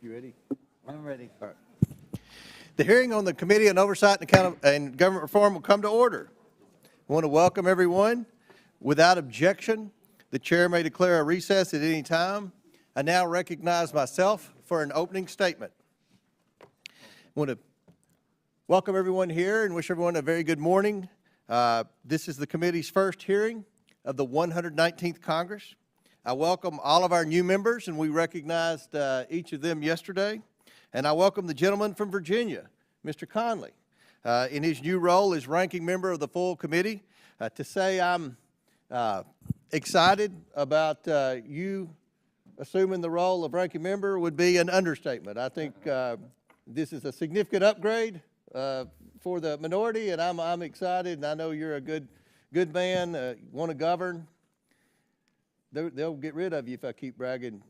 You ready? I'm ready. All right. The hearing on the Committee on Oversight and Government Reform will come to order. I want to welcome everyone. Without objection, the chair may declare a recess at any time. I now recognize myself for an opening statement. I want to welcome everyone here and wish everyone a very good morning. This is the committee's first hearing of the 119th Congress. I welcome all of our new members, and we recognized each of them yesterday. And I welcome the gentleman from Virginia, Mr. Conley, in his new role as ranking member of the full committee. To say I'm excited about you assuming the role of ranking member would be an understatement. I think this is a significant upgrade for the minority, and I'm excited, and I know you're a good man, want to govern. They'll get rid of you if I keep bragging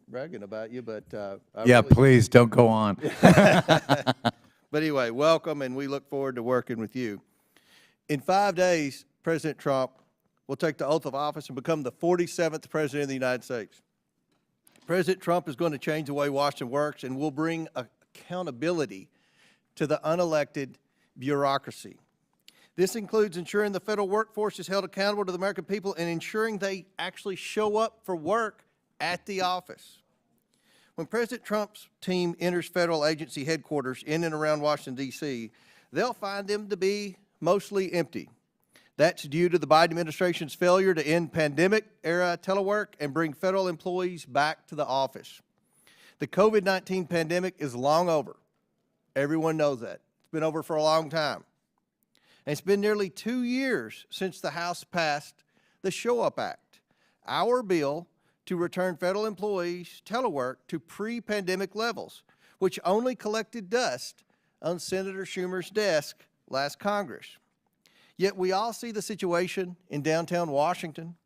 about you, but Yeah, really, please don't go on. But anyway, welcome, and we look forward to working with you. In 5 days, President Trump will take the oath of office and become the 47th President of the United States. President Trump is going to change the way Washington works and will bring accountability to the unelected bureaucracy. This includes ensuring the federal workforce is held accountable to the American people and ensuring they actually show up for work at the office. When President Trump's team enters federal agency headquarters in and around Washington, D.C., they'll find them to be mostly empty. That's due to the Biden administration's failure to end pandemic-era telework and bring federal employees back to the office. The COVID-19 pandemic is long over. Everyone knows that. It's been over for a long time. And it's been nearly 2 years since the House passed the Show Up Act, our bill to return federal employees' telework to pre-pandemic levels, which only collected dust on Senator Schumer's desk last Congress. Yet we all see the situation in downtown Washington.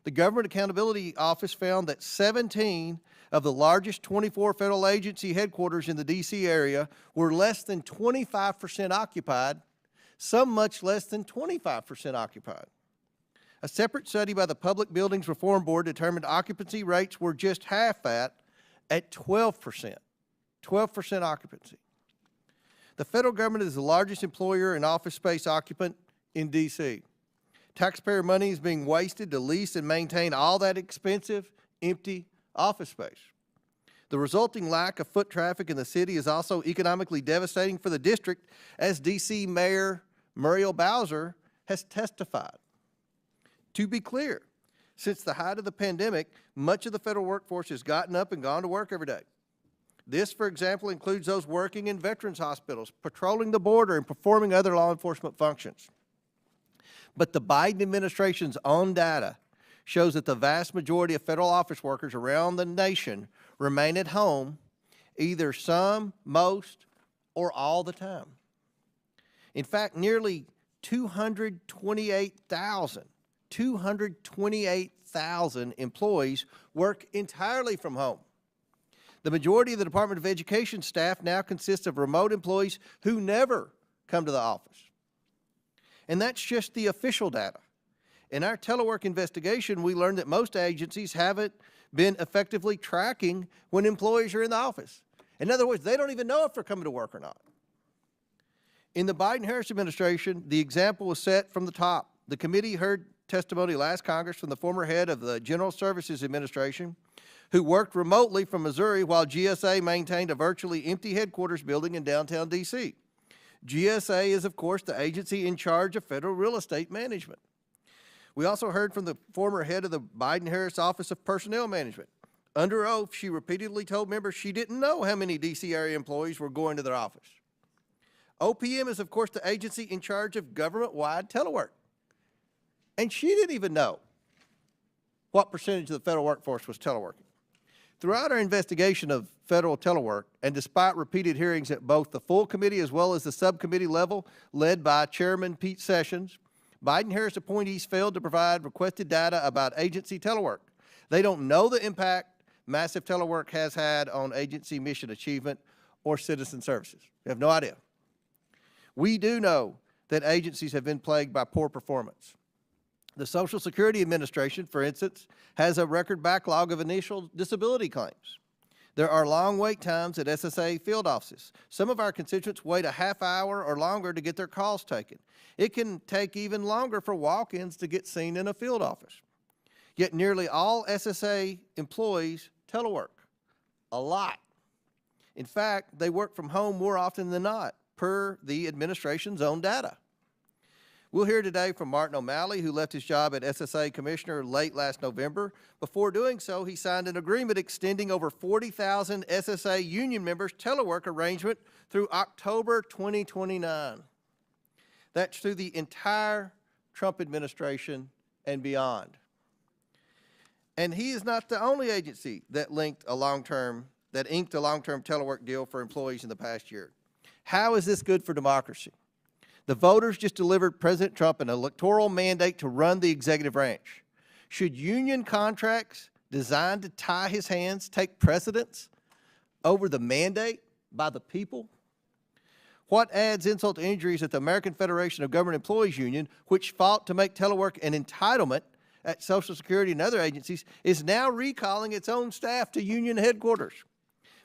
The Government Accountability Office found that 17 of the largest 24 federal agency headquarters in the D.C. area were less than 25% occupied, some much less than 25% occupied. A separate study by the Public Buildings Reform Board determined occupancy rates were just half that at 12%. 12% occupancy. The federal government is the largest employer and office space occupant in D.C. Taxpayer money is being wasted to lease and maintain all that expensive, empty office space. The resulting lack of foot traffic in the city is also economically devastating for the district, as D.C. Mayor Muriel Bowser has testified. To be clear, since the height of the pandemic, much of the federal workforce has gotten up and gone to work every day. This, for example, includes those working in veterans hospitals, patrolling the border, and performing other law enforcement functions. But the Biden administration's own data shows that the vast majority of federal office workers around the nation remain at home either some, most, or all the time. In fact, nearly 228,000 employees work entirely from home. The majority of the Department of Education staff now consists of remote employees who never come to the office. And that's just the official data. In our telework investigation, we learned that most agencies haven't been effectively tracking when employees are in the office. In other words, they don't even know if they're coming to work or not. In the Biden-Harris administration, the example was set from the top. The committee heard testimony last Congress from the former head of the General Services Administration, who worked remotely from Missouri while GSA maintained a virtually empty headquarters building in downtown D.C. GSA is, of course, the agency in charge of federal real estate management. We also heard from the former head of the Biden-Harris Office of Personnel Management. Under oath, she repeatedly told members she didn't know how many D.C. area employees were going to their office. OPM is, of course, the agency in charge of government-wide telework. And she didn't even know what percentage of the federal workforce was teleworking. Throughout our investigation of federal telework, and despite repeated hearings at both the full committee as well as the subcommittee level led by Chairman Pete Sessions, Biden-Harris appointees failed to provide requested data about agency telework. They don't know the impact massive telework has had on agency mission achievement or citizen services. They have no idea. We do know that agencies have been plagued by poor performance. The Social Security Administration, for instance, has a record backlog of initial disability claims. There are long wait times at SSA field offices. Some of our constituents wait a half hour or longer to get their calls taken. It can take even longer for walk-ins to get seen in a field office. Yet nearly all SSA employees telework. A lot. In fact, they work from home more often than not, per the administration's own data. We'll hear today from Martin O'Malley, who left his job at SSA Commissioner late last November. Before doing so, he signed an agreement extending over 40,000 SSA union members' telework arrangement through October 2029. That's through the entire Trump administration and beyond. And he is not the only agency that inked a long-term telework deal for employees in the past year. How is this good for democracy? The voters just delivered President Trump an electoral mandate to run the executive branch. Should union contracts designed to tie his hands take precedence over the mandate by the people? What adds insult to injury is that the American Federation of Government Employees Union, which fought to make telework an entitlement at Social Security and other agencies, is now recalling its own staff to union headquarters.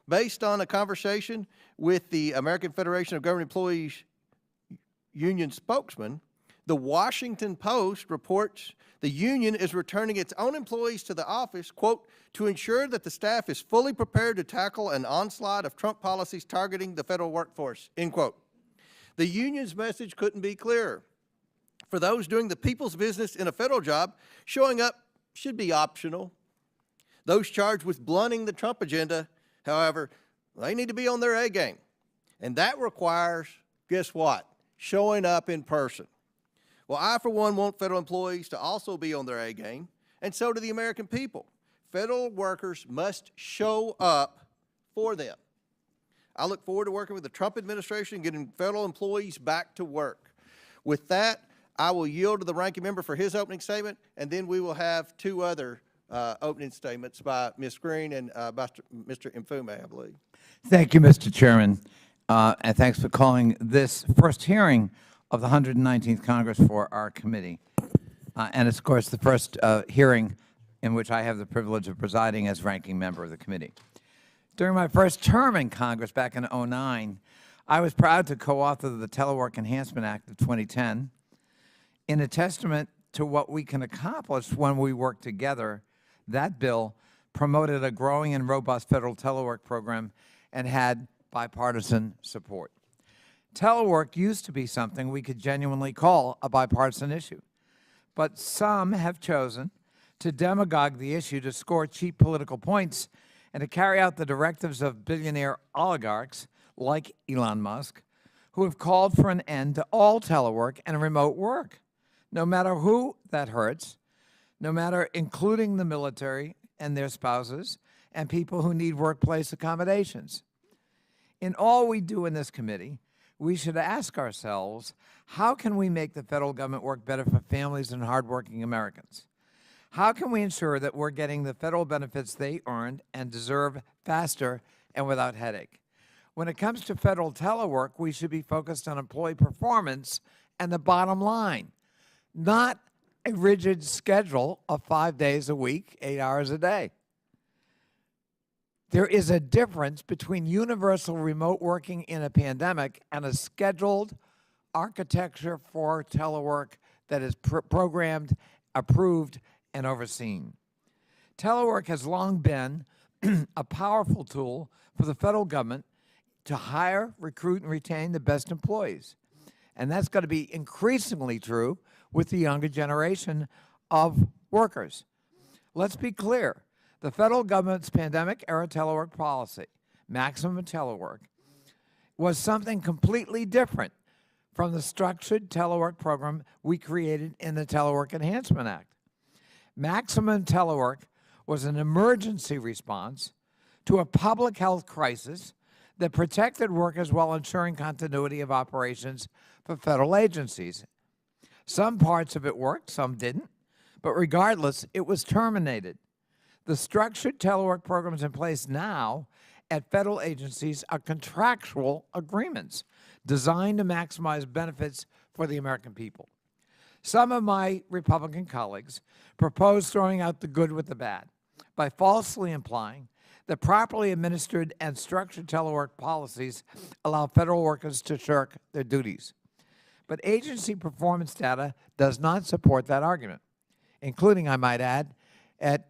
Based on a conversation with the American Federation of Government Employees Union spokesman, the Washington Post reports the union is returning its own employees to the office, quote, to ensure that the staff is fully prepared to tackle an onslaught of Trump policies targeting the federal workforce, end quote. The union's message couldn't be clearer. For those doing the people's business in a federal job, showing up should be optional. Those charged with blunting the Trump agenda, however, they need to be on their A game. And that requires, guess what? Showing up in person. Well, I, for one, want federal employees to also be on their A game, and so do the American people. Federal workers must show up for them. I look forward to working with the Trump administration and getting federal employees back to work. With that, I will yield to the ranking member for his opening statement, and then we will have two other opening statements by Ms. Green and by Mr. Mfume, I believe. Thank you, Mr. Chairman, and thanks for calling this first hearing of the 119th Congress for our committee. And it's, of course, the first hearing in which I have the privilege of presiding as ranking member of the committee. During my first term in Congress back in 2009, I was proud to co-author the Telework Enhancement Act of 2010 in a testament to what we can accomplish when we work together. That bill promoted a growing and robust federal telework program and had bipartisan support. Telework used to be something we could genuinely call a bipartisan issue, but some have chosen to demagogue the issue to score cheap political points and to carry out the directives of billionaire oligarchs like Elon Musk, who have called for an end to all telework and remote work, no matter who that hurts, no matter including the military and their spouses and people who need workplace accommodations. In all we do in this committee, we should ask ourselves, how can we make the federal government work better for families and hardworking Americans? How can we ensure that we're getting the federal benefits they earned and deserve faster and without headache? When it comes to federal telework, we should be focused on employee performance and the bottom line, not a rigid schedule of 5 days a week, 8 hours a day. There is a difference between universal remote working in a pandemic and a scheduled architecture for telework that is programmed, approved, and overseen. Telework has long been a powerful tool for the federal government to hire, recruit, and retain the best employees. And that's going to be increasingly true with the younger generation of workers. Let's be clear. The federal government's pandemic-era telework policy, maximum telework, was something completely different from the structured telework program we created in the Telework Enhancement Act. Maximum telework was an emergency response to a public health crisis that protected workers while ensuring continuity of operations for federal agencies. Some parts of it worked, some didn't, but regardless, it was terminated. The structured telework programs in place now at federal agencies are contractual agreements designed to maximize benefits for the American people. Some of my Republican colleagues propose throwing out the good with the bad by falsely implying that properly administered and structured telework policies allow federal workers to shirk their duties. But agency performance data does not support that argument, including, I might add, at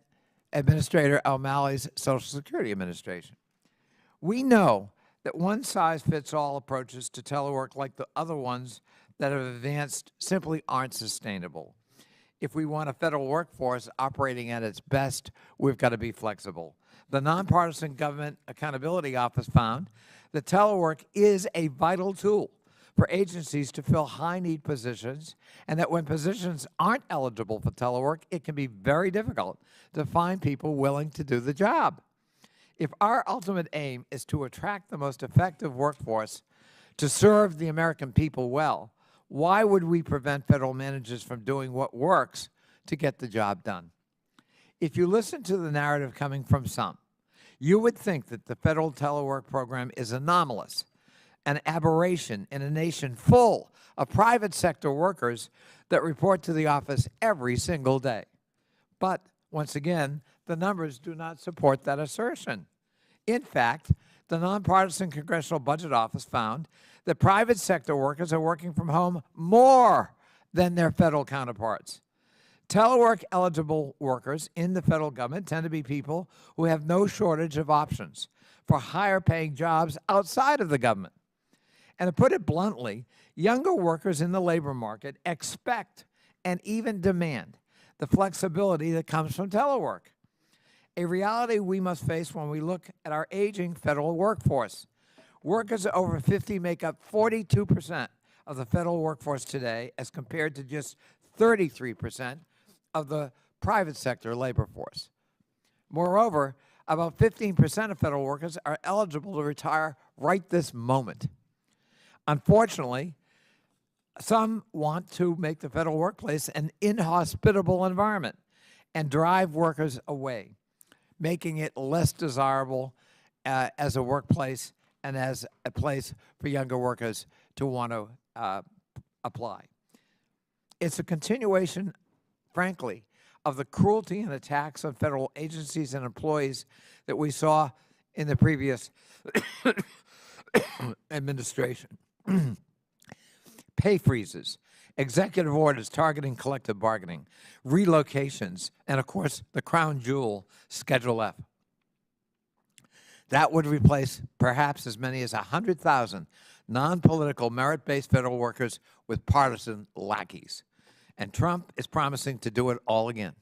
Administrator O'Malley's Social Security Administration. We know that one-size-fits-all approaches to telework like the other ones that have advanced simply aren't sustainable. If we want a federal workforce operating at its best, we've got to be flexible. The Nonpartisan Government Accountability Office found that telework is a vital tool for agencies to fill high-need positions, and that when positions aren't eligible for telework, it can be very difficult to find people willing to do the job. If our ultimate aim is to attract the most effective workforce to serve the American people well, why would we prevent federal managers from doing what works to get the job done? If you listen to the narrative coming from some, you would think that the federal telework program is anomalous, an aberration in a nation full of private sector workers that report to the office every single day. But once again, the numbers do not support that assertion. In fact, the Nonpartisan Congressional Budget Office found that private sector workers are working from home more than their federal counterparts. Telework-eligible workers in the federal government tend to be people who have no shortage of options for higher-paying jobs outside of the government. And to put it bluntly, younger workers in the labor market expect and even demand the flexibility that comes from telework, a reality we must face when we look at our aging federal workforce. Workers over 50 make up 42% of the federal workforce today, as compared to just 33% of the private sector labor force. Moreover, about 15% of federal workers are eligible to retire right this moment. Unfortunately, some want to make the federal workplace an inhospitable environment and drive workers away, making it less desirable as a workplace and as a place for younger workers to want to apply. It's a continuation, frankly, of the cruelty and attacks on federal agencies and employees that we saw in the previous administration. Pay freezes, executive orders targeting collective bargaining, relocations, and of course, the crown jewel, Schedule F. That would replace perhaps as many as 100,000 non-political, merit-based federal workers with partisan lackeys. And Trump is promising to do it all again.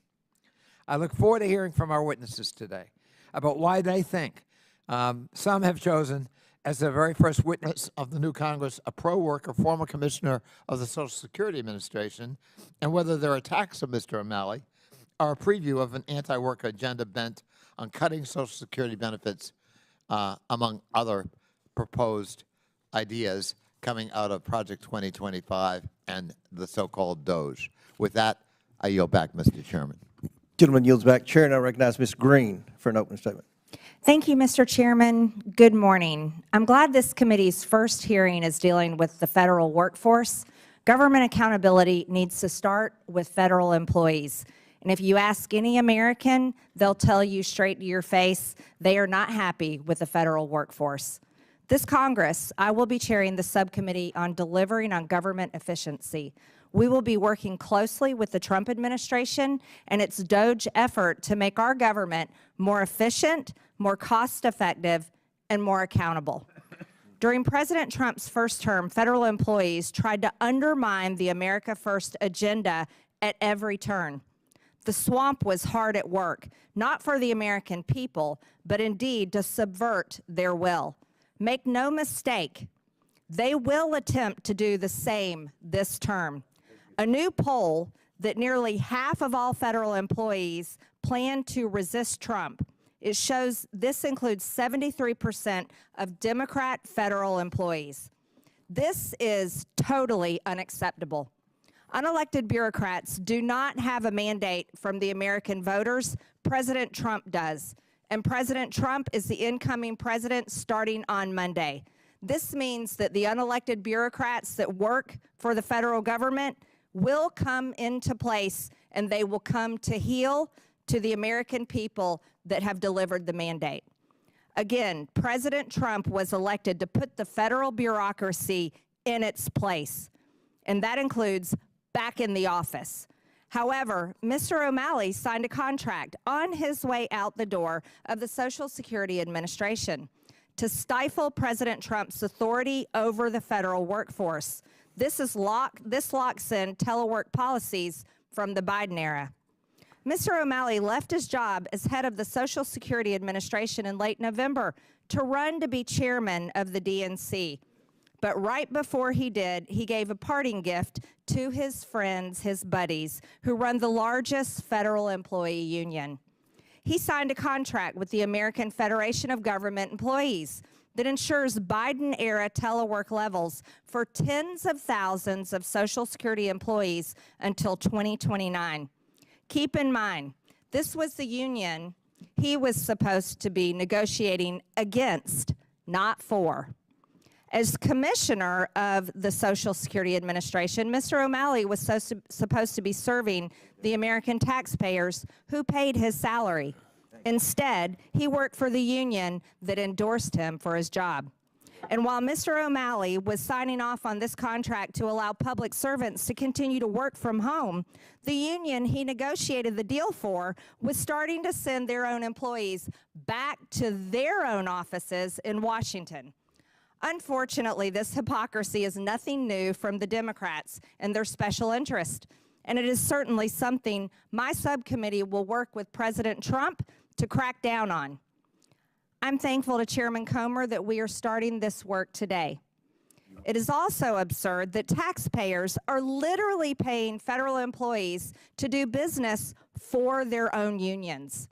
I look forward to hearing from our witnesses today about why they think. Some have chosen as the very first witness of the new Congress a pro-worker former commissioner of the Social Security Administration, and whether their attacks of Mr. O'Malley are a preview of an anti-worker agenda bent on cutting Social Security benefits, among other proposed ideas coming out of Project 2025 and the so-called DOGE. With that, I yield back, Mr. Chairman. Gentleman yields back. Chair, and I recognize Ms. Green for an opening statement. Thank you, Mr. Chairman. Good morning. I'm glad this committee's first hearing is dealing with the federal workforce. Government accountability needs to start with federal employees. And if you ask any American, they'll tell you straight to your face they are not happy with the federal workforce. This Congress, I will be chairing the subcommittee on delivering on government efficiency. We will be working closely with the Trump administration and its DOGE effort to make our government more efficient, more cost-effective, and more accountable. During President Trump's first term, federal employees tried to undermine the America First agenda at every turn. The swamp was hard at work, not for the American people, but indeed to subvert their will. Make no mistake, they will attempt to do the same this term. A new poll that nearly half of all federal employees plan to resist Trump. It shows this includes 73% of Democrat federal employees. This is totally unacceptable. Unelected bureaucrats do not have a mandate from the American voters. President Trump does. And President Trump is the incoming president starting on Monday. This means that the unelected bureaucrats that work for the federal government will come into place, and they will come to heel to the American people that have delivered the mandate. Again, President Trump was elected to put the federal bureaucracy in its place, and that includes back in the office. However, Mr. O'Malley signed a contract on his way out the door of the Social Security Administration to stifle President Trump's authority over the federal workforce. This locks in telework policies from the Biden era. Mr. O'Malley left his job as head of the Social Security Administration in late November to run to be chairman of the DNC. But right before he did, he gave a parting gift to his friends, his buddies, who run the largest federal employee union. He signed a contract with the American Federation of Government Employees that ensures Biden-era telework levels for tens of thousands of Social Security employees until 2029. Keep in mind, this was the union he was supposed to be negotiating against, not for. As commissioner of the Social Security Administration, Mr. O'Malley was supposed to be serving the American taxpayers who paid his salary. Instead, he worked for the union that endorsed him for his job. And while Mr. O'Malley was signing off on this contract to allow public servants to continue to work from home, the union he negotiated the deal for was starting to send their own employees back to their own offices in Washington. Unfortunately, this hypocrisy is nothing new from the Democrats and their special interest, and it is certainly something my subcommittee will work with President Trump to crack down on. I'm thankful to Chairman Comer that we are starting this work today. It is also absurd that taxpayers are literally paying federal employees to do business for their own unions.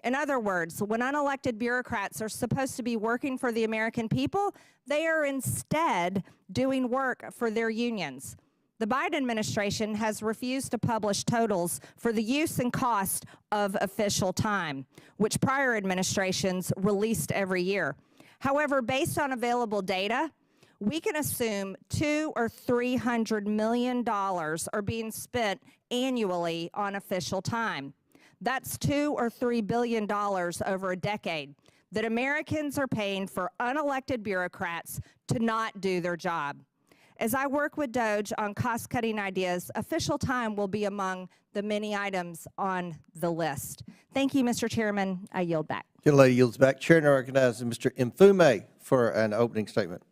In other words, when unelected bureaucrats are supposed to be working for the American people, they are instead doing work for their unions. The Biden administration has refused to publish totals for the use and cost of official time, which prior administrations released every year. However, based on available data, we can assume $200 or $300 million are being spent annually on official time. That's $2 or $3 billion over a decade that Americans are paying for unelected bureaucrats to not do their job. As I work with DOJ on cost-cutting ideas, official time will be among the many items on the list. Thank you, Mr. Chairman. I yield back. The lady yields back. Chair now recognizes Mr. Mfume for an opening statement.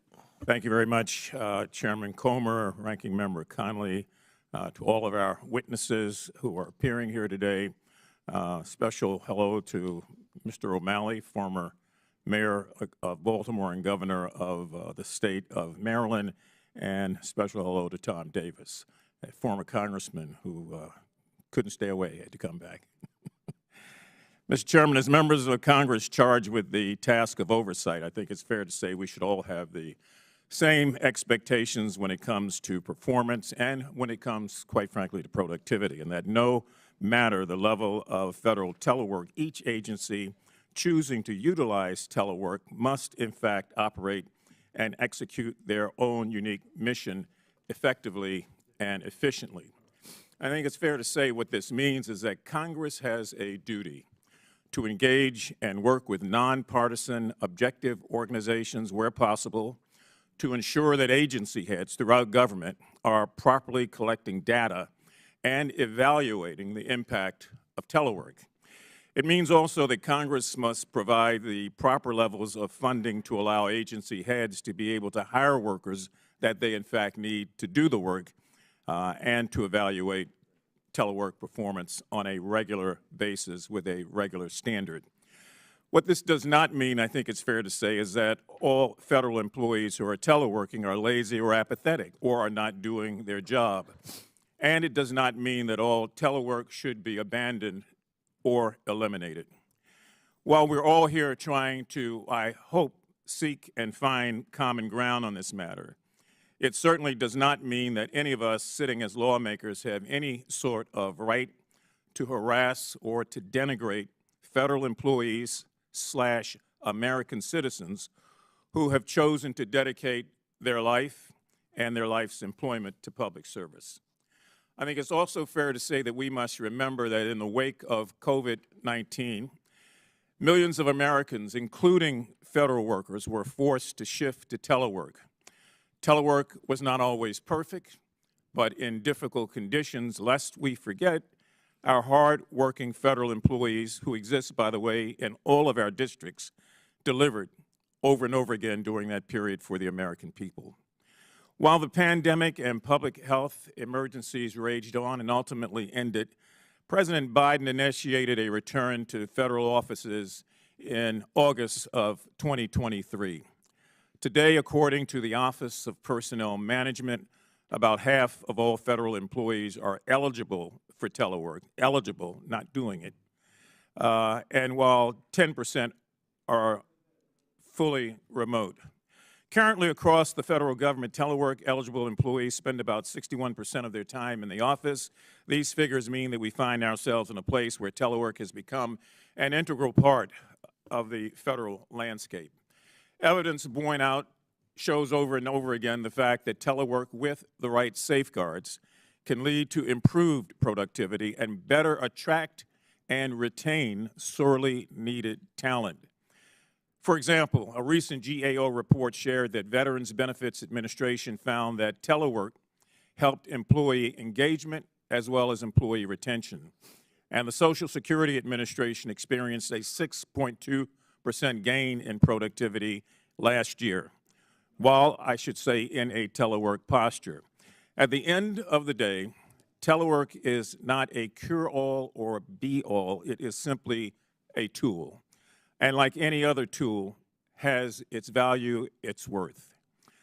Thank you very much, Chairman Comer, Ranking Member Conley, to all of our witnesses who are appearing here today. Special hello to Mr. O'Malley, former mayor of Baltimore and governor of the state of Maryland, and special hello to Tom Davis, a former congressman who couldn't stay away, had to come back. Mr. Chairman, as members of Congress charged with the task of oversight, I think it's fair to say we should all have the same expectations when it comes to performance and when it comes, quite frankly, to productivity, and that no matter the level of federal telework, each agency choosing to utilize telework must, in fact, operate and execute their own unique mission effectively and efficiently. I think it's fair to say what this means is that Congress has a duty to engage and work with nonpartisan, objective organizations where possible to ensure that agency heads throughout government are properly collecting data and evaluating the impact of telework. It means also that Congress must provide the proper levels of funding to allow agency heads to be able to hire workers that they in fact need to do the work and to evaluate telework performance on a regular basis with a regular standard. What this does not mean, I think it's fair to say, is that all federal employees who are teleworking are lazy or apathetic or are not doing their job. And it does not mean that all telework should be abandoned or eliminated. While we're all here trying to, I hope, seek and find common ground on this matter, it certainly does not mean that any of us sitting as lawmakers have any sort of right to harass or to denigrate federal employees / American citizens who have chosen to dedicate their life and their life's employment to public service. I think it's also fair to say that we must remember that in the wake of COVID-19, Millions of Americans, including federal workers, were forced to shift to telework. Telework was not always perfect, but in difficult conditions, lest we forget our hard-working federal employees, who exist, by the way, in all of our districts, delivered over and over again during that period for the American people. While the pandemic and public health emergencies raged on and ultimately ended, President Biden initiated a return to federal offices in August of 2023. Today, according to the Office of Personnel Management, about half of all federal employees are eligible for telework, eligible, not doing it. And while 10% are fully remote. Currently, across the federal government, telework-eligible employees spend about 61% of their time in the office. These figures mean that we find ourselves in a place where telework has become an integral part of the federal landscape. Evidence borne out shows over and over again the fact that telework with the right safeguards can lead to improved productivity and better attract and retain sorely needed talent. For example, a recent GAO report shared that Veterans Benefits Administration found that telework helped employee engagement as well as employee retention. And the Social Security Administration experienced a 6.2% gain in productivity last year, while I should say in a telework posture. At the end of the day, telework is not a cure-all or a be-all. It is simply a tool. And like any other tool, has its value, its worth.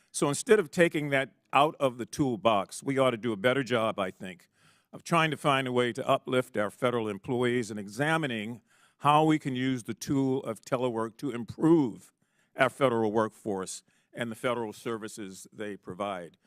So instead of taking that out of the toolbox, we ought to do a better job, I think, of trying to find a way to uplift our federal employees and examining how we can use the tool of telework to improve our federal workforce and the federal services they provide.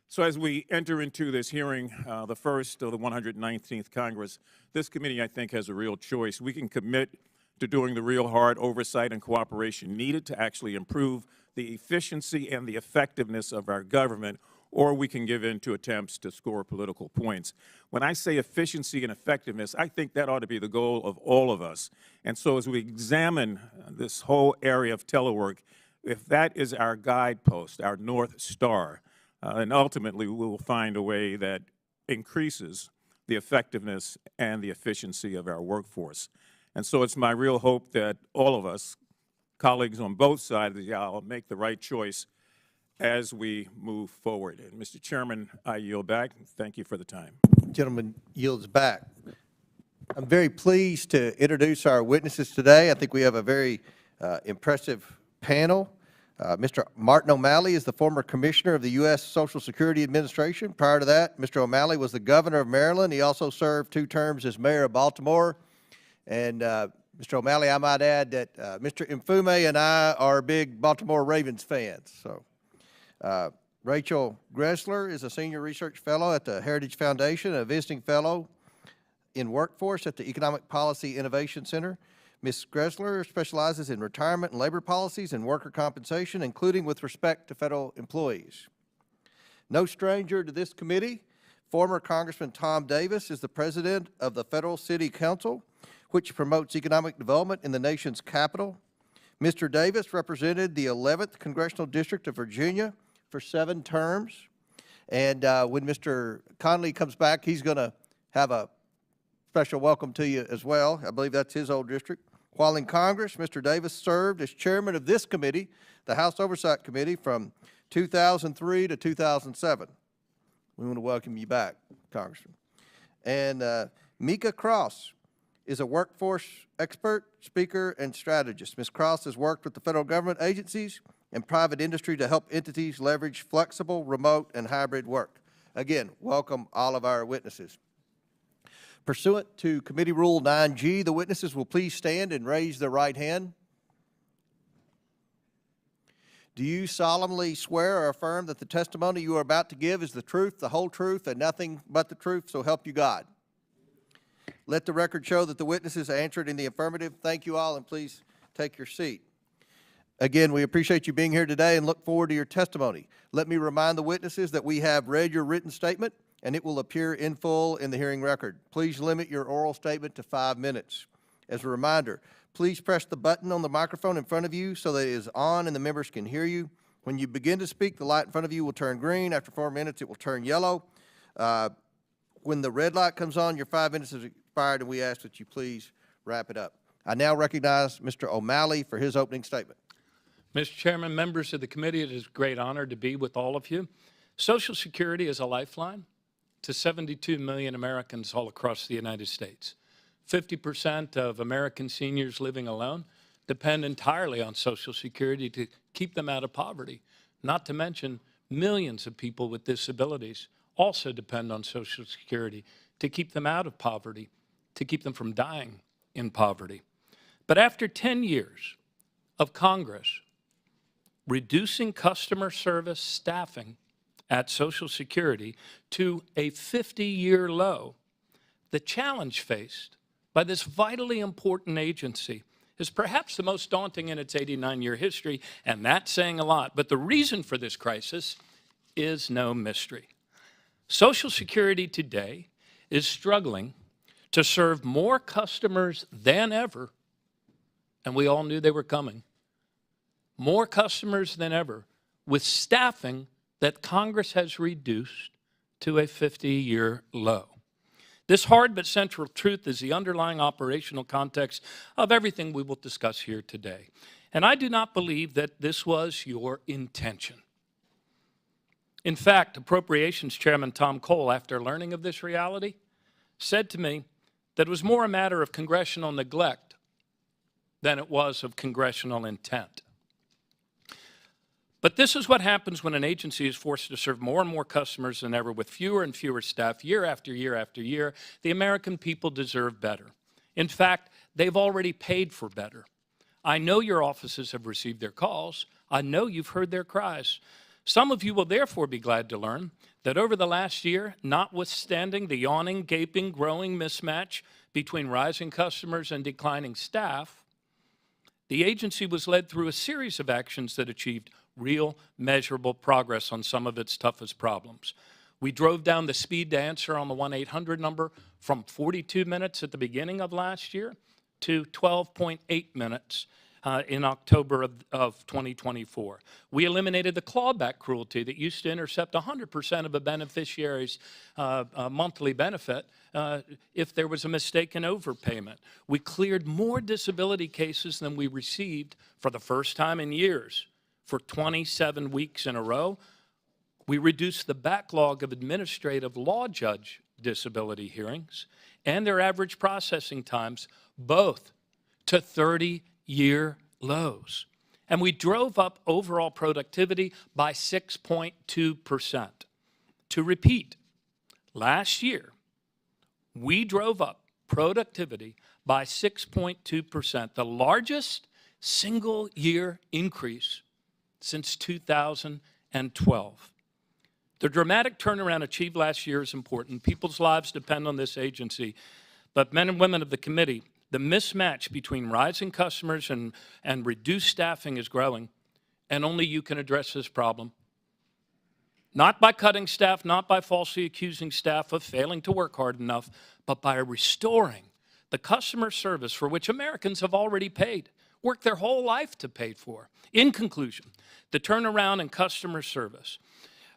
So as we enter into this hearing, the first of the 119th Congress, this committee, I think, has a real choice. We can commit to doing the real hard oversight and cooperation needed to actually improve the efficiency and the effectiveness of our government, or we can give in to attempts to score political points. When I say efficiency and effectiveness, I think that ought to be the goal of all of us. And so as we examine this whole area of telework, if that is our guidepost, our North Star, and ultimately we will find a way that increases the effectiveness and the efficiency of our workforce. And so it's my real hope that all of us, colleagues on both sides of the aisle, make the right choice as we move forward. And Mr. Chairman, I yield back. Thank you for the time. Gentleman yields back. I'm very pleased to introduce our witnesses today. I think we have a very impressive panel. Mr. Martin O'Malley is the former commissioner of the U.S. Social Security Administration. Prior to that, Mr. O'Malley was the governor of Maryland. He also served 2 terms as mayor of Baltimore. And Mr. O'Malley, I might add that Mr. Mfume and I are big Baltimore Ravens fans. So, Rachel Gressler is a senior research fellow at the Heritage Foundation, a visiting fellow in workforce at the Economic Policy Innovation Center. Ms. Gressler specializes in retirement and labor policies and worker compensation, including with respect to federal employees. No stranger to this committee, former Congressman Tom Davis is the president of the Federal City Council, which promotes economic development in the nation's capital. Mr. Davis represented the 11th Congressional District of Virginia for 7 terms. And when Mr. Conley comes back, he's going to have a special welcome to you as well. I believe that's his old district. While in Congress, Mr. Davis served as chairman of this committee, the House Oversight Committee, from 2003 to 2007. We want to welcome you back, Congressman. And Mika Cross is a workforce expert, speaker, and strategist. Ms. Cross has worked with the federal government agencies and private industry to help entities leverage flexible, remote, and hybrid work. Again, welcome all of our witnesses. Pursuant to Committee Rule 9G, the witnesses will please stand and raise their right hand. Do you solemnly swear or affirm that the testimony you are about to give is the truth, the whole truth, and nothing but the truth, so help you God? Let the record show that the witnesses answered in the affirmative. Thank you all, and please take your seat. Again, we appreciate you being here today and look forward to your testimony. Let me remind the witnesses that we have read your written statement, and it will appear in full in the hearing record. Please limit your oral statement to 5 minutes. As a reminder, please press the button on the microphone in front of you so that it is on and the members can hear you. When you begin to speak, the light in front of you will turn green. After 4 minutes, it will turn yellow. When the red light comes on, your 5 minutes has expired, and we ask that you please wrap it up. I now recognize Mr. O'Malley for his opening statement. Mr. Chairman, members of the committee, it is a great honor to be with all of you. Social Security is a lifeline to 72 million Americans all across the United States. 50% of American seniors living alone depend entirely on Social Security to keep them out of poverty. Not to mention, millions of people with disabilities also depend on Social Security to keep them out of poverty, to keep them from dying in poverty. But after 10 years of Congress reducing customer service staffing at Social Security to a 50-year low, the challenge faced by this vitally important agency is perhaps the most daunting in its 89-year history, and that's saying a lot. But the reason for this crisis is no mystery. Social Security today is struggling to serve more customers than ever, and we all knew they were coming, more customers than ever, with staffing that Congress has reduced to a 50-year low. This hard but central truth is the underlying operational context of everything we will discuss here today. And I do not believe that this was your intention. In fact, Appropriations Chairman Tom Cole, after learning of this reality, said to me that it was more a matter of congressional neglect than it was of congressional intent. But this is what happens when an agency is forced to serve more and more customers than ever with fewer and fewer staff year after year after year. The American people deserve better. In fact, they've already paid for better. I know your offices have received their calls. I know you've heard their cries. Some of you will therefore be glad to learn that over the last year, notwithstanding the yawning, gaping, growing mismatch between rising customers and declining staff, the agency was led through a series of actions that achieved real, measurable progress on some of its toughest problems. We drove down the speed to answer on the 1-800 number from 42 minutes at the beginning of last year to 12.8 minutes in October of 2024. We eliminated the clawback cruelty that used to intercept 100% of a beneficiary's monthly benefit if there was a mistaken overpayment. We cleared more disability cases than we received for the first time in years. For 27 weeks in a row, we reduced the backlog of administrative law judge disability hearings and their average processing times, both to 30-year lows. And we drove up overall productivity by 6.2%. To repeat, last year, we drove up productivity by 6.2%, the largest single-year increase since 2012. The dramatic turnaround achieved last year is important. People's lives depend on this agency. But men and women of the committee, the mismatch between rising customers and reduced staffing is growing, and only you can address this problem. Not by cutting staff, not by falsely accusing staff of failing to work hard enough, but by restoring the customer service for which Americans have already paid, worked their whole life to pay for. In conclusion, the turnaround in customer service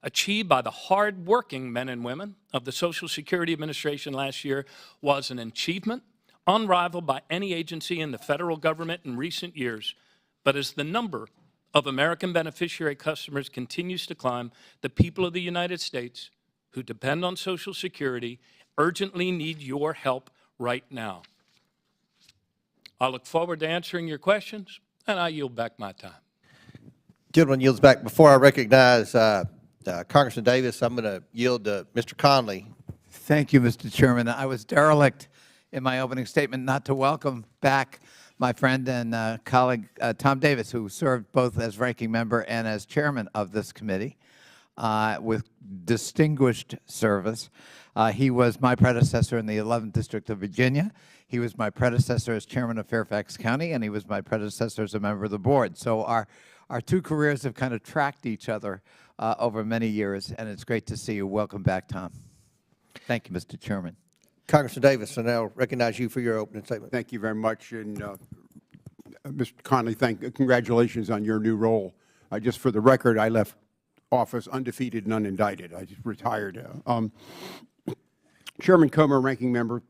achieved by the hard-working men and women of the Social Security Administration last year was an achievement unrivaled by any agency in the federal government in recent years. But as the number of American beneficiary customers continues to climb, the people of the United States who depend on Social Security urgently need your help right now. I look forward to answering your questions, and I yield back my time. Gentleman yields back. Before I recognize Congressman Davis, I'm going to yield to Mr. Conley. Thank you, Mr. Chairman. I was derelict in my opening statement not to welcome back my friend and colleague Tom Davis, who served both as ranking member and as chairman of this committee with distinguished service. He was my predecessor in the 11th District of Virginia. He was my predecessor as chairman of Fairfax County, and he was my predecessor as a member of the board. So our two careers have kind of tracked each other over many years, and it's great to see you. Welcome back, Tom. Thank you, Mr. Chairman. Congressman Davis, I now recognize you for your opening statement. Thank you very much. And Mr. Conley, congratulations on your new role. Just for the record, I left office undefeated and unindicted. I just retired. Chairman Comer, Ranking Member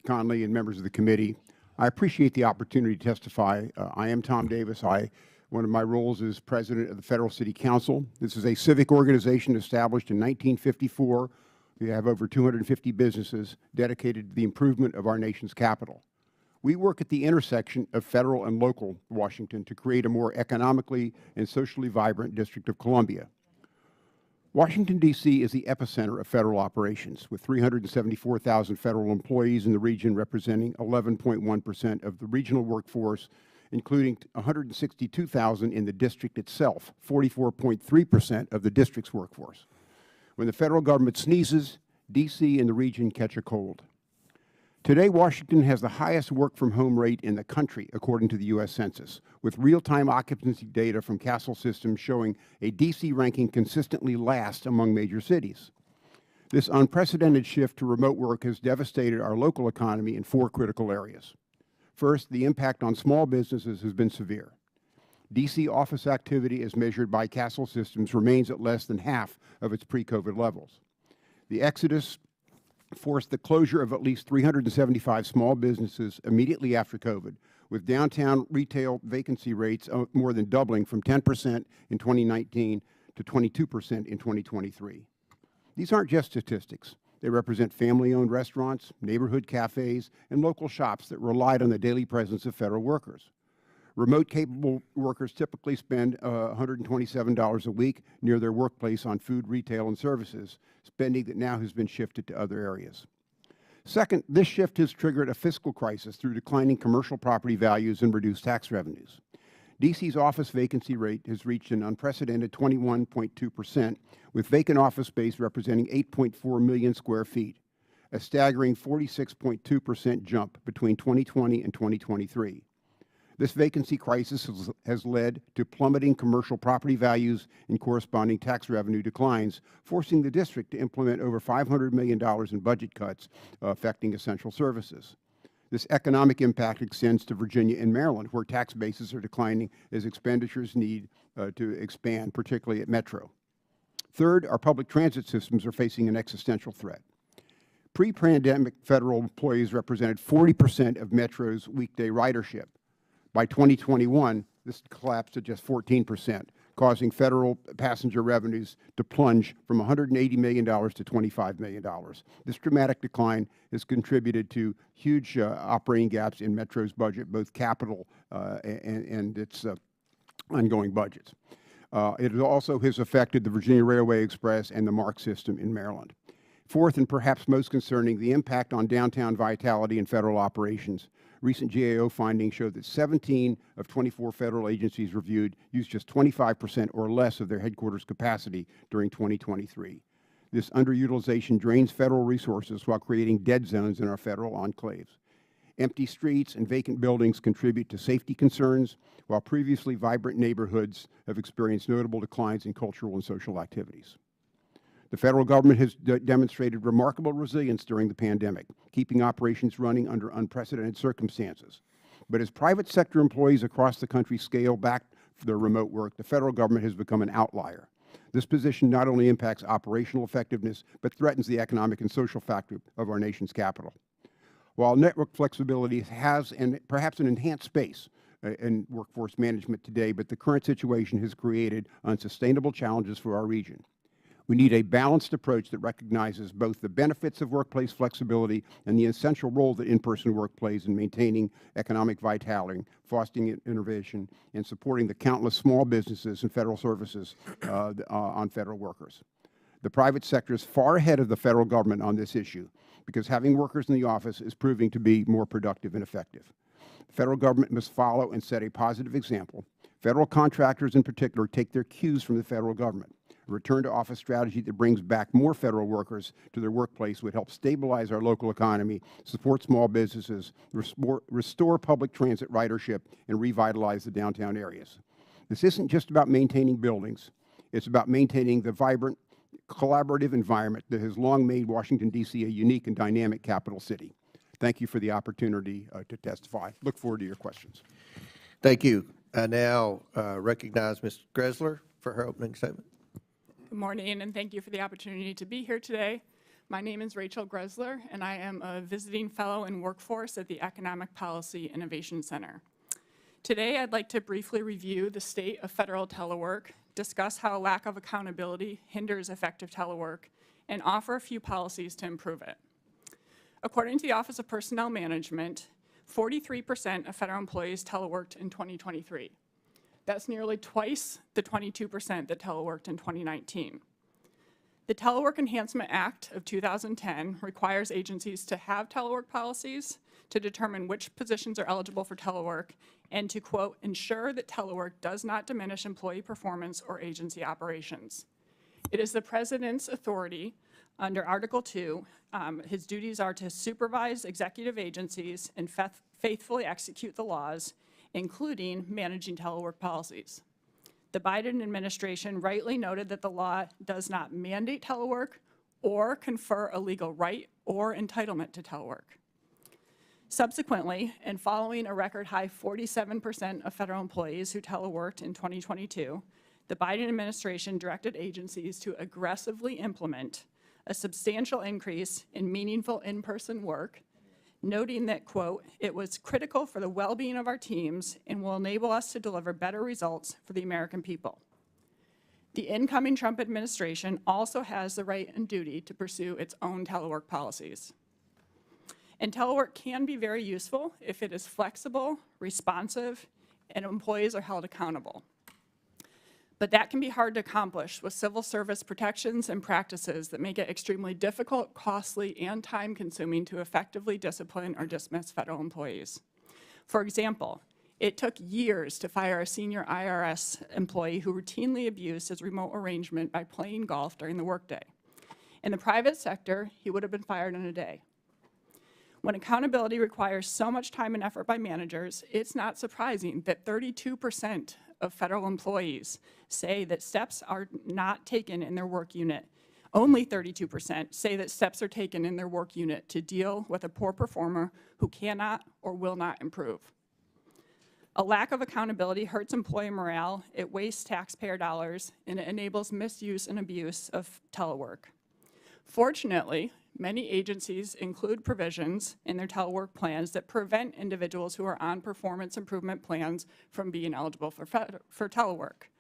Conley, and members of the committee, I appreciate the opportunity to testify. I am Tom Davis. One of my roles is President of the Federal City Council. This is a civic organization established in 1954. We have over 250 businesses dedicated to the improvement of our nation's capital. We work at the intersection of federal and local Washington to create a more economically and socially vibrant District of Columbia. Washington, D.C. is the epicenter of federal operations, with 374,000 federal employees in the region representing 11.1% of the regional workforce, including 162,000 in the district itself, 44.3% of the district's workforce. When the federal government sneezes, D.C. and the region catch a cold. Today, Washington has the highest work-from-home rate in the country, according to the U.S. Census, with real-time occupancy data from Castle Systems showing a D.C. ranking consistently last among major cities. This unprecedented shift to remote work has devastated our local economy in 4 critical areas. First, the impact on small businesses has been severe. D.C. office activity, as measured by Castle Systems, remains at less than half of its pre-COVID levels. The exodus forced the closure of at least 375 small businesses immediately after COVID, with downtown retail vacancy rates more than doubling from 10% in 2019 to 22% in 2023. These aren't just statistics. They represent family-owned restaurants, neighborhood cafes, and local shops that relied on the daily presence of federal workers. Remote-capable workers typically spend $127 a week near their workplace on food, retail, and services, spending that now has been shifted to other areas. Second, this shift has triggered a fiscal crisis through declining commercial property values and reduced tax revenues. D.C.'s office vacancy rate has reached an unprecedented 21.2%, with vacant office space representing 8.4 million square feet, a staggering 46.2% jump between 2020 and 2023. This vacancy crisis has led to plummeting commercial property values and corresponding tax revenue declines, forcing the district to implement over $500 million in budget cuts affecting essential services. This economic impact extends to Virginia and Maryland, where tax bases are declining as expenditures need to expand, particularly at Metro. Third, our public transit systems are facing an existential threat. Pre-pandemic federal employees represented 40% of Metro's weekday ridership. By 2021, this collapsed to just 14%, causing federal passenger revenues to plunge from $180 million to $25 million. This dramatic decline has contributed to huge operating gaps in Metro's budget, both capital and its ongoing budgets. It also has affected the Virginia Railway Express and the MARC system in Maryland. Fourth, and perhaps most concerning, the impact on downtown vitality and federal operations. Recent GAO findings show that 17 of 24 federal agencies reviewed used just 25% or less of their headquarters capacity during 2023. This underutilization drains federal resources while creating dead zones in our federal enclaves. Empty streets and vacant buildings contribute to safety concerns, while previously vibrant neighborhoods have experienced notable declines in cultural and social activities. The federal government has demonstrated remarkable resilience during the pandemic, keeping operations running under unprecedented circumstances. But as private sector employees across the country scale back their remote work, the federal government has become an outlier. This position not only impacts operational effectiveness, but threatens the economic and social fabric of our nation's capital. While network flexibility has perhaps an enhanced space in workforce management today, but the current situation has created unsustainable challenges for our region. We need a balanced approach that recognizes both the benefits of workplace flexibility and the essential role that in-person work plays in maintaining economic vitality, fostering innovation, and supporting the countless small businesses and federal services on federal workers. The private sector is far ahead of the federal government on this issue because having workers in the office is proving to be more productive and effective. The federal government must follow and set a positive example. Federal contractors in particular take their cues from the federal government. A return-to-office strategy that brings back more federal workers to their workplace would help stabilize our local economy, support small businesses, restore public transit ridership, and revitalize the downtown areas. This isn't just about maintaining buildings. It's about maintaining the vibrant collaborative environment that has long made Washington, D.C. a unique and dynamic capital city. Thank you for the opportunity to testify. Look forward to your questions. Thank you. I now recognize Ms. Gressler for her opening statement. Good morning, and thank you for the opportunity to be here today. My name is Rachel Gressler, and I am a visiting fellow in workforce at the Economic Policy Innovation Center. Today, I'd like to briefly review the state of federal telework, discuss how a lack of accountability hinders effective telework, and offer a few policies to improve it. According to the Office of Personnel Management, 43% of federal employees teleworked in 2023. That's nearly twice the 22% that teleworked in 2019. The Telework Enhancement Act of 2010 requires agencies to have telework policies to determine which positions are eligible for telework and to, quote, ensure that telework does not diminish employee performance or agency operations. It is the President's authority under Article 2. His duties are to supervise executive agencies and faithfully execute the laws, including managing telework policies. The Biden administration rightly noted that the law does not mandate telework or confer a legal right or entitlement to telework. Subsequently, and following a record high 47% of federal employees who teleworked in 2022, the Biden administration directed agencies to aggressively implement a substantial increase in meaningful in-person work, noting that, quote, it was critical for the well-being of our teams and will enable us to deliver better results for the American people. The incoming Trump administration also has the right and duty to pursue its own telework policies. And telework can be very useful if it is flexible, responsive, and employees are held accountable. But that can be hard to accomplish with civil service protections and practices that make it extremely difficult, costly, and time-consuming to effectively discipline or dismiss federal employees. For example, it took years to fire a senior IRS employee who routinely abused his remote arrangement by playing golf during the workday. In the private sector, he would have been fired in a day. When accountability requires so much time and effort by managers, it's not surprising that 32% of federal employees say that steps are not taken in their work unit. Only 32% say that steps are taken in their work unit to deal with a poor performer who cannot or will not improve. A lack of accountability hurts employee morale, it wastes taxpayer dollars, and it enables misuse and abuse of telework. Fortunately, many agencies include provisions in their telework plans that prevent individuals who are on performance improvement plans from being eligible for telework.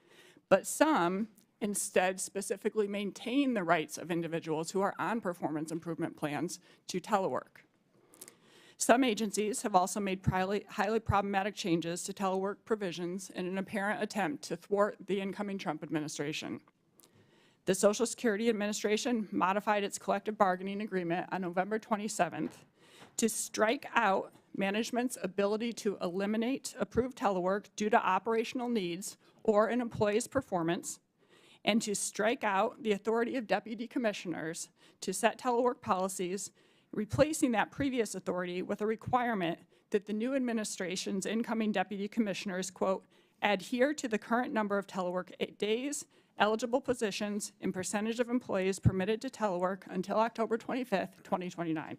But some instead specifically maintain the rights of individuals who are on performance improvement plans to telework. Some agencies have also made highly problematic changes to telework provisions in an apparent attempt to thwart the incoming Trump administration. The Social Security Administration modified its collective bargaining agreement on November 27th to strike out management's ability to eliminate approved telework due to operational needs or an employee's performance, and to strike out the authority of deputy commissioners to set telework policies, replacing that previous authority with a requirement that the new administration's incoming deputy commissioners, quote, adhere to the current number of telework days, eligible positions, and percentage of employees permitted to telework until October 25th, 2029.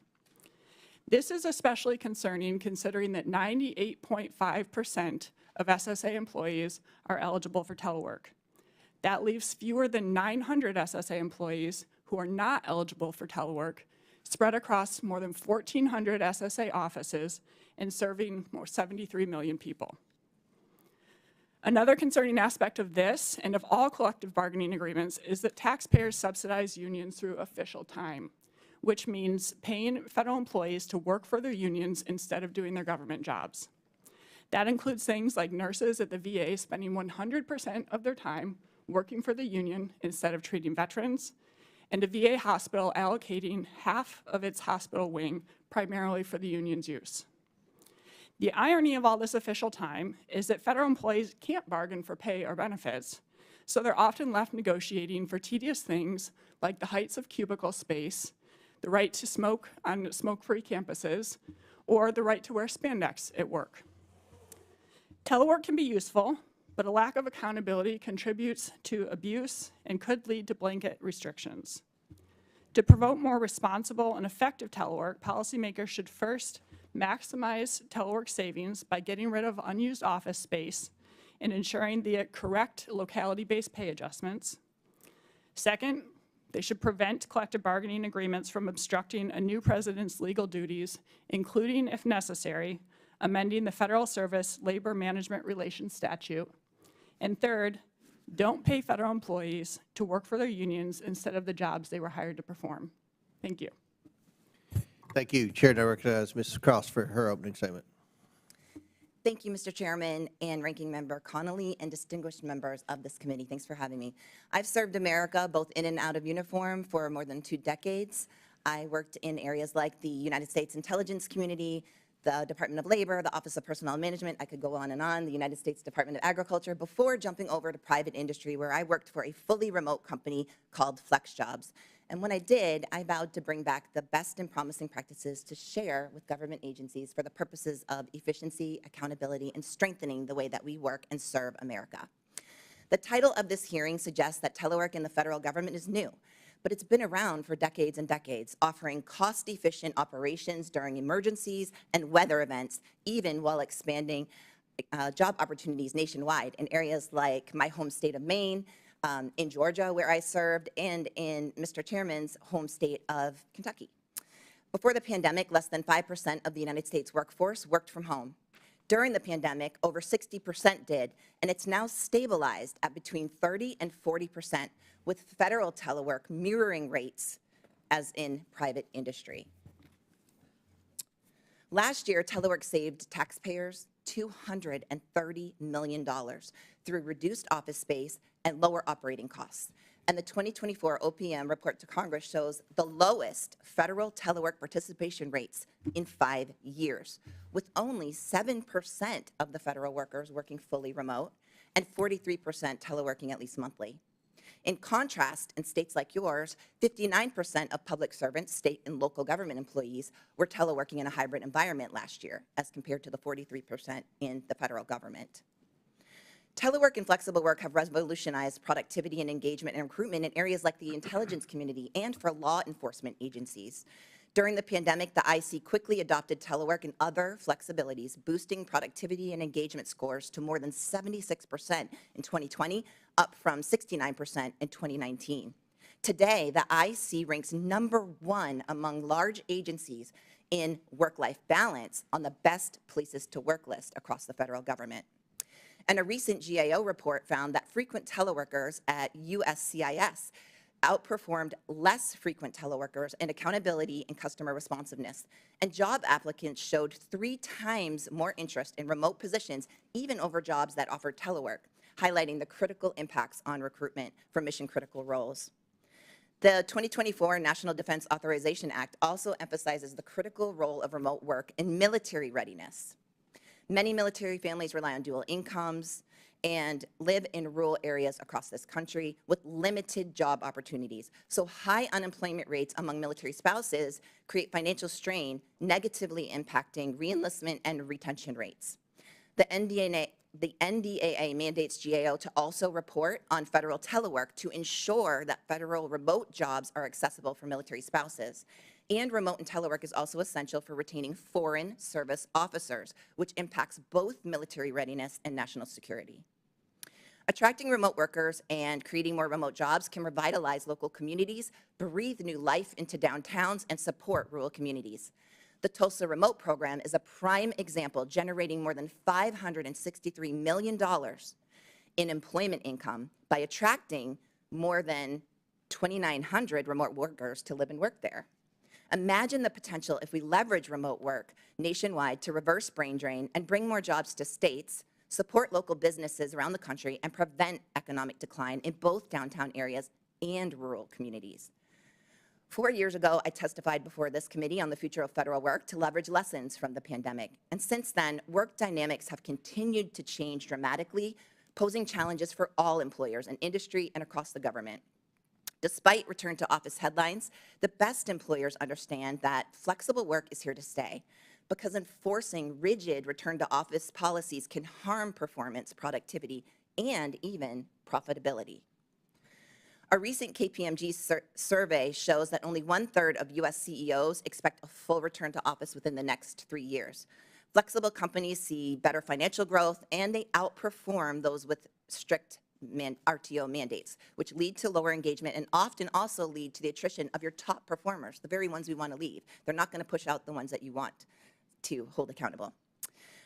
This is especially concerning considering that 98.5% of SSA employees are eligible for telework. That leaves fewer than 900 SSA employees who are not eligible for telework, spread across more than 1,400 SSA offices and serving 73 million people. Another concerning aspect of this and of all collective bargaining agreements is that taxpayers subsidize unions through official time, which means paying federal employees to work for their unions instead of doing their government jobs. That includes things like nurses at the VA spending 100% of their time working for the union instead of treating veterans, and a VA hospital allocating half of its hospital wing primarily for the union's use. The irony of all this official time is that federal employees can't bargain for pay or benefits, so they're often left negotiating for tedious things like the heights of cubicle space, the right to smoke on smoke-free campuses, or the right to wear spandex at work. Telework can be useful, but a lack of accountability contributes to abuse and could lead to blanket restrictions. To promote more responsible and effective telework, policymakers should first maximize telework savings by getting rid of unused office space and ensuring the correct locality-based pay adjustments. Second, they should prevent collective bargaining agreements from obstructing a new president's legal duties, including, if necessary, amending the Federal Service Labor Management Relations Statute. And third, don't pay federal employees to work for their unions instead of the jobs they were hired to perform. Thank you. Thank you. Chair, now recognize Mrs. Cross for her opening statement. Thank you, Mr. Chairman and Ranking Member Connolly and distinguished members of this committee. Thanks for having me. I've served America both in and out of uniform for more than 2 decades. I worked in areas like the United States intelligence community, the Department of Labor, the Office of Personnel Management, I could go on, the United States Department of Agriculture, before jumping over to private industry where I worked for a fully remote company called Flex Jobs. And when I did, I vowed to bring back the best and promising practices to share with government agencies for the purposes of efficiency, accountability, and strengthening the way that we work and serve America. The title of this hearing suggests that telework in the federal government is new, but it's been around for decades and decades, offering cost-efficient operations during emergencies and weather events, even while expanding job opportunities nationwide in areas like my home state of Maine, in Georgia, where I served, and in Mr. Chairman's home state of Kentucky. Before the pandemic, less than 5% of the United States workforce worked from home. During the pandemic, over 60% did, and it's now stabilized at between 30 and 40%, with federal telework mirroring rates as in private industry. Last year, telework saved taxpayers $230 million through reduced office space and lower operating costs. And the 2024 OPM report to Congress shows the lowest federal telework participation rates in 5 years, with only 7% of the federal workers working fully remote and 43% teleworking at least monthly. In contrast, in states like yours, 59% of public servants, state and local government employees, were teleworking in a hybrid environment last year, as compared to the 43% in the federal government. Telework and flexible work have revolutionized productivity and engagement and recruitment in areas like the intelligence community and for law enforcement agencies. During the pandemic, the IC quickly adopted telework and other flexibilities, boosting productivity and engagement scores to more than 76% in 2020, up from 69% in 2019. Today, the IC ranks #1 among large agencies in work-life balance on the best places to work list across the federal government. And a recent GAO report found that frequent teleworkers at USCIS outperformed less frequent teleworkers in accountability and customer responsiveness. And job applicants showed 3 times more interest in remote positions, even over jobs that offered telework, highlighting the critical impacts on recruitment for mission-critical roles. The 2024 National Defense Authorization Act also emphasizes the critical role of remote work in military readiness. Many military families rely on dual incomes and live in rural areas across this country with limited job opportunities. So high unemployment rates among military spouses create financial strain, negatively impacting reenlistment and retention rates. The NDAA mandates GAO to also report on federal telework to ensure that federal remote jobs are accessible for military spouses. And remote and telework is also essential for retaining foreign service officers, which impacts both military readiness and national security. Attracting remote workers and creating more remote jobs can revitalize local communities, breathe new life into downtowns, and support rural communities. The Tulsa Remote Program is a prime example, generating more than $563 million in employment income by attracting more than 2,900 remote workers to live and work there. Imagine the potential if we leverage remote work nationwide to reverse brain drain and bring more jobs to states, support local businesses around the country, and prevent economic decline in both downtown areas and rural communities. 4 years ago, I testified before this committee on the future of federal work to leverage lessons from the pandemic. And since then, work dynamics have continued to change dramatically, posing challenges for all employers in industry and across the government. Despite return to office headlines, the best employers understand that flexible work is here to stay, because enforcing rigid return to office policies can harm performance, productivity, and even profitability. A recent KPMG survey shows that only 1/3 of U.S. CEOs expect a full return to office within the next 3 years. Flexible companies see better financial growth, and they outperform those with strict RTO mandates, which lead to lower engagement and often also lead to the attrition of your top performers, the very ones we want to leave. They're not going to push out the ones that you want to hold accountable.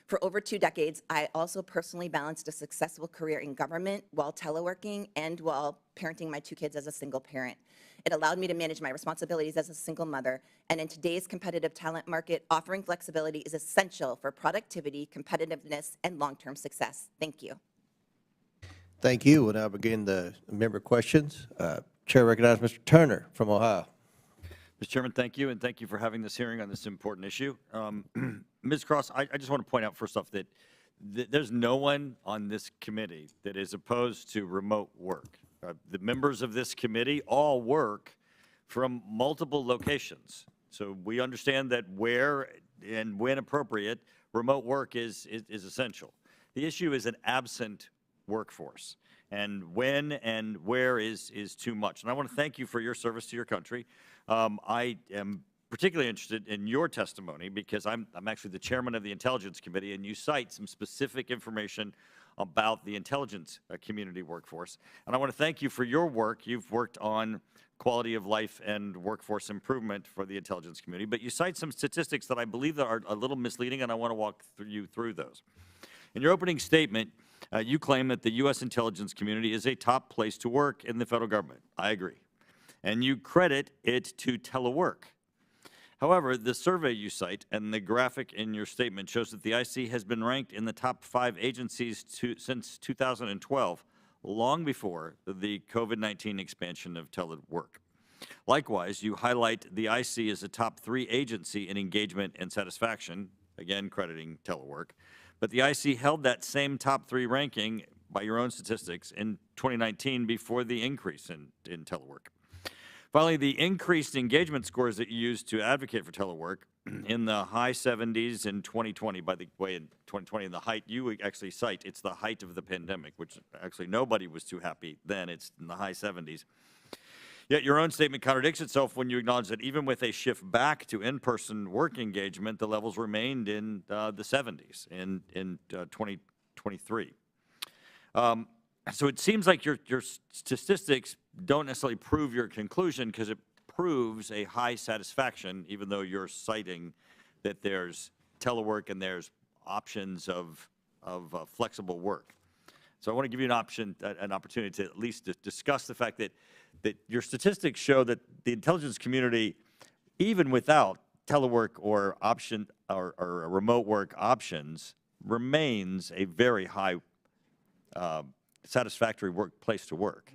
For over 2 decades, I also personally balanced a successful career in government while teleworking and while parenting my 2 kids as a single parent. It allowed me to manage my responsibilities as a single mother, and in today's competitive talent market, offering flexibility is essential for productivity, competitiveness, and long-term success. Thank you. Thank you. We'll now begin the member questions. Chair recognizes Mr. Turner from Ohio. Mr. Chairman, thank you, and thank you for having this hearing on this important issue. Ms. Cross, I just want to point out first off that there's no one on this committee that is opposed to remote work. The members of this committee all work from multiple locations. So we understand that where and when appropriate, remote work is essential. The issue is an absent workforce, and when and where is too much. And I want to thank you for your service to your country. I am particularly interested in your testimony because I'm actually the chairman of the Intelligence Committee, and you cite some specific information about the intelligence community workforce. And I want to thank you for your work. You've worked on quality of life and workforce improvement for the intelligence community, but you cite some statistics that I believe that are a little misleading, and I want to walk you through those. In your opening statement, you claim that the U.S. intelligence community is a top place to work in the federal government. I agree. And you credit it to telework. However, the survey you cite and the graphic in your statement shows that the IC has been ranked in the top 5 agencies since 2012, long before the COVID-19 expansion of telework. Likewise, you highlight the IC as a top 3 agency in engagement and satisfaction, again crediting telework. But the IC held that same top 3 ranking, by your own statistics, in 2019 before the increase in telework. Finally, the increased engagement scores that you used to advocate for telework in the high 70s in 2020, by the way, in 2020, in the height you actually cite, it's the height of the pandemic, which actually nobody was too happy then. It's in the high 70s. Yet your own statement contradicts itself when you acknowledge that even with a shift back to in-person work engagement, the levels remained in the 70s in 2023. So it seems like your statistics don't necessarily prove your conclusion because it proves a high satisfaction, even though you're citing that there's telework and there's options of flexible work. So I want to give you an opportunity to at least discuss the fact that your statistics show that the intelligence community, even without telework or remote work options, remains a very high satisfactory place to work.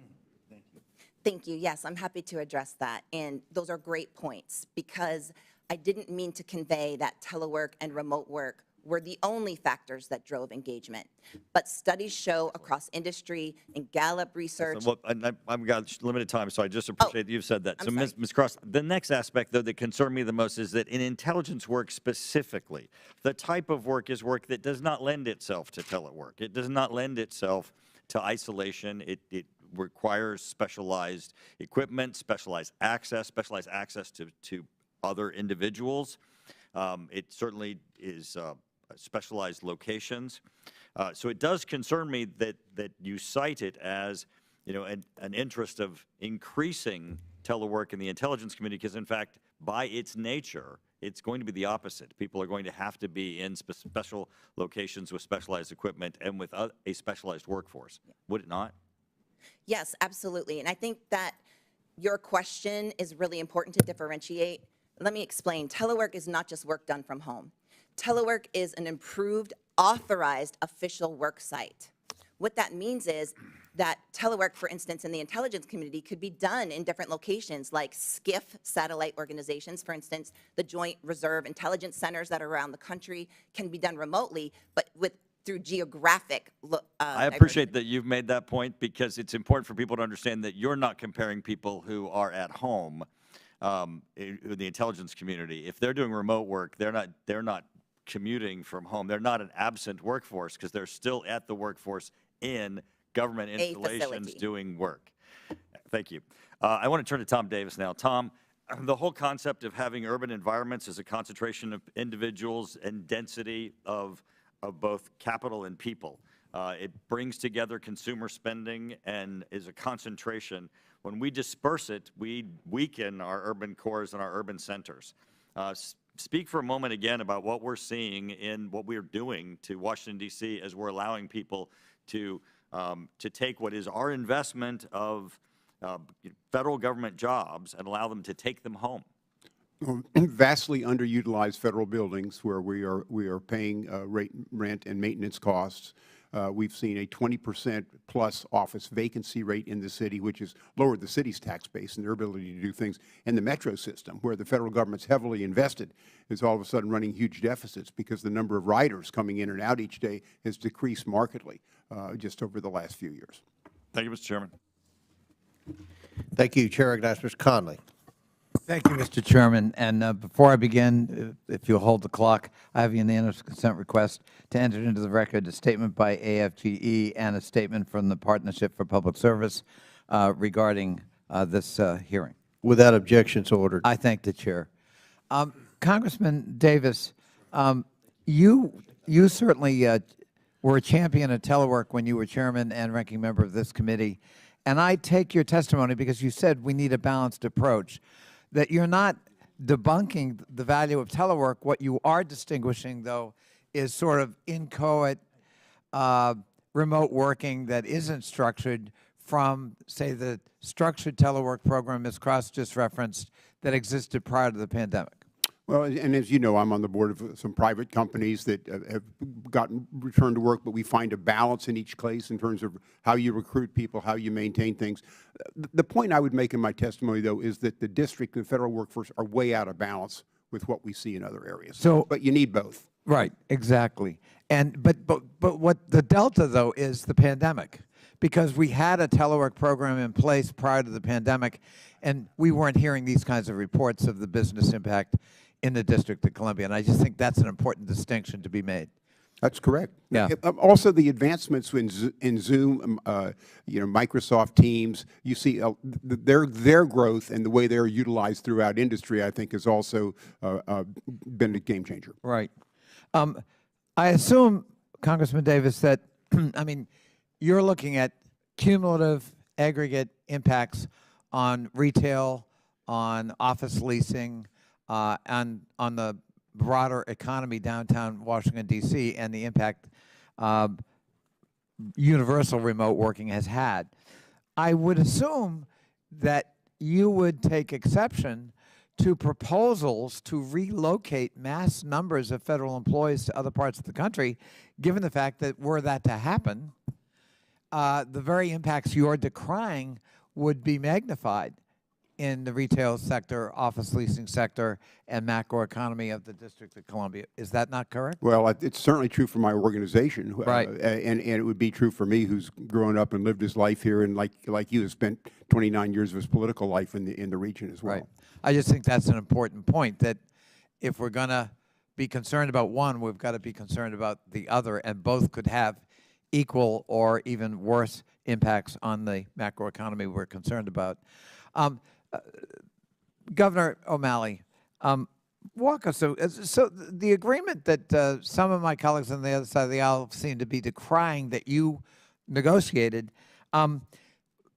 Thank you. Yes, I'm happy to address that. And those are great points because I didn't mean to convey that telework and remote work were the only factors that drove engagement. But studies show across industry and Gallup research. Well, I've got limited time, so I just appreciate that you've said that. So Ms. Cross, the next aspect, though, that concerned me the most is that in intelligence work specifically, the type of work is work that does not lend itself to telework. It does not lend itself to isolation. It requires specialized equipment, specialized access to other individuals. It certainly is specialized locations. So it does concern me that you cite it as, you know, an interest of increasing telework in the intelligence community, because in fact, by its nature, it's going to be the opposite. People are going to have to be in special locations with specialized equipment and with a specialized workforce. Would it not? Yes, absolutely. And I think that your question is really important to differentiate. Let me explain. Telework is not just work done from home. Telework is an improved, authorized official work site. What that means is that telework, for instance, in the intelligence community could be done in different locations like SCIF satellite organizations. For instance, the Joint Reserve Intelligence Centers that are around the country can be done remotely, but through geographic I appreciate that you've made that point because it's important for people to understand that you're not comparing people who are at home in the intelligence community. If they're doing remote work, they're not commuting from home. They're not an absent workforce because they're still at the workforce in government A installations facility. doing work. Thank you. I want to turn to Tom Davis now. Tom, the whole concept of having urban environments is a concentration of individuals and density of both capital and people. It brings together consumer spending and is a concentration. When we disperse it, we weaken our urban cores and our urban centers. Speak for a moment again about what we're seeing in what we're doing to Washington, D.C. as we're allowing people to take what is our investment of federal government jobs and allow them to take them home. Vastly underutilized federal buildings where we are paying rent and maintenance costs. We've seen a 20% plus office vacancy rate in the city, which has lowered the city's tax base and their ability to do things. And the metro system, where the federal government's heavily invested, is all of a sudden running huge deficits because the number of riders coming in and out each day has decreased markedly just over the last few years. Thank you, Mr. Chairman. Thank you. Chair recognizes Mr. Conley. Thank you, Mr. Chairman. And before I begin, if you'll hold the clock, I have a unanimous consent request to enter into the record a statement by AFGE and a statement from the Partnership for Public Service regarding this hearing. Without objections, ordered. I thank the chair. Congressman Davis, you certainly were a champion of telework when you were chairman and ranking member of this committee. And I take your testimony because you said we need a balanced approach, that you're not debunking the value of telework. What you are distinguishing, though, is sort of inchoate remote working that isn't structured from, say, the structured telework program Ms. Cross just referenced that existed prior to the pandemic. Well, and as you know, I'm on the board of some private companies that have gotten return to work, but we find a balance in each case in terms of how you recruit people, how you maintain things. The point I would make in my testimony, though, is that the district and the federal workforce are way out of balance with what we see in other areas. But you need both. Right, exactly. And but what the delta, though, is the pandemic, because we had a telework program in place prior to the pandemic, and we weren't hearing these kinds of reports of the business impact in the District of Columbia. And I just think that's an important distinction to be made. That's correct. Yeah. Also, the advancements in Zoom, Microsoft Teams, you see their growth and the way they're utilized throughout industry, I think, has also been a game changer. Right. I assume, Congressman Davis, that, I mean, you're looking at cumulative aggregate impacts on retail, on office leasing, and on the broader economy downtown Washington, D.C., and the impact universal remote working has had. I would assume that you would take exception to proposals to relocate mass numbers of federal employees to other parts of the country, given the fact that were that to happen, the very impacts you're decrying would be magnified in the retail sector, office leasing sector, and macroeconomy of the District of Columbia. Is that not correct? Well, it's certainly true for my organization. Right. And it would be true for me, who's grown up and lived his life here, and like you, has spent 29 years of his political life in the region as well. Right. I just think that's an important point, that if we're going to be concerned about one, we've got to be concerned about the other, and both could have equal or even worse impacts on the macroeconomy we're concerned about. Governor O'Malley, walk us through. So the agreement that some of my colleagues on the other side of the aisle seem to be decrying that you negotiated,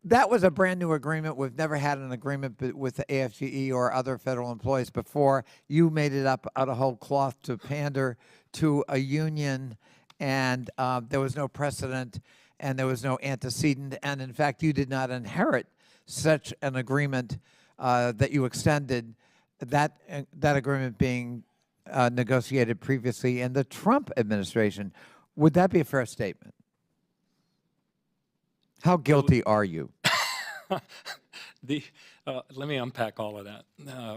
that was a brand new agreement. We've never had an agreement with the AFGE or other federal employees before. You made it up out of whole cloth to pander to a union, and there was no precedent and there was no antecedent. And in fact, you did not inherit such an agreement that you extended, that agreement being negotiated previously in the Trump administration. Would that be a fair statement? How guilty are you? Let me unpack all of that,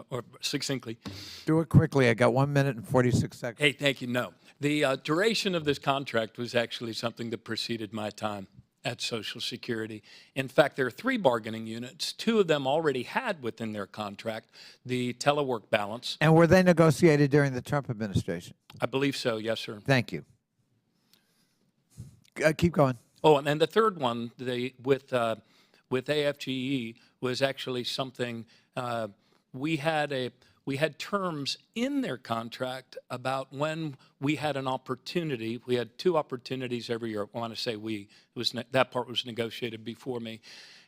or succinctly. Do it quickly. I got 1 minute and 46 seconds. Hey, thank you. No. The duration of this contract was actually something that preceded my time at Social Security. In fact, there are 3 bargaining units. 2 of them already had within their contract the telework balance. And were they negotiated during the Trump administration? I believe so, yes, sir. Thank you. Keep going. Oh, and then the third one, with AFGE was actually something, we had terms in their contract about when we had an opportunity. We had 2 opportunities every year. I want to say that part was negotiated before me.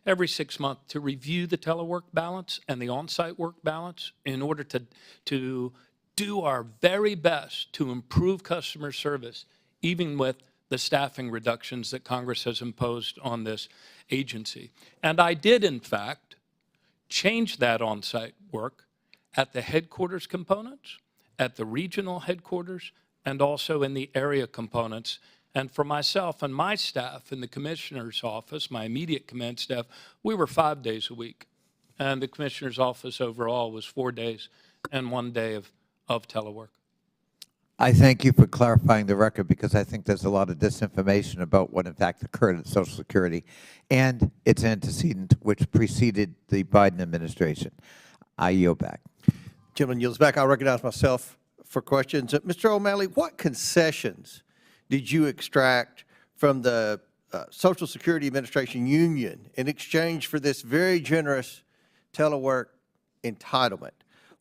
Every 6 months to review the telework balance and the on-site work balance in order to do our very best to improve customer service, even with the staffing reductions that Congress has imposed on this agency. And I did, in fact, change that on-site work at the headquarters components, at the regional headquarters, and also in the area components. And for myself and my staff in the commissioner's office, my immediate command staff, we were 5 days a week. And the commissioner's office overall was 4 days and 1 day of telework. I thank you for clarifying the record, because I think there's a lot of disinformation about what in fact occurred at Social Security and its antecedent, which preceded the Biden administration. I yield back. Gentleman yields back. I'll recognize myself for questions. Mr. O'Malley, what concessions did you extract from the Social Security Administration union in exchange for this very generous telework entitlement?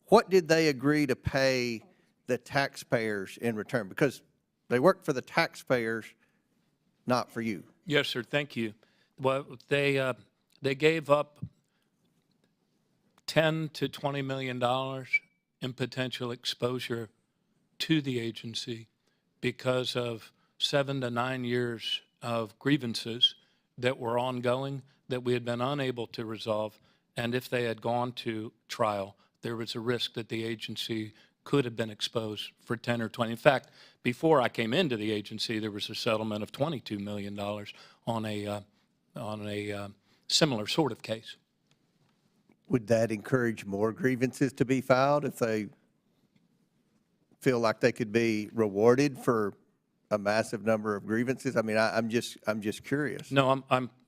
What did they agree to pay the taxpayers in return? Because they work for the taxpayers, not for you. Yes, sir. Thank you. Well, they gave up $10 to $20 million in potential exposure to the agency because of 7 to 9 years of grievances that were ongoing that we had been unable to resolve. And if they had gone to trial, there was a risk that the agency could have been exposed for 10 or 20. In fact, before I came into the agency, there was a settlement of $22 million on a similar sort of case. Would that encourage more grievances to be filed if they feel like they could be rewarded for a massive number of grievances? I mean, I'm just curious. No,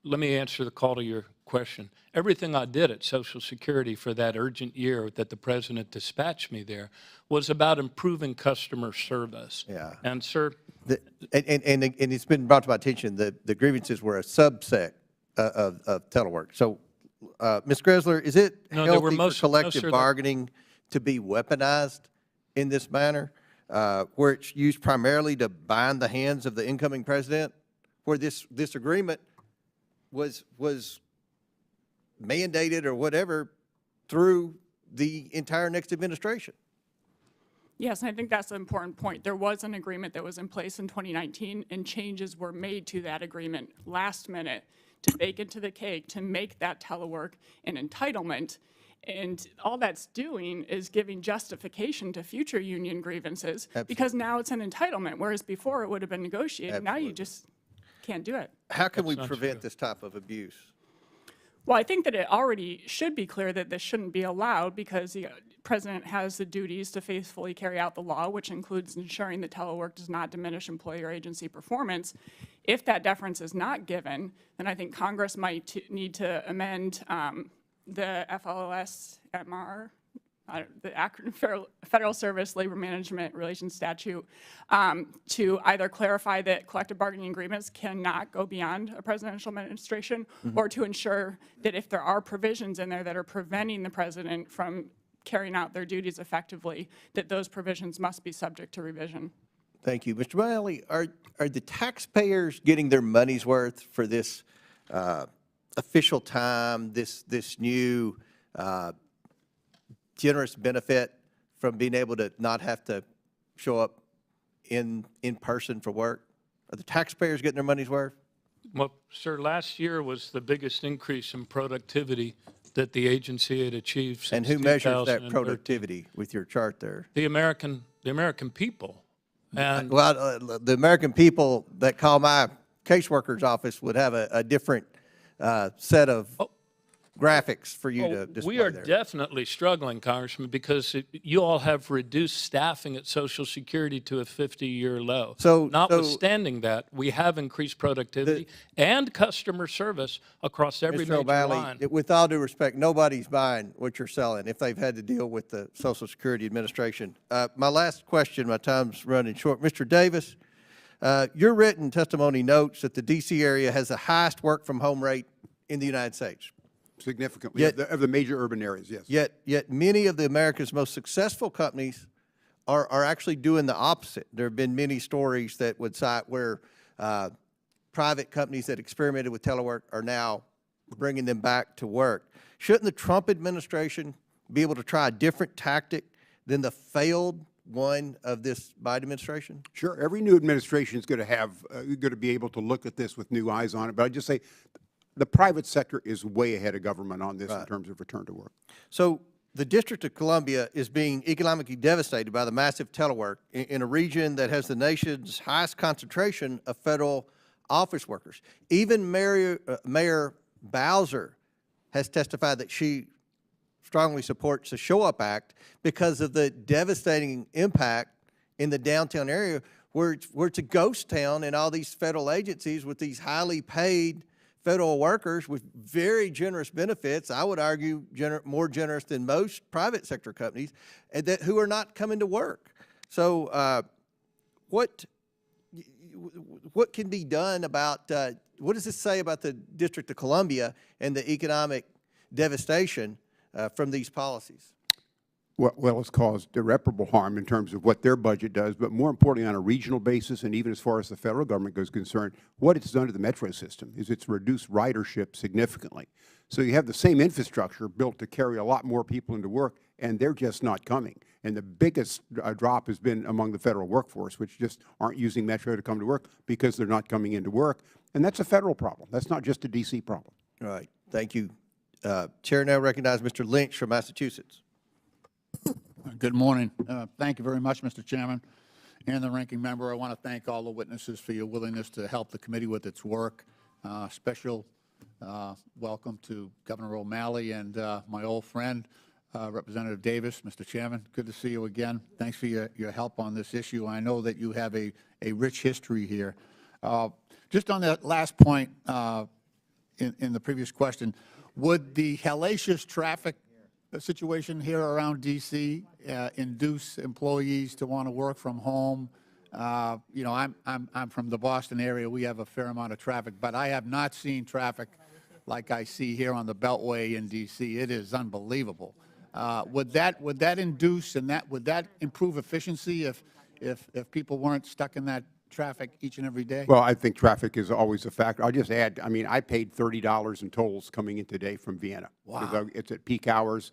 let me answer the call to your question. Everything I did at Social Security for that urgent year that the president dispatched me there was about improving customer service. Yeah. And sir, And it's been brought to my attention that the grievances were a subset of telework. So, Ms. Gressler, is it No, there were healthy most- for collective no, sir, bargaining to be weaponized in this manner, where it's used primarily to bind the hands of the incoming president, where this agreement was mandated or whatever through the entire next administration? Yes, and I think that's an important point. There was an agreement that was in place in 2019, and changes were made to that agreement last minute to bake into the cake to make that telework an entitlement. And all that's doing is giving justification to future union grievances. Absolutely. Because now it's an entitlement, whereas before it would have been negotiated. Now Absolutely. you just can't do it. How can we not prevent true. this type of abuse? Well, I think that it already should be clear that this shouldn't be allowed because the president has the duties to faithfully carry out the law, which includes ensuring that telework does not diminish employee or agency performance. If that deference is not given, then I think Congress might need to amend the FLSMR, the Federal Service Labor Management Relations Statute, to either clarify that collective bargaining agreements cannot go beyond a presidential administration, or to ensure that if there are provisions in there that are preventing the president from carrying out their duties effectively, that those provisions must be subject to revision. Thank you. Mr. Miley, are the taxpayers getting their money's worth for this official time, this new generous benefit from being able to not have to show up in person for work? Are the taxpayers getting their money's worth? well, sir, last year was the biggest increase in productivity that the agency had achieved since And who measures that 2013. productivity with your chart there? The American people. And Well, the American people that call my caseworker's office would have a different set of graphics for you to display we are there. definitely struggling, Congressman, because you all have reduced staffing at Social Security to a 50-year low. So- notwithstanding that, we have increased productivity and customer service across every Mr. major O'Malley, line. with all due respect, nobody's buying what you're selling if they've had to deal with the Social Security Administration. My last question, my time's running short. Mr. Davis, Your written testimony notes that the D.C. area has the highest work-from-home rate in the United States. Significantly, Yet- of the major urban areas, yes. Yet many of the America's most successful companies are actually doing the opposite. There have been many stories that would cite where private companies that experimented with telework are now bringing them back to work. Shouldn't the Trump administration be able to try a different tactic than the failed one of this Biden administration? Sure, every new administration is going to have, going to be able to look at this with new eyes on it. But I just say the private sector is way ahead of government on this in terms of return to work. So the District of Columbia is being economically devastated by the massive telework in a region that has the nation's highest concentration of federal office workers. Even Mayor Bowser has testified that she strongly supports the Show Up Act because of the devastating impact in the downtown area where it's a ghost town, and all these federal agencies with these highly paid federal workers with very generous benefits, I would argue more generous than most private sector companies, and who are not coming to work. So what can be done about, what does this say about the District of Columbia and the economic devastation from these policies? Well, it's caused irreparable harm in terms of what their budget does, but more importantly, on a regional basis, and even as far as the federal government goes concerned, what it's done to the metro system is it's reduced ridership significantly. So you have the same infrastructure built to carry a lot more people into work, and they're just not coming. And the biggest drop has been among the federal workforce, which just aren't using metro to come to work because they're not coming into work. And that's a federal problem. That's not just a D.C. problem. All right, thank you. Chair now recognizes Mr. Lynch from Massachusetts. Good morning. Thank you very much, Mr. Chairman and the ranking member. I want to thank all the witnesses for your willingness to help the committee with its work. Special welcome to Governor O'Malley and my old friend, Representative Davis. Mr. Chairman, good to see you again. Thanks for your help on this issue. I know that you have a rich history here. Just on that last point in the previous question, would the hellacious traffic situation here around D.C. Induce employees to want to work from home? You know, I'm from the Boston area. We have a fair amount of traffic, but I have not seen traffic like I see here on the Beltway in D.C. It is unbelievable. Would that induce and would that improve efficiency if people weren't stuck in that traffic each and every day? Well, I think traffic is always a factor. I'll just add, I mean, I paid $30 in tolls coming in today from Vienna. Wow. It's at peak hours.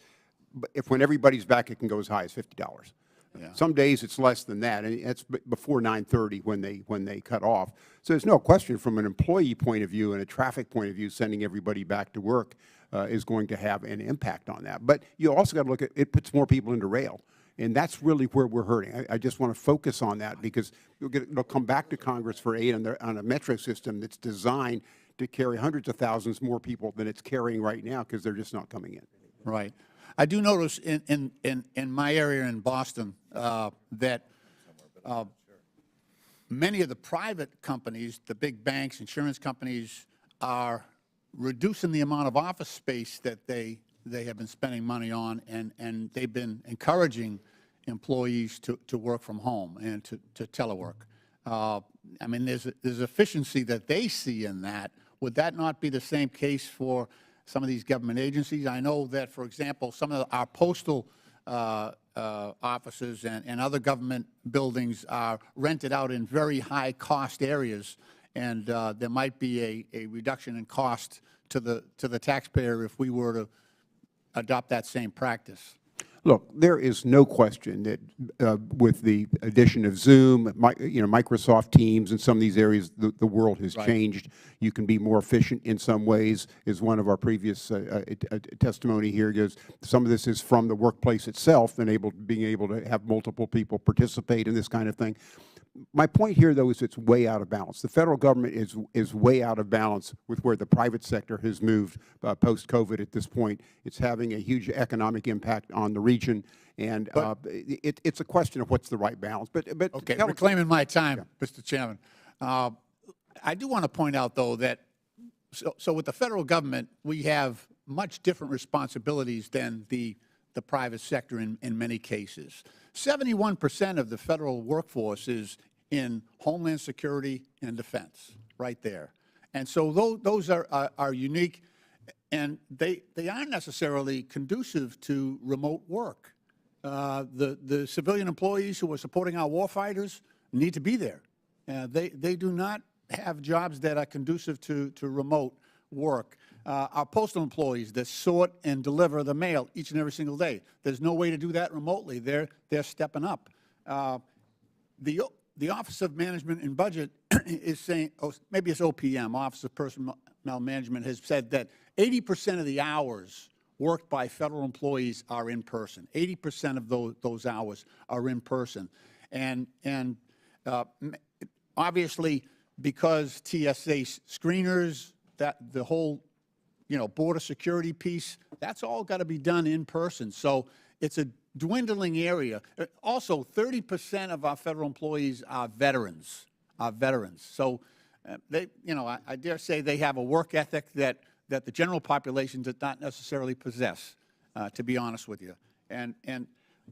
But when everybody's back, it can go as high as $50. Yeah. Some days it's less than that, and it's before 9:30 when they cut off. So there's no question from an employee point of view and a traffic point of view, sending everybody back to work is going to have an impact on that. But you also got to look at it puts more people into rail. And that's really where we're hurting. I just want to focus on that because it'll come back to Congress for aid on a metro system that's designed to carry hundreds of thousands more people than it's carrying right now because they're just not coming in. Right. I do notice in my area in Boston that many of the private companies, the big banks, insurance companies, are reducing the amount of office space that they have been spending money on, and they've been encouraging employees to work from home and to telework. I mean, there's efficiency that they see in that. Would that not be the same case for some of these government agencies? I know that, for example, some of our postal offices and other government buildings are rented out in very high-cost areas, and there might be a reduction in cost to the taxpayer if we were to adopt that same practice. Look, there is no question that with the addition of Zoom, Microsoft Teams, and some of these areas, the world has changed. You can be more efficient in some ways, as one of our previous testimony here goes. Some of this is from the workplace itself and being able to have multiple people participate in this kind of thing. My point here, though, is it's way out of balance. The federal government is way out of balance with where the private sector has moved post-COVID at this point. It's having a huge economic impact on the region, and it's a question of what's the right balance. But okay, reclaiming my time, Mr. Chairman. I do want to point out, though, that so with the federal government, we have much different responsibilities than the private sector in many cases. 71% of the federal workforce is in Homeland Security and Defense, right there. And so those are unique, and they aren't necessarily conducive to remote work. The civilian employees who are supporting our warfighters need to be there. They do not have jobs that are conducive to remote work. Our postal employees that sort and deliver the mail each and every single day, there's no way to do that remotely. They're stepping up. The Office of Management and Budget is saying, oh, maybe it's OPM, Office of Personnel Management, has said that 80% of the hours worked by federal employees are in person. 80% of those hours are in person. And obviously, because TSA screeners, that the whole, border security piece, that's all got to be done in person. So it's a dwindling area. Also, 30% of our federal employees are veterans. So they, I dare say they have a work ethic that the general population does not necessarily possess, to be honest with you. And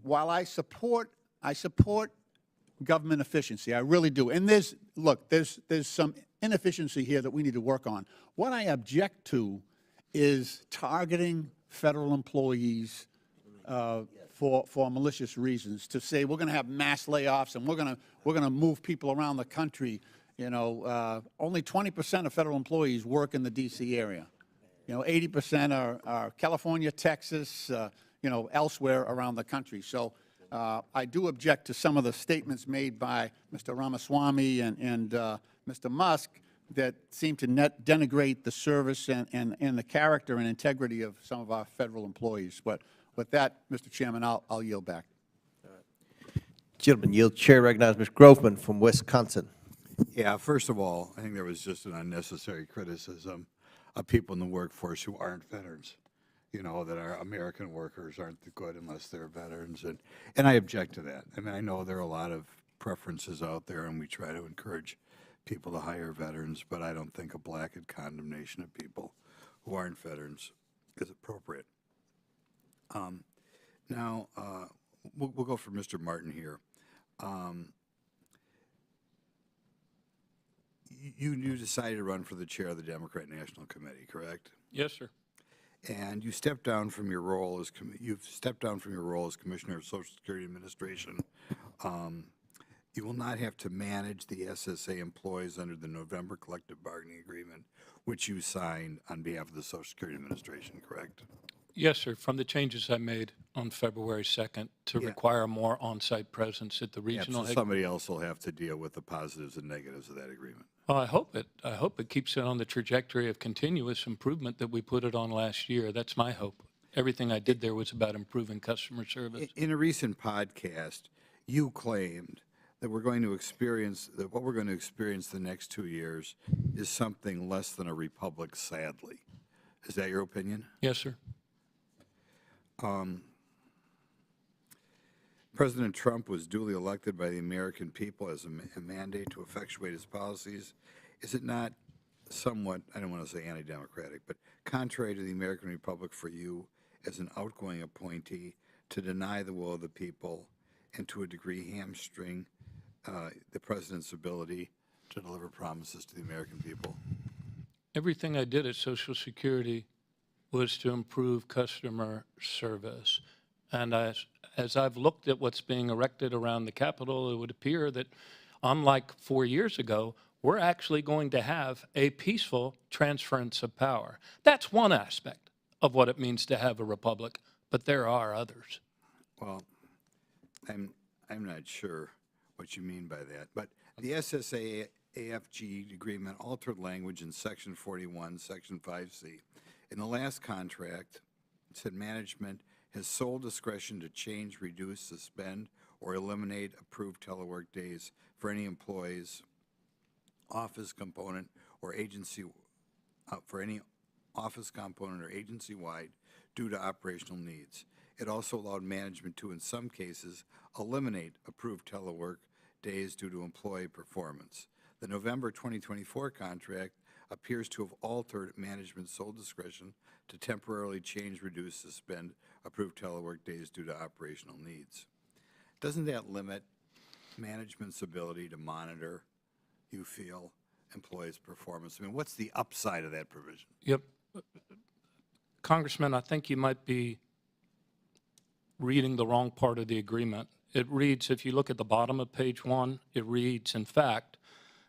while I support government efficiency, I really do. And there's some inefficiency here that we need to work on. What I object to is targeting federal employees for malicious reasons, to say we're going to have mass layoffs and we're going to move people around the country. Only 20% of federal employees work in the D.C. area. 80% are California, Texas, elsewhere around the country. So I do object to some of the statements made by Mr. Ramaswamy and Mr. Musk that seem to denigrate the service and the character and integrity of some of our federal employees. But with that, Mr. Chairman, I'll yield back. Gentleman yield. Chair recognizes Mr. Groveman from Wisconsin. Yeah, first of all, I think there was just an unnecessary criticism of people in the workforce who aren't veterans. That our American workers aren't good unless they're veterans, and I object to that. I mean, I know there are a lot of preferences out there, and we try to encourage people to hire veterans, but I don't think a blanket condemnation of people who aren't veterans is appropriate. Now, we'll go for Mr. Martin here. You decided to run for the chair of the Democrat National Committee, correct? Yes, sir. And you stepped down from your role as Commissioner of Social Security Administration. You will not have to manage the SSA employees under the November collective bargaining agreement, which you signed on behalf of the Social Security Administration, correct? Yes, sir. From the changes I made on February 2nd to require more on-site presence at the regional. So somebody else will have to deal with the positives and negatives of that agreement. Well, I hope it keeps it on the trajectory of continuous improvement that we put it on last year. That's my hope. Everything I did there was about improving customer service. In a recent podcast, you claimed that what we're going to experience the next 2 years is something less than a republic, sadly. Is that your opinion? Yes, sir. President Trump was duly elected by the American people as a mandate to effectuate his policies. Is it not somewhat, I don't want to say anti-democratic, but contrary to the American Republic for you as an outgoing appointee to deny the will of the people and to a degree hamstring the president's ability to deliver promises to the American people? Everything I did at Social Security was to improve customer service. And as I've looked at what's being erected around the Capitol, it would appear that, unlike 4 years ago, we're actually going to have a peaceful transference of power. That's one aspect of what it means to have a republic, but there are others. Well, I'm not sure what you mean by that, but the SSA-AFG agreement altered language in Section 41, Section 5C. In the last contract, it said management has sole discretion to change, reduce, suspend, or eliminate approved telework days for any employee's office component or agency agency-wide due to operational needs. It also allowed management to, in some cases, eliminate approved telework days due to employee performance. The November 2024 contract appears to have altered management's sole discretion to temporarily change, reduce, suspend approved telework days due to operational needs. Doesn't that limit management's ability to monitor, you feel, employees' performance? I mean, what's the upside of that provision? Yep. Congressman, I think you might be reading the wrong part of the agreement. It reads, if you look at the bottom of page 1, it reads, in fact,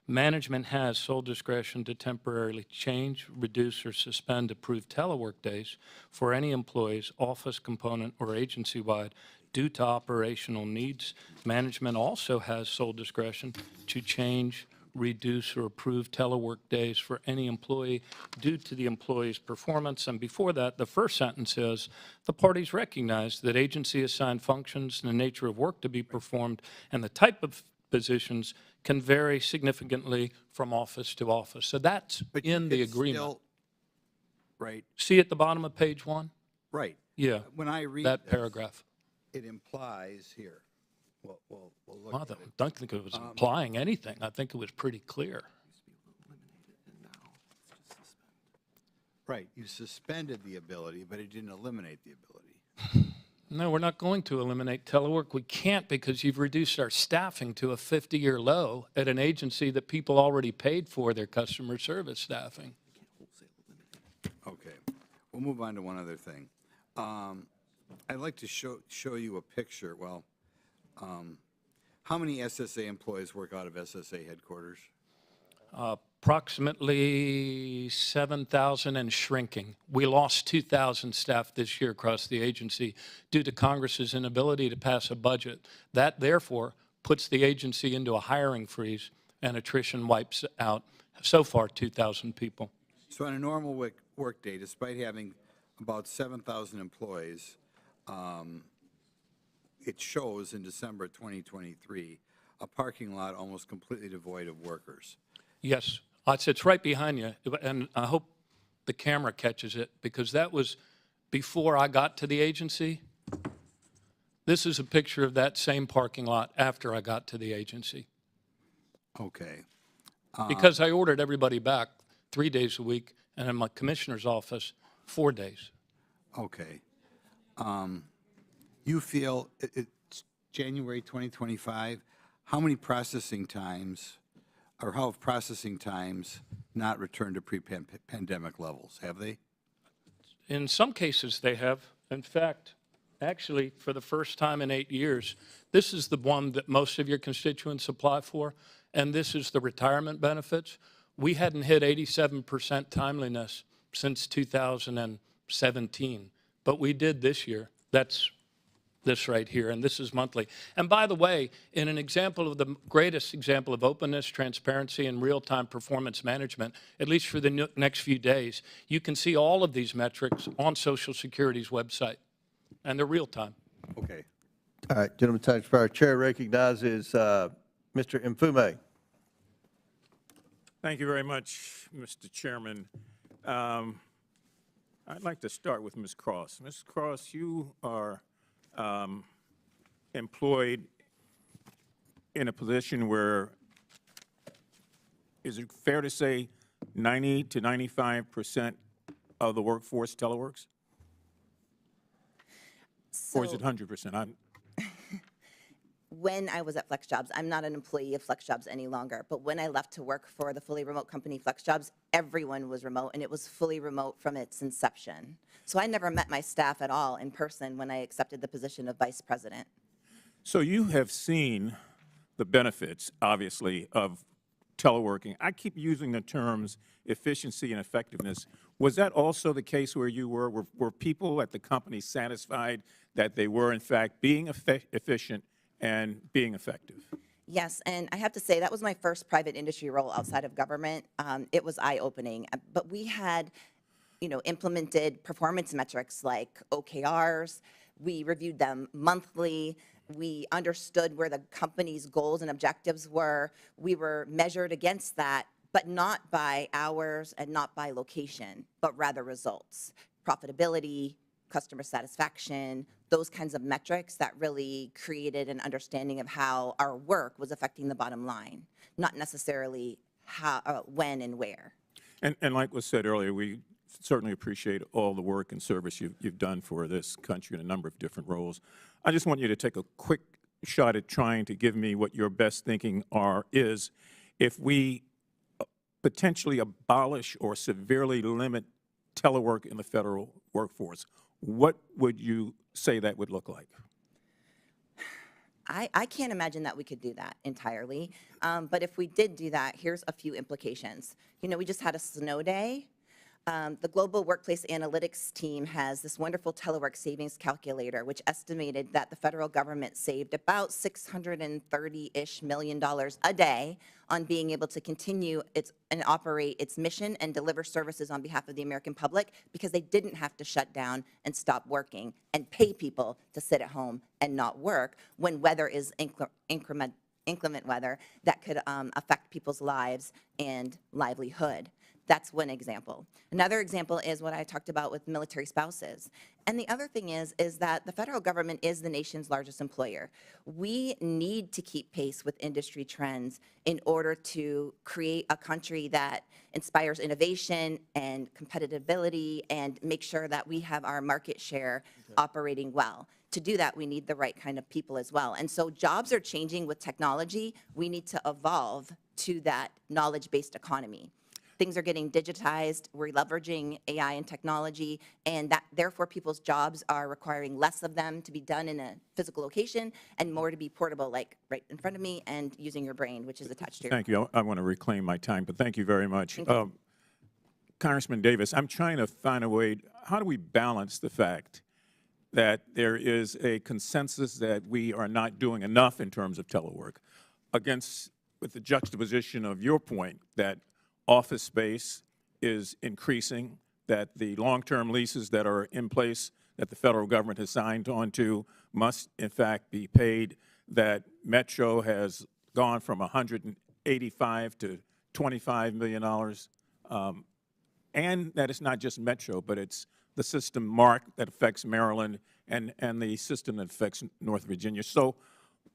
management has sole discretion to temporarily change, reduce, or suspend approved telework days for any employees, office component, or agency-wide due to operational needs. Management also has sole discretion to change, reduce, or approve telework days for any employee due to the employee's performance. And before that, the first sentence is, the parties recognize that agency-assigned functions and the nature of work to be performed and the type of positions can vary significantly from office to office. So that's in the agreement. Still, right, See at the bottom of page 1? right. Yeah, When I read that this, paragraph. it implies here. We'll look Well, at I it. don't think it was implying anything. I think it was pretty clear. Right, you suspended the ability, but it didn't eliminate the ability. No, we're not going to eliminate telework. We can't because you've reduced our staffing to a 50-year low at an agency that people already paid for their customer service staffing. Okay, we'll move on to one other thing. I'd like to show you a picture. Well, how many SSA employees work out of SSA headquarters? Approximately 7,000 and shrinking. We lost 2,000 staff this year across the agency due to Congress's inability to pass a budget. That, therefore, puts the agency into a hiring freeze, and attrition wipes out, so far, 2,000 people. So on a normal work day, despite having about 7,000 employees, it shows in December 2023 a parking lot almost completely devoid of workers. Yes, it's right behind you, and I hope the camera catches it, because that was before I got to the agency. This is a picture of that same parking lot after I got to the agency. Okay. Because I ordered everybody back 3 days a week, and in my commissioner's office, 4 days. Okay. You feel it's January 2025, how many processing times, or how have processing times not returned to pre-pandemic levels? Have they? In some cases, they have. In fact, actually, for the first time in 8 years, this is the one that most of your constituents apply for, and this is the retirement benefits. We hadn't hit 87% timeliness since 2017, but we did this year. That's this right here, and this is monthly. And by the way, in an example of the greatest example of openness, transparency, and real-time performance management, at least for the next few days, you can see all of these metrics on Social Security's website, and they're real-time. Okay. All right, gentlemen, time expired. Chair recognizes Mr. Mfume. Thank you very much, Mr. Chairman. I'd like to start with Ms. Cross. Ms. Cross, you are employed in a position where, is it fair to say 90 to 95% of the workforce teleworks? Or is it 100%? When I was at FlexJobs, I'm not an employee of FlexJobs any longer, but when I left to work for the fully remote company FlexJobs, everyone was remote, and it was fully remote from its inception. So I never met my staff at all in person when I accepted the position of vice president. So you have seen the benefits, obviously, of teleworking. I keep using the terms efficiency and effectiveness. Was that also the case where you were? Were people at the company satisfied that they were, in fact, being efficient and being effective? Yes, and I have to say, that was my first private industry role outside of government. It was eye-opening, but we had, implemented performance metrics like OKRs. We reviewed them monthly. We understood where the company's goals and objectives were. We were measured against that, but not by hours and not by location, but rather results, profitability, customer satisfaction, those kinds of metrics that really created an understanding of how our work was affecting the bottom line, not necessarily how, when and where. And like was said earlier, we certainly appreciate all the work and service you've done for this country in a number of different roles. I just want you to take a quick shot at trying to give me what your best thinking is if we potentially abolish or severely limit telework in the federal workforce, what would you say that would look like? I can't imagine that we could do that entirely. But if we did do that, here's a few implications. You know, we just had a snow day. The Global Workplace Analytics team has this wonderful telework savings calculator, which estimated that the federal government saved about $630-ish million a day on being able to continue and operate its mission and deliver services on behalf of the American public because they didn't have to shut down and stop working and pay people to sit at home and not work when weather is inclement weather that could affect people's lives and livelihood. That's one example. Another example is what I talked about with military spouses. And the other thing is that the federal government is the nation's largest employer. We need to keep pace with industry trends in order to create a country that inspires innovation and competitiveness and make sure that we have our market share operating well. To do that, we need the right kind of people as well. And so jobs are changing with technology. We need to evolve to that knowledge-based economy. Things are getting digitized, we're leveraging AI and technology, and that therefore people's jobs are requiring less of them to be done in a physical location and more to be portable, like right in front of me and using your brain, which is attached to your. Thank you. I want to reclaim my time, but thank you very much. Congressman Davis, I'm trying to find a way, how do we balance the fact that there is a consensus that we are not doing enough in terms of telework with the juxtaposition of your point that office space is increasing, that the long-term leases that are in place that the federal government has signed on to must in fact be paid, that Metro has gone from $185 to $25 million, and that it's not just Metro, but it's the system MARC that affects Maryland and the system that affects North Virginia. So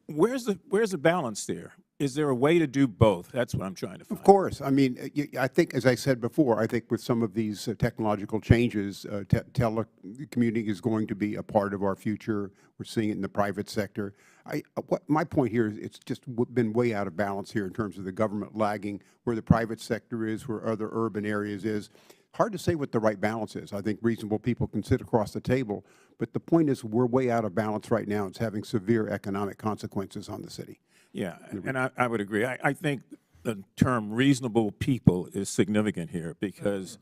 where's the balance there? Is there a way to do both? That's what I'm trying to find. Of course. I mean, I think, as I said before, I think with some of these technological changes, telecommuting is going to be a part of our future. We're seeing it in the private sector. My point here is it's just been way out of balance here in terms of the government lagging where the private sector is, where other urban areas is. Hard to say what the right balance is. I think reasonable people can sit across the table, but the point is we're way out of balance right now. It's having severe economic consequences on the city. Yeah, and I would agree. I think the term reasonable people is significant here because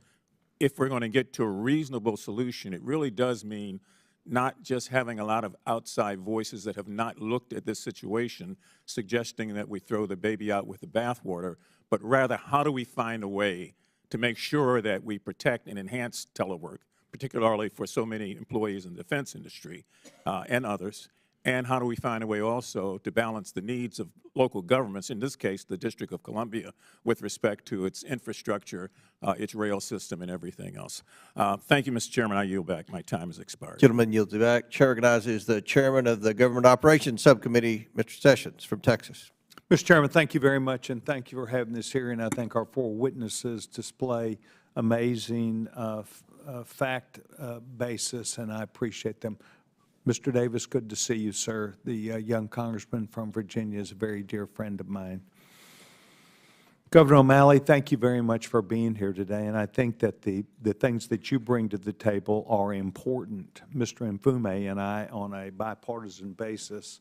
if we're going to get to a reasonable solution, it really does mean not just having a lot of outside voices that have not looked at this situation, suggesting that we throw the baby out with the bathwater, but rather how do we find a way to make sure that we protect and enhance telework, particularly for so many employees in the defense industry and others. And how do we find a way also to balance the needs of local governments, in this case, the District of Columbia, with respect to its infrastructure, its rail system, and everything else. Thank you, Mr. Chairman. I yield back. My time has expired. Gentleman yields back. Chair recognizes the Chairman of the Government Operations Subcommittee, Mr. Sessions from Texas. Mr. Chairman, thank you very much, and thank you for having this hearing. I think our four witnesses display amazing fact basis, and I appreciate them. Mr. Davis, good to see you, sir. The young congressman from Virginia is a very dear friend of mine. Governor O'Malley, thank you very much for being here today, and I think that the things that you bring to the table are important. Mr. Mfume and I, on a bipartisan basis,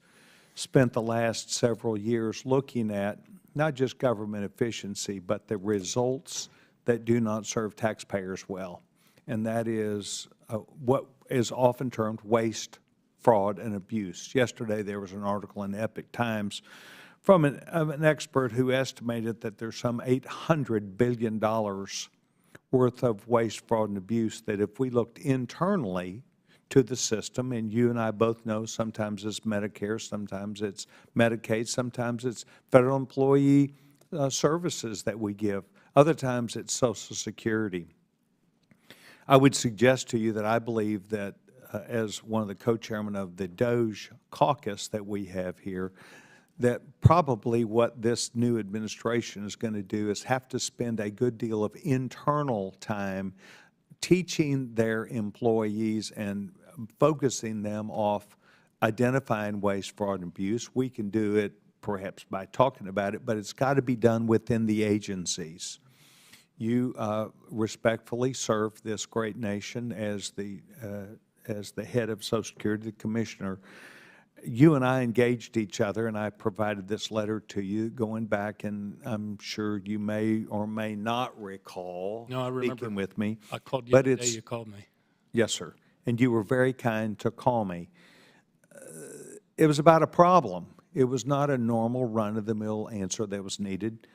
spent the last several years looking at not just government efficiency, but the results that do not serve taxpayers well, and that is what is often termed waste, fraud, and abuse. Yesterday, there was an article in the Epic Times from an expert who estimated that there's some $800 billion worth of waste, fraud, and abuse that if we looked internally to the system, and you and I both know sometimes it's Medicare, sometimes it's Medicaid, sometimes it's federal employee services that we give, other times it's Social Security. I would suggest to you that I believe that as one of the co-chairmen of the DOGE caucus that we have here, that probably what this new administration is going to do is have to spend a good deal of internal time teaching their employees and focusing them off identifying waste, fraud, and abuse. We can do it perhaps by talking about it, but it's got to be done within the agencies. You respectfully serve this great nation as the head of Social Security, the commissioner. You and I engaged each other, and I provided this letter to you going back, and I'm sure you may or may not recall No, I remember. speaking with me. I called you but the day it's, you called me. Yes, sir. And you were very kind to call me. It was about a problem. It was not a normal run-of-the-mill answer that was needed.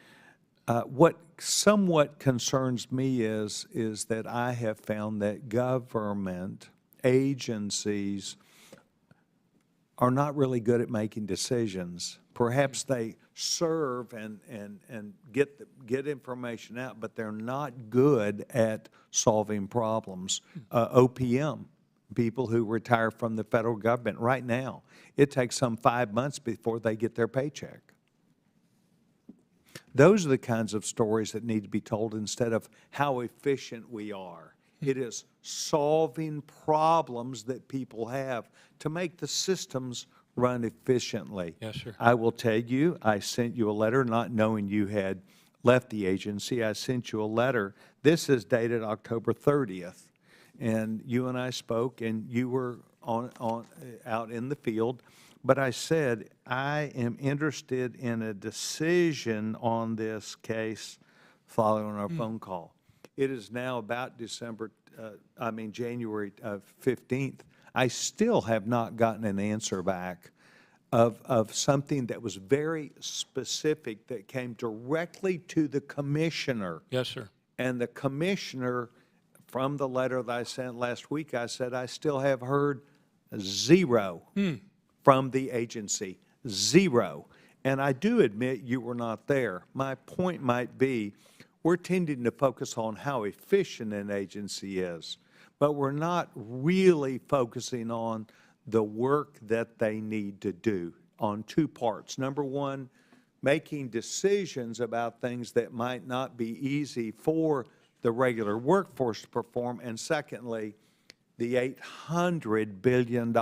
What somewhat concerns me is that I have found that government agencies are not really good at making decisions. Perhaps they serve and get information out, but they're not good at solving problems. OPM, people who retire from the federal government right now, it takes some 5 months before they get their paycheck. Those are the kinds of stories that need to be told instead of how efficient we are. It is solving problems that people have to make the systems run efficiently. Yes, sir. I will tell you, I sent you a letter not knowing you had left the agency. I sent you a letter. This is dated October 30th. And you and I spoke, and you were out in the field. But I said, I am interested in a decision on this case following our phone call. It is now about January 15th. I still have not gotten an answer back of something that was very specific that came directly to the commissioner. Yes, sir. And the commissioner, from the letter that I sent last week, I said, I still have heard zero from the agency, zero. And I do admit you were not there. My point might be, we're tending to focus on how efficient an agency is, but we're not really focusing on the work that they need to do on two parts. Number one, making decisions about things that might not be easy for the regular workforce to perform, and secondly, the $800 billion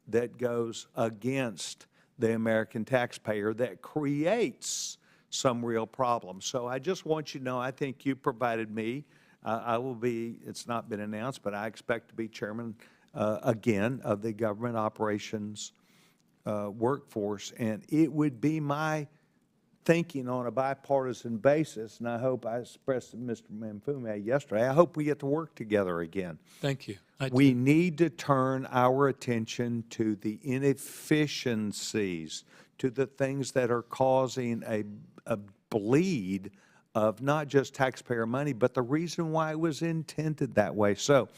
that goes against the American taxpayer that creates some real problems. So I just want you to know, I think you provided me, I will be, it's not been announced, but I expect to be chairman again of the government operations workforce, and it would be my thinking on a bipartisan basis, and I hope I expressed to Mr. Mamfume yesterday, I hope we get to work together again. Thank you. We need to turn our attention to the inefficiencies, to the things that are causing a bleed of not just taxpayer money, but the reason why it was intended that way. So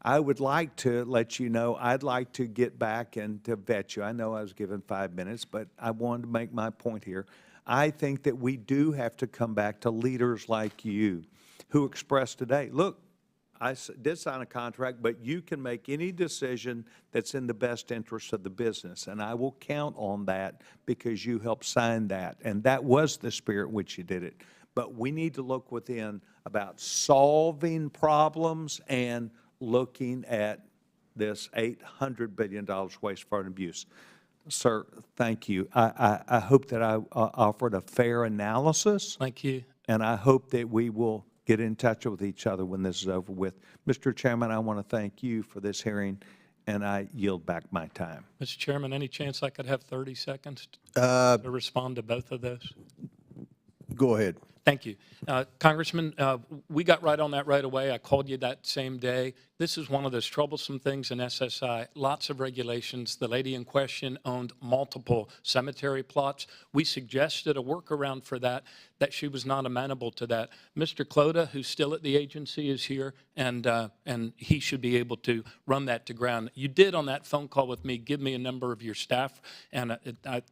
I would like to let you know, I'd like to get back and to vet you. I know I was given 5 minutes, but I wanted to make my point here. I think that we do have to come back to leaders like you who expressed today, look, I did sign a contract, but you can make any decision that's in the best interest of the business, and I will count on that because you helped sign that, and that was the spirit in which you did it. But we need to look within about solving problems and looking at this $800 billion waste, fraud, and abuse. Sir, thank you. I hope that I offered a fair analysis. Thank you. And I hope that we will get in touch with each other when this is over with. Mr. Chairman, I want to thank you for this hearing, and I yield back my time. Mr. Chairman, any chance I could have 30 seconds to respond to both of those? Go ahead. Thank you. Congressman, we got right on that right away. I called you that same day. This is one of those troublesome things in SSI, lots of regulations. The lady in question owned multiple cemetery plots. We suggested a workaround for that she was not amenable to that. Mr. Clota, who's still at the agency, is here, and he should be able to run that to ground. You did on that phone call with me give me a number of your staff, and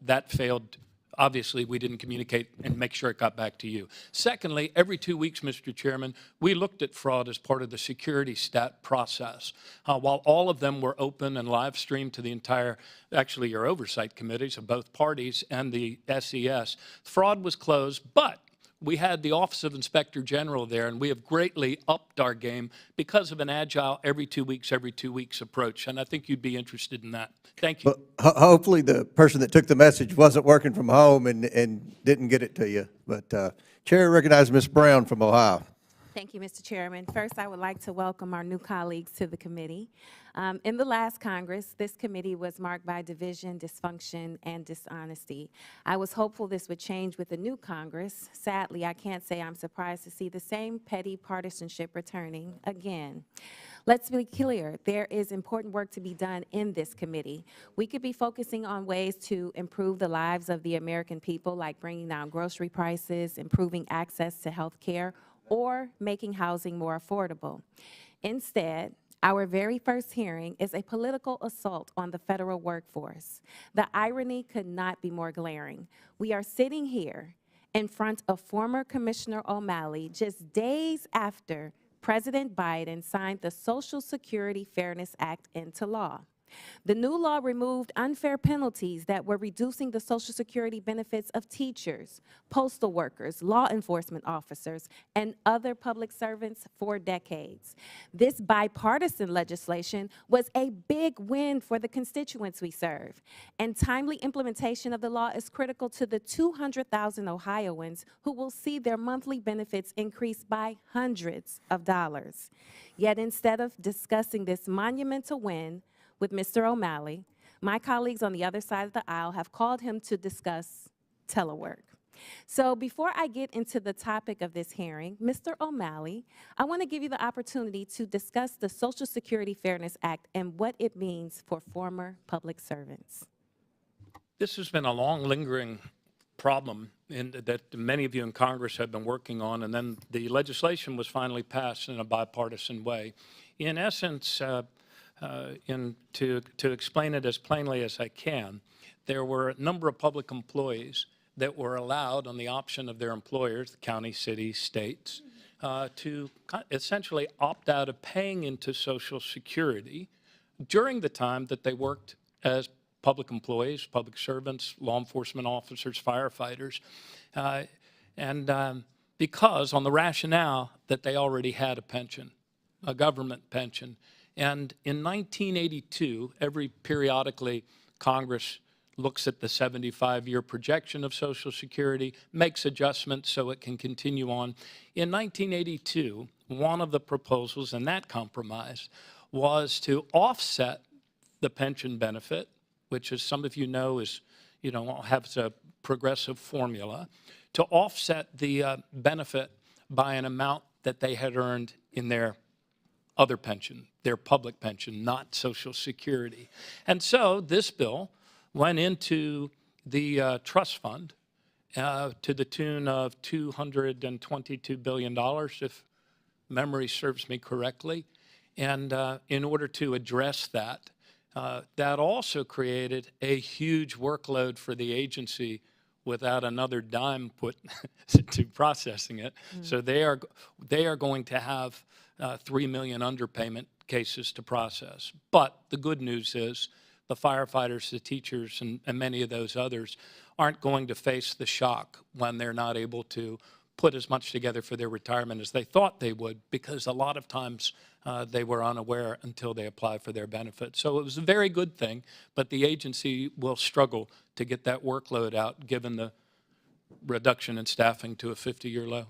that failed. Obviously, we didn't communicate and make sure it got back to you. Secondly, every 2 weeks, Mr. Chairman, we looked at fraud as part of the security stat process. While all of them were open and live streamed to the entire, actually your oversight committees of both parties and the SES, fraud was closed, but we had the Office of Inspector General there, and we have greatly upped our game because of an agile every 2 weeks approach. And I think you'd be interested in that. Thank you. Well, hopefully the person that took the message wasn't working from home and didn't get it to you. But Chair recognizes Ms. Brown from Ohio. Thank you, Mr. Chairman. First, I would like to welcome our new colleagues to the committee. In the last Congress, this committee was marked by division, dysfunction, and dishonesty. I was hopeful this would change with the new Congress. Sadly, I can't say I'm surprised to see the same petty partisanship returning again. Let's be clear, there is important work to be done in this committee. We could be focusing on ways to improve the lives of the American people, like bringing down grocery prices, improving access to health care, or making housing more affordable. Instead, our very first hearing is a political assault on the federal workforce. The irony could not be more glaring. We are sitting here in front of former Commissioner O'Malley just days after President Biden signed the Social Security Fairness Act into law. The new law removed unfair penalties that were reducing the Social Security benefits of teachers, postal workers, law enforcement officers, and other public servants for decades. This bipartisan legislation was a big win for the constituents we serve, and timely implementation of the law is critical to the 200,000 Ohioans who will see their monthly benefits increase by hundreds of dollars. Yet instead of discussing this monumental win with Mr. O'Malley, my colleagues on the other side of the aisle have called him to discuss telework. So before I get into the topic of this hearing, Mr. O'Malley, I want to give you the opportunity to discuss the Social Security Fairness Act and what it means for former public servants. This has been a long, lingering problem that many of you in Congress have been working on, and then the legislation was finally passed in a bipartisan way. In essence, to explain it as plainly as I can, there were a number of public employees that were allowed on the option of their employers, the county, cities, states, to essentially opt out of paying into Social Security during the time that they worked as public employees, public servants, law enforcement officers, firefighters, because on the rationale that they already had a pension, a government pension. And in 1982, periodically, Congress looks at the 75-year projection of Social Security, makes adjustments so it can continue on. In 1982, one of the proposals in that compromise was to offset the pension benefit, which, as some of you know, is, has a progressive formula, to offset the benefit by an amount that they had earned in their other pension, their public pension, not Social Security. And so this bill went into the trust fund to the tune of $222 billion, if memory serves me correctly. And in order to address that, that also created a huge workload for the agency without another dime put to processing it. So they are going to have 3 million underpayment cases to process. But the good news is the firefighters, the teachers, and many of those others aren't going to face the shock when they're not able to put as much together for their retirement as they thought they would, because a lot of times they were unaware until they apply for their benefits. So it was a very good thing, but the agency will struggle to get that workload out given the reduction in staffing to a 50-year low.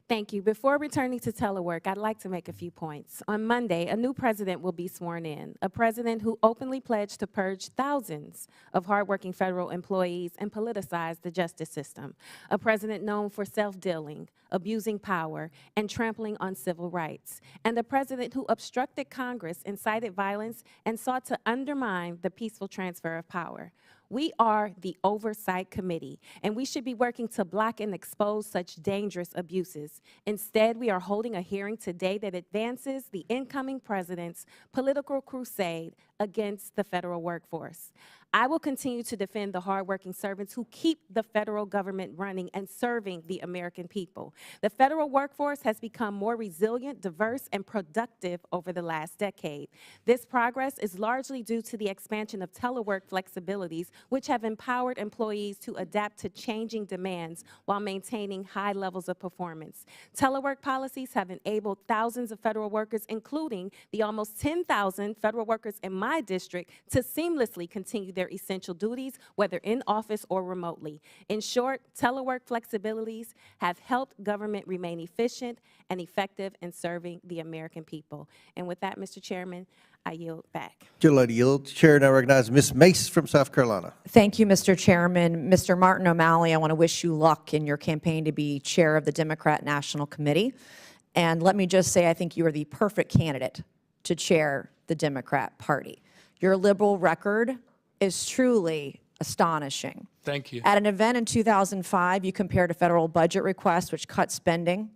Thank you. Before returning to telework, I'd like to make a few points. On Monday, a new president will be sworn in, a president who openly pledged to purge thousands of hardworking federal employees and politicize the justice system, a president known for self-dealing, abusing power, and trampling on civil rights, and a president who obstructed Congress, incited violence, and sought to undermine the peaceful transfer of power. We are the Oversight Committee, and we should be working to block and expose such dangerous abuses. Instead, we are holding a hearing today that advances the incoming president's political crusade against the federal workforce. I will continue to defend the hardworking servants who keep the federal government running and serving the American people. The federal workforce has become more resilient, diverse, and productive over the last decade. This progress is largely due to the expansion of telework flexibilities, which have empowered employees to adapt to changing demands while maintaining high levels of performance. Telework policies have enabled thousands of federal workers, including the almost 10,000 federal workers in my district, to seamlessly continue their essential duties, whether in office or remotely. In short, telework flexibilities have helped government remain efficient and effective in serving the American people. And with that, Mr. Chairman, I yield back. Lady yield. Chair now recognizes Ms. Mace from South Carolina. Thank you, Mr. Chairman. Mr. Martin O'Malley, I want to wish you luck in your campaign to be chair of the Democrat National Committee. And let me just say, I think you are the perfect candidate to chair the Democrat Party. Your liberal record is truly astonishing. Thank you. At an event in 2005, you compared a federal budget request which cut spending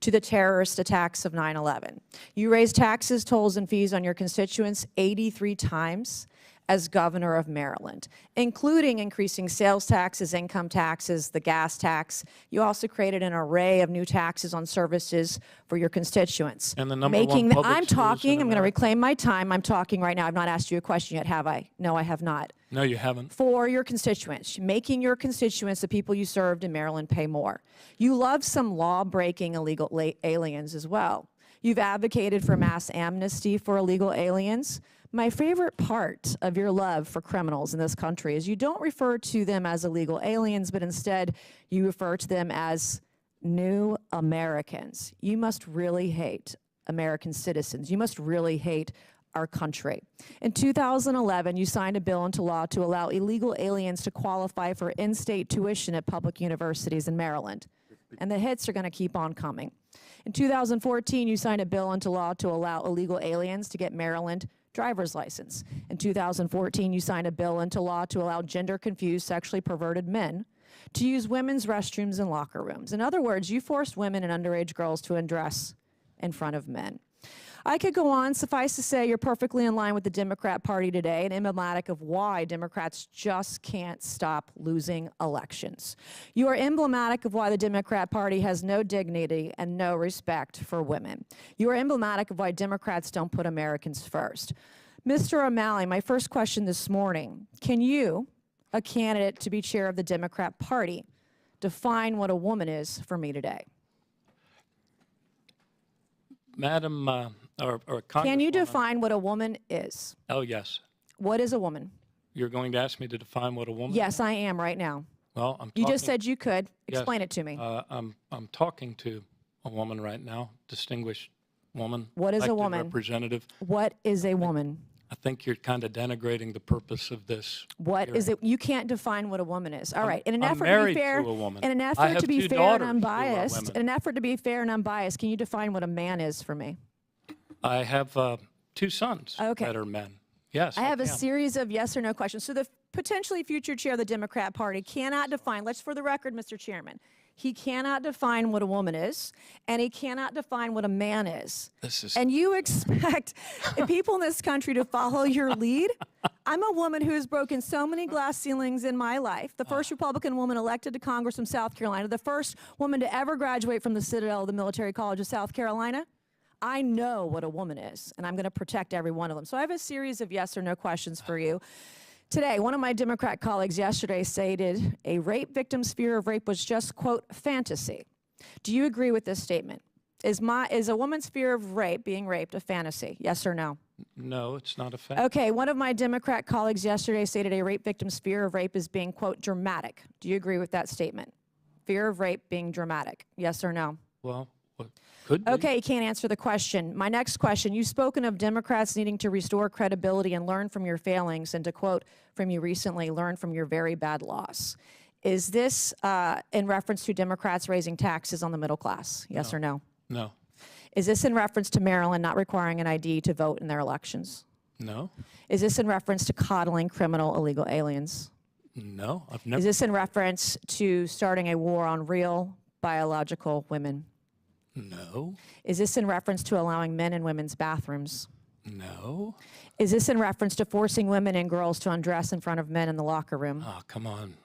to the terrorist attacks of 9/11. You raised taxes, tolls, and fees on your constituents 83 times as governor of Maryland, including increasing sales taxes, income taxes, the gas tax. You also created an array of new taxes on services for your constituents. And the number one public I'm schools talking, in I'm going to America. reclaim my time. I'm talking right now. I've not asked you a question yet, have I? No, I have not. No, you haven't. For your constituents, making your constituents, the people you served in Maryland, pay more. You love some law-breaking illegal aliens as well. You've advocated for mass amnesty for illegal aliens. My favorite part of your love for criminals in this country is you don't refer to them as illegal aliens, but instead you refer to them as new Americans. You must really hate American citizens. You must really hate our country. In 2011, you signed a bill into law to allow illegal aliens to qualify for in-state tuition at public universities in Maryland. And the hits are going to keep on coming. In 2014, you signed a bill into law to allow illegal aliens to get Maryland driver's license. In 2014, you signed a bill into law to allow gender-confused, sexually perverted men to use women's restrooms and locker rooms. In other words, you forced women and underage girls to undress in front of men. I could go on. Suffice to say, you're perfectly in line with the Democrat Party today and emblematic of why Democrats just can't stop losing elections. You are emblematic of why the Democrat Party has no dignity and no respect for women. You are emblematic of why Democrats don't put Americans first. Mr. O'Malley, my first question this morning, can you, a candidate to be chair of the Democrat Party, define what a woman is for me today? Madam, or Can you Congresswoman- define what a woman is? Oh, yes. What is a woman? You're going to ask me to define what a woman Yes, is? I am right now. Well, I'm You talking, just said you could. yes, Explain it to me. I'm talking to a woman right now, distinguished woman. What is a elected woman? Representative. What is a woman? I think you're kind of denigrating the purpose of this. What is hearing. it? You can't define what a woman is. All right. In an I'm effort to married be fair, to a woman. in an I effort have to be two fair and daughters who are unbiased, women. in an effort to be fair and unbiased, can you define what a man is for me? I have 2 sons Okay. that are men. Yes, I have a can. series of yes or no questions. So the potentially future chair of the Democrat Party cannot define, let's for the record, Mr. Chairman, he cannot define what a woman is, and he cannot define what a man is. This is And you expect people in this country to follow your lead? I'm a woman who has broken so many glass ceilings in my life. The first Republican woman elected to Congress from South Carolina, the first woman to ever graduate from the Citadel of the Military College of South Carolina. I know what a woman is, and I'm going to protect every one of them. So I have a series of yes or no questions for you. Today, one of my Democrat colleagues yesterday stated a rape victim's fear of rape was just, quote, fantasy. Do you agree with this statement? Is a woman's fear of rape, being raped, a fantasy? Yes or no? No, it's not a fact. Okay, one of my Democrat colleagues yesterday stated a rape victim's fear of rape is being, quote, dramatic. Do you agree with that statement? Fear of rape being dramatic? Yes or no? Well, could be. Okay, you can't answer the question. My next question, you've spoken of Democrats needing to restore credibility and learn from your failings, and to quote from you recently, learn from your very bad loss. Is this in reference to Democrats raising taxes on the middle class? Yes or no? No. Is this in reference to Maryland not requiring an ID to vote in their elections? No. Is this in reference to coddling criminal illegal aliens? No, I've Is never. this in reference to starting a war on real biological women? No. Is this in reference to allowing men in women's bathrooms? No. Is this in reference to forcing women and girls to undress in front of men in the locker room? Oh, come on.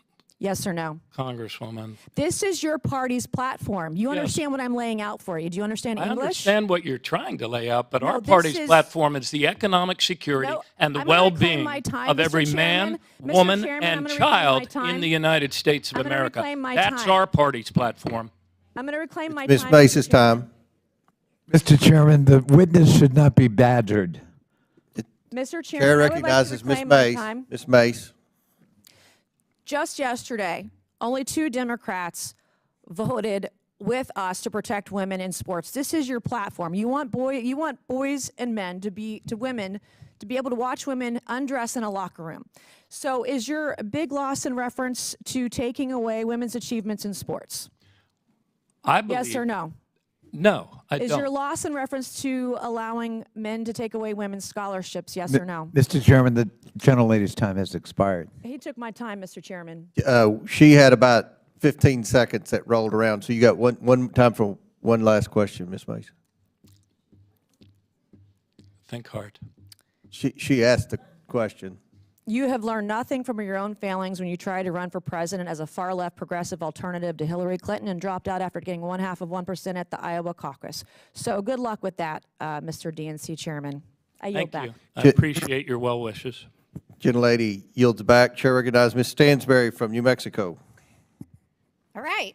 Yes or no? Congresswoman. This is your party's platform. You Yes. understand what I'm laying out for you. Do you understand I English? understand what you're trying to lay out, but No, our this party's is- platform is the economic security No, and the I'm gonna reclaim well-being my time, of Mr. every Chairman. man, Mr. woman, Chairman, I'm and gonna reclaim my child in time. the United States of I'm gonna America. reclaim my That's time. our party's platform. I'm going to reclaim my Ms. time. Mace's Mr. Chairman. time. Mr. Chairman, the witness should not be badgered. Mr. Chairman, Chair I would like to recognizes Ms. reclaim my Mace. time. Ms. Mace. Just yesterday, only 2 Democrats voted with us to protect women in sports. This is your platform. You want boys and men women to be able to watch women undress in a locker room. So is your big loss in reference to taking away women's achievements in sports? I believe. Yes or no? No, I Is don't. your loss in reference to allowing men to take away women's scholarships? Yes or no? Mr. Chairman, the gentlelady's time has expired. He took my time, Mr. Chairman. She had about 15 seconds that rolled around, so you got one time for one last question, Ms. Mace. Think hard. She asked the question. You have learned nothing from your own failings when you tried to run for president as a far-left progressive alternative to Hillary Clinton and dropped out after getting 1/2% at the Iowa caucus. So good luck with that, Mr. DNC Chairman. I yield Thank back. you. I appreciate your well wishes. Gentlelady yields back. Chair recognizes Ms. Stansberry from New Mexico. All right.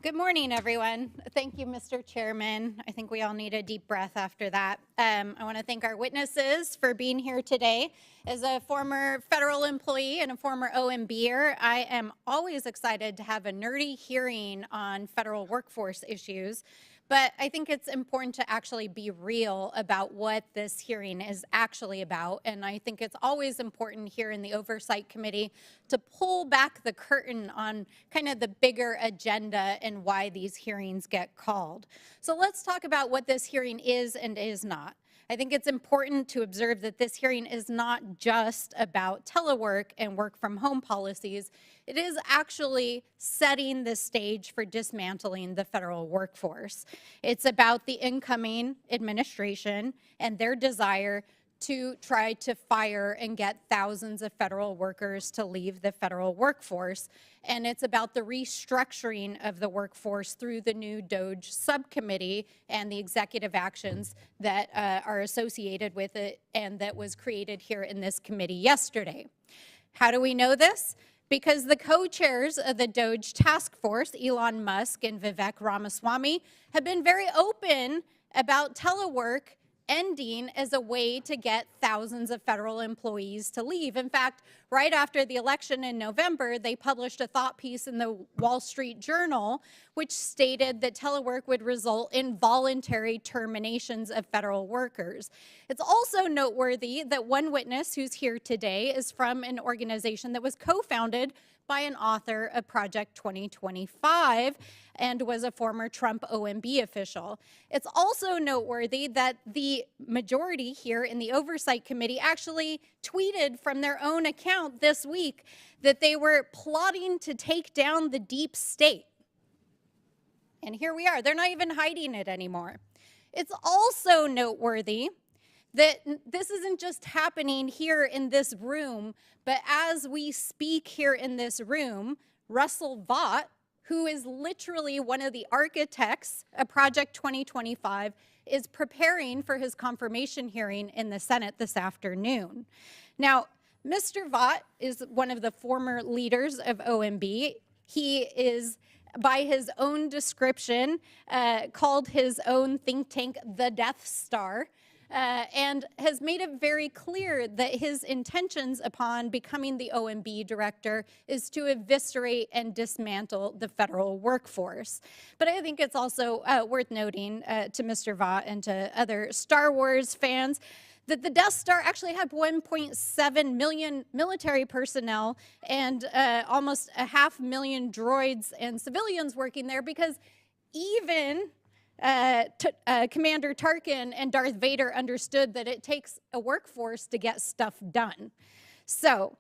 Good morning, everyone. Thank you, Mr. Chairman. I think we all need a deep breath after that. I want to thank our witnesses for being here today. As a former federal employee and a former OMBer, I am always excited to have a nerdy hearing on federal workforce issues. But I think it's important to actually be real about what this hearing is actually about. And I think it's always important here in the Oversight Committee to pull back the curtain on kind of the bigger agenda and why these hearings get called. So let's talk about what this hearing is and is not. I think it's important to observe that this hearing is not just about telework and work from home policies. It is actually setting the stage for dismantling the federal workforce. It's about the incoming administration and their desire to try to fire and get thousands of federal workers to leave the federal workforce. And it's about the restructuring of the workforce through the new DOGE subcommittee and the executive actions that are associated with it and that was created here in this committee yesterday. How do we know this? Because the co-chairs of the DOGE task force, Elon Musk and Vivek Ramaswamy, have been very open about telework ending as a way to get thousands of federal employees to leave. In fact, right after the election in November, they published a thought piece in the Wall Street Journal, which stated that telework would result in voluntary terminations of federal workers. It's also noteworthy that one witness who's here today is from an organization that was co-founded by an author of Project 2025 and was a former Trump OMB official. It's also noteworthy that the majority here in the Oversight Committee actually tweeted from their own account this week that they were plotting to take down the deep state. And here we are. They're not even hiding it anymore. It's also noteworthy that this isn't just happening here in this room, but as we speak here in this room, Russell Vought, who is literally one of the architects of Project 2025, is preparing for his confirmation hearing in the Senate this afternoon. Now, Mr. Vought is one of the former leaders of OMB. He is, by his own description, called his own think tank the Death Star. And has made it very clear that his intentions upon becoming the OMB director is to eviscerate and dismantle the federal workforce. But I think it's also worth noting to Mr. Vought and to other Star Wars fans that the Death Star actually had 1.7 million military personnel and almost 500,000 droids and civilians working there, because even Commander Tarkin and Darth Vader understood that it takes a workforce to get stuff done. So,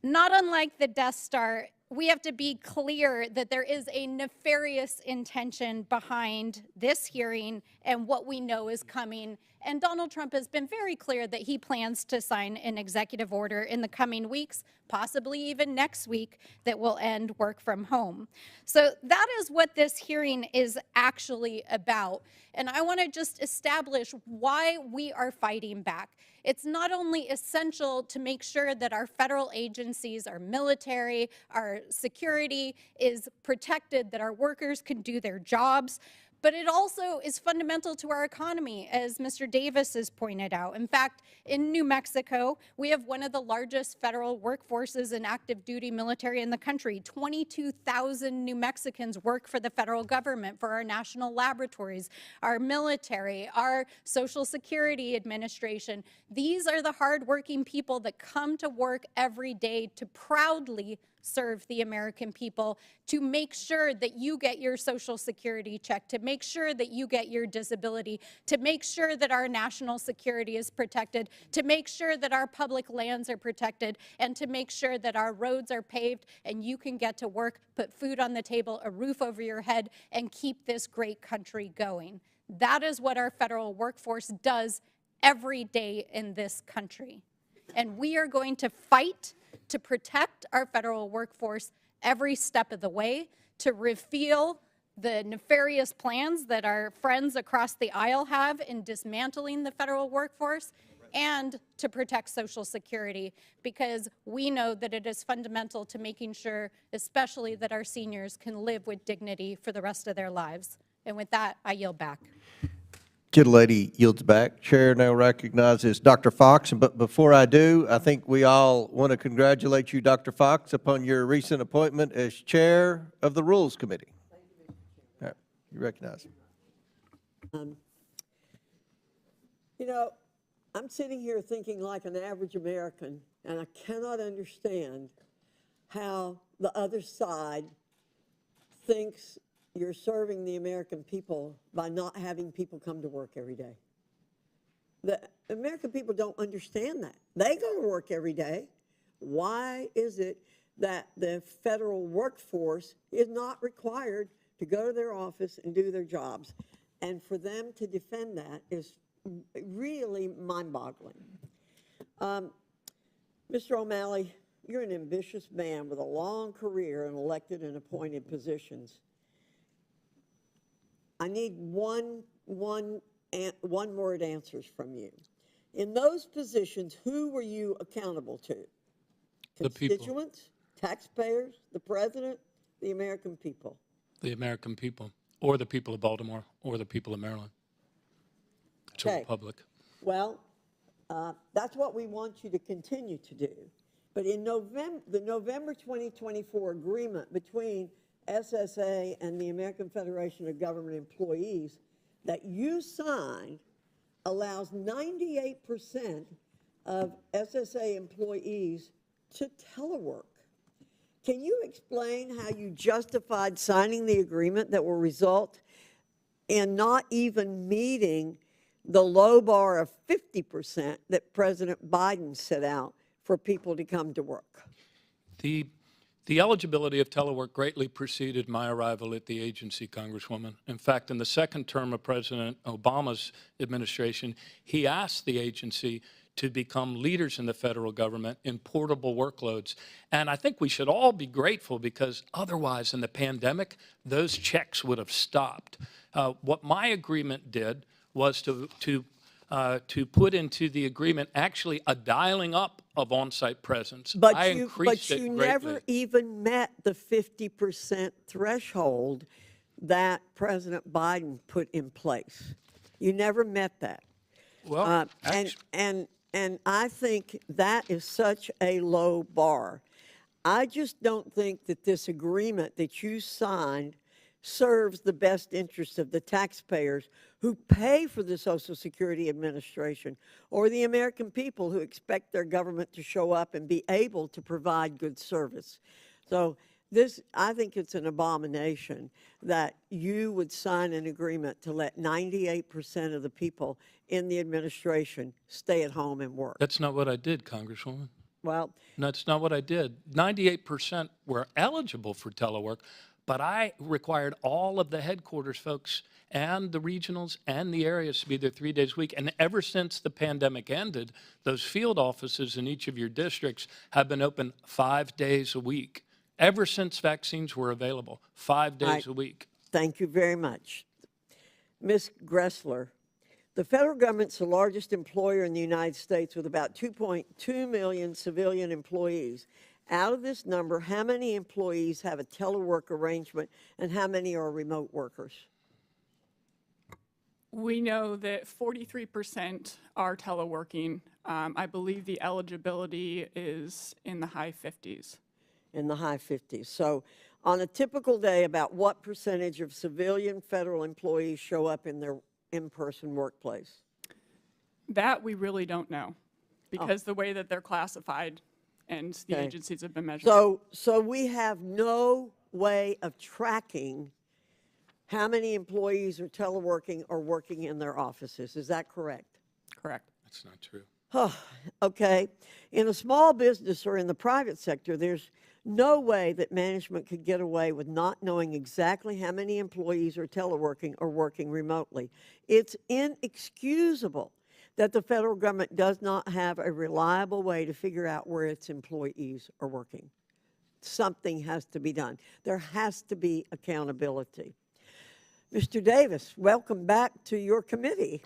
not unlike the Death Star, we have to be clear that there is a nefarious intention behind this hearing and what we know is coming And Donald Trump has been very clear that he plans to sign an executive order in the coming weeks, possibly even next week, that will end work from home. So that is what this hearing is actually about. And I want to just establish why we are fighting back. It's not only essential to make sure that our federal agencies, our military, our security is protected, that our workers can do their jobs, but it also is fundamental to our economy, as Mr. Davis has pointed out. In fact, in New Mexico, we have one of the largest federal workforces in active duty military in the country. 22,000 New Mexicans work for the federal government, for our national laboratories, our military, our Social Security Administration. These are the hardworking people that come to work every day to proudly serve the American people, to make sure that you get your Social Security check, to make sure that you get your disability, to make sure that our national security is protected, to make sure that our public lands are protected, and to make sure that our roads are paved and you can get to work, put food on the table, a roof over your head, and keep this great country going. That is what our federal workforce does every day in this country. And we are going to fight to protect our federal workforce every step of the way, to reveal the nefarious plans that our friends across the aisle have in dismantling the federal workforce, and to protect Social Security, because we know that it is fundamental to making sure, especially, that our seniors can live with dignity for the rest of their lives. And with that, I yield back. Gentlelady yields back. Chair now recognizes Dr. Fox. But before I do, I think we all want to congratulate you, Dr. Fox, upon your recent appointment as Chair of the Rules Committee. All right, you recognize. You know, I'm sitting here thinking like an average American, and I cannot understand how the other side thinks you're serving the American people by not having people come to work every day. The American people don't understand that. They go to work every day. Why is it that the federal workforce is not required to go to their office and do their jobs? And for them to defend that is really mind-boggling. Mr. O'Malley, you're an ambitious man with a long career in elected and appointed positions. I need one-word answers from you. In those positions, who were you accountable to? The people. Constituents, taxpayers, the president, the American people? The American people, or the people of Baltimore, or the people of Maryland. It's a republic. Well, that's what we want you to continue to do. But in November, the November 2024 agreement between SSA and the American Federation of Government Employees that you signed allows 98% of SSA employees to telework. Can you explain how you justified signing the agreement that will result in not even meeting the low bar of 50% that President Biden set out for people to come to work? The eligibility of telework greatly preceded my arrival at the agency, Congresswoman. In fact, in the second term of President Obama's administration, he asked the agency to become leaders in the federal government in portable workloads. And I think we should all be grateful, because otherwise, in the pandemic, those checks would have stopped. What my agreement did was to put into the agreement actually a dialing up of on-site presence. But I you increased it greatly. never even met the 50% threshold that President Biden put in place. You never met that. Well, and I think that is such a low bar. I just don't think that this agreement that you signed serves the best interests of the taxpayers who pay for the Social Security Administration, or the American people who expect their government to show up and be able to provide good service. So this, I think it's an abomination that you would sign an agreement to let 98% of the people in the administration stay at home and work. That's not what I did, Congresswoman. Well, that's not what I did. 98% were eligible for telework, But I required all of the headquarters folks and the regionals and the areas to be there 3 days a week. And ever since the pandemic ended, those field offices in each of your districts have been open 5 days a week. Ever since vaccines were available, 5 days a week. Thank you very much. Ms. Gressler, the federal government's the largest employer in the United States with about 2.2 million civilian employees. Out of this number, how many employees have a telework arrangement and how many are remote workers? We know that 43% are teleworking. I believe the eligibility is in the high 50s. In the high 50s. So on a typical day, about what percentage of civilian federal employees show up in their in-person workplace? That we really don't know because the way that they're classified and the agencies have been measured. So we have no way of tracking how many employees are teleworking or working in their offices. Is that correct? Correct. That's not true. Okay. In a small business or in the private sector, there's no way that management could get away with not knowing exactly how many employees are teleworking or working remotely. It's inexcusable that the federal government does not have a reliable way to figure out where its employees are working. Something has to be done. There has to be accountability. Mr. Davis, welcome back to your committee.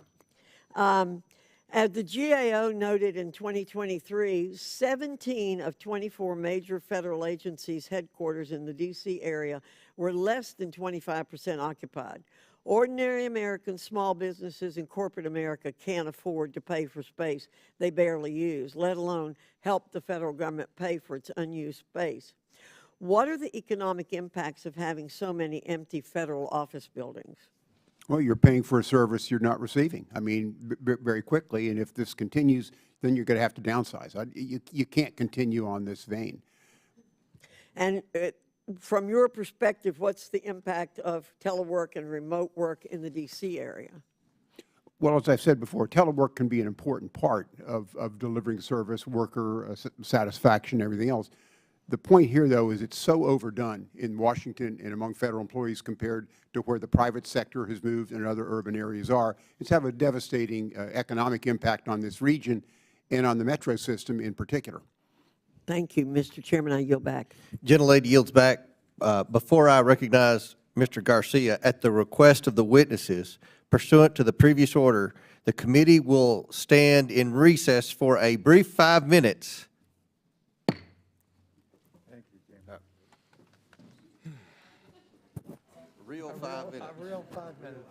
As the GAO noted in 2023, 17 of 24 major federal agencies' headquarters in the D.C. area were less than 25% occupied. Ordinary American small businesses in corporate America can't afford to pay for space they barely use, let alone help the federal government pay for its unused space. What are the economic impacts of having so many empty federal office buildings? Well, you're paying for a service you're not receiving. I mean, very quickly, and if this continues, then you're going to have to downsize. You can't continue on this vein. And from your perspective, what's the impact of telework and remote work in the D.C. area? Well, as I've said before, telework can be an important part of delivering service, worker satisfaction, everything else. The point here, though, is it's so overdone in Washington and among federal employees compared to where the private sector has moved and other urban areas are. It's have a devastating economic impact on this region and on the metro system in particular. Thank you, Mr. Chairman. I yield back. Gentlelady yields back. Before I recognize Mr. Garcia, at the request of the witnesses, pursuant to the previous order, the committee will stand in recess for a brief 5 minutes. Real 5 minutes. Real 5 minutes.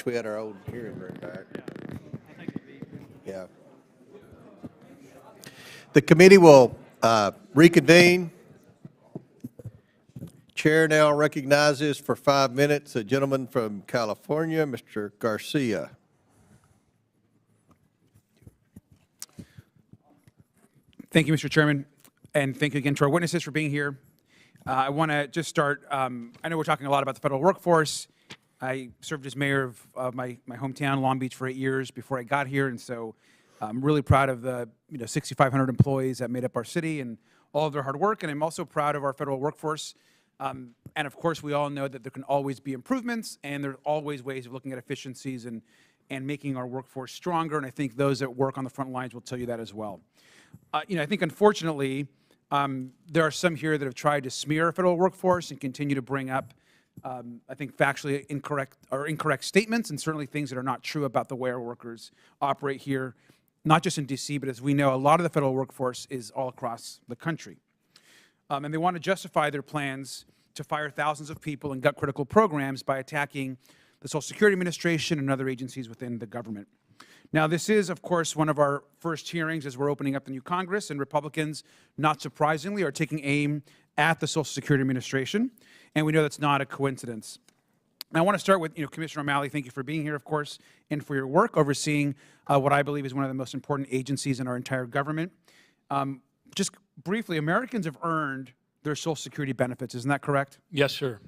we had our old hearing room back. Yeah. The committee will reconvene. Chair now recognizes for 5 minutes a gentleman from California, Mr. Garcia. Thank you, Mr. Chairman, and thank you again to our witnesses for being here. I want to just start, I know we're talking a lot about the federal workforce. I served as mayor of my hometown, Long Beach, for 8 years before I got here, and so I'm really proud of the 6,500 employees that made up our city and all of their hard work, and I'm also proud of our federal workforce. And of course, we all know that there can always be improvements, and there's always ways of looking at efficiencies and making our workforce stronger, and I think those that work on the front lines will tell you that as well. I think unfortunately, there are some here that have tried to smear our federal workforce and continue to bring up, I think, factually incorrect statements, and certainly things that are not true about the way our workers operate here, not just in D.C., but as we know, a lot of the federal workforce is all across the country. And they want to justify their plans to fire thousands of people and gut critical programs by attacking the Social Security Administration and other agencies within the government. Now, this is, of course, one of our first hearings as we're opening up the new Congress, and Republicans, not surprisingly, are taking aim at the Social Security Administration, and we know that's not a coincidence. And I want to start with, Commissioner O'Malley, thank you for being here, of course, and for your work overseeing what I believe is one of the most important agencies in our entire government. Just briefly, Americans have earned their Social Security benefits, isn't that correct? Yes, sir.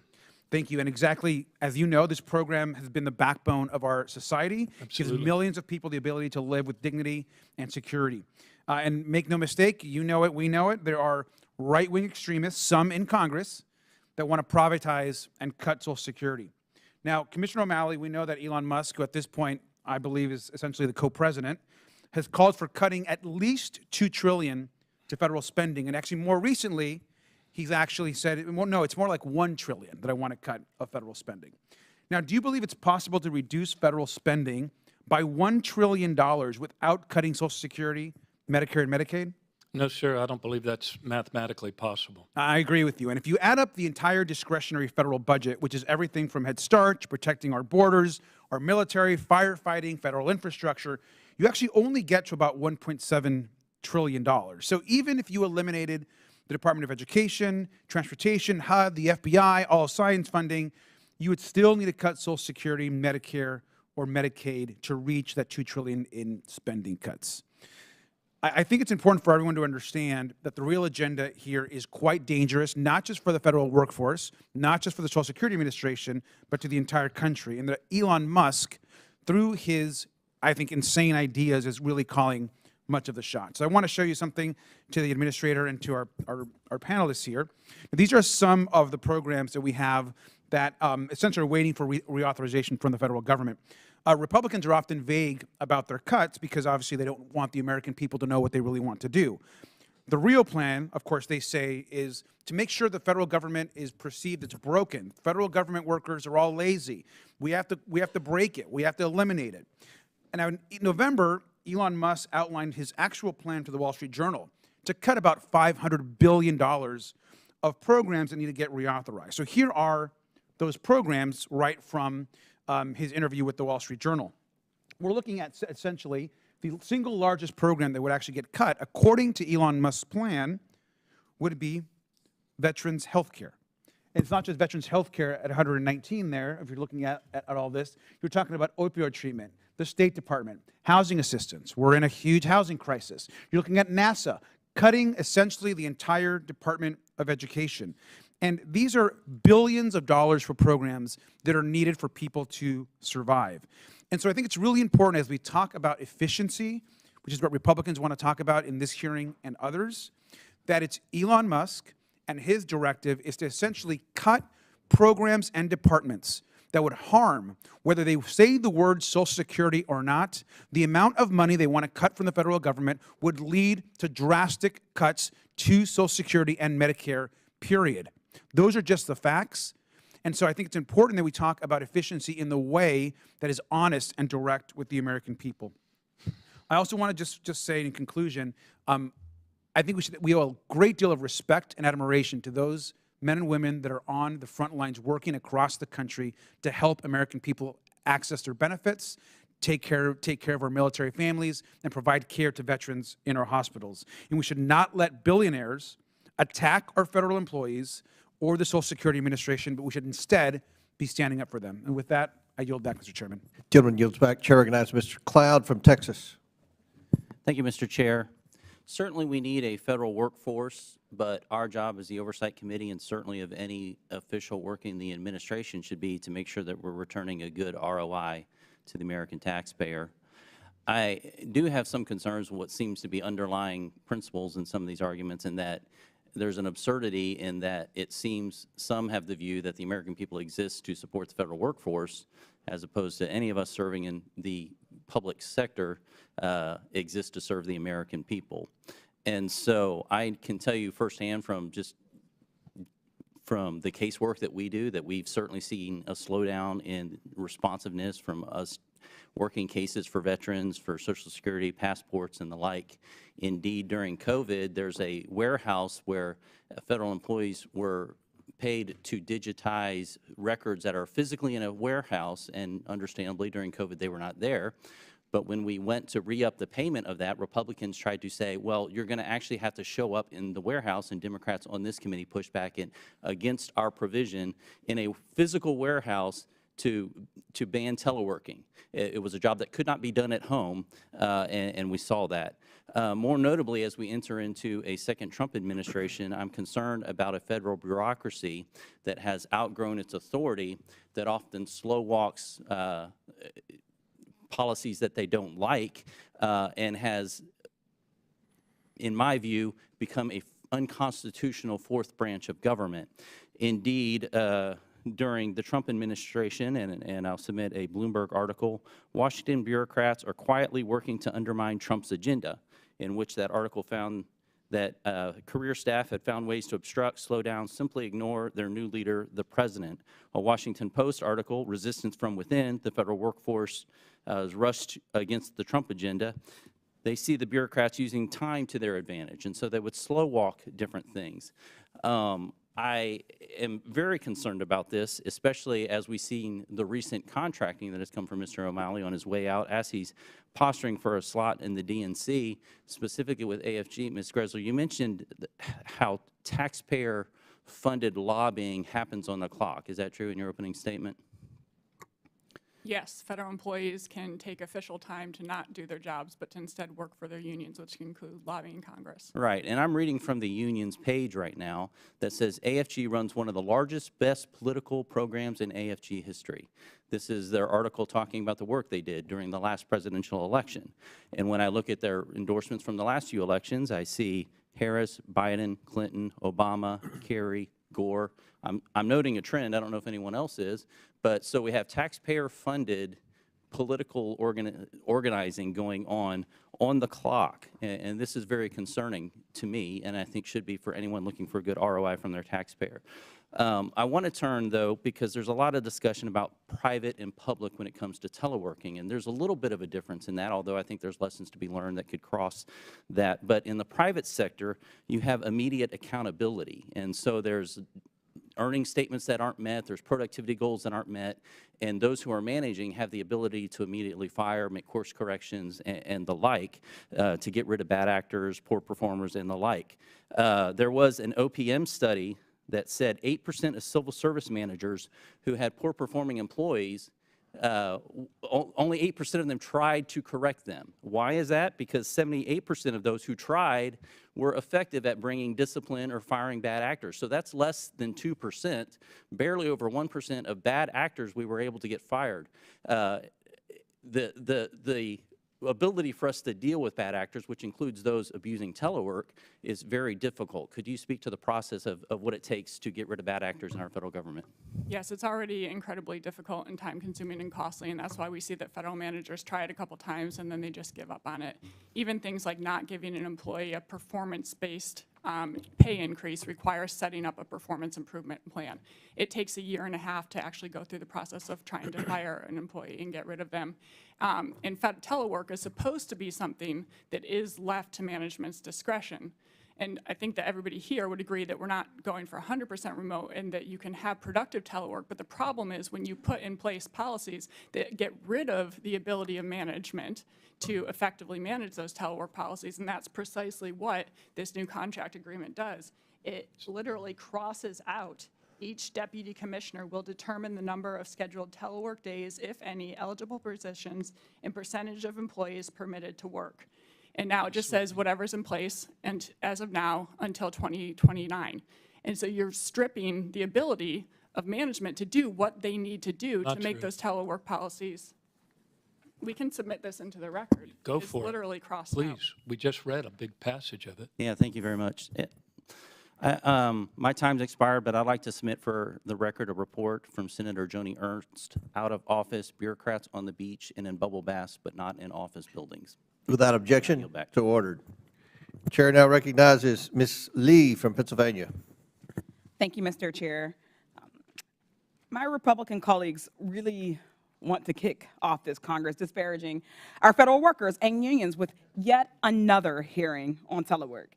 Thank you. And exactly as you know, this program has been the backbone of our society. Absolutely. Gives millions of people the ability to live with dignity and security. And make no mistake, you know it, we know it, there are right-wing extremists, some in Congress, that want to privatize and cut Social Security. Now, Commissioner O'Malley, we know that Elon Musk, who at this point I believe is essentially the co-president, has called for cutting at least $2 trillion to federal spending. And actually more recently, he's actually said, well, no, it's more like $1 trillion that I want to cut of federal spending. Now, do you believe it's possible to reduce federal spending by $1 trillion without cutting Social Security, Medicare, and Medicaid? No, sir, I don't believe that's mathematically possible. I agree with you. And if you add up the entire discretionary federal budget, which is everything from Head Start to protecting our borders, our military, firefighting, federal infrastructure, you actually only get to about $1.7 trillion. So even if you eliminated the Department of Education, Transportation, HUD, the FBI, all science funding, you would still need to cut Social Security, Medicare, or Medicaid to reach that $2 trillion in spending cuts. I think it's important for everyone to understand that the real agenda here is quite dangerous, not just for the federal workforce, not just for the Social Security Administration, but to the entire country. And that Elon Musk, through his, I think, insane ideas, is really calling much of the shots. So I want to show you something to the administrator and to our panelists here. These are some of the programs that we have that essentially are waiting for reauthorization from the federal government. Republicans are often vague about their cuts because obviously they don't want the American people to know what they really want to do. The real plan, of course, they say, is to make sure the federal government is perceived as broken. Federal government workers are all lazy. We have to break it. We have to eliminate it. And now in November, Elon Musk outlined his actual plan to the Wall Street Journal to cut about $500 billion of programs that need to get reauthorized. So here are those programs right from his interview with the Wall Street Journal. We're looking at essentially the single largest program that would actually get cut, according to Elon Musk's plan, would be veterans health care. It's not just veterans health care at 119 there, if you're looking at all this. You're talking about opioid treatment, the State Department, housing assistance. We're in a huge housing crisis. You're looking at NASA, cutting essentially the entire Department of Education. And these are billions of dollars for programs that are needed for people to survive. And so I think it's really important as we talk about efficiency, which is what Republicans want to talk about in this hearing and others, that it's Elon Musk and his directive is to essentially cut programs and departments that would harm, whether they say the word Social Security or not, the amount of money they want to cut from the federal government would lead to drastic cuts to Social Security and Medicare, period. Those are just the facts. And so I think it's important that we talk about efficiency in the way that is honest and direct with the American people. I also want to just say in conclusion, I think we owe a great deal of respect and admiration to those men and women that are on the front lines working across the country to help American people access their benefits, take care of our military families, and provide care to veterans in our hospitals. And we should not let billionaires attack our federal employees or the Social Security Administration, but we should instead be standing up for them. And with that, I yield back, Mr. Chairman. Gentleman yields back. Chair recognizes Mr. Cloud from Texas. Thank you, Mr. Chair. Certainly we need a federal workforce, but our job as the Oversight Committee and certainly of any official working in the administration should be to make sure that we're returning a good ROI to the American taxpayer. I do have some concerns with what seems to be underlying principles in some of these arguments, in that there's an absurdity in that it seems some have the view that the American people exist to support the federal workforce, as opposed to any of us serving in the public sector exist to serve the American people. And so I can tell you firsthand from the casework that we do that we've certainly seen a slowdown in responsiveness from us working cases for veterans, for Social Security, passports, and the like. Indeed, during COVID, there's a warehouse where federal employees were paid to digitize records that are physically in a warehouse, and understandably, during COVID, they were not there. But when we went to re-up the payment of that, Republicans tried to say, well, you're going to actually have to show up in the warehouse, and Democrats on this committee pushed back against our provision in a physical warehouse to ban teleworking. It was a job that could not be done at home, and we saw that. More notably, as we enter into a second Trump administration, I'm concerned about a federal bureaucracy that has outgrown its authority, that often slow walks policies that they don't like, and has, in my view, become an unconstitutional fourth branch of government. Indeed, during the Trump administration, and I'll submit a Bloomberg article, Washington bureaucrats are quietly working to undermine Trump's agenda, in which that article found that career staff had found ways to obstruct, slow down, simply ignore their new leader, the president. A Washington Post article, Resistance from Within, the federal workforce is rushed against the Trump agenda. They see the bureaucrats using time to their advantage, and so they would slow walk different things. I am very concerned about this, especially as we've seen the recent contracting that has come from Mr. O'Malley on his way out as he's posturing for a slot in the DNC, specifically with AFG. Ms. Gressler, you mentioned how taxpayer-funded lobbying happens on the clock. Is that true in your opening statement? Yes, federal employees can take official time to not do their jobs, but to instead work for their unions, which can include lobbying Congress. Right, and I'm reading from the union's page right now that says AFG runs one of the largest, best political programs in AFG history. This is their article talking about the work they did during the last presidential election. And when I look at their endorsements from the last few elections, I see Harris, Biden, Clinton, Obama, Kerry, Gore. I'm noting a trend. I don't know if anyone else is. But so we have taxpayer-funded political organizing going on the clock. And this is very concerning to me, and I think should be for anyone looking for a good ROI from their taxpayer. I want to turn, though, because there's a lot of discussion about private and public when it comes to teleworking, and there's a little bit of a difference in that, although I think there's lessons to be learned that could cross that. But in the private sector, you have immediate accountability, and so there's earning statements that aren't met, there's productivity goals that aren't met, and those who are managing have the ability to immediately fire, make course corrections, and the like, to get rid of bad actors, poor performers, and the like. There was an OPM study that said 8% of civil service managers who had poor performing employees, only 8% of them tried to correct them. Why is that? Because 78% of those who tried were effective at bringing discipline or firing bad actors. So that's less than 2%, barely over 1% of bad actors we were able to get fired. The ability for us to deal with bad actors, which includes those abusing telework, is very difficult. Could you speak to the process of what it takes to get rid of bad actors in our federal government? Yes, it's already incredibly difficult and time-consuming and costly, and that's why we see that federal managers try it a couple times and then they just give up on it. Even things like not giving an employee a performance-based pay increase requires setting up a performance improvement plan. It takes a year and a half to actually go through the process of trying to fire an employee and get rid of them. In fact, telework is supposed to be something that is left to management's discretion. And I think that everybody here would agree that we're not going for 100% remote and that you can have productive telework. But the problem is when you put in place policies that get rid of the ability of management to effectively manage those telework policies, and that's precisely what this new contract agreement does. It literally crosses out each deputy commissioner will determine the number of scheduled telework days, if any, eligible positions, and percentage of employees permitted to work. And now it just says whatever's in place, and as of now, until 2029. And so you're stripping the ability of management to do what they need to do to make those telework policies. We can submit this into the record. Go for it. It's literally crossed out. Please, we just read a big passage of it. Yeah, thank you very much. My time's expired, but I'd like to submit for the record a report from Senator Joni Ernst, out of office bureaucrats on the beach and in bubble baths, but not in office buildings. Without objection, so ordered. Chair now recognizes Ms. Lee from Pennsylvania. Thank you, Mr. Chair. My Republican colleagues really want to kick off this Congress disparaging our federal workers and unions with yet another hearing on telework.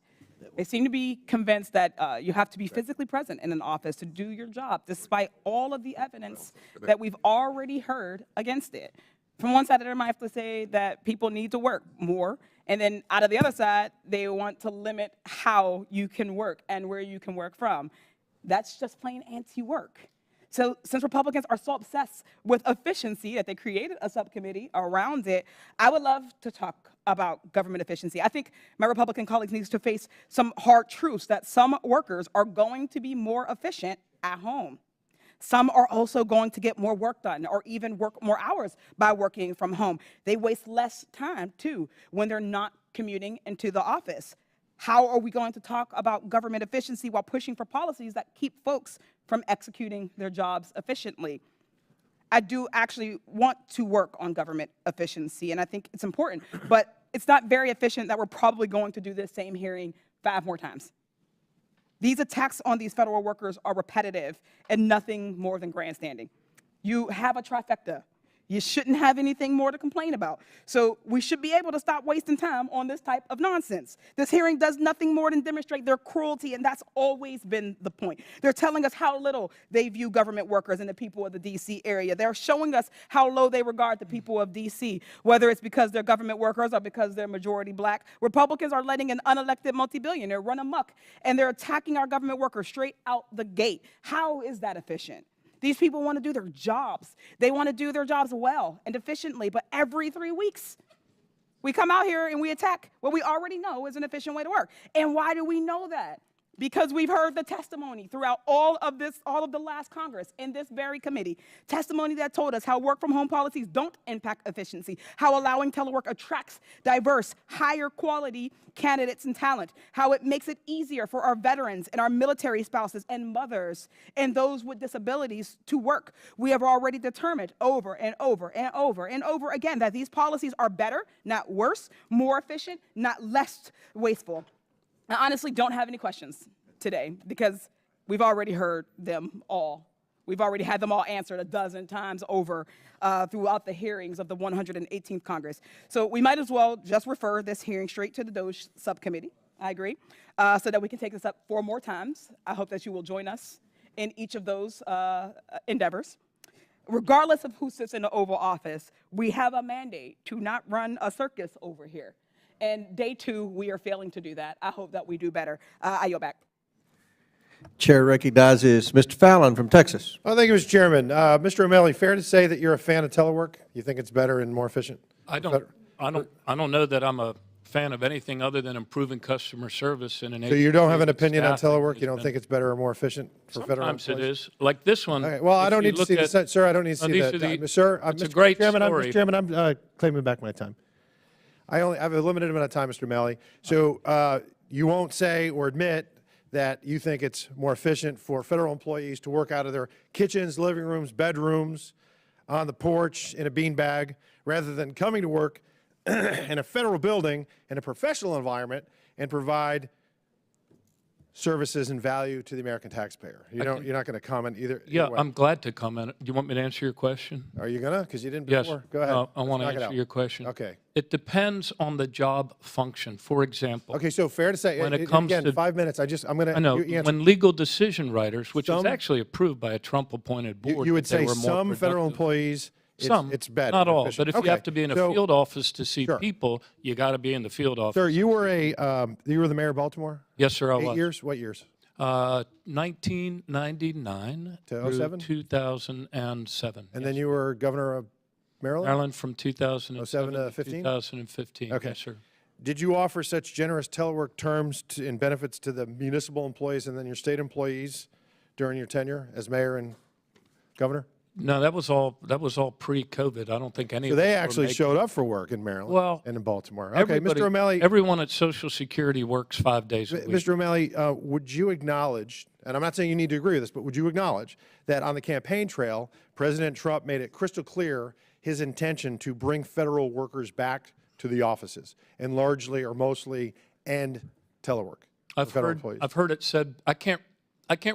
They seem to be convinced that you have to be physically present in an office to do your job, despite all of the evidence that we've already heard against it. From one side of their mouth, they say that people need to work more, and then out of the other side, they want to limit how you can work and where you can work from. That's just plain anti-work. So since Republicans are so obsessed with efficiency that they created a subcommittee around it, I would love to talk about government efficiency. I think my Republican colleagues need to face some hard truths that some workers are going to be more efficient at home. Some are also going to get more work done or even work more hours by working from home. They waste less time, too, when they're not commuting into the office. How are we going to talk about government efficiency while pushing for policies that keep folks from executing their jobs efficiently? I do actually want to work on government efficiency, and I think it's important, but it's not very efficient that we're probably going to do this same hearing 5 more times. These attacks on these federal workers are repetitive and nothing more than grandstanding. You have a trifecta. You shouldn't have anything more to complain about. So we should be able to stop wasting time on this type of nonsense. This hearing does nothing more than demonstrate their cruelty, and that's always been the point. They're telling us how little they view government workers and the people of the D.C. area. They're showing us how low they regard the people of D.C., whether it's because they're government workers or because they're majority black. Republicans are letting an unelected multi-billionaire run amok, and they're attacking our government workers straight out the gate. How is that efficient? These people want to do their jobs. They want to do their jobs well and efficiently, but every 3 weeks, we come out here and we attack what we already know is an efficient way to work. And why do we know that? Because we've heard the testimony throughout all of the last Congress in this very committee, testimony that told us how work-from-home policies don't impact efficiency, how allowing telework attracts diverse, higher quality candidates and talent, how it makes it easier for our veterans and our military spouses and mothers and those with disabilities to work. We have already determined over and over and over and over again that these policies are better, not worse, more efficient, not less wasteful. I honestly don't have any questions today because we've already heard them all. We've already had them all answered a dozen times over throughout the hearings of the 118th Congress. So we might as well just refer this hearing straight to the DOJ subcommittee, I agree, so that we can take this up 4 more times. I hope that you will join us in each of those endeavors. Regardless of who sits in the Oval Office, we have a mandate to not run a circus over here. And day 2, we are failing to do that. I hope that we do better. I yield back. Chair recognizes Mr. Fallon from Texas. Oh, thank you, Mr. Chairman. Mr. O'Malley, fair to say that you're a fan of telework? You think it's better and more efficient? I don't know that I'm a fan of anything other than improving customer service in an So you don't have an opinion on staffing telework? has You don't been- think it's better or more efficient for federal Sometimes it employees? is. Like this one. Okay, well, I if don't you need to look see at- the, sir, I don't need to No, see these that. are the- Sir, it's a Mr. great Chairman, story. Mr. Chairman, I'm claiming back my time. I have a limited amount of time, Mr. O'Malley. So you won't say or admit that you think it's more efficient for federal employees to work out of their kitchens, living rooms, bedrooms, on the porch, in a beanbag, rather than coming to work in a federal building in a professional environment and provide services and value to the American taxpayer. You're not going to comment either. Yeah, either way. I'm glad to comment. Do you want me to answer your question? Are you going to? Because you didn't Yes. before. Go ahead. No, I Let's want to knock it answer out. your question. Okay. It depends on the job function. For example. Okay, so fair to say, when it comes again, to 5 minutes. I'm going to. I know, when legal decision writers, which is actually approved by a Trump-appointed board, you would that they say were more some federal productive. employees, Some, it's better. not all. efficient. But if you have to be in a So, field office to see Sure. people, you got to be in the field office. Sir, you were the mayor of Baltimore? Yes, sir, I 8 was. years? What years? 1999 To 07? through 2007. And then you were governor of Maryland? Maryland from 2007 07 to to 15? 2015. Okay. Yes, sir. Did you offer such generous telework terms and benefits to the municipal employees and then your state employees during your tenure as mayor and governor? No, that was all pre-COVID. I don't think any So of us they were actually making- showed up for work in Maryland and in Baltimore. Okay, everybody- Mr. O'Malley. Everyone at Social Security works 5 days a week. Mr. O'Malley, would you acknowledge, and I'm not saying you need to agree with this, but would you acknowledge that on the campaign trail, President Trump made it crystal clear his intention to bring federal workers back to the offices and largely or mostly end telework? for federal employees? I've heard it said, I can't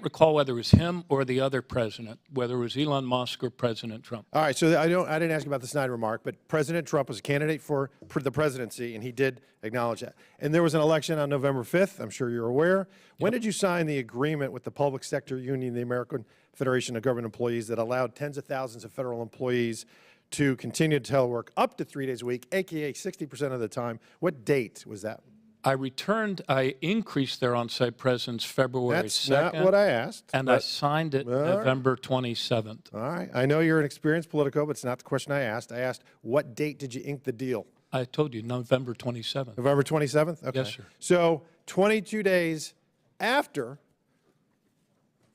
recall whether it was him or the other president, whether it was Elon Musk or President Trump. All right, so I didn't ask about the Snyder remark, but President Trump was a candidate for the presidency, and he did acknowledge that. And there was an election on November 5th, I'm sure you're aware. When did you sign the agreement with the public sector union, the American Federation of Government Employees, that allowed tens of thousands of federal employees to continue to telework up to 3 days a week, AKA 60% of the time? What date was that? I increased their on-site presence February 2nd. That's not what I asked. And I signed it November 27th. All right. I know you're an experienced politico, but it's not the question I asked. I asked, what date did you ink the deal? I told you, November 27th. November 27th? Okay. Yes, sir. So 22 days after,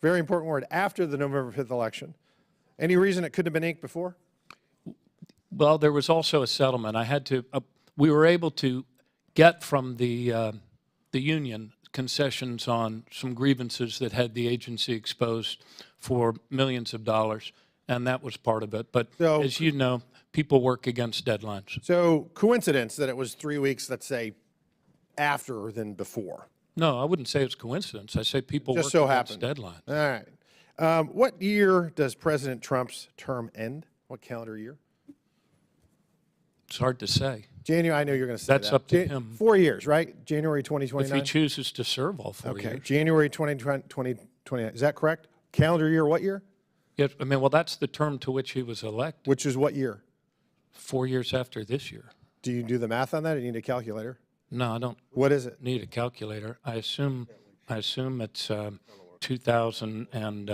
very important word, after the November 5th election. Any reason it couldn't have been inked before? Well, there was also a settlement. I had to, we were able to get from the union concessions on some grievances that had the agency exposed for millions of dollars, and that was part of it. But as you know, people work against deadlines. So coincidence that it was 3 weeks, let's say, after than before? No, I wouldn't say it's coincidence. I say people Just work so against happened. deadlines. All right. What year does President Trump's term end? What calendar year? It's hard to say. January, I know you're going to say That's that. up to him. 4 years, right? January 2029? If he chooses to serve all 4 Okay, years. January 2029. Is that correct? Calendar year, what year? Yes, I mean, well, that's the term to which he was elected. Which is what year? 4 years after this year. Do you do the math on that, or do you need a calculator? No, I don't. What is it? Need a calculator. I assume it's 2000 and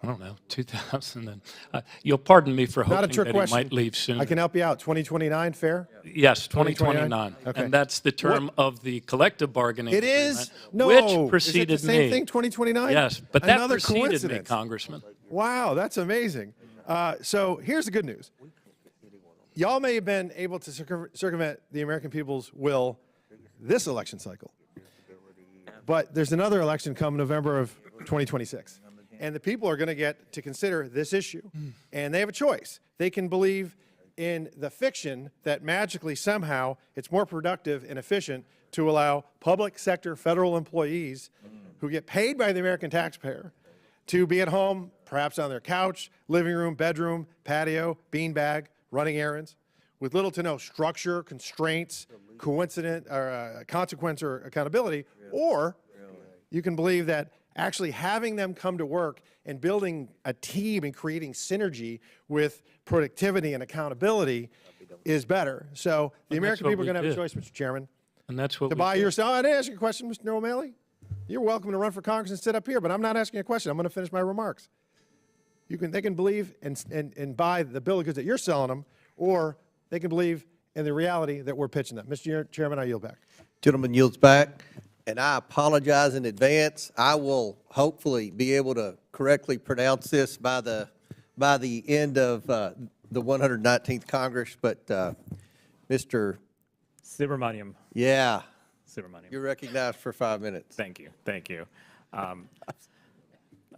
I don't know, 2000 and you'll pardon me for Not a hoping trick that question. he might leave soon. I can help you out. 2029, fair? Yes, 2029. Okay. And that's the term of the collective bargaining It is? agreement, No. which preceded is it the same me. thing, 2029? Yes, but that Another preceded me, coincidence. Congressman. Wow, that's amazing. So here's the good news. Y'all may have been able to circumvent the American people's will this election cycle. But there's another election come November of 2026. And the people are going to get to consider this issue. And they have a choice. They can believe in the fiction that magically somehow it's more productive and efficient to allow public sector federal employees who get paid by the American taxpayer to be at home, perhaps on their couch, living room, bedroom, patio, beanbag, running errands, with little to no structure, constraints, consequence, or accountability. Or you can believe that actually having them come to work and building a team and creating synergy with productivity and accountability is better. So the American people are going to have a choice, Mr. Chairman. And that's what to we buy did. yourself. I didn't ask you a question, Mr. O'Malley. You're welcome to run for Congress and sit up here, but I'm not asking a question. I'm going to finish my remarks. They can believe and buy the bill of goods that you're selling them, or they can believe in the reality that we're pitching them. Mr. Chairman, I yield back. Gentleman yields back, and I apologize in advance. I will hopefully be able to correctly pronounce this by the end of the 119th Congress, but Mr. Subramaniam.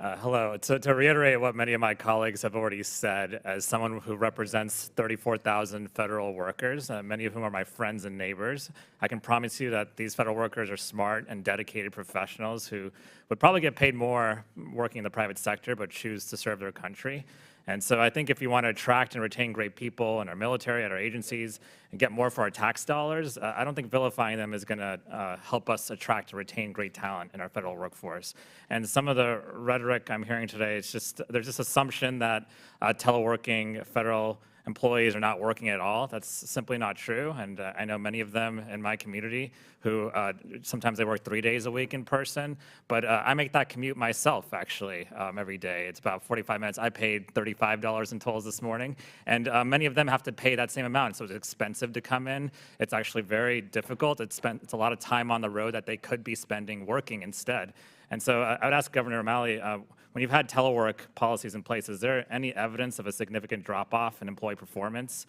Hello. To reiterate what many of my colleagues have already said, as someone who represents 34,000 federal workers, many of whom are my friends and neighbors, I can promise you that these federal workers are smart and dedicated professionals who would probably get paid more working in the private sector, but choose to serve their country. And so I think if you want to attract and retain great people in our military, at our agencies, and get more for our tax dollars, I don't think vilifying them is going to help us attract and retain great talent in our federal workforce. And some of the rhetoric I'm hearing today, there's this assumption that teleworking federal employees are not working at all. That's simply not true. And I know many of them in my community who sometimes they work 3 days a week in person. But I make that commute myself, actually, every day. It's about 45 minutes. I paid $35 in tolls this morning. And many of them have to pay that same amount. So it's expensive to come in. It's actually very difficult. It's a lot of time on the road that they could be spending working instead. And so I would ask Governor O'Malley, when you've had telework policies in place, is there any evidence of a significant drop-off in employee performance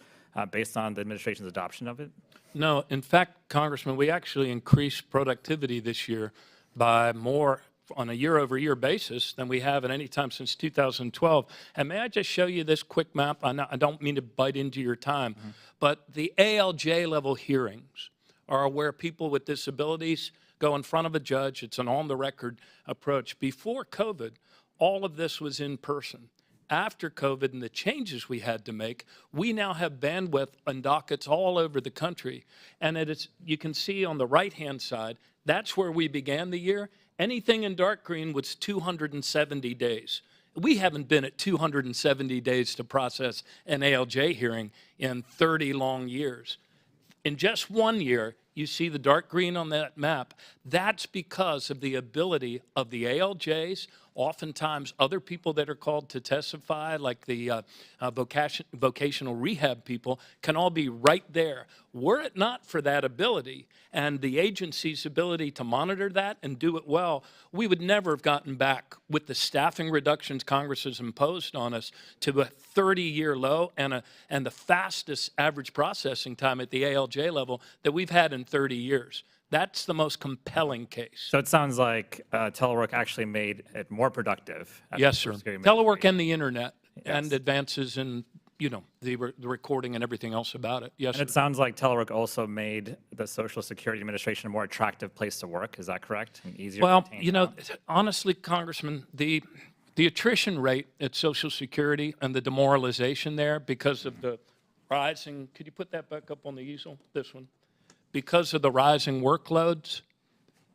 based on the administration's adoption of it? No. In fact, Congressman, we actually increased productivity this year by more on a year-over-year basis than we have at any time since 2012. And may I just show you this quick map? I don't mean to bite into your time, but the ALJ level hearings are where people with disabilities go in front of a judge. It's an on-the-record approach. Before COVID, all of this was in person. After COVID and the changes we had to make, we now have bandwidth on dockets all over the country. And you can see on the right-hand side, that's where we began the year. Anything in dark green was 270 days. We haven't been at 270 days to process an ALJ hearing in 30 long years. In just 1 year, you see the dark green on that map. That's because of the ability of the ALJs, oftentimes other people that are called to testify, like the vocational rehab people, can all be right there. Were it not for that ability and the agency's ability to monitor that and do it well, we would never have gotten back with the staffing reductions Congress has imposed on us to a 30-year low and the fastest average processing time at the ALJ level that we've had in 30 years. That's the most compelling case. So it sounds like telework actually made it more productive. Yes, sir. Telework and the internet and advances in, the recording and everything else about it. Yes, and it sounds like telework also made the Social Security Administration a more attractive place to work. Is that correct? And easier to retain honestly, Congressman, the attrition rate at Social Security and the demoralization there because of the rising, could you put that back up on the easel, this one? Because of the rising workloads,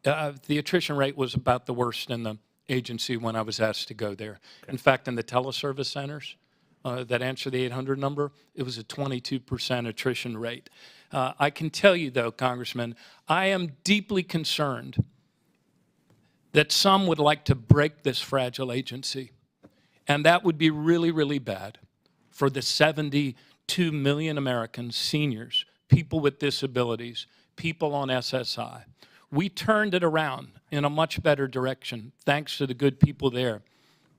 the attrition rate was about the worst in the agency when I was asked to go there. Okay. In fact, in the teleservice centers that answer the 800 number, it was a 22% attrition rate. I can tell you, though, Congressman, I am deeply concerned that some would like to break this fragile agency, and that would be really, really bad for the 72 million Americans, seniors, people with disabilities, people on SSI. We turned it around in a much better direction, thanks to the good people there.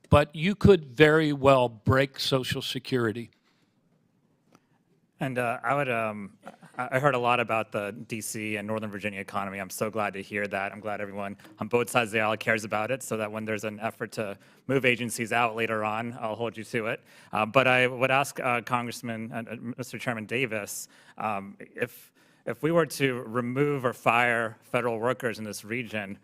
But you could very well break Social Security. And I heard a lot about the D.C. and Northern Virginia economy. I'm so glad to hear that. I'm glad everyone on both sides of the aisle cares about it, so that when there's an effort to move agencies out later on, I'll hold you to it. But I would ask Congressman, Mr. Chairman Davis, if we were to remove or fire federal workers in this region,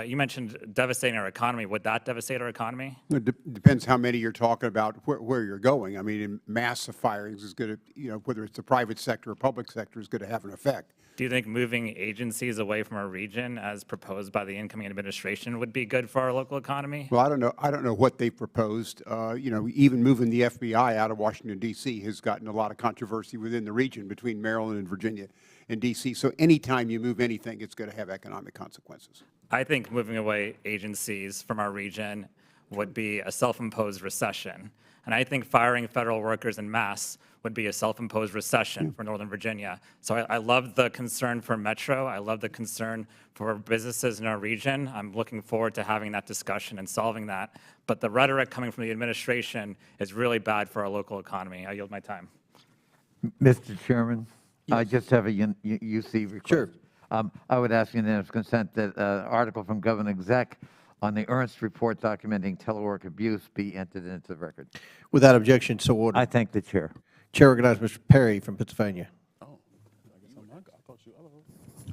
you mentioned devastating our economy. Would that devastate our economy? It depends how many you're talking about, where you're going. I mean, massive firings is going to, whether it's the private sector or public sector, is going to have an effect. Do you think moving agencies away from our region, as proposed by the incoming administration, would be good for our local economy? Well, I don't know what they've proposed. Even moving the FBI out of Washington, D.C. has gotten a lot of controversy within the region between Maryland and Virginia and D.C. So anytime you move anything, it's going to have economic consequences. I think moving away agencies from our region would be a self-imposed recession. And I think firing federal workers en masse would be a self-imposed recession for Northern Virginia. So I love the concern for Metro. I love the concern for businesses in our region. I'm looking forward to having that discussion and solving that. But the rhetoric coming from the administration is really bad for our local economy. I yield my time. Mr. Chairman, yes. I just have a UC request. Sure. I would ask unanimous consent that article from Governor Exec on the Ernst report documenting telework abuse be entered into the record. Without objection, so ordered. I thank the chair. Chair recognizes Mr. Perry from Pennsylvania.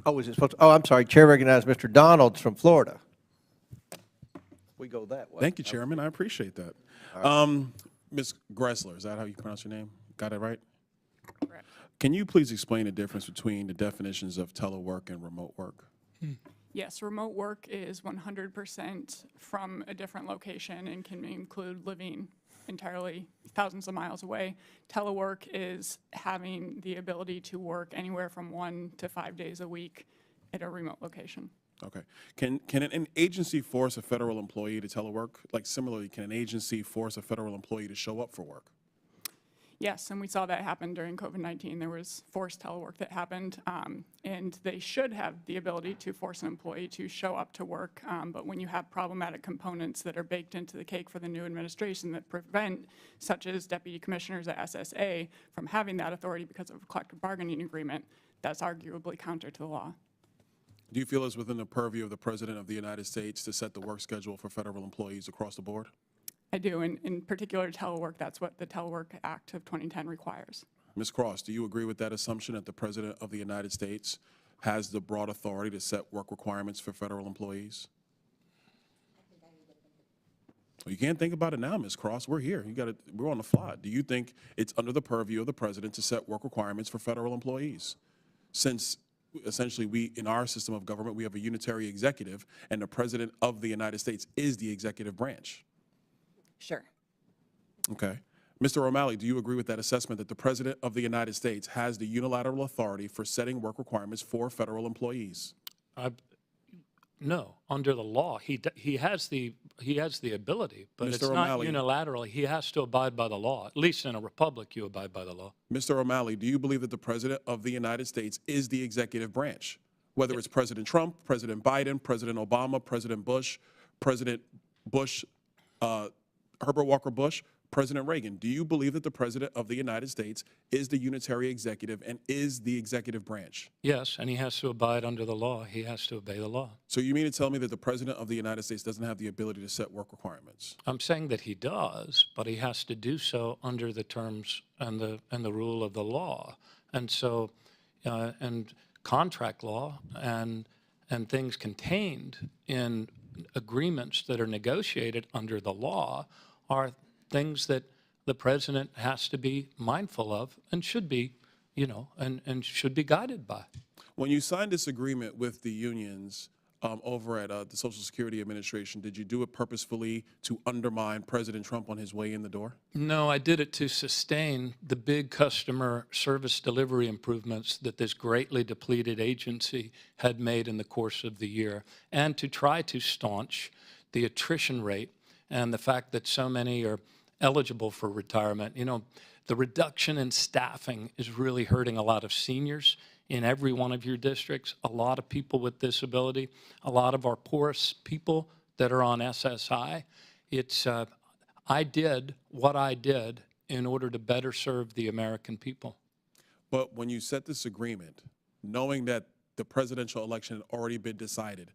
Oh, is it supposed to? Oh, I'm sorry. Chair recognizes Mr. Donalds from Florida. We go that way. Thank you, Chairman. I appreciate that. Ms. Gressler, is that how you pronounce your name? Got it right? Correct. Can you please explain the difference between the definitions of telework and remote work? Yes, remote work is 100% from a different location and can include living entirely thousands of miles away. Telework is having the ability to work anywhere from 1 to 5 days a week at a remote location. Okay. Can an agency force a federal employee to telework? Like similarly, can an agency force a federal employee to show up for work? Yes, and we saw that happen during COVID-19. There was forced telework that happened, and they should have the ability to force an employee to show up to work. But when you have problematic components that are baked into the cake for the new administration that prevent, such as deputy commissioners at SSA, from having that authority because of a collective bargaining agreement, that's arguably counter to the law. Do you feel it's within the purview of the President of the United States to set the work schedule for federal employees across the board? I do, and in particular telework, that's what the Telework Act of 2010 requires. Ms. Cross, do you agree with that assumption that the President of the United States has the broad authority to set work requirements for federal employees? Well, you can't think about it now, Ms. Cross. We're here. We're on the fly. Do you think it's under the purview of the President to set work requirements for federal employees? Since essentially in our system of government, we have a unitary executive, and the President of the United States is the executive branch. Sure. Okay. Mr. O'Malley, do you agree with that assessment that the President of the United States has the unilateral authority for setting work requirements for federal employees? No, under the law, he has the ability, but Mr. it's O'Malley. not unilaterally. He has to abide by the law. At least in a republic, you abide by the law. Mr. O'Malley, do you believe that the President of the United States is the executive branch? Whether it's President Trump, President Biden, President Obama, President Bush, Herbert Walker Bush, President Reagan, do you believe that the President of the United States is the unitary executive and is the executive branch? Yes, and he has to abide under the law. He has to obey the law. So you mean to tell me that the President of the United States doesn't have the ability to set work requirements? I'm saying that he does, but he has to do so under the terms and the rule of the law. And so, and contract law and things contained in agreements that are negotiated under the law are things that the president has to be mindful of and should be, and should be guided by. When you signed this agreement with the unions over at the Social Security Administration, did you do it purposefully to undermine President Trump on his way in the door? No, I did it to sustain the big customer service delivery improvements that this greatly depleted agency had made in the course of the year, and to try to staunch the attrition rate and the fact that so many are eligible for retirement. The reduction in staffing is really hurting a lot of seniors in every one of your districts, a lot of people with disability, a lot of our poorest people that are on SSI. I did what I did in order to better serve the American people. But when you set this agreement, knowing that the presidential election had already been decided,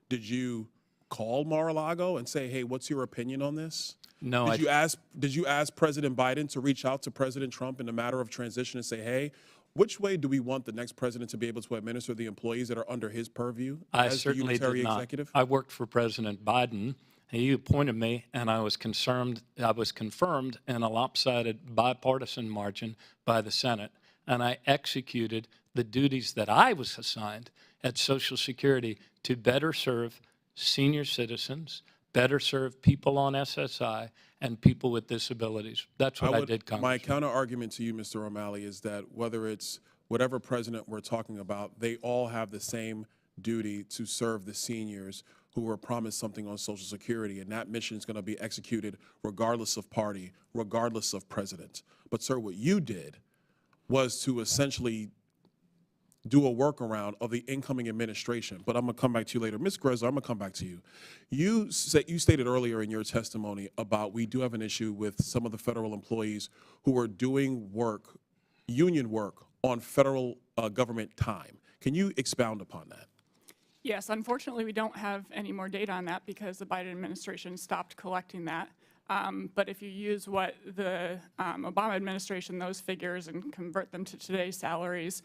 did you call Mar-a-Lago and say, hey, what's your opinion on this? No. Did you ask President Biden to reach out to President Trump in the matter of transition and say, hey, which way do we want the next president to be able to administer the employees that are under his purview as the unitary executive? I worked for President Biden. He appointed me, and I was confirmed in a lopsided bipartisan margin by the Senate, and I executed the duties that I was assigned at Social Security to better serve senior citizens, better serve people on SSI, and people with disabilities. That's what I did, Congressman. My counter argument to you, Mr. O'Malley, is that whether it's whatever president we're talking about, they all have the same duty to serve the seniors who were promised something on Social Security, and that mission is going to be executed regardless of party, regardless of president. But, sir, what you did was to essentially do a workaround of the incoming administration. But I'm going to come back to you later. Ms. Gressler, I'm going to come back to you. You stated earlier in your testimony about we do have an issue with some of the federal employees who are doing work, union work, on federal government time. Can you expound upon that? Yes, unfortunately, we don't have any more data on that because the Biden administration stopped collecting that. But if you use what the Obama administration, those figures, and convert them to today's salaries,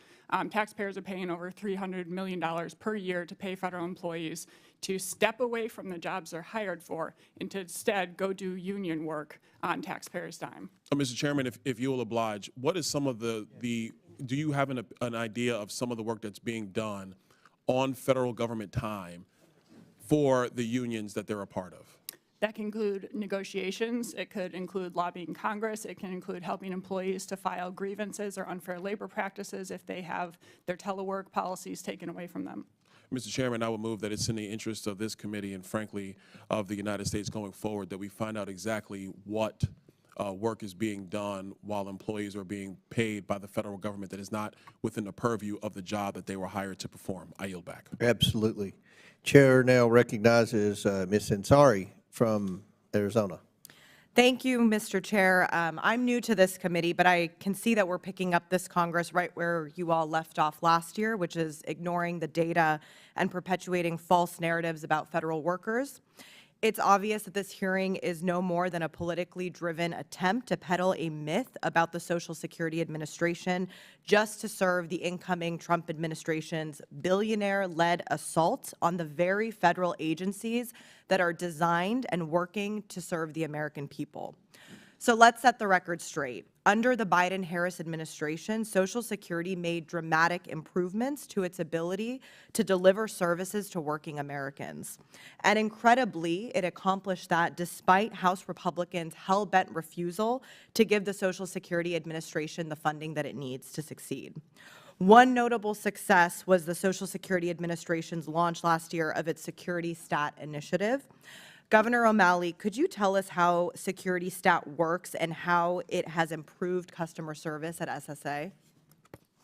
taxpayers are paying over $300 million per year to pay federal employees to step away from the jobs they're hired for and to instead go do union work on taxpayers' dime. Mr. Chairman, if you will oblige, what is some of do you have an idea of some of the work that's being done on federal government time for the unions that they're a part of? That can include negotiations, it could include lobbying Congress, it can include helping employees to file grievances or unfair labor practices if they have their telework policies taken away from them. Mr. Chairman, I would move that it's in the interest of this committee and frankly of the United States going forward that we find out exactly what work is being done while employees are being paid by the federal government that is not within the purview of the job that they were hired to perform. I yield back. Absolutely. Chair now recognizes Ms. Ansari from Arizona. Thank you, Mr. Chair. I'm new to this committee, but I can see that we're picking up this Congress right where you all left off last year, which is ignoring the data and perpetuating false narratives about federal workers. It's obvious that this hearing is no more than a politically driven attempt to peddle a myth about the Social Security Administration just to serve the incoming Trump administration's billionaire-led assault on the very federal agencies that are designed and working to serve the American people. So let's set the record straight. Under the Biden-Harris administration, Social Security made dramatic improvements to its ability to deliver services to working Americans. And incredibly, it accomplished that despite House Republicans' hell-bent refusal to give the Social Security Administration the funding that it needs to succeed. One notable success was the Social Security Administration's launch last year of its Security Stat initiative. Governor O'Malley, could you tell us how Security Stat works and how it has improved customer service at SSA?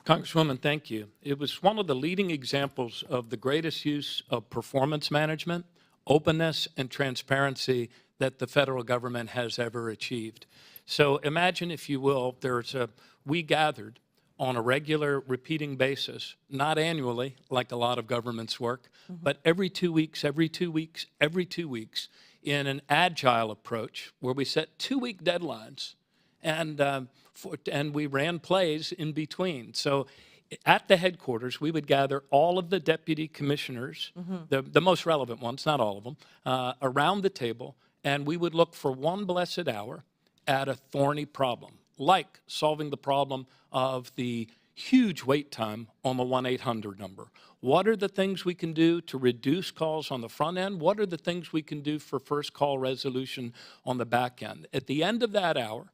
Congresswoman, thank you. It was one of the leading examples of the greatest use of performance management, openness, and transparency that the federal government has ever achieved. So imagine, if you will, we gathered on a regular repeating basis, not annually like a lot of governments work, but every 2 weeks, every 2 weeks, every 2 weeks in an agile approach where we set 2-week deadlines and we ran plays in between. So at the headquarters, we would gather all of the deputy commissioners, the most relevant ones, not all of them, around the table, and we would look for one blessed hour at a thorny problem, like solving the problem of the huge wait time on the 1-800 number. What are the things we can do to reduce calls on the front end? What are the things we can do for first call resolution on the back end? At the end of that hour,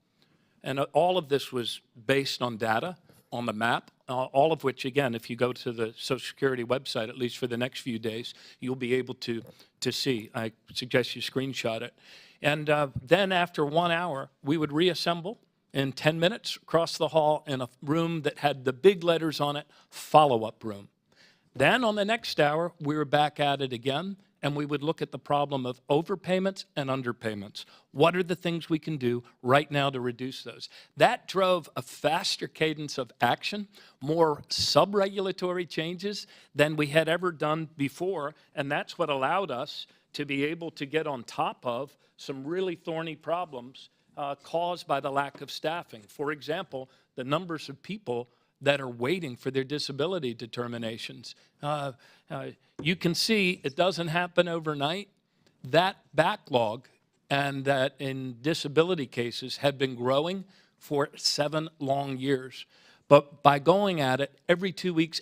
and all of this was based on data on the map, all of which, again, if you go to the Social Security website, at least for the next few days, you'll be able to see. I suggest you screenshot it. And then after 1 hour, we would reassemble in 10 minutes across the hall in a room that had the big letters on it, follow-up room. Then on the next hour, we were back at it again, and we would look at the problem of overpayments and underpayments. What are the things we can do right now to reduce those? That drove a faster cadence of action, more sub-regulatory changes than we had ever done before, and that's what allowed us to be able to get on top of some really thorny problems caused by the lack of staffing. For example, the numbers of people that are waiting for their disability determinations. You can see it doesn't happen overnight. That backlog and that in disability cases had been growing for 7 long years. But by going at it every 2 weeks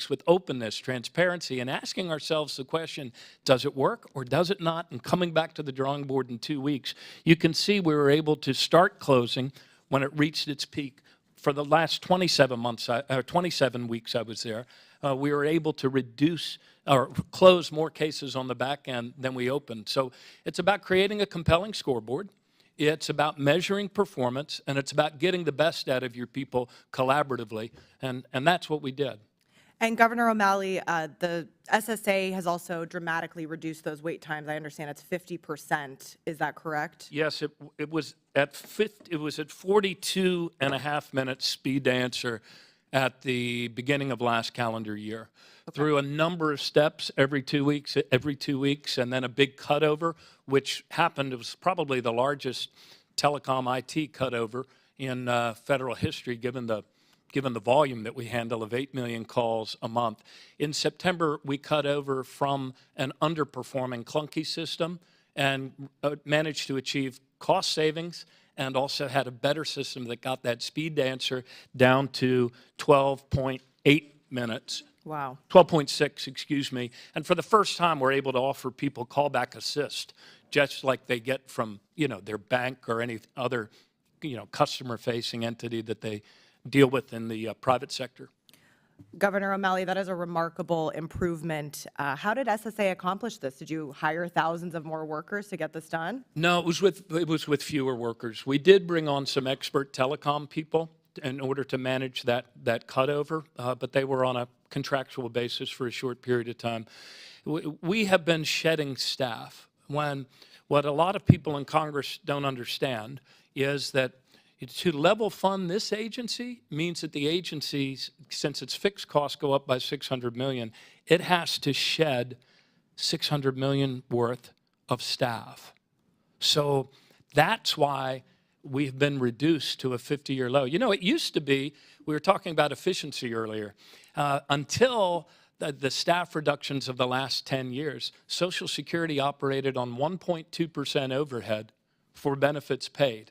with openness, transparency, and asking ourselves the question, does it work or does it not? And coming back to the drawing board in 2 weeks, you can see we were able to start closing when it reached its peak. For the last 27 weeks I was there, we were able to reduce or close more cases on the back end than we opened. So it's about creating a compelling scoreboard. It's about measuring performance, and it's about getting the best out of your people collaboratively, and that's what we did. And Governor O'Malley, the SSA has also dramatically reduced those wait times. I understand it's 50%. Is that correct? Yes, it was at 42.5 minutes speed to answer, at the beginning of last calendar year. Through a number of steps every 2 weeks, and then a big cutover, which happened. It was probably the largest telecom IT cutover in federal history, given the volume that we handle of 8 million calls a month. In September, we cut over from an underperforming clunky system and managed to achieve cost savings, and also had a better system that got that speed to answer down to 12.8 minutes. Wow. 12.6, excuse me. And for the first time, we're able to offer people callback assist, just like they get from, their bank or any other, customer-facing entity that they deal with in the private sector. Governor O'Malley, that is a remarkable improvement. How did SSA accomplish this? Did you hire thousands of more workers to get this done? No, it was with fewer workers. We did bring on some expert telecom people in order to manage that cutover, but they were on a contractual basis for a short period of time. We have been shedding staff. What a lot of people in Congress don't understand is that to level fund this agency means that the agency, since its fixed costs go up by $600 million, it has to shed $600 million worth of staff. So that's why we've been reduced to a 50-year low. It used to be, we were talking about efficiency earlier, until the staff reductions of the last 10 years, Social Security operated on 1.2% overhead for benefits paid.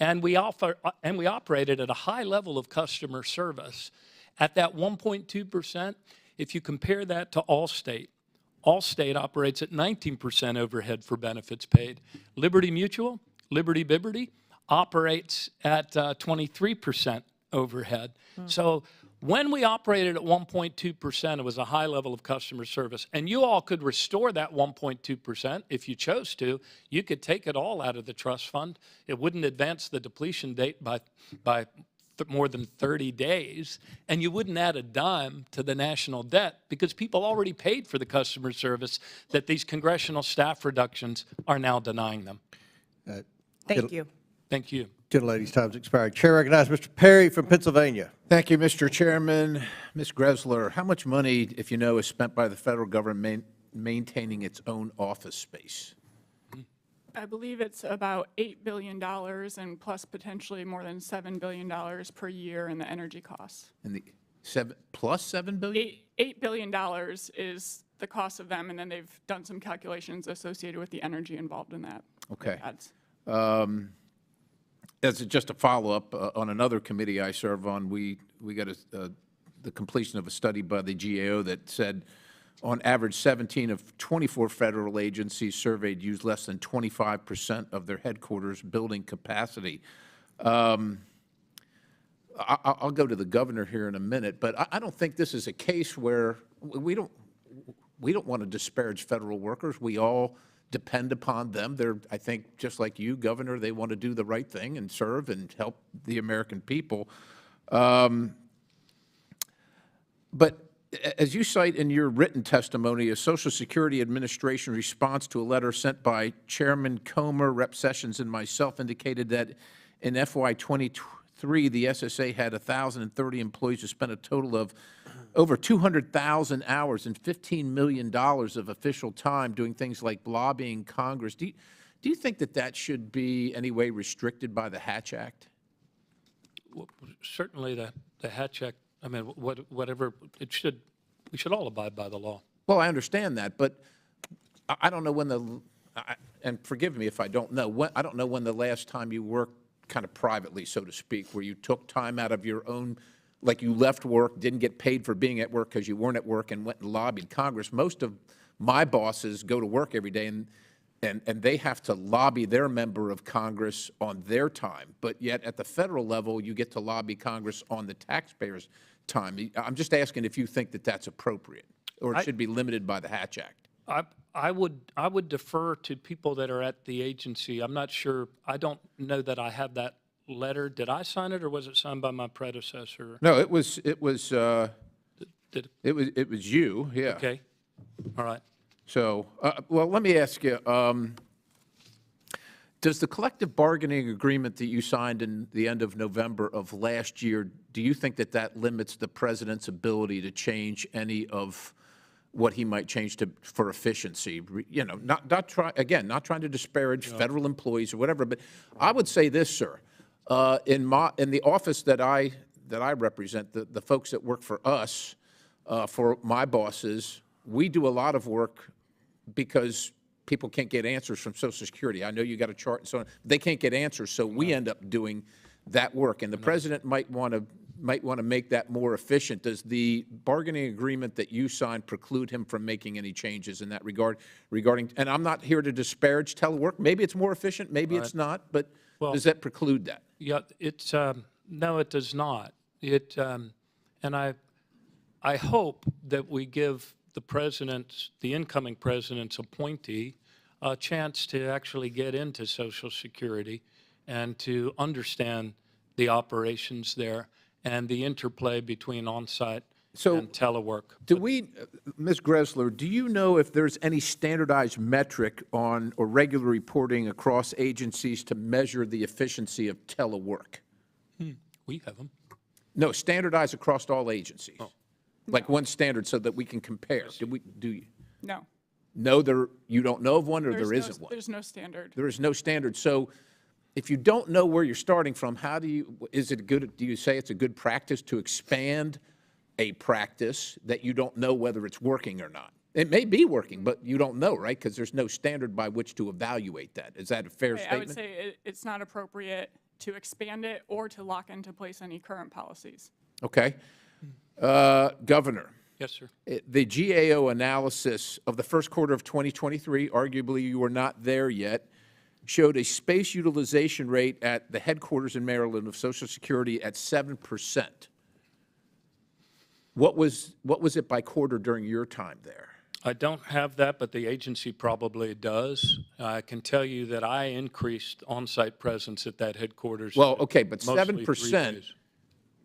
And we operated at a high level of customer service. At that 1.2%, if you compare that to Allstate operates at 19% overhead for benefits paid. Liberty Mutual, Liberty Biberty, operates at 23% overhead. So when we operated at 1.2%, it was a high level of customer service. And you all could restore that 1.2% if you chose to. You could take it all out of the trust fund. It wouldn't advance the depletion date by more than 30 days. And you wouldn't add a dime to the national debt because people already paid for the customer service that these congressional staff reductions are now denying them. Thank you. Thank you. Gentlelady's time's expired. Chair recognizes Mr. Perry from Pennsylvania. Thank you, Mr. Chairman. Ms. Gressler, how much money, if you know, is spent by the federal government maintaining its own office space? I believe it's about $8 billion and plus potentially more than $7 billion per year in the energy costs. And the plus $7 billion? $8 billion is the cost of them, and then they've done some calculations associated with the energy involved in that. Okay. As just a follow-up, on another committee I serve on, we got the completion of a study by the GAO that said, on average, 17 of 24 federal agencies surveyed use less than 25% of their headquarters building capacity. I'll go to the governor here in a minute, but I don't think this is a case where we don't want to disparage federal workers. We all depend upon them. They're, I think, just like you, Governor, they want to do the right thing and serve and help the American people. But as you cite in your written testimony, a Social Security Administration response to a letter sent by Chairman Comer, Rep. Sessions, and myself indicated that in FY 23, the SSA had 1,030 employees who spent a total of over 200,000 hours and $15 million of official time doing things like lobbying Congress. Do you think that should be any way restricted by the Hatch Act? Well, certainly the Hatch Act, I mean, whatever, we should all abide by the law. Well, I understand that, but I don't know when and forgive me if I don't know, I don't know when the last time you worked kind of privately, so to speak, where you took time out of your own, like you left work, didn't get paid for being at work because you weren't at work, and went and lobbied Congress. Most of my bosses go to work every day, and they have to lobby their member of Congress on their time. But yet at the federal level, you get to lobby Congress on the taxpayers' time. I'm just asking if you think that that's appropriate, or it should be limited by the Hatch Act. I would defer to people that are at the agency. I'm not sure. I don't know that I have that letter. Did I sign it, or was it signed by my predecessor? No, it was you. Yeah. Okay. All right. So, well, let me ask you. Does the collective bargaining agreement that you signed in the end of November of last year, do you think that that limits the president's ability to change any of what he might change for efficiency? You know, not trying to disparage federal employees or whatever, but I would say this, sir. In the office that I represent, the folks that work for us, for my bosses, we do a lot of work because people can't get answers from Social Security. I know you got a chart and so on. They can't get answers, so we end up doing that work. And the president might want to make that more efficient. Does the bargaining agreement that you signed preclude him from making any changes in that regard? And I'm not here to disparage telework. Maybe it's more efficient, maybe it's not. But does that preclude that? Yeah, it's no, it does not. And I hope that we give the incoming president's appointee, a chance to actually get into Social Security and to understand the operations there and the interplay between on-site and telework. Ms. Gressler, do you know if there's any standardized metric on or regular reporting across agencies to measure the efficiency of telework? We have them. No, standardized across all agencies. Oh. Like one standard so that we can compare. Do you? No. No, you don't know of one, or there isn't one? There's no standard. There is no standard. So if you don't know where you're starting from, do you say it's a good practice to expand a practice that you don't know whether it's working or not? It may be working, but you don't know, right? Because there's no standard by which to evaluate that. Is that a fair statement? I would say it's not appropriate to expand it or to lock into place any current policies. Okay. Governor. Yes, sir. The GAO analysis of the first quarter of 2023, arguably you were not there yet, showed a space utilization rate at the headquarters in Maryland of Social Security at 7%. What was it by quarter during your time there? I don't have that, but the agency probably does. I can tell you that I increased on-site presence at that headquarters. Well, okay, but 7%,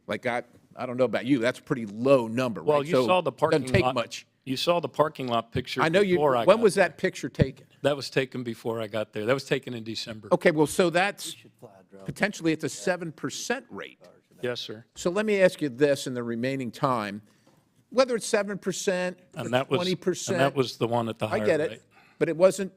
like I don't know about you, that's a pretty low number, right? Well, you saw the parking lot. Doesn't take much. You saw the parking lot picture. I know you. When was that picture taken? That was taken before I got there. That was taken in December. Okay, well, so that's potentially it's a 7% rate. Yes, sir. So let me ask you this in the remaining time. Whether it's 7% or 20%. And that was the one at the higher rate. I get it, but it wasn't.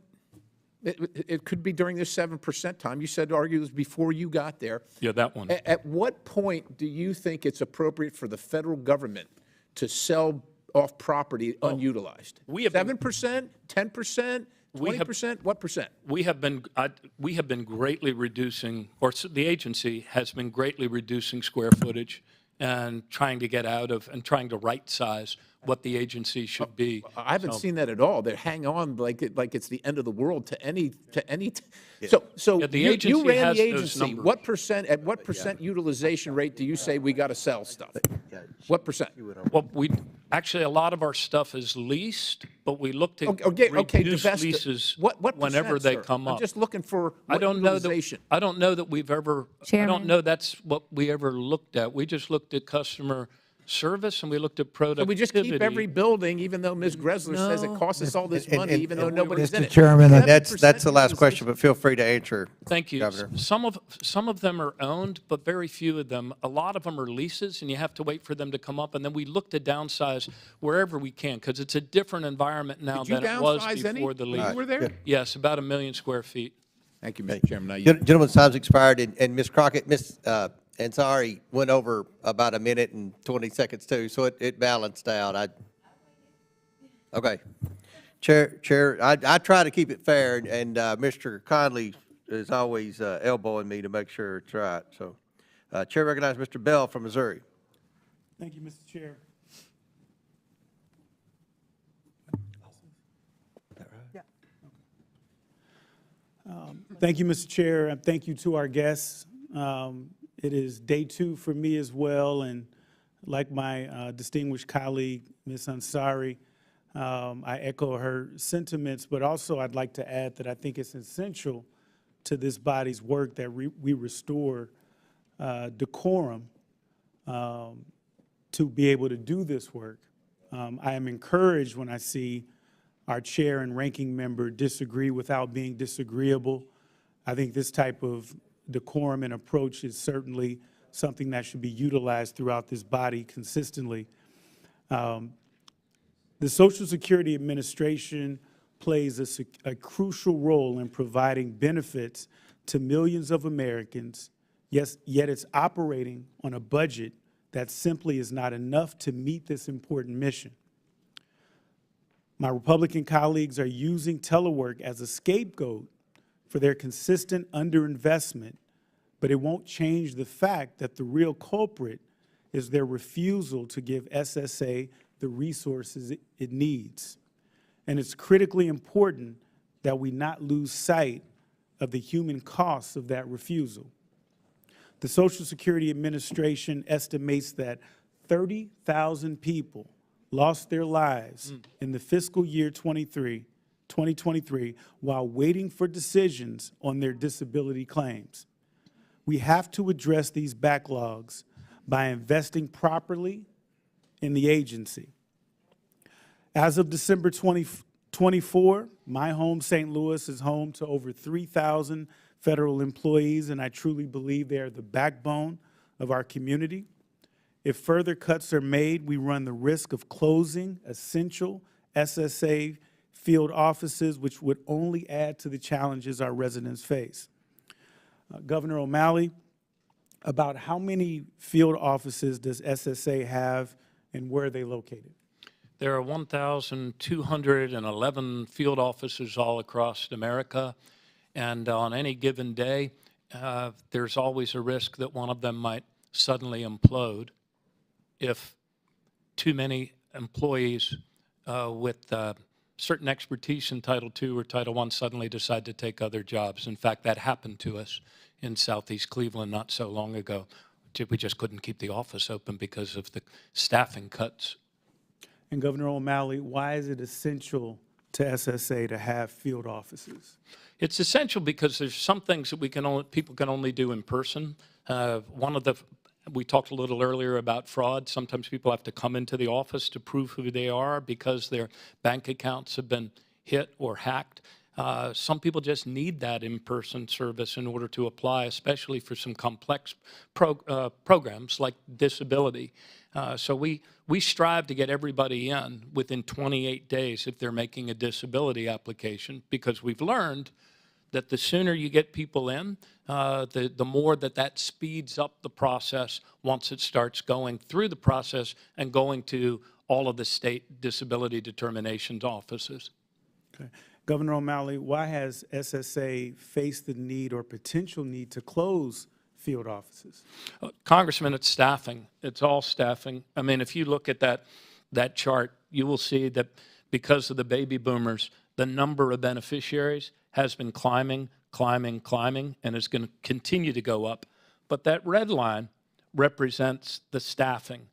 It could be during this 7% time. You said argue it was before you got there. Yeah, that one. At what point do you think it's appropriate for the federal government to sell off property unutilized? We have 7%, 10%, 20%. What percent? We have been greatly reducing, or the agency has been greatly reducing square footage and trying to get out of and trying to right size what the agency should be. I haven't seen that at all. They hang on like it's the end of the world to any. Yeah. So the you agency ran has the those agency. numbers. What percent utilization rate do you say we got to sell stuff? What percent? Well, actually a lot of our stuff is leased, but we look to reduce leases whenever they come up. I'm just looking for utilization. I don't know that we've ever. Chairman. I don't know that's what we ever looked at. We just looked at customer service and we looked at productivity. So we just keep every building, even though Ms. Gressler says it costs us all this money, even though nobody's in it. Mr. Chairman, that's the last question, but feel free to answer. Thank you. Governor. Some of them are owned, but very few of them. A lot of them are leases, and you have to wait for them to come up. And then we look to downsize wherever we can, because it's a different environment now than it was before the lease. You were there? Yes, about 1 million square feet. Thank you, Mr. Chairman. Now you. Gentleman's time's expired, and Ms. Crockett, Ms. Ansari went over about 1 minute and 20 seconds too, so it balanced out. Okay. Chair, I try to keep it fair, and Mr. Conley is always elbowing me to make sure it's right. So, Chair recognizes Mr. Bell from Missouri. Thank you, Mr. Chair. Thank you, Mr. Chair, and thank you to our guests. It is day 2 for me as well, and like my distinguished colleague, Ms. Ansari, I echo her sentiments, but also I'd like to add that I think it's essential to this body's work that we restore decorum to be able to do this work. I am encouraged when I see our chair and ranking member disagree without being disagreeable. I think this type of decorum and approach is certainly something that should be utilized throughout this body consistently. The Social Security Administration plays a crucial role in providing benefits to millions of Americans, yet it's operating on a budget that simply is not enough to meet this important mission. My Republican colleagues are using telework as a scapegoat for their consistent underinvestment, but it won't change the fact that the real culprit is their refusal to give SSA the resources it needs. And it's critically important that we not lose sight of the human costs of that refusal. The Social Security Administration estimates that 30,000 people lost their lives in the fiscal year 2023 while waiting for decisions on their disability claims. We have to address these backlogs by investing properly in the agency. As of December 2024, my home, St. Louis, is home to over 3,000 federal employees, and I truly believe they are the backbone of our community. If further cuts are made, we run the risk of closing essential SSA field offices, which would only add to the challenges our residents face. Governor O'Malley, about how many field offices does SSA have and where are they located? There are 1,211 field offices all across America, and on any given day, there's always a risk that one of them might suddenly implode if too many employees with certain expertise in Title II or Title I suddenly decide to take other jobs. In fact, that happened to us in Southeast Cleveland not so long ago. We just couldn't keep the office open because of the staffing cuts. And Governor O'Malley, why is it essential to SSA to have field offices? It's essential because there's some things that people can only do in person. We talked a little earlier about fraud. Sometimes people have to come into the office to prove who they are because their bank accounts have been hit or hacked. Some people just need that in-person service in order to apply, especially for some complex programs like disability. So we strive to get everybody in within 28 days if they're making a disability application, because we've learned that the sooner you get people in, the more that speeds up the process once it starts going through the process and going to all of the state disability determinations offices. Okay. Governor O'Malley, why has SSA faced the need or potential need to close field offices? Congressman, it's staffing. It's all staffing. I mean, if you look at that chart, you will see that because of the baby boomers, the number of beneficiaries has been climbing, and is going to continue to go up. But that red line represents the staffing,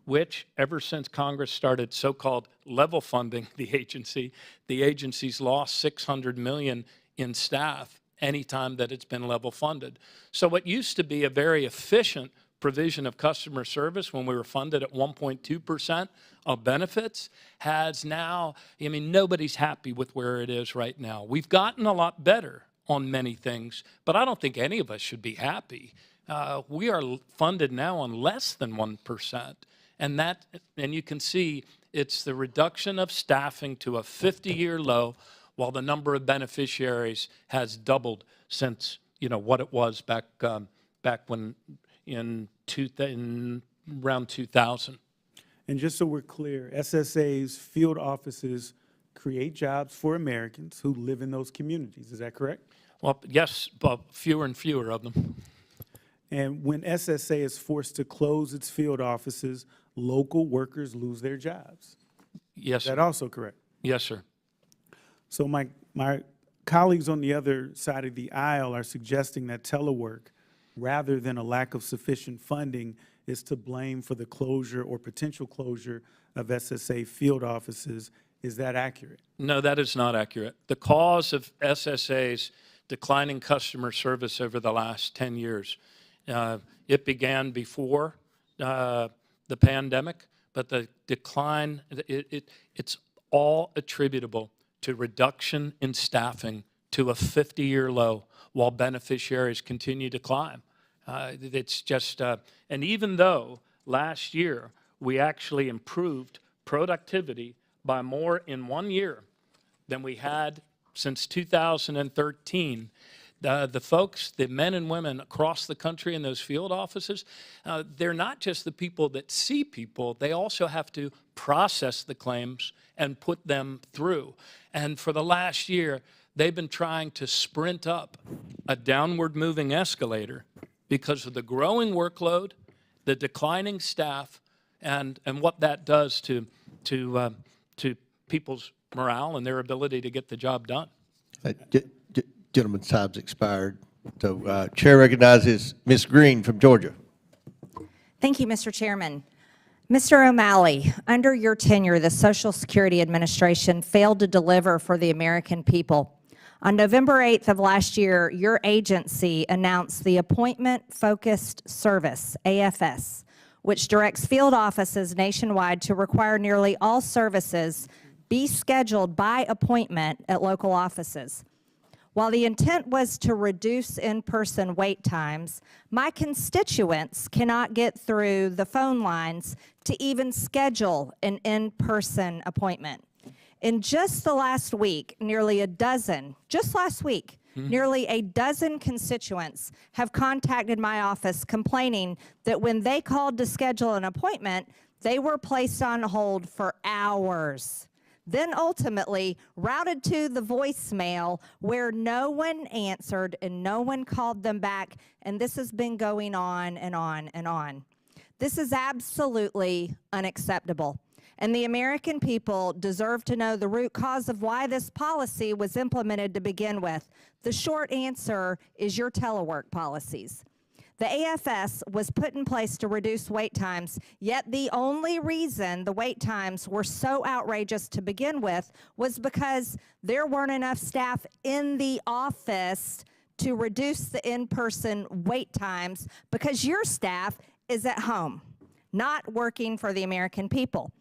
which ever since Congress started so-called level funding the agency's lost $600 million in staff anytime that it's been level funded. So what used to be a very efficient provision of customer service when we were funded at 1.2% of benefits has now, I mean, nobody's happy with where it is right now. We've gotten a lot better on many things, but I don't think any of us should be happy. We are funded now on less than 1%. And you can see it's the reduction of staffing to a 50-year low, while the number of beneficiaries has doubled since what it was back when in around 2000. And just so we're clear, SSA's field offices create jobs for Americans who live in those communities. Is that correct? Well, yes, but fewer and fewer of them. And when SSA is forced to close its field offices, local workers lose their jobs. Yes, Is that also correct? Yes, sir. So my colleagues on the other side of the aisle are suggesting that telework, rather than a lack of sufficient funding, is to blame for the closure or potential closure of SSA field offices. Is that accurate? No, that is not accurate. The cause of SSA's declining customer service over the last 10 years, it began before the pandemic, but the decline, it's all attributable to reduction in staffing to a 50-year low while beneficiaries continue to climb. It's just, and even though last year we actually improved productivity by more in 1 year than we had since 2013, the folks, the men and women across the country in those field offices, they're not just the people that see people, they also have to process the claims and put them through. And for the last year, they've been trying to sprint up a downward moving escalator because of the growing workload, the declining staff, and what that does to people's morale and their ability to get the job done. Gentleman's time's expired. So Chair recognizes Ms. Green from Georgia. Thank you, Mr. Chairman. Mr. O'Malley, under your tenure, the Social Security Administration failed to deliver for the American people. On November 8th of last year, your agency announced the Appointment-Focused Service, AFS, which directs field offices nationwide to require nearly all services be scheduled by appointment at local offices. While the intent was to reduce in-person wait times, my constituents cannot get through the phone lines to even schedule an in-person appointment. In just the last week, nearly a dozen constituents have contacted my office complaining that when they called to schedule an appointment, they were placed on hold for hours, then ultimately routed to the voicemail where no one answered and no one called them back, and this has been going on and on and on. This is absolutely unacceptable, and the American people deserve to know the root cause of why this policy was implemented to begin with. The short answer is your telework policies. The AFS was put in place to reduce wait times, yet the only reason the wait times were so outrageous to begin with was because there weren't enough staff in the office to reduce the in-person wait times because your staff is at home, not working for the American people.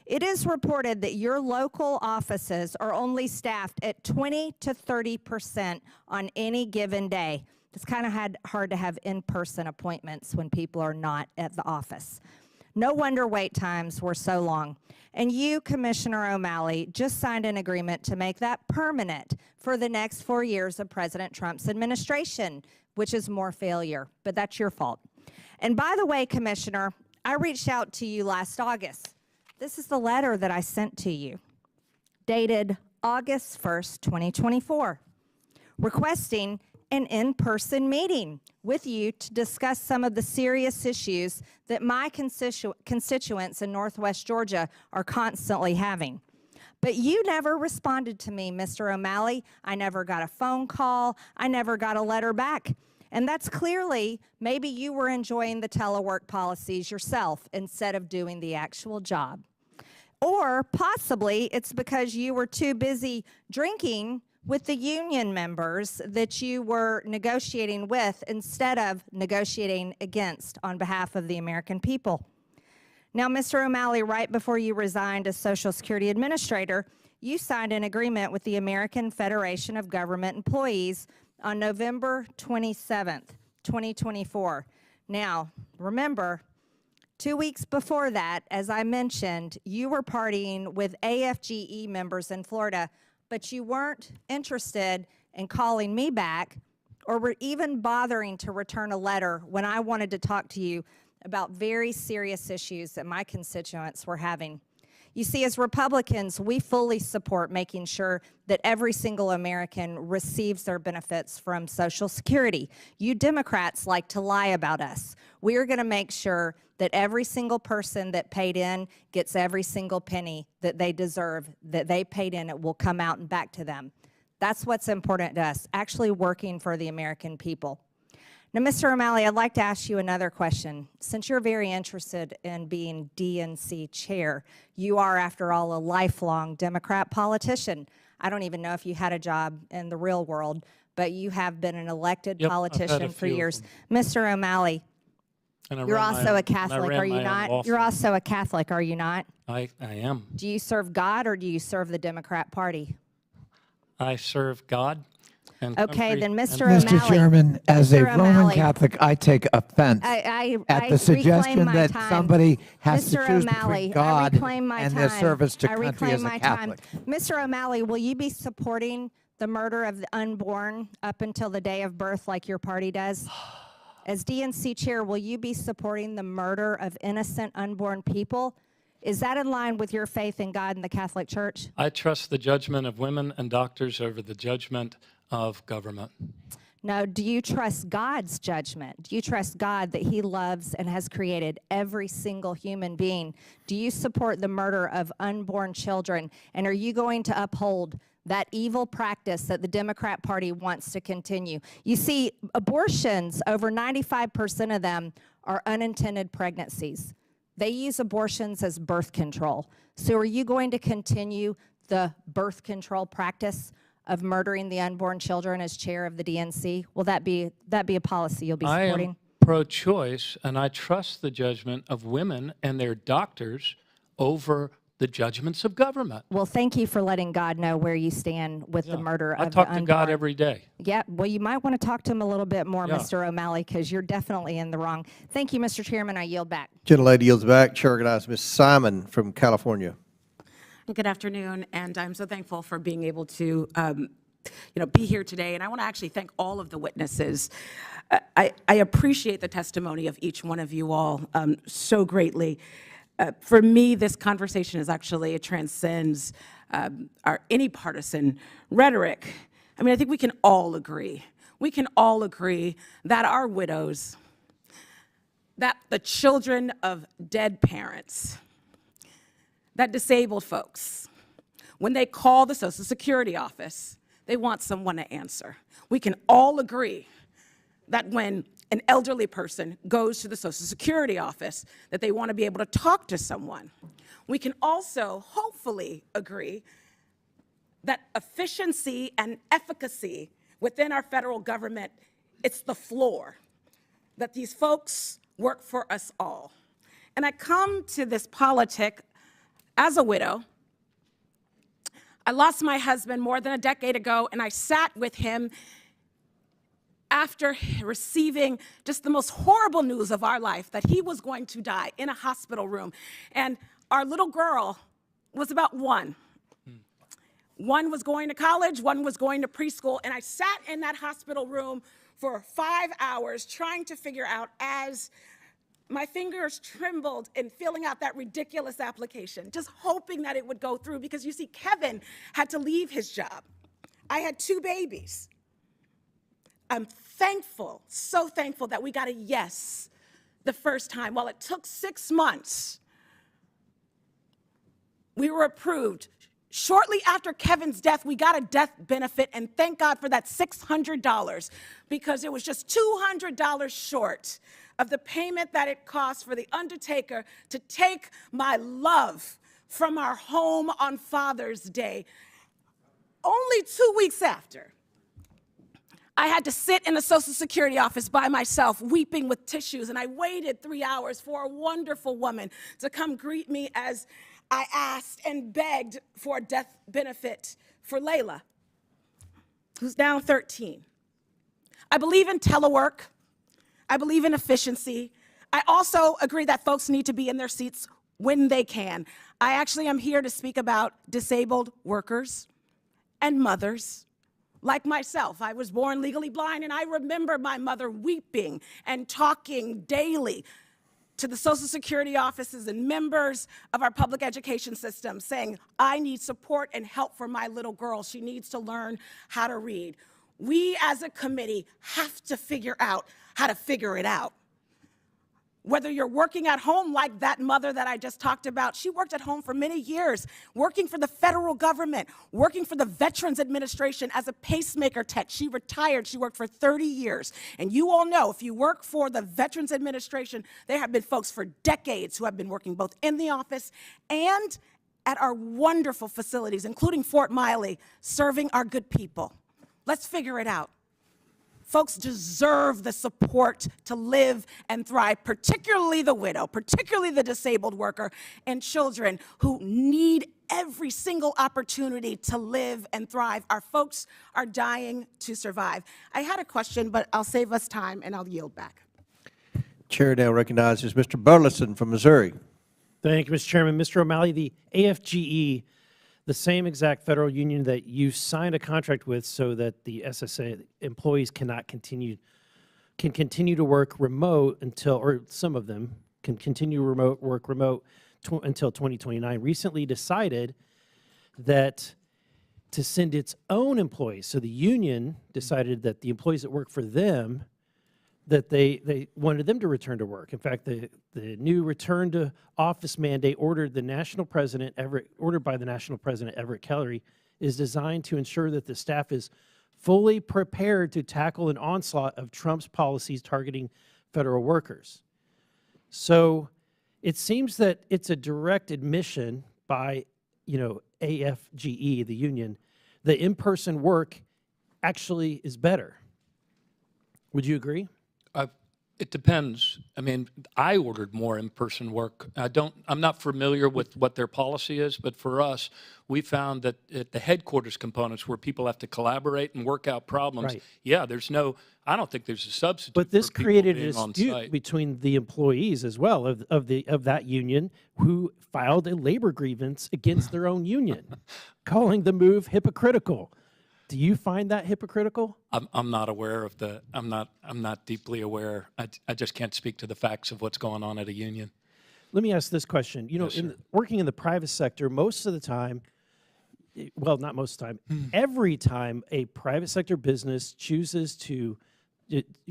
It is reported that your local offices are only staffed at 20 to 30% on any given day. It's kind of hard to have in-person appointments when people are not at the office. No wonder wait times were so long. And you, Commissioner O'Malley, just signed an agreement to make that permanent for the next 4 years of President Trump's administration, which is more failure, but that's your fault. And by the way, Commissioner, I reached out to you last August. This is the letter that I sent to you, dated August 1st, 2024, requesting an in-person meeting with you to discuss some of the serious issues that my constituents in Northwest Georgia are constantly having. But you never responded to me, Mr. O'Malley. I never got a phone call. I never got a letter back. And that's clearly, maybe you were enjoying the telework policies yourself instead of doing the actual job. Or possibly it's because you were too busy drinking with the union members that you were negotiating with instead of negotiating against on behalf of the American people. Now, Mr. O'Malley, right before you resigned as Social Security Administrator, you signed an agreement with the American Federation of Government Employees on November 27th, 2024. Now, remember, 2 weeks before that, as I mentioned, you were partying with AFGE members in Florida, but you weren't interested in calling me back or were even bothering to return a letter when I wanted to talk to you about very serious issues that my constituents were having. You see, as Republicans, we fully support making sure that every single American receives their benefits from Social Security. You Democrats like to lie about us. We are going to make sure that every single person that paid in gets every single penny that they deserve, that they paid in, it will come out and back to them. That's what's important to us, actually working for the American people. Now, Mr. O'Malley, I'd like to ask you another question. Since you're very interested in being DNC chair, you are, after all, a lifelong Democrat politician. I don't even know if you had a job in the real world, but you have been an elected politician for years. Mr. O'Malley, you're also a Catholic, are you not? You're also a Catholic, are you not? I am. Do you serve God or do you serve the Democrat Party? I serve God. and Okay, country then and- Mr. O'Malley. Mr. Chairman, as a Mr. Roman O'Malley. Catholic, I take offense I at the reclaim suggestion my that time. somebody has to Mr. choose O'Malley, between God I reclaim my and time. their service to I country reclaim as a my Catholic. time. Mr. O'Malley, will you be supporting the murder of the unborn up until the day of birth like your party does? As DNC chair, will you be supporting the murder of innocent unborn people? Is that in line with your faith in God and the Catholic Church? I trust the judgment of women and doctors over the judgment of government. No, do you trust God's judgment? Do you trust God that he loves and has created every single human being? Do you support the murder of unborn children? And are you going to uphold that evil practice that the Democrat Party wants to continue? You see, abortions, over 95% of them are unintended pregnancies. They use abortions as birth control. So are you going to continue the birth control practice of murdering the unborn children as chair of the DNC? Will that be a policy you'll be supporting? I am pro-choice, and I trust the judgment of women and their doctors over the judgments of government. Well, thank you for letting God know where you stand with the murder of I the talk to unborn. God every day. Yeah, well, you might want to talk to him a little bit more, Yeah. Mr. O'Malley, because you're definitely in the wrong. Thank you, Mr. Chairman. I yield back. Gentlelady yields back. Chair recognizes Ms. Simon from California. Good afternoon, and I'm so thankful for being able to be here today. And I want to actually thank all of the witnesses. I appreciate the testimony of each one of you all so greatly. For me, this conversation is actually, it transcends any partisan rhetoric. I mean, I think we can all agree. We can all agree that our widows, that the children of dead parents, that disabled folks, when they call the Social Security office, they want someone to answer. We can all agree that when an elderly person goes to the Social Security office, that they want to be able to talk to someone. We can also hopefully agree that efficiency and efficacy within our federal government, it's the floor, that these folks work for us all. And I come to this politic as a widow. I lost my husband more than a decade ago, and I sat with him after receiving just the most horrible news of our life, that he was going to die in a hospital room. And our little girl was about one. One was going to college, one was going to preschool, and I sat in that hospital room for 5 hours trying to figure out, as my fingers trembled in filling out that ridiculous application, just hoping that it would go through, because you see, Kevin had to leave his job. I had 2 babies. I'm thankful, so thankful that we got a yes the first time. While it took 6 months, we were approved. Shortly after Kevin's death, we got a death benefit, and thank God for that $600, because it was just $200 short of the payment that it cost for the undertaker to take my love from our home on Father's Day. Only 2 weeks after, I had to sit in the Social Security office by myself, weeping with tissues, and I waited 3 hours for a wonderful woman to come greet me as I asked and begged for a death benefit for Layla, who's now 13. I believe in telework. I believe in efficiency. I also agree that folks need to be in their seats when they can. I actually am here to speak about disabled workers and mothers like myself. I was born legally blind, and I remember my mother weeping and talking daily to the Social Security offices and members of our public education system, saying, I need support and help for my little girl. She needs to learn how to read. We as a committee have to figure out how to figure it out. Whether you're working at home like that mother that I just talked about, she worked at home for many years, working for the federal government, working for the Veterans Administration as a pacemaker tech. She retired, she worked for 30 years. And you all know, if you work for the Veterans Administration, there have been folks for decades who have been working both in the office and at our wonderful facilities, including Fort Miley, serving our good people. Let's figure it out. Folks deserve the support to live and thrive, particularly the widow, particularly the disabled worker, and children who need every single opportunity to live and thrive. Our folks are dying to survive. I had a question, but I'll save us time and I'll yield back. Chair now recognizes Mr. Burleson from Missouri. Thank you, Mr. Chairman. Mr. O'Malley, the AFGE, the same exact federal union that you signed a contract with so that the SSA employees can continue to work remote until, or some of them can continue work remote until 2029, recently decided that to send its own employees. So the union decided that the employees that work for them, that they wanted them to return to work. In fact, the new return to office mandate ordered by the national president, Everett Kellery, is designed to ensure that the staff is fully prepared to tackle an onslaught of Trump's policies targeting federal workers. So it seems that it's a direct admission by, AFGE, the union, that in-person work actually is better. Would you agree? It depends. I mean, I ordered more in-person work. I'm not familiar with what their policy is, but for us, we found that at the headquarters components where people have to collaborate and work out problems, Right. yeah, I don't think there's a substitute But this for people created a being on dispute site. between the employees as well of that union, who filed a labor grievance against their own union, calling the move hypocritical. Do you find that hypocritical? I'm not aware of I'm not deeply aware. I just can't speak to the facts of what's going on at a union. Let me ask this question. Yes, Working in the private sector, most of the time, well, not most of the time, every time a private sector business chooses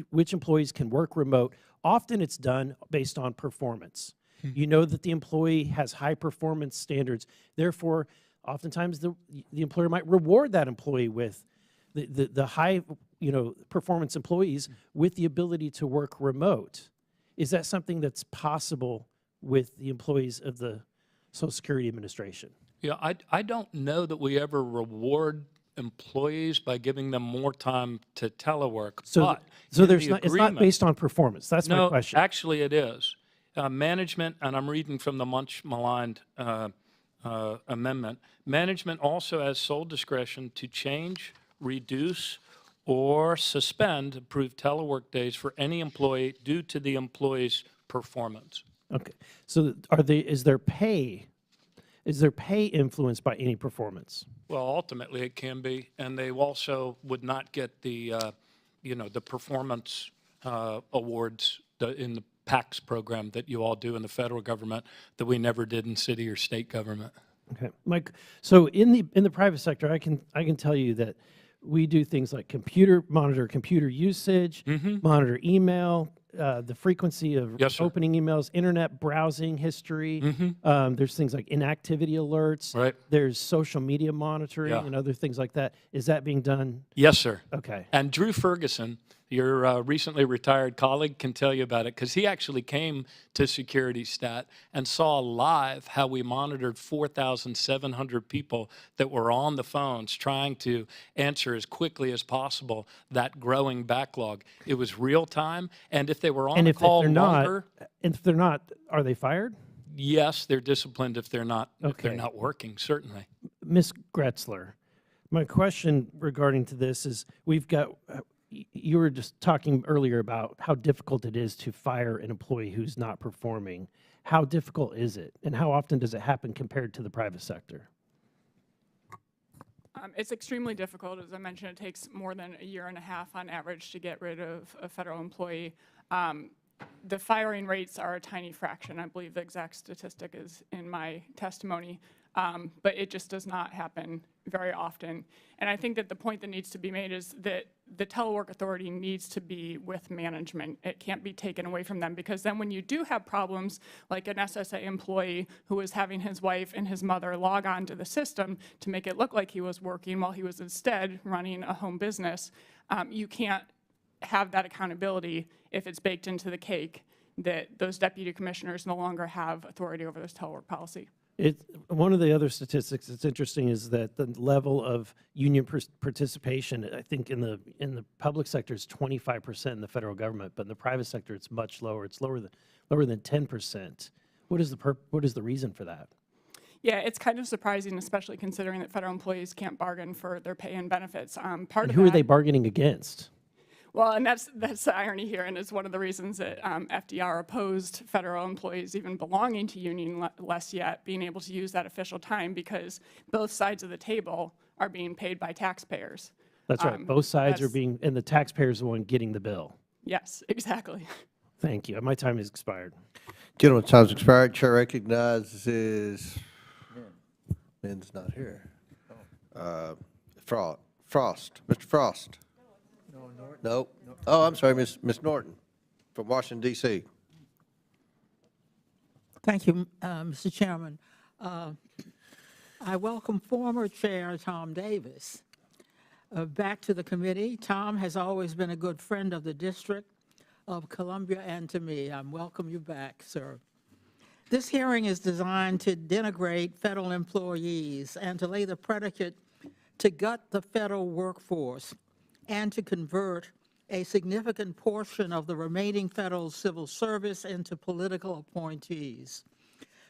which employees can work remote, often it's done based on performance. You know that the employee has high performance standards. Therefore, oftentimes the employer might reward that employee with the high performance employees with the ability to work remote. Is that something that's possible with the employees of the Social Security Administration? Yeah, I don't know that we ever reward employees by giving them more time to telework. So it's not based on performance. That's my question. No, actually it is. Management, and I'm reading from the much maligned amendment, management also has sole discretion to change, reduce, or suspend approved telework days for any employee due to the employee's performance. Okay. So is their pay influenced by any performance? Well, ultimately it can be, and they also would not get the the performance awards in the PACS program that you all do in the federal government that we never did in city or state government. Okay, Mike. So in the private sector, I can tell you that we do things like monitor computer usage, monitor email, the frequency of opening emails, internet browsing history. There's things like inactivity alerts. Right. There's social media monitoring and other things like that. Is that being done? Yes, sir. Okay. And Drew Ferguson, your recently retired colleague, can tell you about it because he actually came to Security Stat and saw live how we monitored 4,700 people that were on the phones trying to answer as quickly as possible that growing backlog. It was real time, and if they were on the call longer, and if they're not, are they fired? Yes, they're disciplined if they're not working, certainly. Ms. Gretzler, my question regarding to this is you were just talking earlier about how difficult it is to fire an employee who's not performing. How difficult is it, and how often does it happen compared to the private sector? It's extremely difficult. As I mentioned, it takes more than a year and a half on average to get rid of a federal employee. The firing rates are a tiny fraction. I believe the exact statistic is in my testimony, but it just does not happen very often. And I think that the point that needs to be made is that the telework authority needs to be with management. It can't be taken away from them, because then when you do have problems like an SSA employee who was having his wife and his mother log on to the system to make it look like he was working while he was instead running a home business, you can't have that accountability if it's baked into the cake that those deputy commissioners no longer have authority over this telework policy. One of the other statistics that's interesting is that the level of union participation, I think in the public sector is 25% in the federal government, but in the private sector it's much lower. It's lower than 10%. What is the reason for that? Yeah, it's kind of surprising, especially considering that federal employees can't bargain for their pay and benefits. Part And of who are that, they bargaining against? well, and that's the irony here, and it's one of the reasons that FDR opposed federal employees even belonging to union, less yet being able to use that official time, because both sides of the table are being paid by taxpayers. That's right. Both sides are that's- being, and the taxpayer's the one getting the bill. Yes, exactly. Thank you. My time has expired. Gentleman's time's expired. Chair recognizes, Ben's not here. Frost, Mr. Frost. No. Oh, I'm sorry, Miss Norton from Washington, D.C. Thank you, Mr. Chairman. I welcome former Chair Tom Davis back to the committee. Tom has always been a good friend of the District of Columbia and to me. I welcome you back, sir. This hearing is designed to denigrate federal employees and to lay the predicate to gut the federal workforce and to convert a significant portion of the remaining federal civil service into political appointees.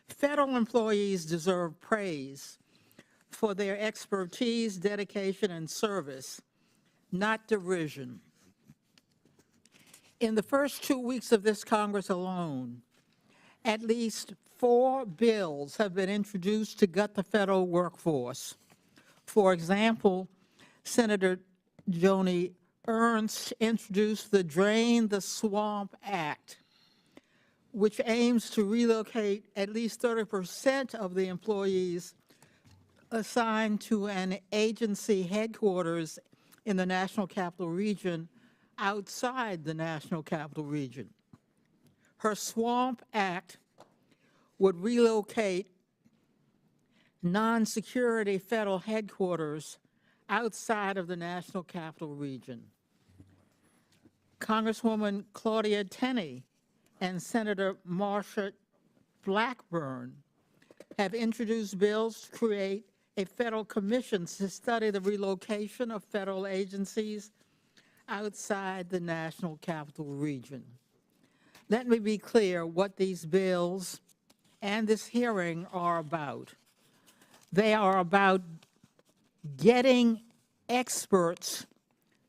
Federal employees deserve praise for their expertise, dedication, and service, not derision. In the first 2 weeks of this Congress alone, at least 4 bills have been introduced to gut the federal workforce. For example, Senator Joni Ernst introduced the Drain the Swamp Act, which aims to relocate at least 30% of the employees assigned to an agency headquarters in the National Capital Region outside the National Capital Region. Her Swamp Act would relocate non-security federal headquarters outside of the National Capital Region. Congresswoman Claudia Tenney and Senator Marsha Blackburn have introduced bills to create a federal commission to study the relocation of federal agencies outside the National Capital Region. Let me be clear what these bills and this hearing are about. They are about getting experts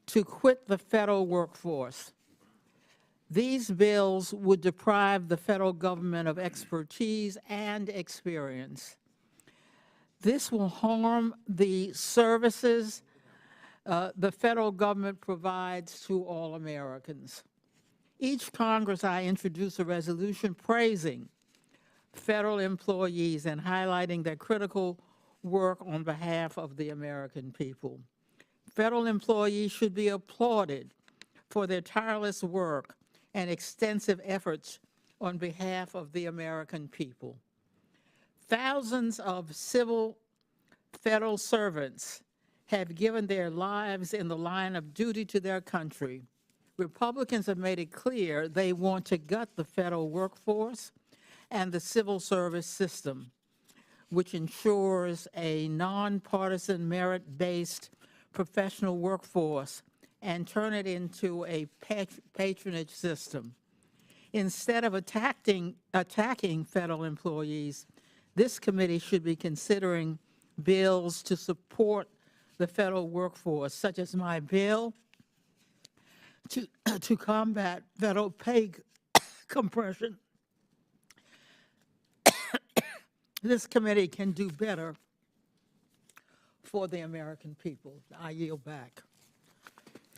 to quit the federal workforce. These bills would deprive the federal government of expertise and experience. This will harm the services the federal government provides to all Americans. Each Congress, I introduce a resolution praising federal employees and highlighting their critical work on behalf of the American people. Federal employees should be applauded for their tireless work and extensive efforts on behalf of the American people. Thousands of civil federal servants have given their lives in the line of duty to their country. Republicans have made it clear they want to gut the federal workforce and the civil service system, which ensures a nonpartisan, merit-based professional workforce, and turn it into a patronage system. Instead of attacking federal employees, this committee should be considering bills to support the federal workforce, such as my bill to combat federal pay compression. This committee can do better for the American people. I yield back.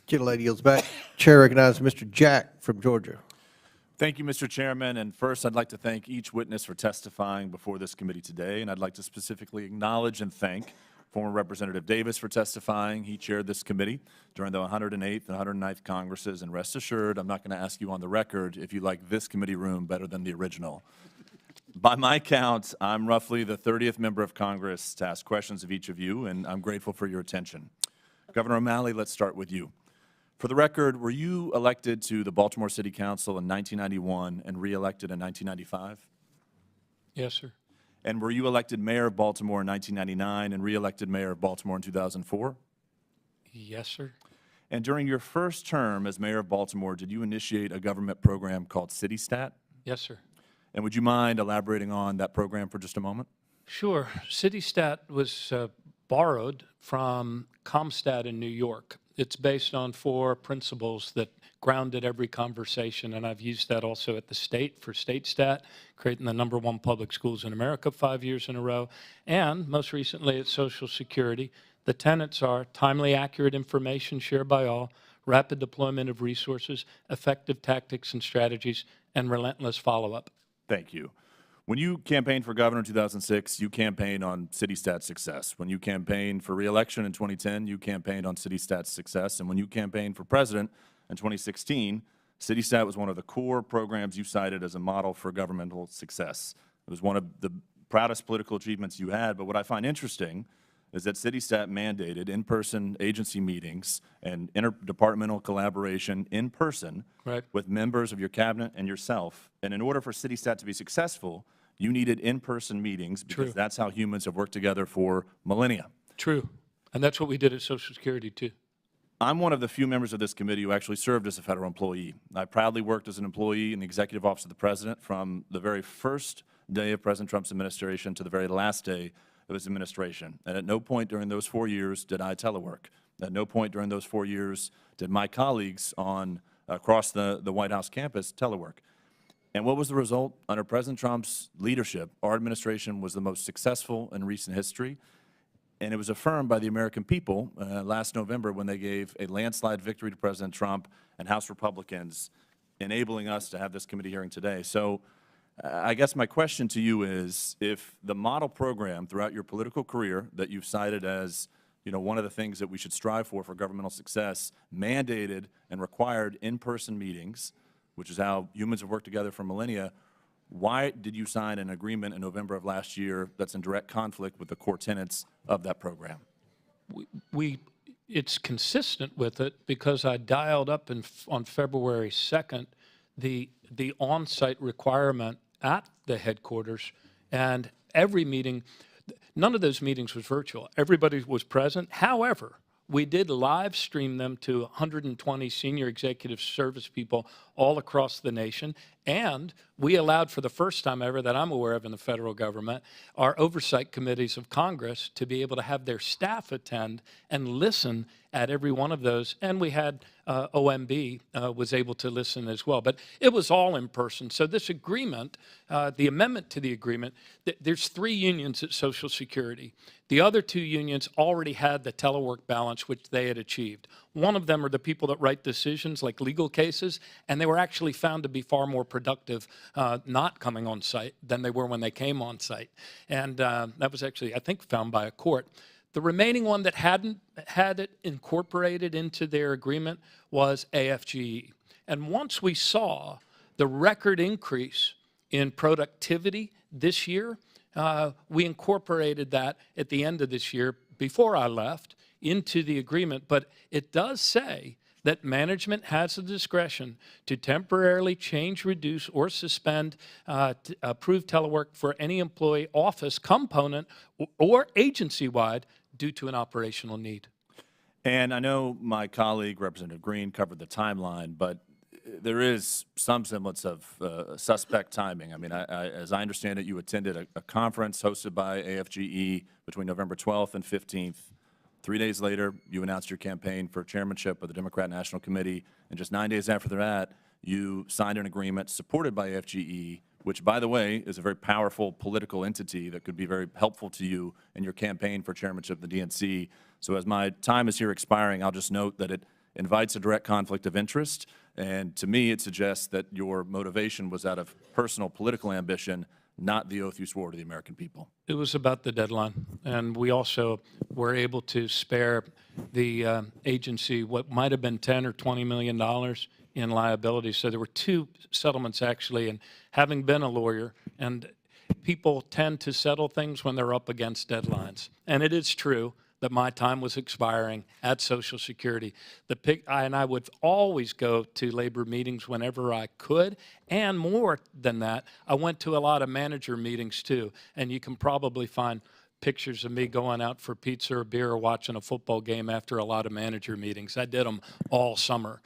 Gentlelady yields back. Chair recognizes Mr. Jack from Georgia. Thank you, Mr. Chairman. And first, I'd like to thank each witness for testifying before this committee today. And I'd like to specifically acknowledge and thank former Representative Davis for testifying. He chaired this committee during the 108th and 109th Congresses. And rest assured, I'm not going to ask you on the record if you like this committee room better than the original. By my count, I'm roughly the 30th member of Congress to ask questions of each of you, and I'm grateful for your attention. Governor O'Malley, let's start with you. For the record, were you elected to the Baltimore City Council in 1991 and re-elected in 1995? Yes, sir. And were you elected mayor of Baltimore in 1999 and re-elected mayor of Baltimore in 2004? Yes, sir. And during your first term as mayor of Baltimore, did you initiate a government program called CityStat? Yes, sir. And would you mind elaborating on that program for just a moment? Sure. CityStat was borrowed from ComStat in New York. It's based on 4 principles that grounded every conversation, and I've used that also at the state for StateStat, creating the #1 public schools in America 5 years in a row, and most recently at Social Security. The tenets are timely, accurate information shared by all, rapid deployment of resources, effective tactics and strategies, and relentless follow-up. Thank you. When you campaigned for governor in 2006, you campaigned on CityStat's success. When you campaigned for re-election in 2010, you campaigned on CityStat's success. And when you campaigned for president in 2016, CityStat was one of the core programs you cited as a model for governmental success. It was one of the proudest political achievements you had. But what I find interesting is that CityStat mandated in-person agency meetings and interdepartmental collaboration in person with members of your cabinet and yourself. And in order for CityStat to be successful, you needed in-person meetings because that's how humans have worked together for millennia. True. And that's what we did at Social Security, too. I'm one of the few members of this committee who actually served as a federal employee. I proudly worked as an employee in the Executive Office of the President from the very first day of President Trump's administration to the very last day of his administration. And at no point during those 4 years did I telework. At no point during those 4 years did my colleagues across the White House campus telework. And what was the result? Under President Trump's leadership, our administration was the most successful in recent history. And it was affirmed by the American people last November when they gave a landslide victory to President Trump and House Republicans, enabling us to have this committee hearing today. So I guess my question to you is, if the model program throughout your political career that you've cited as one of the things that we should strive for governmental success mandated and required in-person meetings, which is how humans have worked together for millennia, why did you sign an agreement in November of last year that's in direct conflict with the core tenets of that program? It's consistent with it because I dialed up on February 2nd the on-site requirement at the headquarters, and every meeting, none of those meetings was virtual. Everybody was present. However, we did live stream them to 120 senior executive service people all across the nation, and we allowed, for the first time ever that I'm aware of in the federal government, our oversight committees of Congress to be able to have their staff attend and listen at every one of those, and we had OMB was able to listen as well. But it was all in person. So this agreement, the amendment to the agreement, there's 3 unions at Social Security. The other 2 unions already had the telework balance, which they had achieved. One of them are the people that write decisions like legal cases, and they were actually found to be far more productive not coming on site than they were when they came on site. And that was actually, I think, found by a court. The remaining one that hadn't had it incorporated into their agreement was AFGE. And once we saw the record increase in productivity this year, we incorporated that at the end of this year, before I left, into the agreement. But it does say that management has the discretion to temporarily change, reduce, or suspend approved telework for any employee, office, component, or agency-wide due to an operational need. And I know my colleague, Representative Green, covered the timeline, but there is some semblance of suspect timing. I mean, as I understand it, you attended a conference hosted by AFGE between November 12th and 15th. 3 days later, you announced your campaign for chairmanship of the Democrat National Committee, and just 9 days after that, you signed an agreement supported by AFGE, which, by the way, is a very powerful political entity that could be very helpful to you in your campaign for chairmanship of the DNC. So as my time is here expiring, I'll just note that it invites a direct conflict of interest, and to me, it suggests that your motivation was out of personal political ambition, not the oath you swore to the American people. It was about the deadline, and we also were able to spare the agency what might have been $10 or $20 million in liability. So there were 2 settlements, actually, and having been a lawyer, and people tend to settle things when they're up against deadlines. And it is true that my time was expiring at Social Security. And I would always go to labor meetings whenever I could, and more than that, I went to a lot of manager meetings too, and you can probably find pictures of me going out for pizza or beer or watching a football game after a lot of manager meetings. I did them all summer.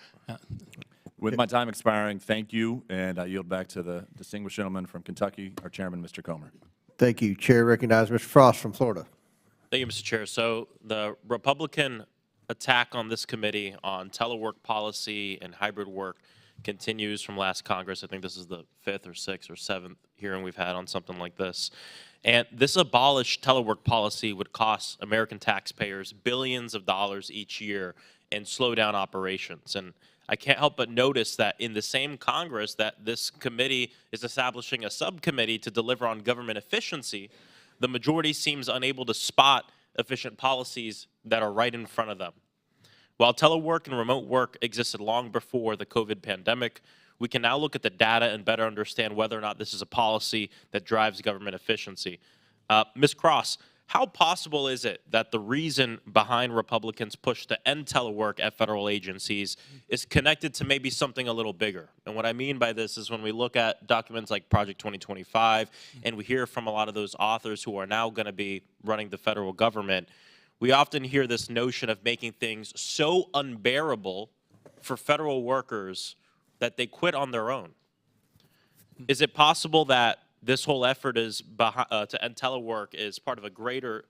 With my time expiring, thank you, and I yield back to the distinguished gentleman from Kentucky, our chairman, Mr. Comer. Thank you. Chair recognizes Mr. Frost from Florida. Thank you, Mr. Chair. So the Republican attack on this committee on telework policy and hybrid work continues from last Congress. I think this is the 5th or 6th or 7th hearing we've had on something like this. And this abolished telework policy would cost American taxpayers billions of dollars each year and slow down operations. And I can't help but notice that in the same Congress that this committee is establishing a subcommittee to deliver on government efficiency, the majority seems unable to spot efficient policies that are right in front of them. While telework and remote work existed long before the COVID pandemic, we can now look at the data and better understand whether or not this is a policy that drives government efficiency. Ms. Cross, how possible is it that the reason behind Republicans' push to end telework at federal agencies is connected to maybe something a little bigger? And what I mean by this is when we look at documents like Project 2025 and we hear from a lot of those authors who are now going to be running the federal government, we often hear this notion of making things so unbearable for federal workers that they quit on their own. Is it possible that this whole effort is to end telework is part of a greater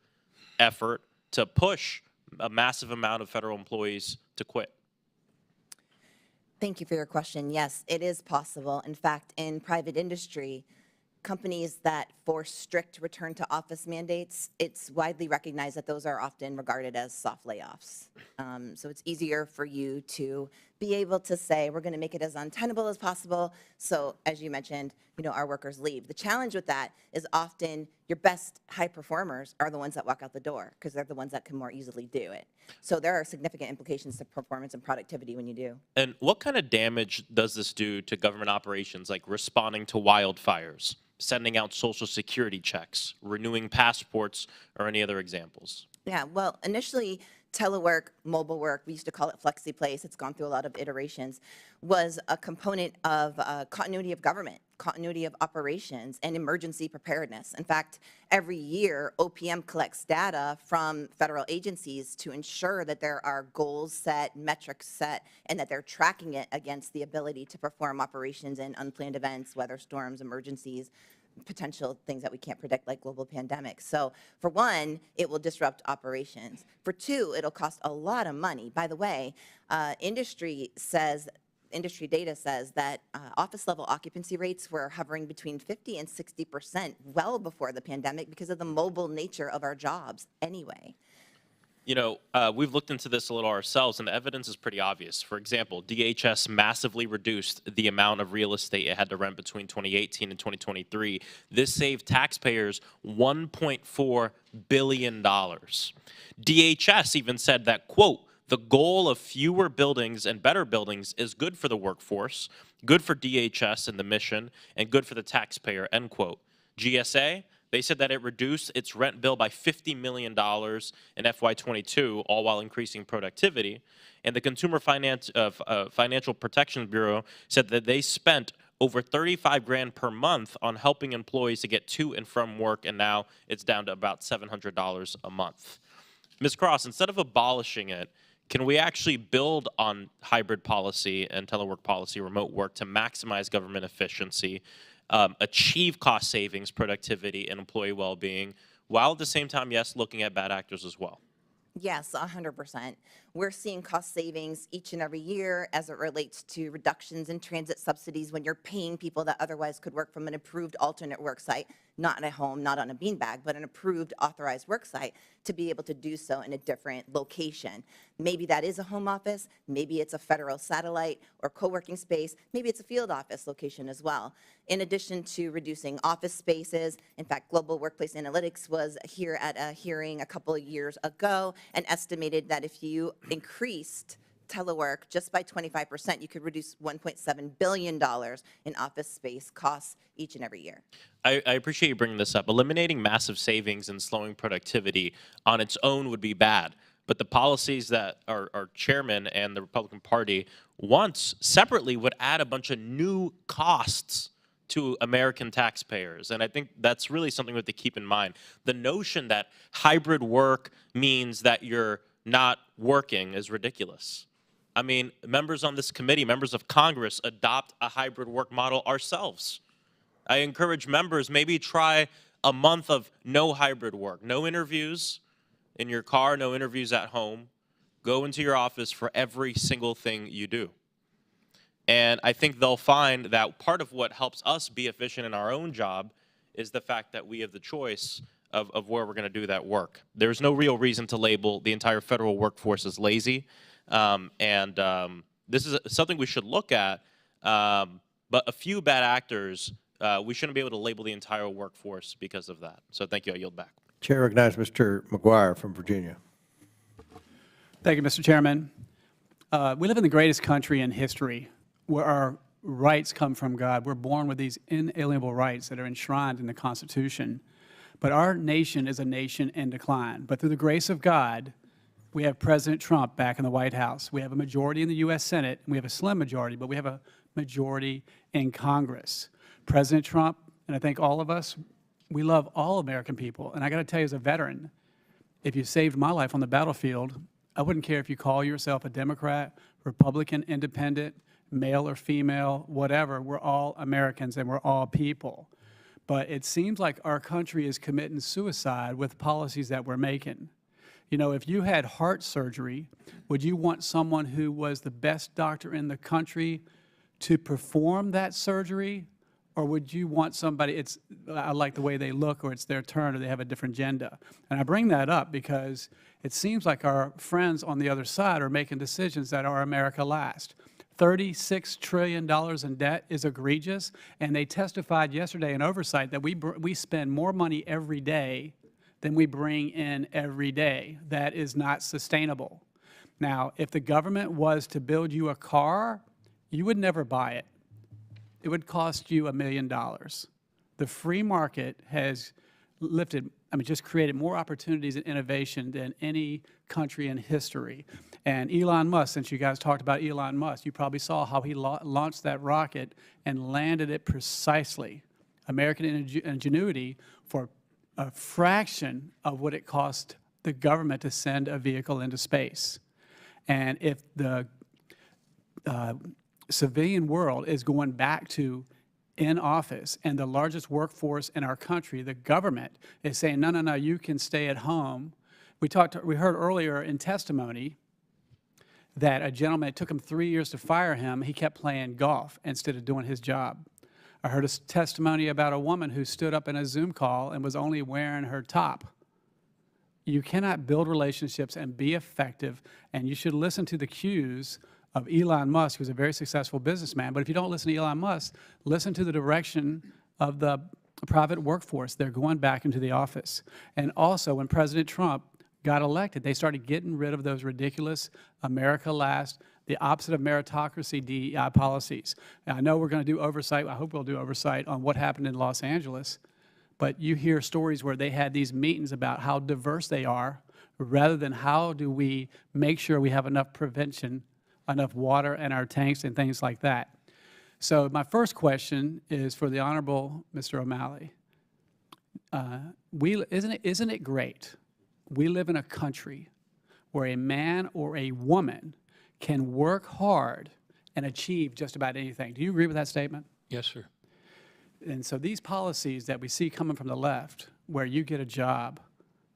effort to push a massive amount of federal employees to quit? Thank you for your question. Yes, it is possible. In fact, in private industry, companies that force strict return to office mandates, it's widely recognized that those are often regarded as soft layoffs. So it's easier for you to be able to say, we're going to make it as untenable as possible. So as you mentioned, our workers leave. The challenge with that is often your best high performers are the ones that walk out the door because they're the ones that can more easily do it. So there are significant implications to performance and productivity when you do. And what kind of damage does this do to government operations, like responding to wildfires, sending out Social Security checks, renewing passports, or any other examples? Yeah, well, initially, telework, mobile work, we used to call it flexi-place, it's gone through a lot of iterations, was a component of continuity of government, continuity of operations, and emergency preparedness. In fact, every year, OPM collects data from federal agencies to ensure that there are goals set, metrics set, and that they're tracking it against the ability to perform operations in unplanned events, weather storms, emergencies, potential things that we can't predict like global pandemics. So for one, it will disrupt operations. For two, it'll cost a lot of money. By the way, industry data says that office level occupancy rates were hovering between 50 and 60% well before the pandemic because of the mobile nature of our jobs anyway. We've looked into this a little ourselves, and the evidence is pretty obvious. For example, DHS massively reduced the amount of real estate it had to rent between 2018 and 2023. This saved taxpayers $1.4 billion. DHS even said that, quote, the goal of fewer buildings and better buildings is good for the workforce, good for DHS and the mission, and good for the taxpayer, end quote. GSA, they said that it reduced its rent bill by $50 million in FY22, all while increasing productivity. And the Consumer Financial Protection Bureau said that they spent over $35,000 per month on helping employees to get to and from work, and now it's down to about $700 a month. Ms. Cross, instead of abolishing it, can we actually build on hybrid policy and telework policy, remote work, to maximize government efficiency, achieve cost savings, productivity, and employee well-being, while at the same time, yes, looking at bad actors as well? Yes, 100%. We're seeing cost savings each and every year as it relates to reductions in transit subsidies when you're paying people that otherwise could work from an approved alternate work site, not at home, not on a beanbag, but an approved authorized work site, to be able to do so in a different location. Maybe that is a home office, maybe it's a federal satellite or co-working space, maybe it's a field office location as well. In addition to reducing office spaces, in fact, Global Workplace Analytics was here at a hearing a couple of years ago and estimated that if you increased telework just by 25%, you could reduce $1.7 billion in office space costs each and every year. I appreciate you bringing this up. Eliminating massive savings and slowing productivity on its own would be bad. But the policies that our chairman and the Republican Party wants separately would add a bunch of new costs to American taxpayers. And I think that's really something we have to keep in mind. The notion that hybrid work means that you're not working is ridiculous. I mean, members on this committee, members of Congress, adopt a hybrid work model ourselves. I encourage members, maybe try a month of no hybrid work, no interviews in your car, no interviews at home. Go into your office for every single thing you do. And I think they'll find that part of what helps us be efficient in our own job is the fact that we have the choice of where we're going to do that work. There's no real reason to label the entire federal workforce as lazy. This is something we should look at, but a few bad actors, we shouldn't be able to label the entire workforce because of that. So thank you. I yield back. Chair recognizes Mr. McGuire from Virginia. Thank you, Mr. Chairman. We live in the greatest country in history where our rights come from God. We're born with these inalienable rights that are enshrined in the Constitution. But our nation is a nation in decline. But through the grace of God, we have President Trump back in the White House. We have a majority in the U.S. Senate. And we have a slim majority, but we have a majority in Congress. President Trump, and I think all of us, we love all American people. And I got to tell you, as a veteran, if you saved my life on the battlefield, I wouldn't care if you call yourself a Democrat, Republican, Independent, male or female, whatever. We're all Americans and we're all people. But it seems like our country is committing suicide with policies that we're making. You know, if you had heart surgery, would you want someone who was the best doctor in the country to perform that surgery? Or would you want somebody, I like the way they look, or it's their turn, or they have a different agenda? And I bring that up because it seems like our friends on the other side are making decisions that are America last. $36 trillion in debt is egregious, and they testified yesterday in Oversight that we spend more money every day than we bring in every day. That is not sustainable. Now, if the government was to build you a car, you would never buy it. It would cost you $1 million. The free market has just created more opportunities and innovation than any country in history. And Elon Musk, since you guys talked about Elon Musk, you probably saw how he launched that rocket and landed it precisely. American ingenuity for a fraction of what it cost the government to send a vehicle into space. And if the civilian world is going back to in office and the largest workforce in our country, the government is saying, no, no, no, you can stay at home. We heard earlier in testimony that a gentleman, it took him 3 years to fire him. He kept playing golf instead of doing his job. I heard a testimony about a woman who stood up in a Zoom call and was only wearing her top. You cannot build relationships and be effective, and you should listen to the cues of Elon Musk, who's a very successful businessman. But if you don't listen to Elon Musk, listen to the direction of the private workforce. They're going back into the office. And also, when President Trump got elected, they started getting rid of those ridiculous America last, the opposite of meritocracy DEI policies. Now, I know we're going to do oversight. I hope we'll do oversight on what happened in Los Angeles. But you hear stories where they had these meetings about how diverse they are, rather than how do we make sure we have enough prevention, enough water in our tanks and things like that. So my first question is for the Honorable Mr. O'Malley. Isn't it great? We live in a country where a man or a woman can work hard and achieve just about anything. Do you agree with that statement? Yes, sir. And so these policies that we see coming from the left, where you get a job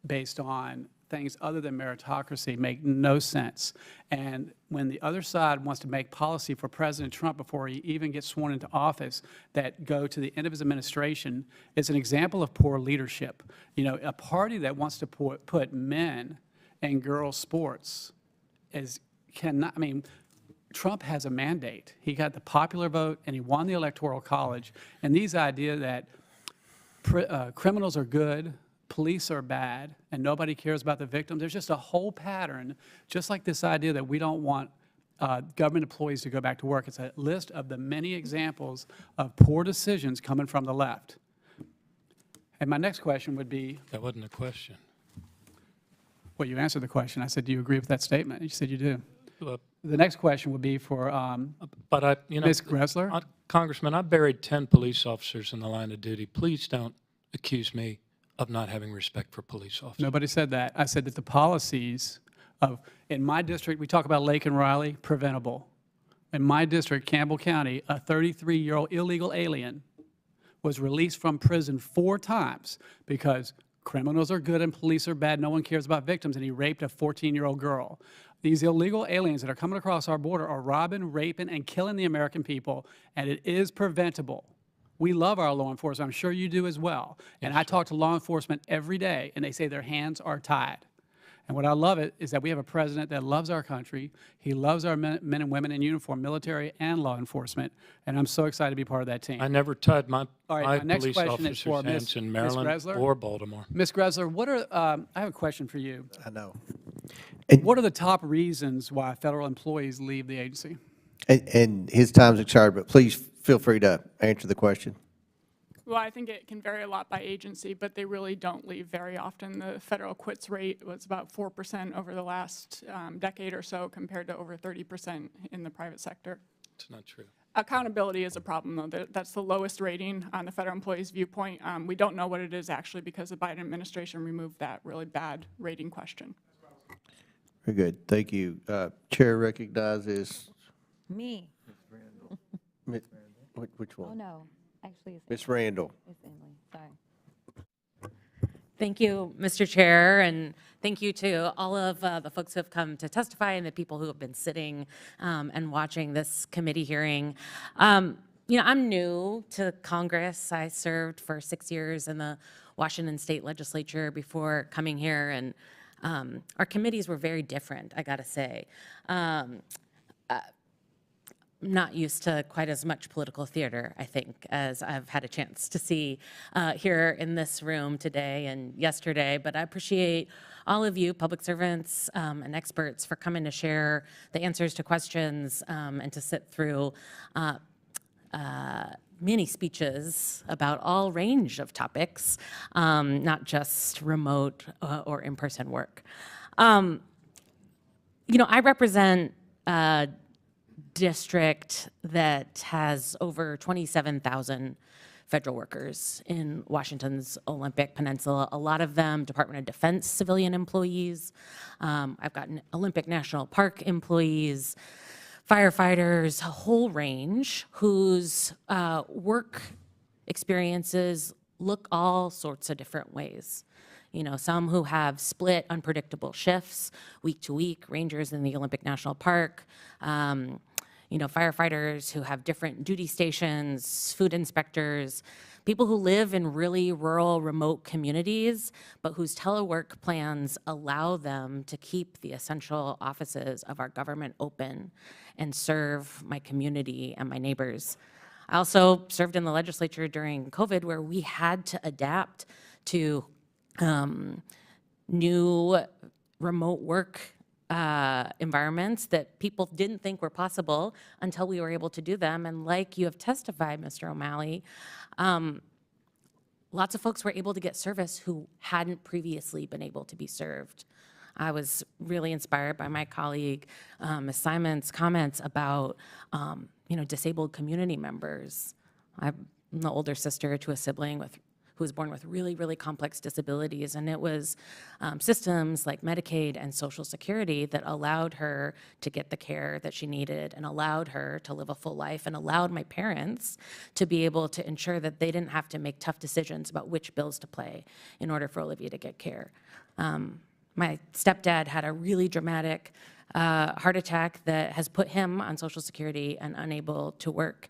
based on things other than meritocracy, make no sense. And when the other side wants to make policy for President Trump before he even gets sworn into office that go to the end of his administration, it's an example of poor leadership. You know, a party that wants to put men and girls sports Trump has a mandate. He got the popular vote and he won the Electoral College. And these ideas that criminals are good, police are bad, and nobody cares about the victims. There's just a whole pattern, just like this idea that we don't want government employees to go back to work. It's a list of the many examples of poor decisions coming from the left. And my next question would be— That wasn't a question. Well, you answered the question. I said, do you agree with that statement? You said you do. The next question would be for Ms. Gressler. Congressman, I buried 10 police officers in the line of duty. Please don't accuse me of not having respect for police officers. Nobody said that. I said that the policies in my district, we talk about Lake and Riley, preventable. In my district, Campbell County, a 33-year-old illegal alien was released from prison 4 times because criminals are good and police are bad. No one cares about victims, and he raped a 14-year-old girl. These illegal aliens that are coming across our border are robbing, raping, and killing the American people, and it is preventable. We love our law enforcement. I'm sure you do as well. And I talk to law enforcement every day, and they say their hands are tied. And what I love it is that we have a president that loves our country. He loves our men and women in uniform, military and law enforcement. And I'm so excited to be part of that team. I never tied my next police question is for officers' hands in Maryland Gressler. or Baltimore. Ms. Gressler, what are, I have a question for you. I know. What are the top reasons why federal employees leave the agency? And his time's expired, but please feel free to answer the question. Well, I think it can vary a lot by agency, but they really don't leave very often. The federal quits rate was about 4% over the last decade or so, compared to over 30% in the private sector. It's not true. Accountability is a problem, though. That's the lowest rating on the federal employees' viewpoint. We don't know what it is actually because the Biden administration removed that really bad rating question. Very good. Thank you. Chair recognizes Me. which one? Oh, no. Actually, it's Ms. Randall. It's Emily. Sorry. Thank you, Mr. Chair, and thank you to all of the folks who have come to testify and the people who have been sitting and watching this committee hearing. You know, I'm new to Congress. I served for 6 years in the Washington State Legislature before coming here, and our committees were very different, I gotta say. Not used to quite as much political theater, I think, as I've had a chance to see here in this room today and yesterday. But I appreciate all of you, public servants and experts, for coming to share the answers to questions and to sit through many speeches about all range of topics, not just remote or in-person work. You know, I represent district that has over 27,000 federal workers in Washington's Olympic Peninsula, a lot of them Department of Defense civilian employees. I've got Olympic National Park employees, firefighters, a whole range whose work experiences look all sorts of different ways. You know, some who have split unpredictable shifts week to week, rangers in the Olympic National Park, you know, firefighters who have different duty stations, food inspectors, people who live in really rural, remote communities, but whose telework plans allow them to keep the essential offices of our government open and serve my community and my neighbors. I also served in the legislature during COVID, where we had to adapt to new remote work environments that people didn't think were possible until we were able to do them. And like you have testified, Mr. O'Malley, lots of folks were able to get service who hadn't previously been able to be served. I was really inspired by my colleague, Ms. Simon's comments about, you know, disabled community members. I'm the older sister to a sibling who was born with really, really complex disabilities, and it was systems like Medicaid and Social Security that allowed her to get the care that she needed and allowed her to live a full life and allowed my parents to be able to ensure that they didn't have to make tough decisions about which bills to pay in order for Olivia to get care. My stepdad had a really dramatic heart attack that has put him on Social Security and unable to work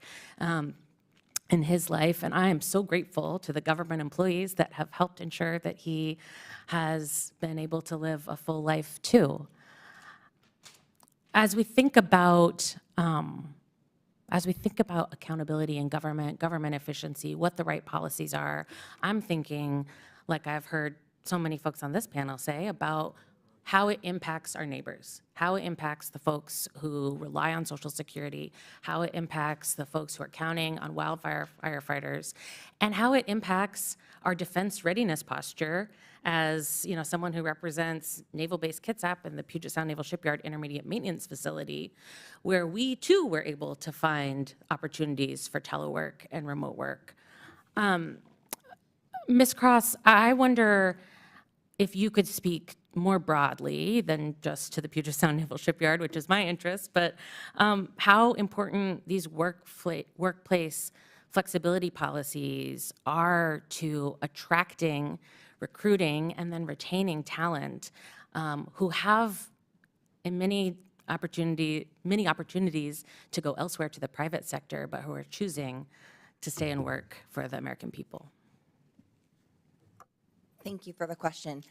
in his life, and I am so grateful to the government employees that have helped ensure that he has been able to live a full life too. As we think about accountability in government, government efficiency, what the right policies are, I'm thinking, like I've heard so many folks on this panel say, about how it impacts our neighbors, how it impacts the folks who rely on Social Security, how it impacts the folks who are counting on wildfire firefighters, and how it impacts our defense readiness posture as, you know, someone who represents Naval Base Kitsap and the Puget Sound Naval Shipyard Intermediate Maintenance Facility, where we too were able to find opportunities for telework and remote work. Ms. Cross, I wonder if you could speak more broadly than just to the Puget Sound Naval Shipyard, which is my interest, but how important these workplace flexibility policies are to attracting, recruiting, and then retaining talent who have in many opportunities to go elsewhere to the private sector, but who are choosing to stay and work for the American people. Thank you for the question.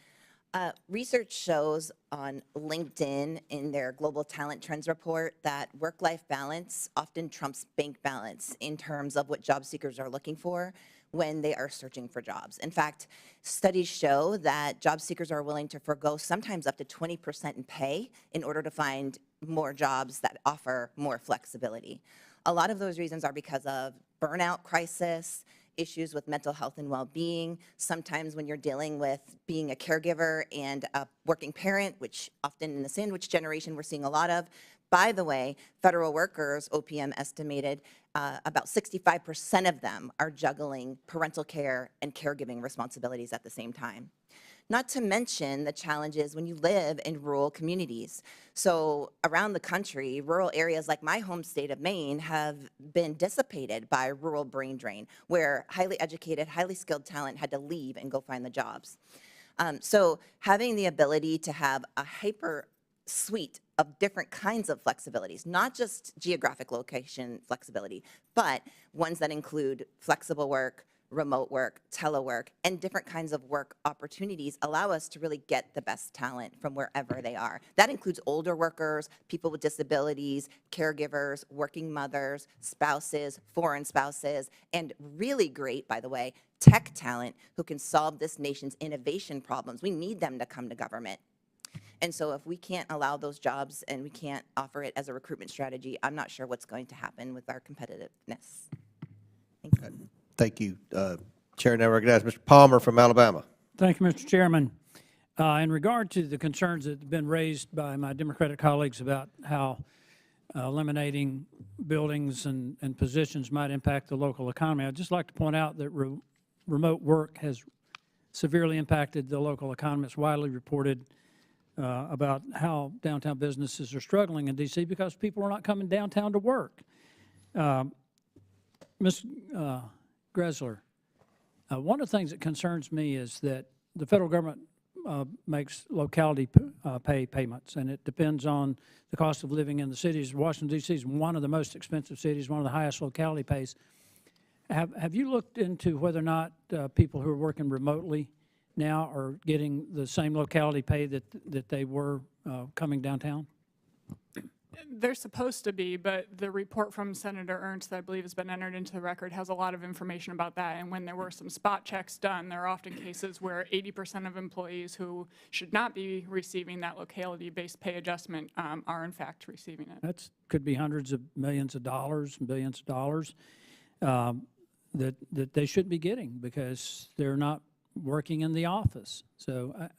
Research shows on LinkedIn in their Global Talent Trends report that work-life balance often trumps bank balance in terms of what job seekers are looking for when they are searching for jobs. In fact, studies show that job seekers are willing to forego sometimes up to 20% in pay in order to find more jobs that offer more flexibility. A lot of those reasons are because of burnout crisis, issues with mental health and well-being. Sometimes when you're dealing with being a caregiver and a working parent, which often in the sandwich generation we're seeing a lot of. By the way, federal workers, OPM estimated about 65% of them are juggling parental care and caregiving responsibilities at the same time. Not to mention the challenges when you live in rural communities. So around the country, rural areas like my home state of Maine have been dissipated by rural brain drain, where highly educated, highly skilled talent had to leave and go find the jobs. So having the ability to have a hyper suite of different kinds of flexibilities, not just geographic location flexibility, but ones that include flexible work, remote work, telework, and different kinds of work opportunities allow us to really get the best talent from wherever they are. That includes older workers, people with disabilities, caregivers, working mothers, spouses, foreign spouses, and really great, by the way, tech talent who can solve this nation's innovation problems. We need them to come to government. And so if we can't allow those jobs and we can't offer it as a recruitment strategy, I'm not sure what's going to happen with our competitiveness. Thank you. Thank you. Chair now recognizes Mr. Palmer from Alabama. Thank you, Mr. Chairman. In regard to the concerns that have been raised by my Democratic colleagues about how eliminating buildings and positions might impact the local economy, I'd just like to point out that remote work has severely impacted the local economy. It's widely reported about how downtown businesses are struggling in D.C. because people are not coming downtown to work. Ms. Gressler, one of the things that concerns me is that the federal government makes locality pay payments, and it depends on the cost of living in the cities. Washington, D.C. is one of the most expensive cities, one of the highest locality pays. Have you looked into whether or not people who are working remotely now are getting the same locality pay that they were coming downtown? They're supposed to be, but the report from Senator Ernst that I believe has been entered into the record has a lot of information about that. And when there were some spot checks done, there are often cases where 80% of employees who should not be receiving that locality-based pay adjustment are in fact receiving it. That could be hundreds of millions of dollars and billions of dollars that they should be getting because they're not working in the office. So,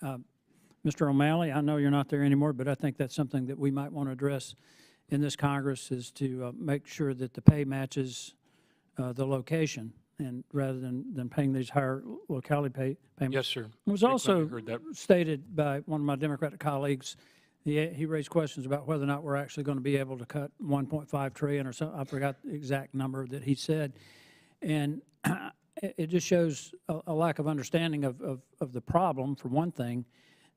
Mr. O'Malley, I know you're not there anymore, but I think that's something that we might want to address in this Congress is to make sure that the pay matches the location, and rather than paying these higher locality payments. Yes, sir. It was also stated by one of my Democratic colleagues. He raised questions about whether or not we're actually going to be able to cut $1.5 trillion or so. I forgot the exact number that he said, and it just shows a lack of understanding of the problem, for one thing.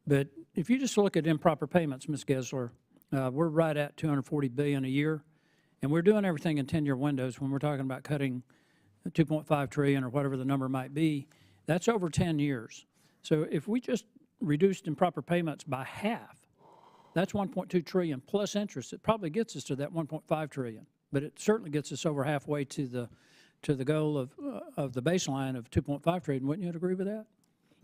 But if you just look at improper payments, Ms. Gessler, we're right at $240 billion a year, and we're doing everything in 10-year windows. When we're talking about cutting $2.5 trillion or whatever the number might be, that's over 10 years. So if we just reduced improper payments by half, that's $1.2 trillion plus interest. It probably gets us to that $1.5 trillion, but it certainly gets us over halfway to the goal of the baseline of $2.5 trillion. Wouldn't you agree with that?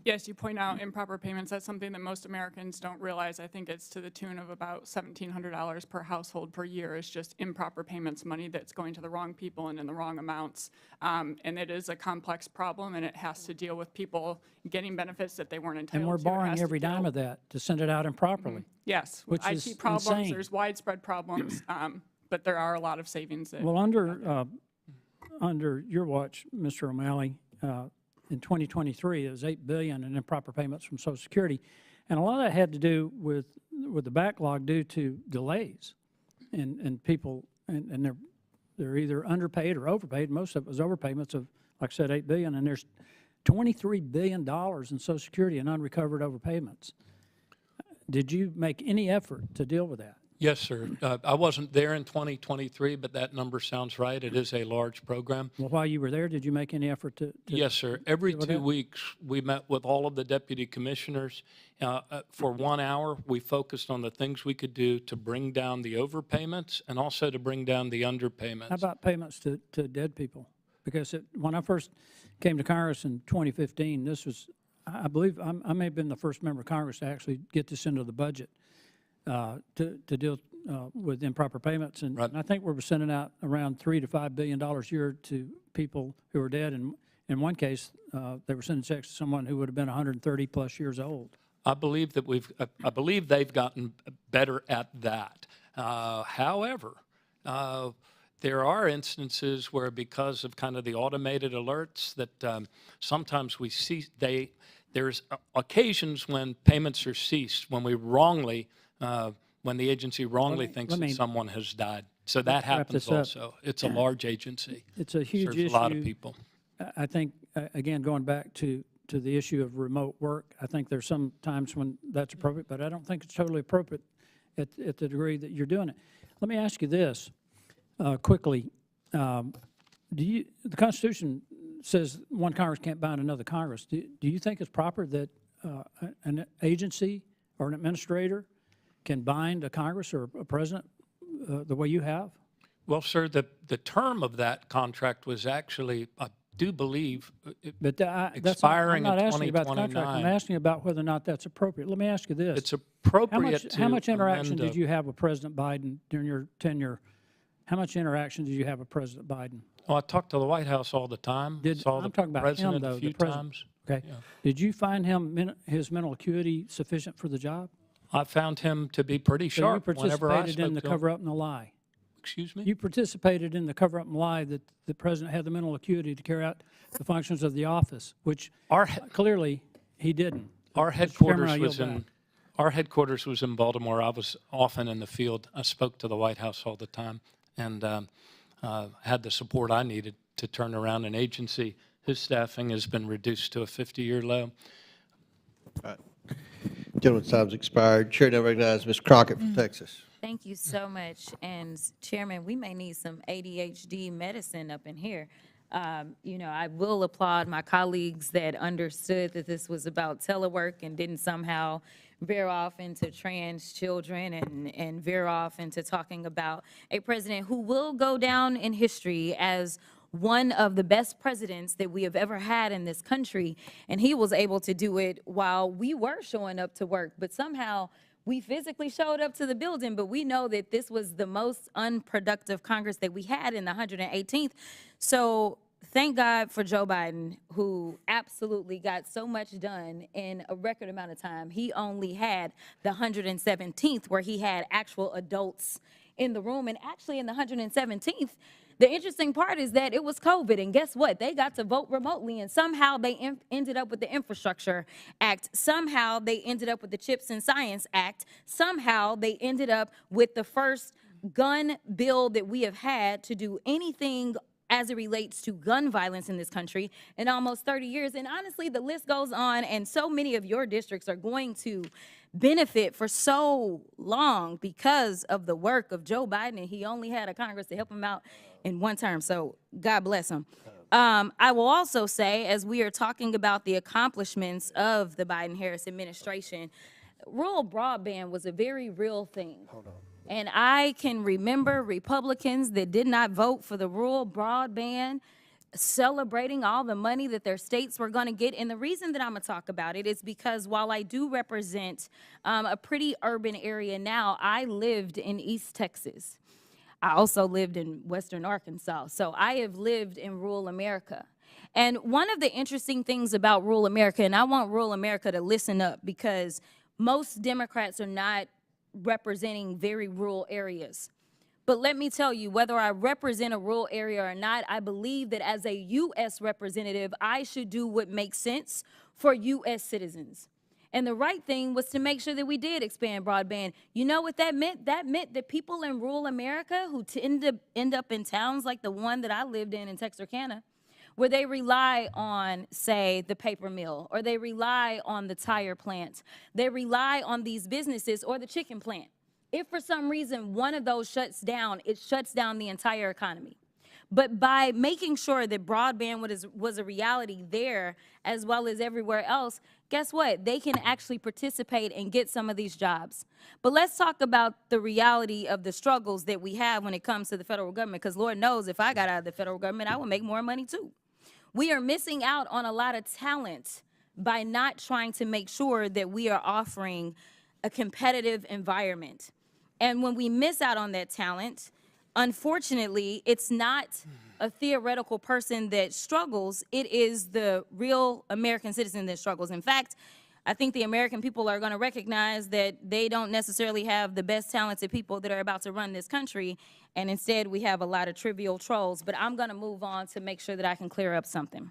Yes, you point out improper payments. That's something that most Americans don't realize. I think it's to the tune of about $1,700 per household per year. It's just improper payments, money that's going to the wrong people and in the wrong amounts. And it is a complex problem, and it has to deal with people getting benefits that they weren't entitled to. And we're borrowing every dime of that to send it out improperly. Yes, which IT is problems, insane. there's widespread problems, but there are a lot of savings. That well, under your watch, Mr. O'Malley, in 2023, it was $8 billion in improper payments from Social Security, and a lot of that had to do with the backlog due to delays, and people and They're either underpaid or overpaid. Most of it was overpayments of, like I said, $8 billion, and there's $23 billion in Social Security and unrecovered overpayments. Did you make any effort to deal with that? Yes, sir. I wasn't there in 2023, but that number sounds right. It is a large program. Well, while you were there, did you make any effort to Yes, sir. Every deal with 2 that? weeks, we met with all of the deputy commissioners. For 1 hour, we focused on the things we could do to bring down the overpayments and also to bring down the underpayments. How about payments to dead people? Because when I first came to Congress in 2015, this was, I believe, I may have been the first member of Congress to actually get this into the budget to deal with improper payments. And I think we were sending out around $3 to $5 billion a year to people who are dead. And in one case, they were sending checks to someone who would have been 130 plus years old. I believe that I believe they've gotten better at that. However, there are instances where, because of kind of the automated alerts, that sometimes we see there's occasions when payments are ceased when we wrongly, when the agency wrongly thinks that someone has died. So that happens also. It's a large agency. It's a huge serves issue. a lot of people. I think, again, going back to the issue of remote work, I think there's some times when that's appropriate, but I don't think it's totally appropriate at the degree that you're doing it. Let me ask you this quickly. The Constitution says one Congress can't bind another Congress. Do you think it's proper that an agency or an administrator can bind a Congress or a president the way you have? Well, sir, the term of that contract was actually, I do believe, expiring in 2029. I'm not asking about the contract. I'm asking about whether or not that's appropriate. Let me ask you this. It's appropriate How much interaction amend did you have with President Biden during your tenure? How much interaction did you have with President Biden? Oh, I talked to the White House all the time. Saw I'm talking the about him, president though. a few The president. times. Okay. Yeah. Did you find his mental acuity sufficient for the job? I found him to be pretty sharp So you whenever I participated spoke in the to him. cover-up and the lie? Excuse me? You participated in the cover-up and lie that the president had the mental acuity to carry out the functions of the office, which clearly he didn't. Our Mr. Chairman, I headquarters was yield in back. our headquarters was in Baltimore. I was often in the field. I spoke to the White House all the time, and had the support I needed to turn around an agency whose staffing has been reduced to a 50-year low. All right. Gentleman's time's expired. Chair now recognizes Ms. Crockett from Texas. Thank you so much. And Chairman, we may need some ADHD medicine up in here. You know, I will applaud my colleagues that understood that this was about telework and didn't somehow veer off into trans children and veer off into talking about a president who will go down in history as one of the best presidents that we have ever had in this country. And he was able to do it while we were showing up to work, but somehow we physically showed up to the building, but we know that this was the most unproductive Congress that we had in the 118th. So thank God for Joe Biden, who absolutely got so much done in a record amount of time. He only had the 117th where he had actual adults in the room. And actually in the 117th, the interesting part is that it was COVID, and guess what? They got to vote remotely, and somehow they ended up with the Infrastructure Act. Somehow they ended up with the Chips and Science Act. Somehow they ended up with the first gun bill that we have had to do anything as it relates to gun violence in this country in almost 30 years. And honestly, the list goes on, and so many of your districts are going to benefit for so long because of the work of Joe Biden, and he only had a Congress to help him out in one term, so God bless him. I will also say, as we are talking about the accomplishments of the Biden-Harris administration, rural broadband was a very real thing. And I can remember Republicans that did not vote for the rural broadband celebrating all the money that their states were going to get. And the reason that I'm going to talk about it is because while I do represent a pretty urban area now, I lived in East Texas. I also lived in Western Arkansas. So I have lived in rural America. And one of the interesting things about rural America, and I want rural America to listen up because most Democrats are not representing very rural areas. But let me tell you, whether I represent a rural area or not, I believe that as a U.S. representative, I should do what makes sense for U.S. citizens. And the right thing was to make sure that we did expand broadband. You know what that meant? That meant that people in rural America who tend to end up in towns like the one that I lived in Texarkana, where they rely on, say, the paper mill, or they rely on the tire plant, they rely on these businesses or the chicken plant. If for some reason one of those shuts down, it shuts down the entire economy. But by making sure that broadband was a reality there as well as everywhere else, guess what? They can actually participate and get some of these jobs. But let's talk about the reality of the struggles that we have when it comes to the federal government, because Lord knows if I got out of the federal government, I would make more money too. We are missing out on a lot of talent by not trying to make sure that we are offering a competitive environment. And when we miss out on that talent, unfortunately, it's not a theoretical person that struggles. It is the real American citizen that struggles. In fact, I think the American people are going to recognize that they don't necessarily have the best talented people that are about to run this country, and instead we have a lot of trivial trolls. But I'm going to move on to make sure that I can clear up something.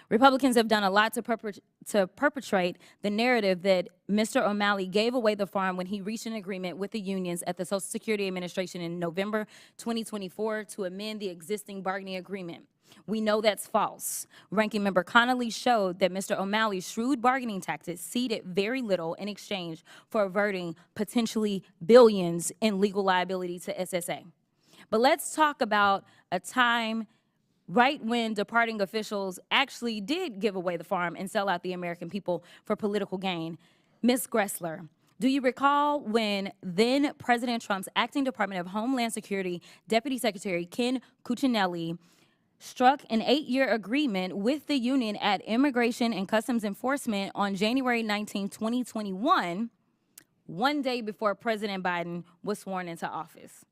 Republicans have done a lot to perpetrate the narrative that Mr. O'Malley gave away the farm when he reached an agreement with the unions at the Social Security Administration in November 2024 to amend the existing bargaining agreement. We know that's false. Ranking Member Connolly showed that Mr. O'Malley's shrewd bargaining tactics ceded very little in exchange for averting potentially billions in legal liability to SSA. But let's talk about a time right when departing officials actually did give away the farm and sell out the American people for political gain. Ms. Gressler, do you recall when then President Trump's acting Department of Homeland Security Deputy Secretary Ken Cuccinelli struck an 8-year agreement with the union at Immigration and Customs Enforcement on January 19, 2021, one day before President Biden was sworn into office?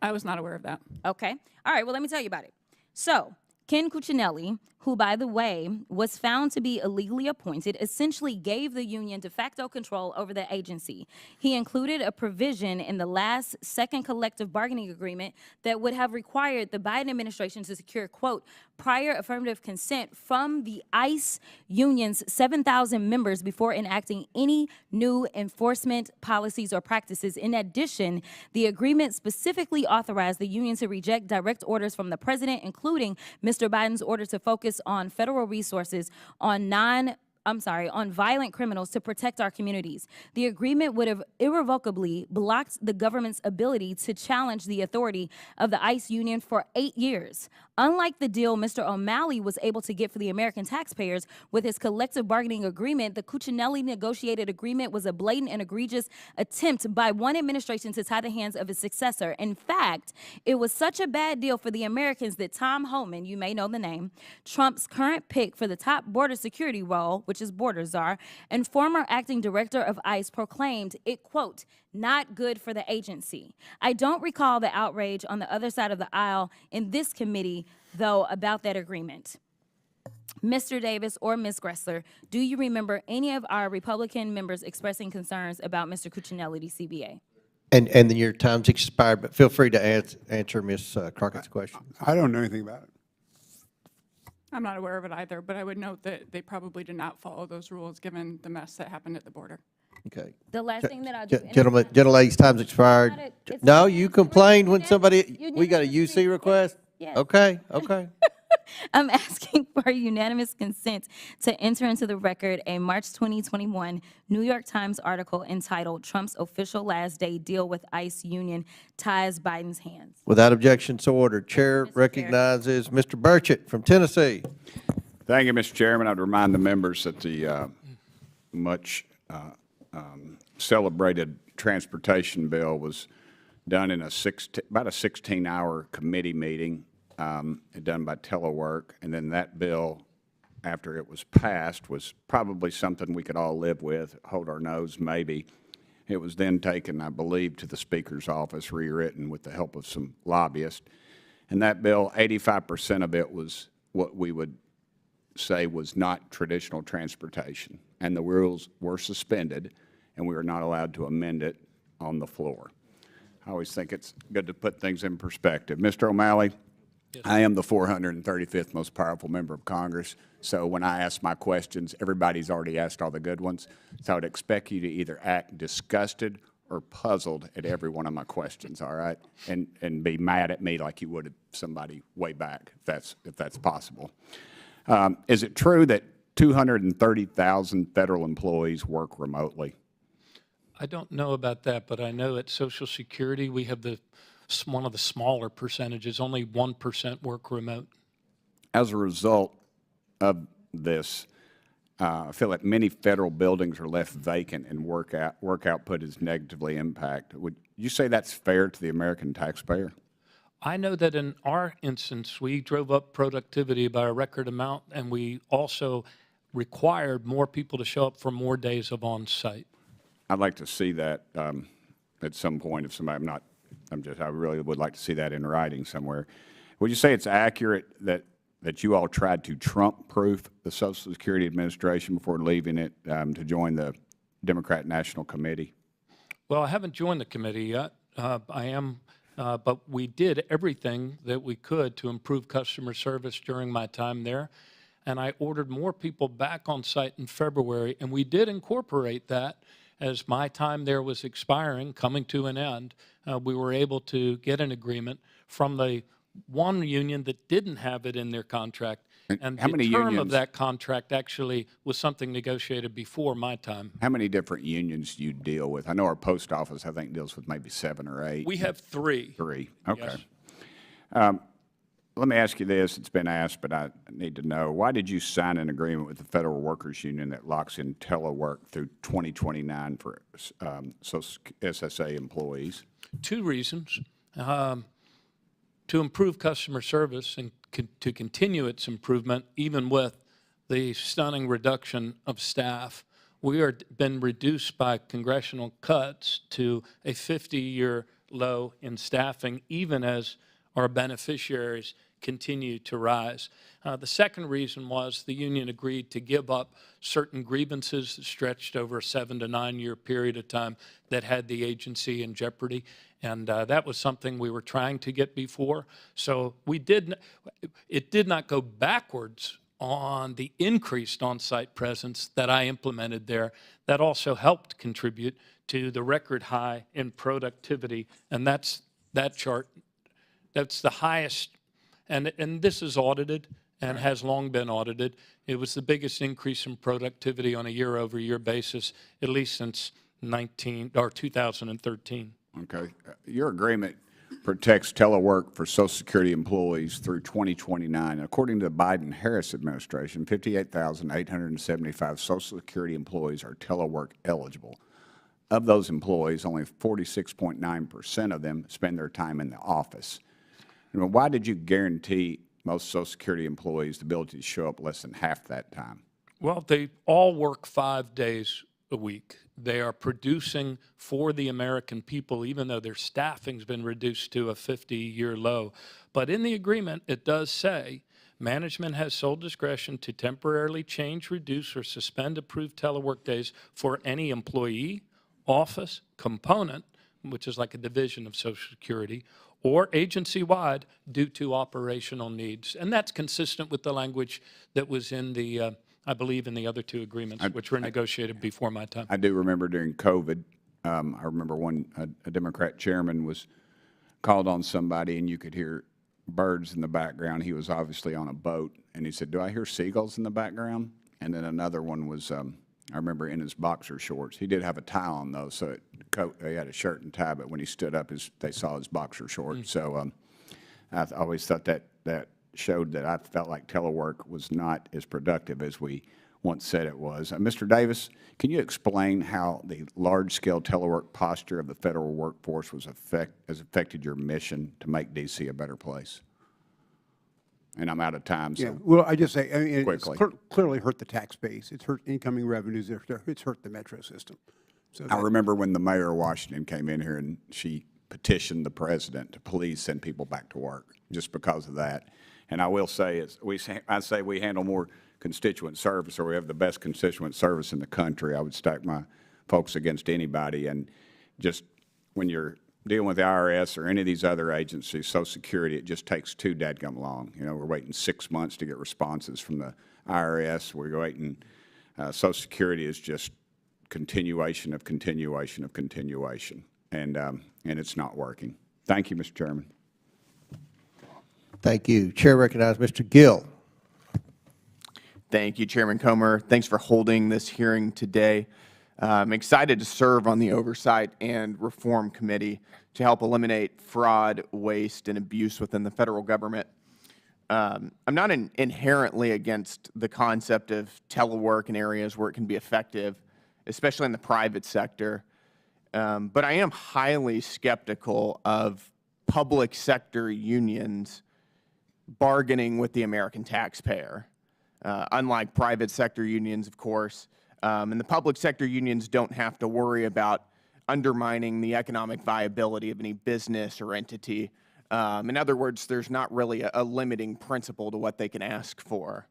I was not aware of that. Okay. All right, well, let me tell you about it. So, Ken Cuccinelli, who, by the way, was found to be illegally appointed, essentially gave the union de facto control over the agency. He included a provision in the last second collective bargaining agreement that would have required the Biden administration to secure, quote, prior affirmative consent from the ICE union's 7,000 members before enacting any new enforcement policies or practices. In addition, the agreement specifically authorized the union to reject direct orders from the president, including Mr. Biden's order to focus on federal resources on violent criminals to protect our communities. The agreement would have irrevocably blocked the government's ability to challenge the authority of the ICE union for 8 years. Unlike the deal Mr. O'Malley was able to get for the American taxpayers with his collective bargaining agreement, the Cuccinelli negotiated agreement was a blatant and egregious attempt by one administration to tie the hands of his successor. In fact, it was such a bad deal for the Americans that Tom Homan, you may know the name, Trump's current pick for the top border security role, which is border czar, and former acting director of ICE, proclaimed it, quote, not good for the agency. I don't recall the outrage on the other side of the aisle in this committee, though, about that agreement. Mr. Davis or Ms. Gressler, do you remember any of our Republican members expressing concerns about Mr. Cuccinelli's CBA? And then your time's expired, but feel free to answer Ms. Crockett's question. I don't know anything about it. I'm not aware of it either, but I would note that they probably did not follow those rules given the mess that happened at the border. Okay. The last thing that I'll do. Gentlelady's time's expired. No, you complained when somebody, we got a UC request? Yes. Okay, okay. I'm asking for unanimous consent to enter into the record a March 2021 New York Times article entitled Trump's Official Last Day Deal with ICE Union Ties Biden's Hands. Without objection, so ordered. Chair recognizes Mr. Burchett from Tennessee. Thank you, Mr. Chairman. I'd remind the members that the much celebrated transportation bill was done in about a 16-hour committee meeting done by telework, and then that bill, after it was passed, was probably something we could all live with, hold our nose maybe. It was then taken, I believe, to the Speaker's office, rewritten with the help of some lobbyists, and that bill, 85% of it was what we would say was not traditional transportation, and the rules were suspended, and we were not allowed to amend it on the floor. I always think it's good to put things in perspective. Mr. O'Malley, I am the 435th most powerful member of Congress, so when I ask my questions, everybody's already asked all the good ones. So I would expect you to either act disgusted or puzzled at every one of my questions, all right? And be mad at me like you would at somebody way back, if that's possible. Is it true that 230,000 federal employees work remotely? I don't know about that, but I know at Social Security, we have one of the smaller percentages, only 1% work remote. As a result of this, I feel like many federal buildings are left vacant and work output is negatively impacted. Would you say that's fair to the American taxpayer? I know that in our instance, we drove up productivity by a record amount, and we also required more people to show up for more days of on-site. I'd like to see that at some point. If somebody, I really would like to see that in writing somewhere. Would you say it's accurate that you all tried to Trump-proof the Social Security Administration before leaving it to join the Democrat National Committee? Well, I haven't joined the committee yet. I am, but we did everything that we could to improve customer service during my time there. And I ordered more people back on site in February, and we did incorporate that. As my time there was expiring, coming to an end, we were able to get an agreement from the one union that didn't have it in their contract. And how the many term unions? of that contract actually was something negotiated before my time. How many different unions do you deal with? I know our post office, I think, deals with maybe 7 or 8. We have 3. 3, okay. Yes. Let me ask you this. It's been asked, but I need to know. Why did you sign an agreement with the Federal Workers Union that locks in telework through 2029 for SSA employees? 2 reasons. To improve customer service and to continue its improvement, even with the stunning reduction of staff. We are been reduced by congressional cuts to a 50-year low in staffing, even as our beneficiaries continue to rise. The second reason was the union agreed to give up certain grievances that stretched over a 7 to 9 year period of time that had the agency in jeopardy. And that was something we were trying to get before. So it did not go backwards on the increased on-site presence that I implemented there. That also helped contribute to the record high in productivity. And that's that chart. That's the highest, and this is audited and has long been audited. It was the biggest increase in productivity on a year-over-year basis, at least since 2013. Okay. Your agreement protects telework for Social Security employees through 2029. According to the Biden-Harris administration, 58,875 Social Security employees are telework eligible. Of those employees, only 46.9% of them spend their time in the office. Why did you guarantee most Social Security employees the ability to show up less than half that time? Well, they all work 5 days a week. They are producing for the American people, even though their staffing's been reduced to a 50-year low. But in the agreement, it does say management has sole discretion to temporarily change, reduce, or suspend approved telework days for any employee, office, component, which is like a division of Social Security, or agency-wide due to operational needs. And that's consistent with the language that was in the, I believe, in the other 2 agreements, which were negotiated before my time. I do remember during COVID, I remember a Democrat chairman was called on somebody, and you could hear birds in the background. He was obviously on a boat, and he said, "Do I hear seagulls in the background?" And then another one was, I remember, in his boxer shorts. He did have a tie on, though, so he had a shirt and tie, but when he stood up, they saw his boxer shorts. So I always thought that showed that I felt like telework was not as productive as we once said it was. Mr. Davis, can you explain how the large-scale telework posture of the federal workforce has affected your mission to make D.C. a better place? And I'm out of time, so well, I just say, I mean, quickly. It's clearly hurt the tax base. It's hurt incoming revenues. It's hurt the metro system. So I remember when the mayor of Washington came in here and she petitioned the president to please send people back to work just because of that. And I will say, I say we handle more constituent service, or we have the best constituent service in the country. I would stack my folks against anybody. And just when you're dealing with the IRS or any of these other agencies, Social Security, it just takes too dadgum long. You know, we're waiting 6 months to get responses from the IRS. We're waiting, Social Security is just continuation of continuation of continuation, and it's not working. Thank you, Mr. Chairman. Thank you. Chair recognizes Mr. Gill. Thank you, Chairman Comer. Thanks for holding this hearing today. I'm excited to serve on the Oversight and Reform Committee to help eliminate fraud, waste, and abuse within the federal government. I'm not inherently against the concept of telework in areas where it can be effective, especially in the private sector, but I am highly skeptical of public sector unions bargaining with the American taxpayer. Unlike private sector unions, of course, and the public sector unions don't have to worry about undermining the economic viability of any business or entity. In other words, there's not really a limiting principle to what they can ask for,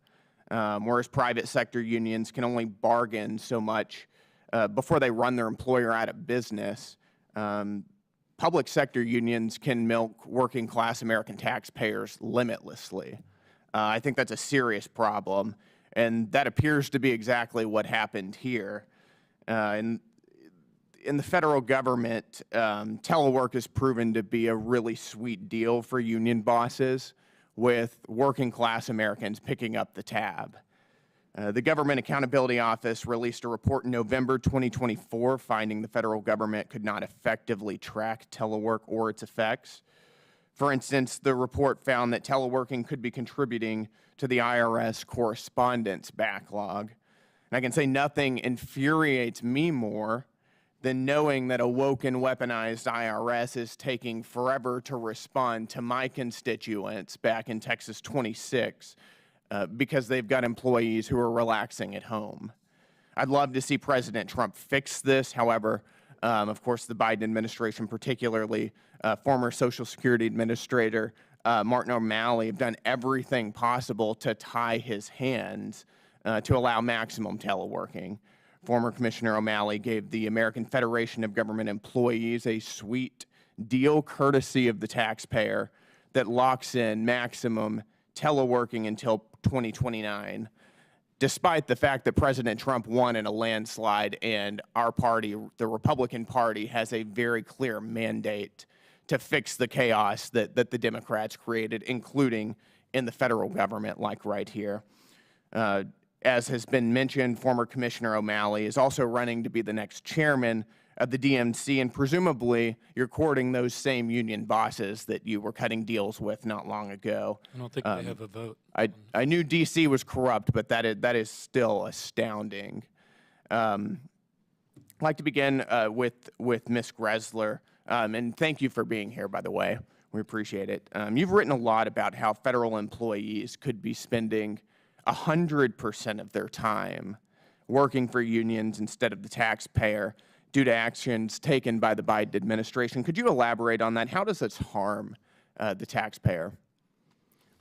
whereas private sector unions can only bargain so much before they run their employer out of business. Public sector unions can milk working class American taxpayers limitlessly. I think that's a serious problem, and that appears to be exactly what happened here. In the federal government, telework has proven to be a really sweet deal for union bosses, with working class Americans picking up the tab. The Government Accountability Office released a report in November 2024 finding the federal government could not effectively track telework or its effects. For instance, the report found that teleworking could be contributing to the IRS correspondence backlog. And I can say nothing infuriates me more than knowing that a woke and weaponized IRS is taking forever to respond to my constituents back in Texas 26 because they've got employees who are relaxing at home. I'd love to see President Trump fix this. However, of course, the Biden administration, particularly former Social Security Administrator Martin O'Malley, have done everything possible to tie his hands to allow maximum teleworking. Former Commissioner O'Malley gave the American Federation of Government Employees a sweet deal courtesy of the taxpayer that locks in maximum teleworking until 2029, despite the fact that President Trump won in a landslide and our party, the Republican Party, has a very clear mandate to fix the chaos that the Democrats created, including in the federal government, like right here. As has been mentioned, former Commissioner O'Malley is also running to be the next chairman of the DNC, and presumably you're courting those same union bosses that you were cutting deals with not long ago. I don't think they have a vote. I knew D.C. was corrupt, but that is still astounding. I'd like to begin with Ms. Gressler, and thank you for being here, by the way. We appreciate it. You've written a lot about how federal employees could be spending 100% of their time working for unions instead of the taxpayer due to actions taken by the Biden administration. Could you elaborate on that? How does this harm the taxpayer?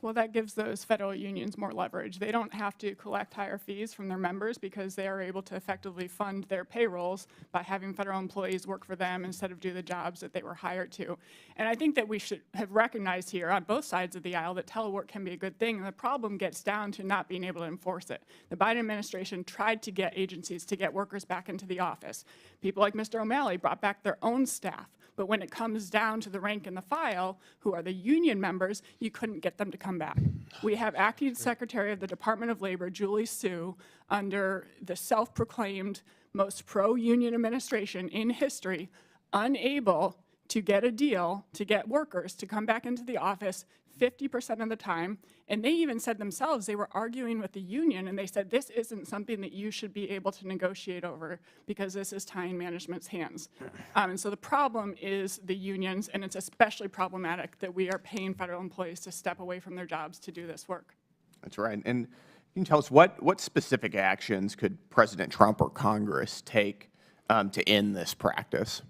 Well, that gives those federal unions more leverage. They don't have to collect higher fees from their members because they are able to effectively fund their payrolls by having federal employees work for them instead of do the jobs that they were hired to. And I think that we should have recognized here on both sides of the aisle that telework can be a good thing, and the problem gets down to not being able to enforce it. The Biden administration tried to get agencies to get workers back into the office. People like Mr. O'Malley brought back their own staff. But when it comes down to the rank and the file, who are the union members, you couldn't get them to come back. We have Acting Secretary of the Department of Labor, Julie Su, under the self-proclaimed most pro-union administration in history, unable to get a deal to get workers to come back into the office 50% of the time. And they even said themselves, they were arguing with the union, and they said, this isn't something that you should be able to negotiate over because this is tying management's hands. And so the problem is the unions, and it's especially problematic that we are paying federal employees to step away from their jobs to do this work. That's right. And can you tell us what specific actions could President Trump or Congress take to end this practice?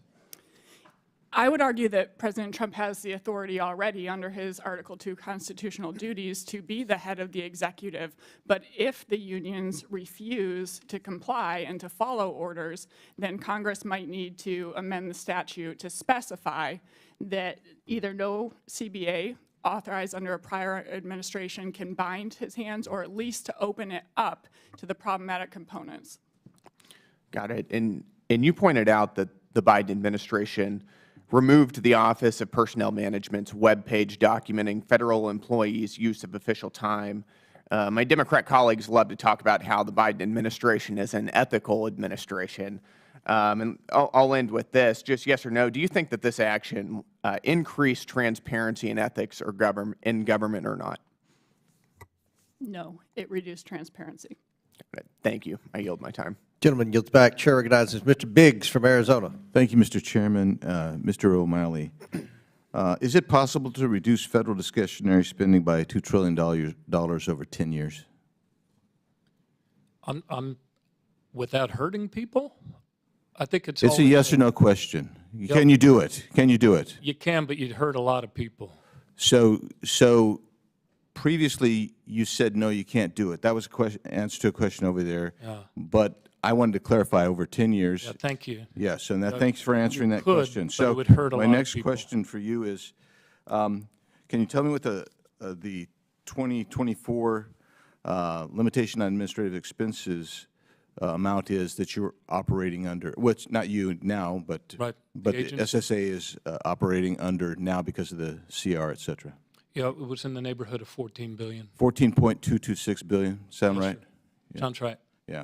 I would argue that President Trump has the authority already under his Article 2 constitutional duties to be the head of the executive. But if the unions refuse to comply and to follow orders, then Congress might need to amend the statute to specify that either no CBA authorized under a prior administration can bind his hands, or at least to open it up to the problematic components. Got it. And you pointed out that the Biden administration removed the Office of Personnel Management's webpage documenting federal employees' use of official time. My Democrat colleagues love to talk about how the Biden administration is an ethical administration. And I'll end with this, just yes or no. Do you think that this action increased transparency and ethics in government or not? No, it reduced transparency. Thank you. I yield my time. Gentleman yields back. Chair recognizes Mr. Biggs from Arizona. Thank you, Mr. Chairman. Mr. O'Malley, is it possible to reduce federal discretionary spending by $2 trillion over 10 years? Without hurting people? I think it's a yes or no question. Can you do it? Can you do it? You can, but you'd hurt a lot of people. So previously you said no, you can't do it. That was a question, answer to a question over there. Yeah. But I wanted to clarify over 10 years. Yeah, thank you. Yes, and thanks for answering that could, question. but So it would hurt a my lot of next people. question for you is, can you tell me what the 2024 limitation on administrative expenses amount is that you're operating under? Which not you now, but right. but the agency. SSA is operating under now because of the CR, et cetera. Yeah, it was in the neighborhood of $14 billion. 14.226 billion. Sound Yes, right? sir. Sounds right. Yeah,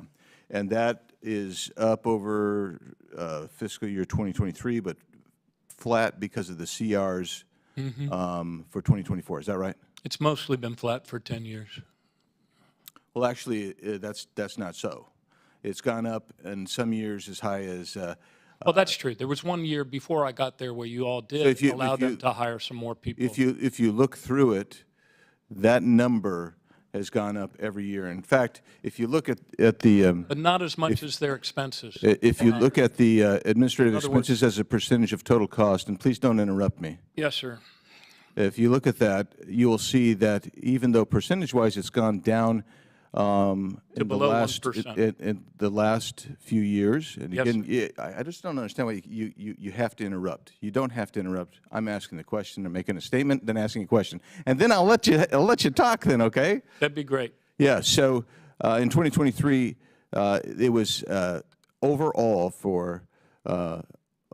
and that is up over fiscal year 2023, but flat because of the CRs for 2024. Is that right? It's mostly been flat for 10 years. Well, actually, that's not so. It's gone up in some years as high as. Well, that's true. There was one year before I got there where you all did allow them to hire some more people. If you look through it, that number has gone up every year. In fact, if you look at the but not as much as their expenses. If you look at the administrative expenses as a percentage of total cost, and please don't interrupt me. Yes, sir. If you look at that, you will see that even though percentage-wise it's gone down in the last few years, and Yes, again, I just don't understand why you have to interrupt. You don't have to interrupt. I'm asking the question or making a statement, then asking a question, and then I'll let you talk. Then, okay? That'd be great. Yeah. So in 2023, it was overall for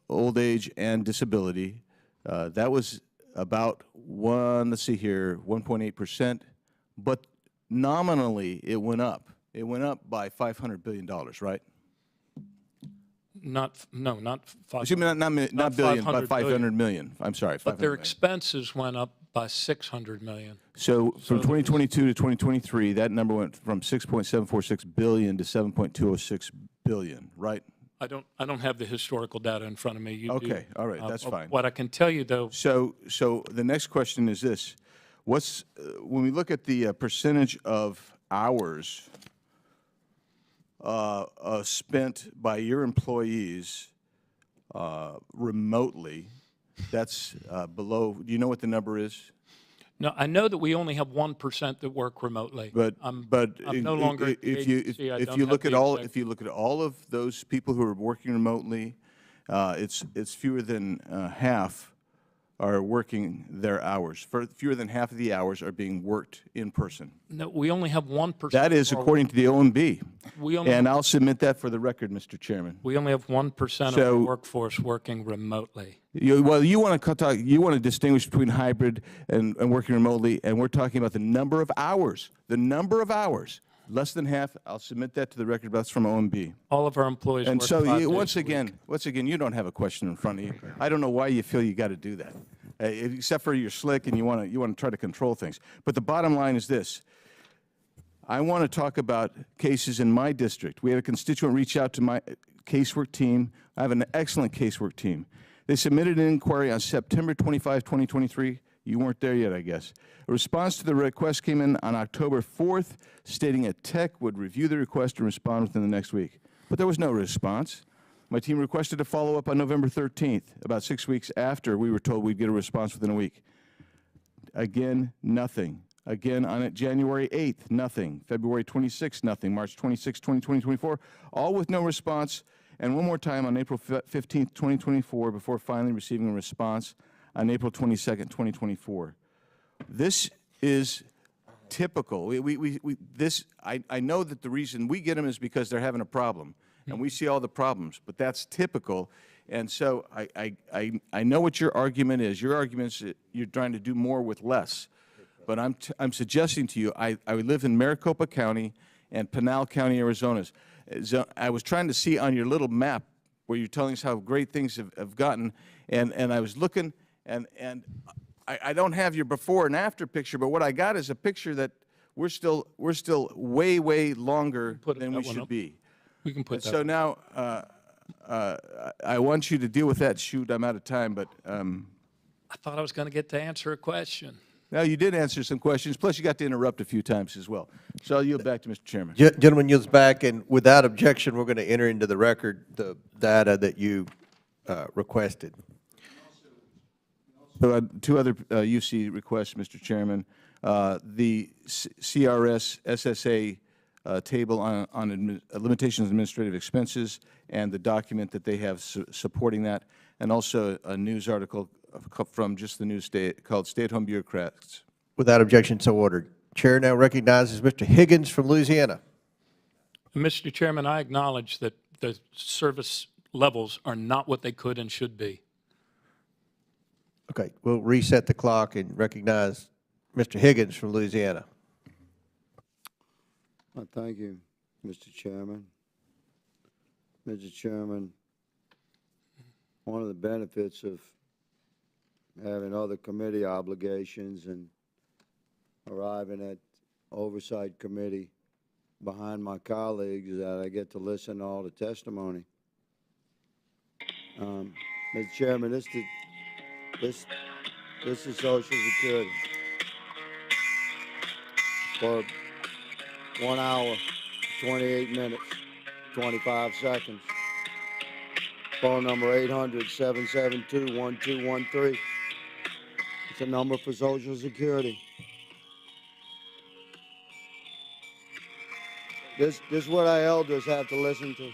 old age and disability. That was about 1.8%, but nominally it went up. It went up by $500 billion, right? Not 500. Excuse me, not billion, but 500 million. I'm sorry, 500 But their million. expenses went up by 600 million. So from 2022 to 2023, that number went from 6.746 billion to 7.206 billion, right? I don't have the historical data in front of me. You do. Okay, all right, that's fine. What I can tell you, though. So the next question is this: what's when we look at the percentage of hours spent by your employees remotely, that's below. Do you know what the number is? No, I know that we only have 1% that work remotely. But I'm no longer at the agency. if you look at all of those people who are working remotely, it's fewer than half are working their hours. Fewer than half of the hours are being worked in person. No, we only have 1%. That is according to the OMB. And I'll submit that for the record, Mr. Chairman. We only have 1% of the workforce working remotely. You want to distinguish between hybrid and working remotely, and we're talking about the number of hours. The number of hours. Less than half. I'll submit that to the record. That's from OMB. All of our employees And work so 5 days once a again, you don't have a question in front of you. I don't know why you feel you got to do that, except for you're slick and you want to try to control things. But the bottom line is this. I want to talk about cases in my district. We had a constituent reach out to my casework team. I have an excellent casework team. They submitted an inquiry on September 25, 2023. You weren't there yet, I guess. A response to the request came in on October 4th, stating a tech would review the request and respond within the next week. But there was no response. My team requested a follow-up on November 13th, about 6 weeks after we were told we'd get a response within a week. Again, nothing. Again, on it January 8th, nothing. February 26th, nothing. March 26th, 2024, all with no response. And one more time on April 15th, 2024, before finally receiving a response on April 22nd, 2024. This is typical. I know that the reason we get them is because they're having a problem, and we see all the problems, but that's typical. And so I know what your argument is. Your argument is that you're trying to do more with less. But I'm suggesting to you, I live in Maricopa County and Pinal County, Arizona. So I was trying to see on your little map where you're telling us how great things have gotten, and I was looking, and I don't have your before and after picture, but what I got is a picture that we're still way, way longer than we should be. We can put that. So now I want you to deal with that. Shoot, I'm out of time, but I thought I was going to get to answer a question. now you did answer some questions, plus you got to interrupt a few times as well. So I'll yield back to Mr. Chairman. Gentleman yields back, and without objection, we're going to enter into the record the data that you requested. So two other UC requests, Mr. Chairman. The CRS SSA table on limitations of administrative expenses and the document that they have supporting that, and also a news article from just the news called Stay-at-Home Bureaucrats. Without objection, so ordered. Chair now recognizes Mr. Higgins from Louisiana. Mr. Chairman, I acknowledge that the service levels are not what they could and should be. Okay, we'll reset the clock and recognize Mr. Higgins from Louisiana. Thank you, Mr. Chairman. Mr. Chairman, one of the benefits of having other committee obligations and arriving at Oversight Committee behind my colleagues is that I get to listen to all the testimony. Mr. Chairman, this is Social Security. For 1 hour, 28 minutes, 25 seconds. Phone number 800-772-1213. It's a number for Social Security. This is what our elders have to listen to.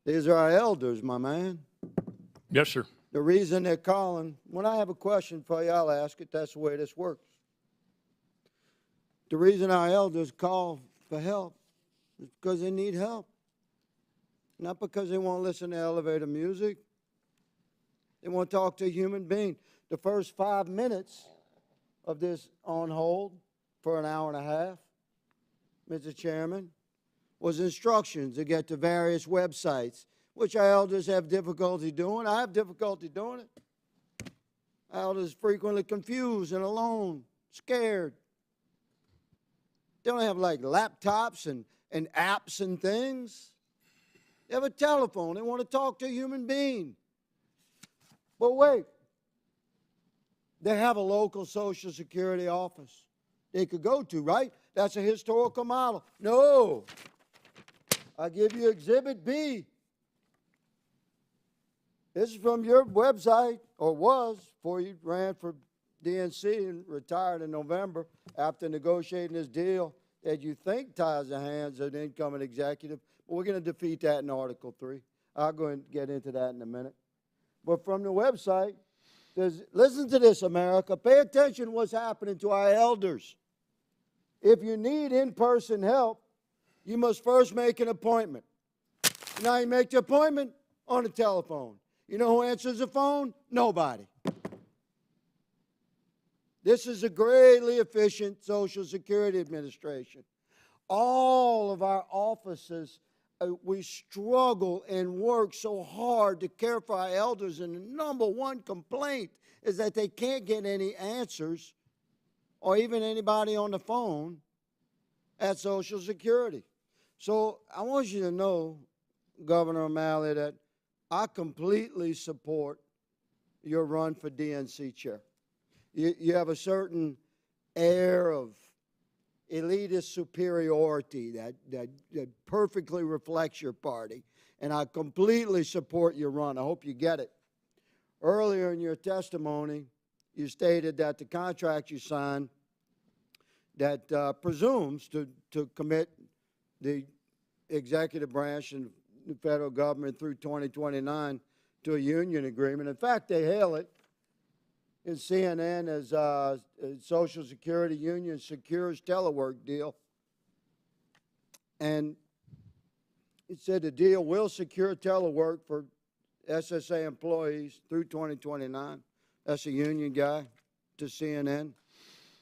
These are our elders, my man. Yes, sir. The reason they're calling, when I have a question for you, I'll ask it. That's the way this works. The reason our elders call for help is because they need help. Not because they want to listen to elevator music. They want to talk to a human being. The first 5 minutes of this on hold for an hour and a half, Mr. Chairman, was instructions to get to various websites, which our elders have difficulty doing. I have difficulty doing it. Our elders frequently confused and alone, scared. They don't have like laptops and apps and things. They have a telephone. They want to talk to a human being. But wait, they have a local Social Security office they could go to, right? That's a historical model. No. I give you Exhibit B. This is from your website, or was, before you ran for DNC and retired in November after negotiating this deal that you think ties the hands of the incoming executive. But we're going to defeat that in Article 3. I'll go and get into that in a minute. But from the website, listen to this, America. Pay attention to what's happening to our elders. If you need in-person help, you must first make an appointment. Now you make the appointment on the telephone. You know who answers the phone? Nobody. This is a greatly efficient Social Security Administration. All of our offices, we struggle and work so hard to care for our elders, and the number one complaint is that they can't get any answers or even anybody on the phone at Social Security. So I want you to know, Governor O'Malley, that I completely support your run for DNC chair. You have a certain air of elitist superiority that perfectly reflects your party. And I completely support your run. I hope you get it. Earlier in your testimony, you stated that the contract you signed that presumes to commit the executive branch and the federal government through 2029 to a union agreement. In fact, they hail it in CNN as a Social Security union secures telework deal. And it said the deal will secure telework for SSA employees through 2029. That's a union guy to CNN.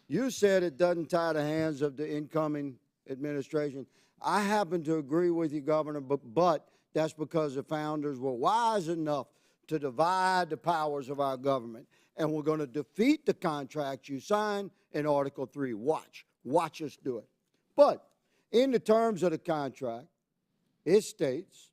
You said it doesn't tie the hands of the incoming administration. I happen to agree with you, Governor, but that's because the founders were wise enough to divide the powers of our government. And we're going to defeat the contract you signed in Article 3. Watch us do it. But in the terms of the contract, it states,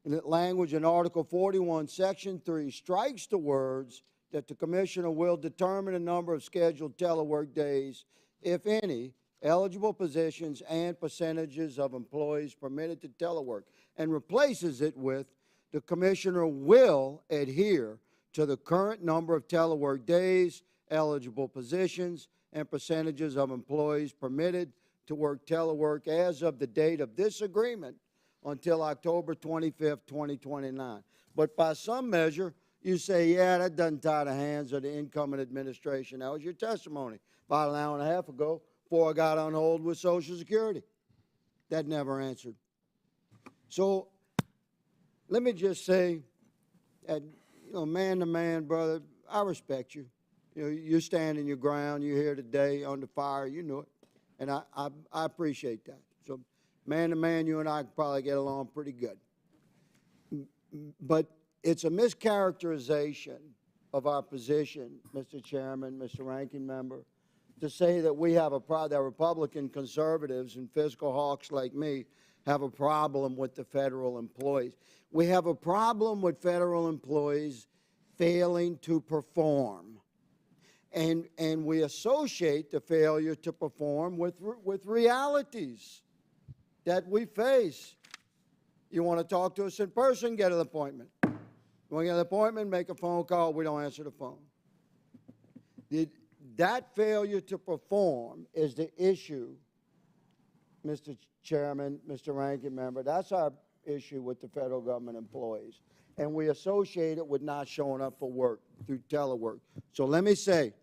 in that language in Article 41, Section 3, strikes the words that the Commissioner will determine the number of scheduled telework days, if any, eligible positions, and percentages of employees permitted to telework, and replaces it with the Commissioner will adhere to the current number of telework days, eligible positions, and percentages of employees permitted to work telework as of the date of this agreement until October 25th, 2029. But by some measure, you say, yeah, that doesn't tie the hands of the incoming administration. That was your testimony about an hour and a half ago before I got on hold with Social Security. That never answered. So let me just say that, man to man, brother, I respect you. You're standing your ground. You're here today under fire. You know it. And I appreciate that. So man to man, you and I can probably get along pretty good. But it's a mischaracterization of our position, Mr. Chairman, Mr. Ranking Member, to say that we have that Republican conservatives and fiscal hawks like me have a problem with the federal employees. We have a problem with federal employees failing to perform. And we associate the failure to perform with realities that we face. You want to talk to us in person, get an appointment. You want to get an appointment, make a phone call, we don't answer the phone. That failure to perform is the issue, Mr. Chairman, Mr. Ranking Member. That's our issue with the federal government employees. And we associate it with not showing up for work through telework. So let me say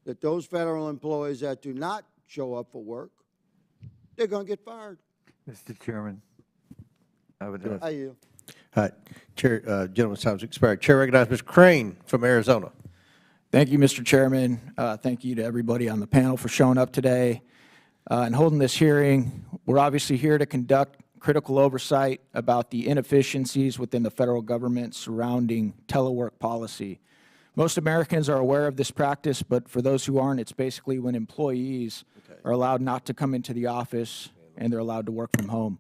that those federal employees that do not show up for work, they're going to get fired. Mr. Chairman, I would I yield. Chair, gentleman's time has expired. Chair recognizes Mr. Crane from Arizona. Thank you, Mr. Chairman. Thank you to everybody on the panel for showing up today and holding this hearing. We're obviously here to conduct critical oversight about the inefficiencies within the federal government surrounding telework policy. Most Americans are aware of this practice, but for those who aren't, it's basically when employees are allowed not to come into the office and they're allowed to work from home.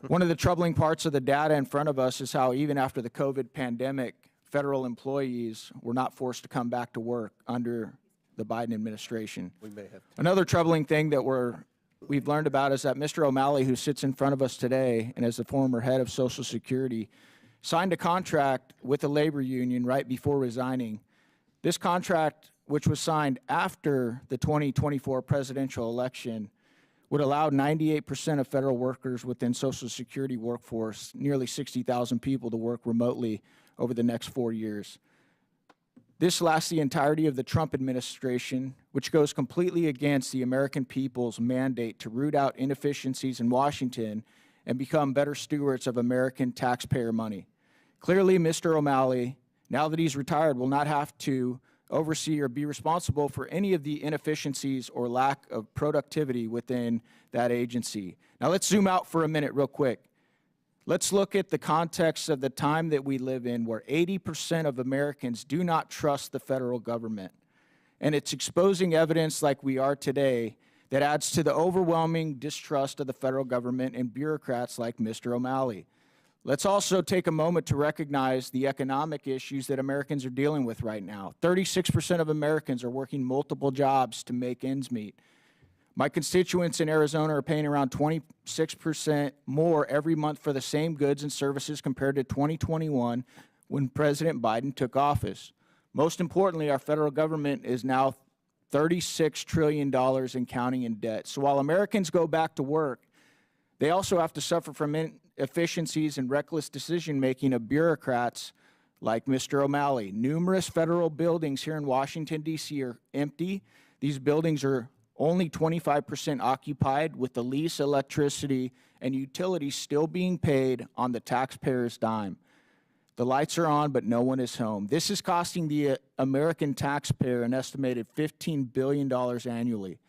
One of the troubling parts of the data in front of us is how even after the COVID pandemic, federal employees were not forced to come back to work under the Biden administration. We may have. Another troubling thing that we've learned about is that Mr. O'Malley, who sits in front of us today and is the former head of Social Security, signed a contract with the labor union right before resigning. This contract, which was signed after the 2024 presidential election, would allow 98% of federal workers within Social Security workforce, nearly 60,000 people, to work remotely over the next 4 years. This lasts the entirety of the Trump administration, which goes completely against the American people's mandate to root out inefficiencies in Washington and become better stewards of American taxpayer money. Clearly, Mr. O'Malley, now that he's retired, will not have to oversee or be responsible for any of the inefficiencies or lack of productivity within that agency. Now let's zoom out for a minute real quick. Let's look at the context of the time that we live in, where 80% of Americans do not trust the federal government. And it's exposing evidence like we are today that adds to the overwhelming distrust of the federal government and bureaucrats like Mr. O'Malley. Let's also take a moment to recognize the economic issues that Americans are dealing with right now. 36% of Americans are working multiple jobs to make ends meet. My constituents in Arizona are paying around 26% more every month for the same goods and services compared to 2021 when President Biden took office. Most importantly, our federal government is now $36 trillion and counting in debt. So while Americans go back to work, they also have to suffer from inefficiencies and reckless decision-making of bureaucrats like Mr. O'Malley. Numerous federal buildings here in Washington, D.C. are empty. These buildings are only 25% occupied, with the lease, electricity, and utilities still being paid on the taxpayer's dime. The lights are on, but no one is home. This is costing the American taxpayer an estimated $15 billion annually.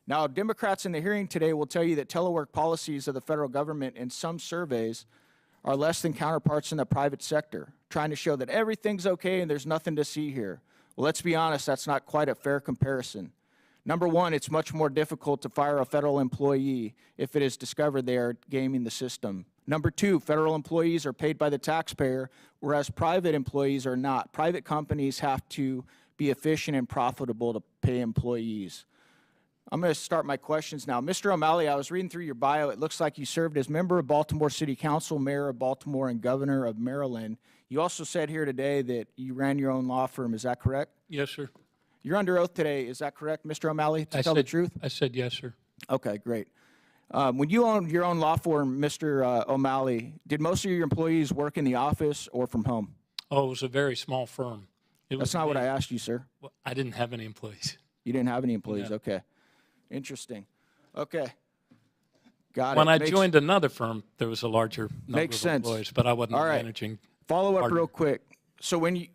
Now, Democrats in the hearing today will tell you that telework policies of the federal government in some surveys are less than counterparts in the private sector, trying to show that everything's okay and there's nothing to see here. Well, let's be honest, that's not quite a fair comparison. Number one, it's much more difficult to fire a federal employee if it is discovered they are gaming the system. Number two, federal employees are paid by the taxpayer, whereas private employees are not. Private companies have to be efficient and profitable to pay employees. I'm going to start my questions now. Mr. O'Malley, I was reading through your bio. It looks like you served as member of Baltimore City Council, mayor of Baltimore, and governor of Maryland. You also said here today that you ran your own law firm. Is that correct? Yes, sir. You're under oath today. Is that correct, Mr. O'Malley, to tell the truth? I said yes, sir. Okay, great. When you owned your own law firm, Mr. O'Malley, did most of your employees work in the office or from home? Oh, it was a very small firm. That's not what I asked you, sir. Well, I didn't have any employees. You didn't have any employees? No. Okay. Interesting. Okay. Got it. When I joined another firm, there was a larger number of employees, but I wasn't All right. managing. Follow up partner. real quick. So when you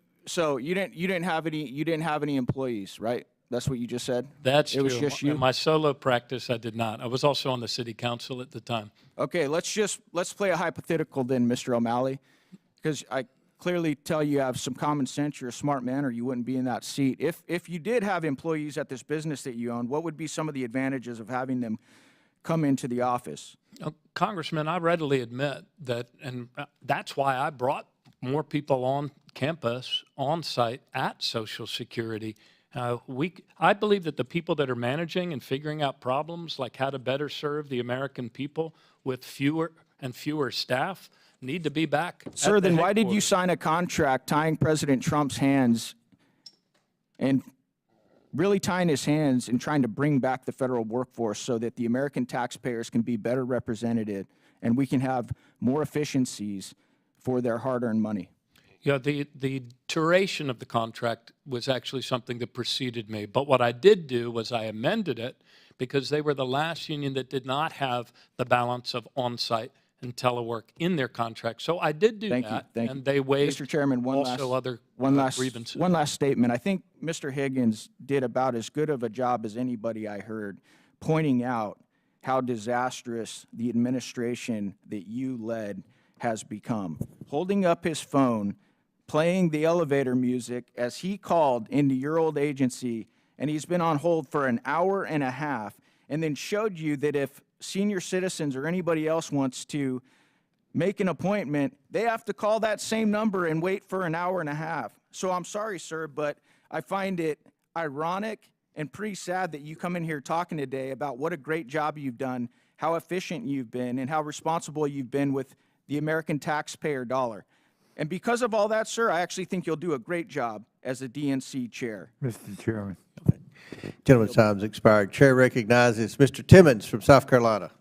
didn't have any employees, right? That's what you just said? That's it was true. just you? In my solo practice, I did not. I was also on the city council at the time. Okay, let's play a hypothetical then, Mr. O'Malley, because I clearly tell you have some common sense. You're a smart man, or you wouldn't be in that seat. If you did have employees at this business that you own, what would be some of the advantages of having them come into the office? Congressman, I readily admit that, and that's why I brought more people on campus, on site at Social Security. I believe that the people that are managing and figuring out problems like how to better serve the American people with fewer and fewer staff need to be back. Sir, then why did you sign a contract tying President Trump's hands and really tying his hands and trying to bring back the federal workforce so that the American taxpayers can be better represented and we can have more efficiencies for their hard-earned money? Yeah, the duration of the contract was actually something that preceded me. But what I did do was I amended it because they were the last union that did not have the balance of on-site and telework in their contract. So I did do that, and they waived Mr. Chairman, one last statement. I think Mr. Higgins did about as good of a job as anybody I heard pointing out how disastrous the administration that you led has become. Holding up his phone, playing the elevator music as he called into your old agency, and he's been on hold for an hour and a half, and then showed you that if senior citizens or anybody else wants to make an appointment, they have to call that same number and wait for an hour and a half. So I'm sorry, sir, but I find it ironic and pretty sad that you come in here talking today about what a great job you've done, how efficient you've been, and how responsible you've been with the American taxpayer dollar. And because of all that, sir, I actually think you'll do a great job as the DNC chair. Mr. Chairman. Gentleman's time's expired. Chair recognizes Mr. Timmons from South Carolina.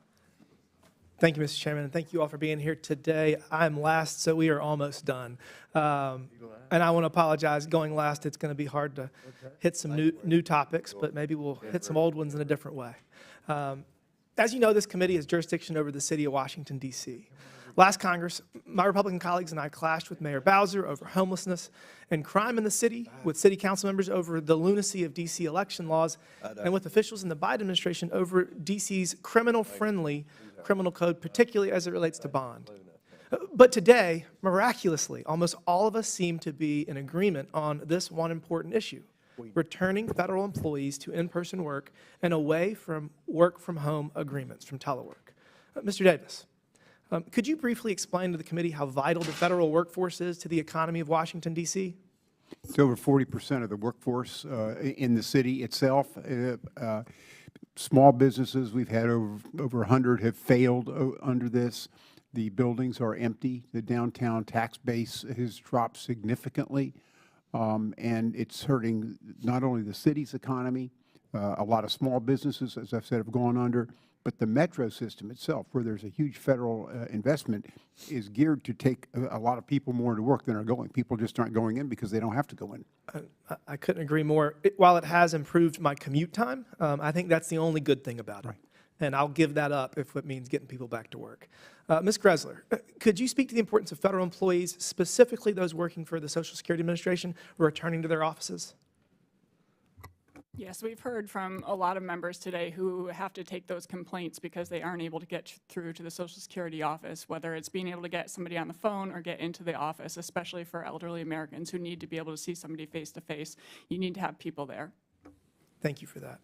Thank you, Mr. Chairman, and thank you all for being here today. I'm last, so we are almost done. And I want to apologize. Going last, it's going to be hard to hit some new topics, but maybe we'll hit some old ones in a different way. As you know, this committee has jurisdiction over the city of Washington, D.C. Last Congress, my Republican colleagues and I clashed with Mayor Bowser over homelessness and crime in the city, with city council members over the lunacy of D.C. election laws, and with officials in the Biden administration over D.C.'s criminal-friendly criminal code, particularly as it relates to bond. But today, miraculously, almost all of us seem to be in agreement on this one important issue: returning federal employees to in-person work and away from work-from-home agreements, from telework. Mr. Davis, could you briefly explain to the committee how vital the federal workforce is to the economy of Washington, D.C.? It's over 40% of the workforce in the city itself. Small businesses, we've had over 100 have failed under this. The buildings are empty. The downtown tax base has dropped significantly, and it's hurting not only the city's economy, a lot of small businesses, as I've said, have gone under, but the metro system itself, where there's a huge federal investment, is geared to take a lot of people more to work than are going. People just aren't going in because they don't have to go in. I couldn't agree more. While it has improved my commute time, I think that's the only good thing about it. And I'll give that up if it means getting people back to work. Ms. Gressler, could you speak to the importance of federal employees, specifically those working for the Social Security Administration, returning to their offices? Yes, we've heard from a lot of members today who have to take those complaints because they aren't able to get through to the Social Security office, whether it's being able to get somebody on the phone or get into the office, especially for elderly Americans who need to be able to see somebody face to face. You need to have people there. Thank you for that.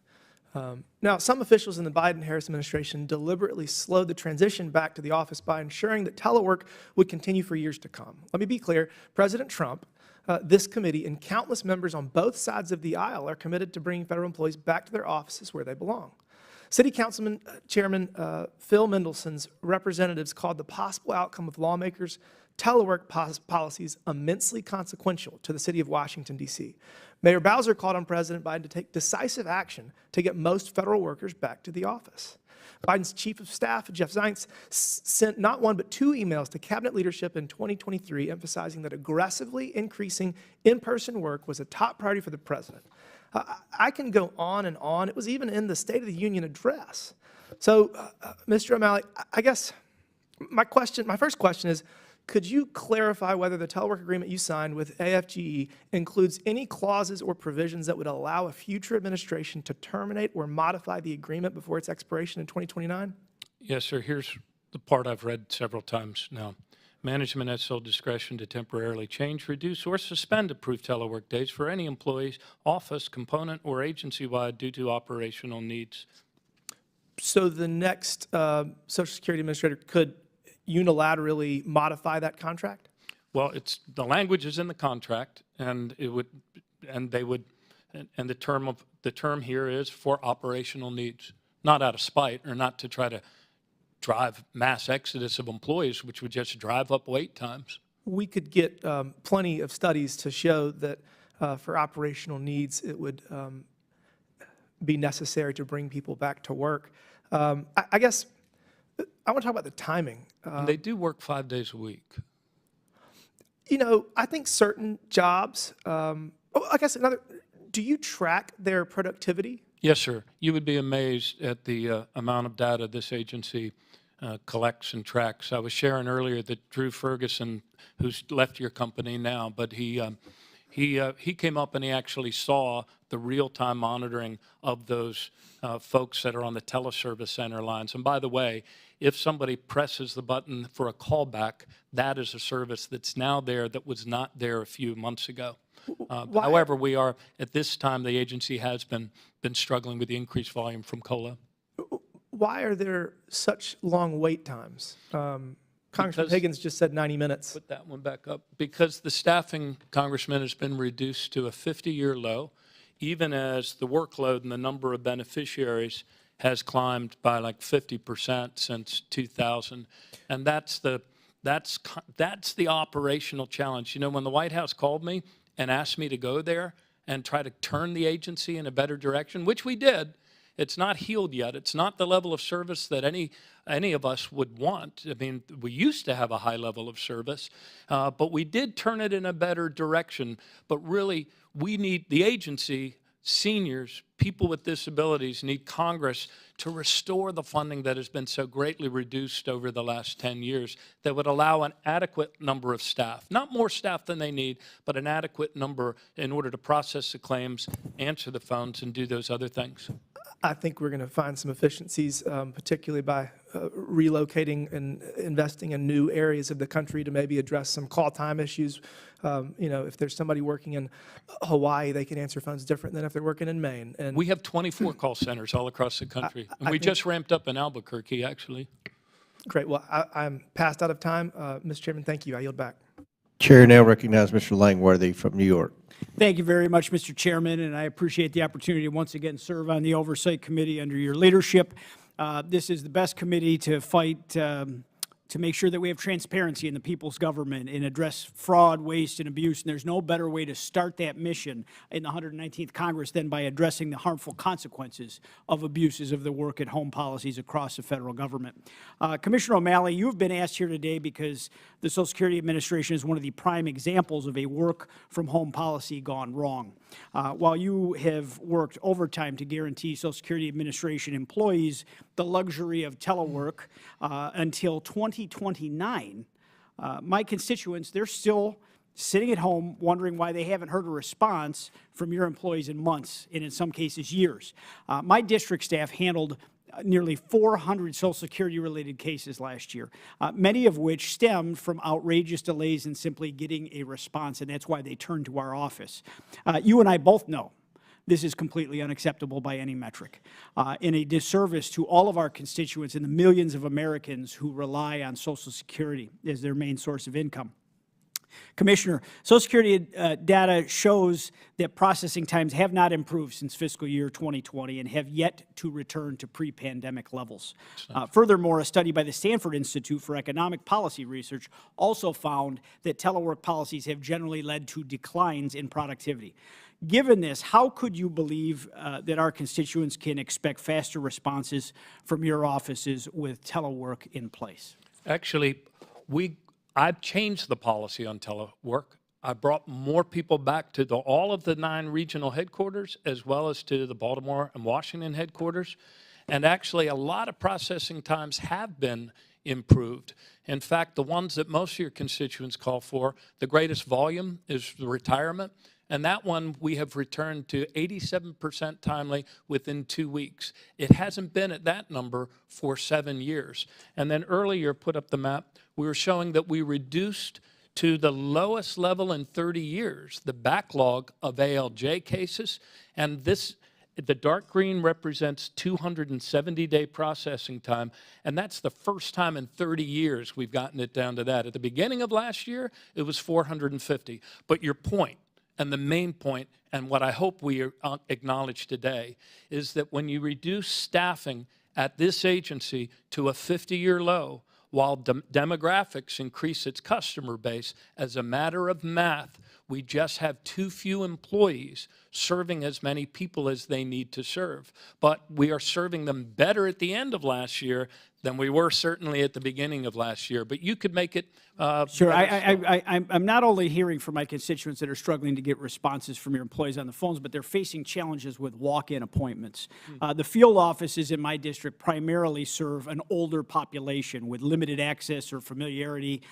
Now, some officials in the Biden-Harris administration deliberately slowed the transition back to the office by ensuring that telework would continue for years to come. Let me be clear, President Trump, this committee, and countless members on both sides of the aisle are committed to bringing federal employees back to their offices where they belong. City Councilman Chairman Phil Mendelson's representatives called the possible outcome of lawmakers' telework policies immensely consequential to the city of Washington, D.C. Mayor Bowser called on President Biden to take decisive action to get most federal workers back to the office. Biden's chief of staff, Jeff Zients, sent not one but two emails to cabinet leadership in 2023 emphasizing that aggressively increasing in-person work was a top priority for the president. I can go on and on. It was even in the State of the Union address. So, Mr. O'Malley, I guess my first question is, could you clarify whether the telework agreement you signed with AFGE includes any clauses or provisions that would allow a future administration to terminate or modify the agreement before its expiration in 2029? Yes, sir. Here's the part I've read several times now. Management has sole discretion to temporarily change, reduce, or suspend approved telework days for any employee's office, component, or agency-wide due to operational needs. So the next Social Security administrator could unilaterally modify that contract? Well, the language is in the contract, and the term here is for operational needs, not out of spite or not to try to drive mass exodus of employees, which would just drive up wait times. We could get plenty of studies to show that for operational needs, it would be necessary to bring people back to work. I guess I want to talk about the timing. And they do work 5 days a week. You know, I think certain jobs, do you track their productivity? Yes, sir. You would be amazed at the amount of data this agency collects and tracks. I was sharing earlier that Drew Ferguson, who's left your company now, but he came up and he actually saw the real-time monitoring of those folks that are on the teleservice center lines. And by the way, if somebody presses the button for a callback, that is a service that's now there that was not there a few months ago. However, we are, at this time, the agency has been struggling with the increased volume from COLA. Why are there such long wait times? Congressman Higgins just said 90 minutes. Put that one back up. Because the staffing, Congressman, has been reduced to a 50-year low, even as the workload and the number of beneficiaries has climbed by like 50% since 2000. And that's the operational challenge. You know, when the White House called me and asked me to go there and try to turn the agency in a better direction, which we did, it's not healed yet. It's not the level of service that any of us would want. I mean, we used to have a high level of service, but we did turn it in a better direction. But really, we need the agency, seniors, people with disabilities need Congress to restore the funding that has been so greatly reduced over the last 10 years that would allow an adequate number of staff, not more staff than they need, but an adequate number in order to process the claims, answer the phones, and do those other things. I think we're going to find some efficiencies, particularly by relocating and investing in new areas of the country to maybe address some call time issues. You know, if there's somebody working in Hawaii, they can answer phones different than if they're working in Maine. And we have 24 call centers all across the country. And we just ramped up in Albuquerque, actually. Great. Well, I'm past out of time. Mr. Chairman, thank you. I yield back. Chair now recognizes Mr. Langworthy from New York. Thank you very much, Mr. Chairman, and I appreciate the opportunity to once again serve on the Oversight Committee under your leadership. This is the best committee to fight to make sure that we have transparency in the people's government and address fraud, waste, and abuse. And there's no better way to start that mission in the 119th Congress than by addressing the harmful consequences of abuses of the work-at-home policies across the federal government. Commissioner O'Malley, you have been asked here today because the Social Security Administration is one of the prime examples of a work-from-home policy gone wrong. While you have worked overtime to guarantee Social Security Administration employees the luxury of telework until 2029, my constituents, they're still sitting at home wondering why they haven't heard a response from your employees in months and in some cases years. My district staff handled nearly 400 Social Security-related cases last year, many of which stemmed from outrageous delays in simply getting a response, and that's why they turned to our office. You and I both know this is completely unacceptable by any metric, and a disservice to all of our constituents and the millions of Americans who rely on Social Security as their main source of income. Commissioner, Social Security data shows that processing times have not improved since fiscal year 2020 and have yet to return to pre-pandemic levels. Furthermore, a study by the Stanford Institute for Economic Policy Research also found that telework policies have generally led to declines in productivity. Given this, how could you believe that our constituents can expect faster responses from your offices with telework in place? Actually, I've changed the policy on telework. I brought more people back to all of the 9 regional headquarters as well as to the Baltimore and Washington headquarters. And actually, a lot of processing times have been improved. In fact, the ones that most of your constituents call for, the greatest volume is the retirement. And that one we have returned to 87% timely within 2 weeks. It hasn't been at that number for 7 years. And then earlier, put up the map, we were showing that we reduced to the lowest level in 30 years the backlog of ALJ cases. And the dark green represents 270-day processing time, and that's the first time in 30 years we've gotten it down to that. At the beginning of last year, it was 450. But your point, and the main point, and what I hope we acknowledge today, is that when you reduce staffing at this agency to a 50-year low, while demographics increase its customer base, as a matter of math, we just have too few employees serving as many people as they need to serve. But we are serving them better at the end of last year than we were certainly at the beginning of last year. But you could make it Sure. I'm not only hearing from my constituents that are struggling to get responses from your employees on the phones, but they're facing challenges with walk-in appointments. The field offices in my district primarily serve an older population with limited access or familiarity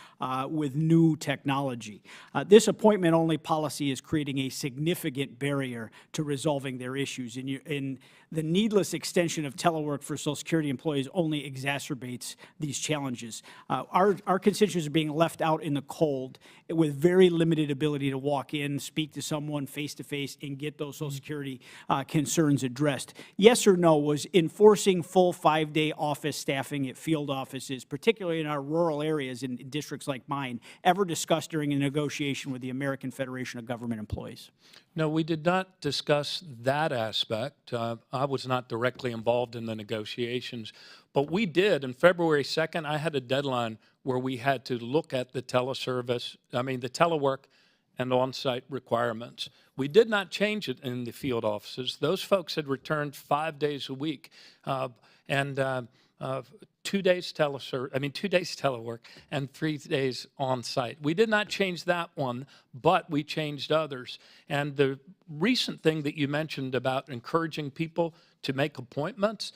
with new technology. This appointment-only policy is creating a significant barrier to resolving their issues. And the needless extension of telework for Social Security employees only exacerbates these challenges. Our constituents are being left out in the cold with very limited ability to walk in, speak to someone face-to-face, and get those Social Security concerns addressed. Yes or no, was enforcing full 5-day office staffing at field offices, particularly in our rural areas in districts like mine, ever discussed during a negotiation with the American Federation of Government Employees? No, we did not discuss that aspect. I was not directly involved in the negotiations, but we did. On February 2nd, I had a deadline where we had to look at the telework and on-site requirements. We did not change it in the field offices. Those folks had returned 5 days a week, and 2 days telework and 3 days on-site. We did not change that one, but we changed others. And the recent thing that you mentioned about encouraging people to make appointments,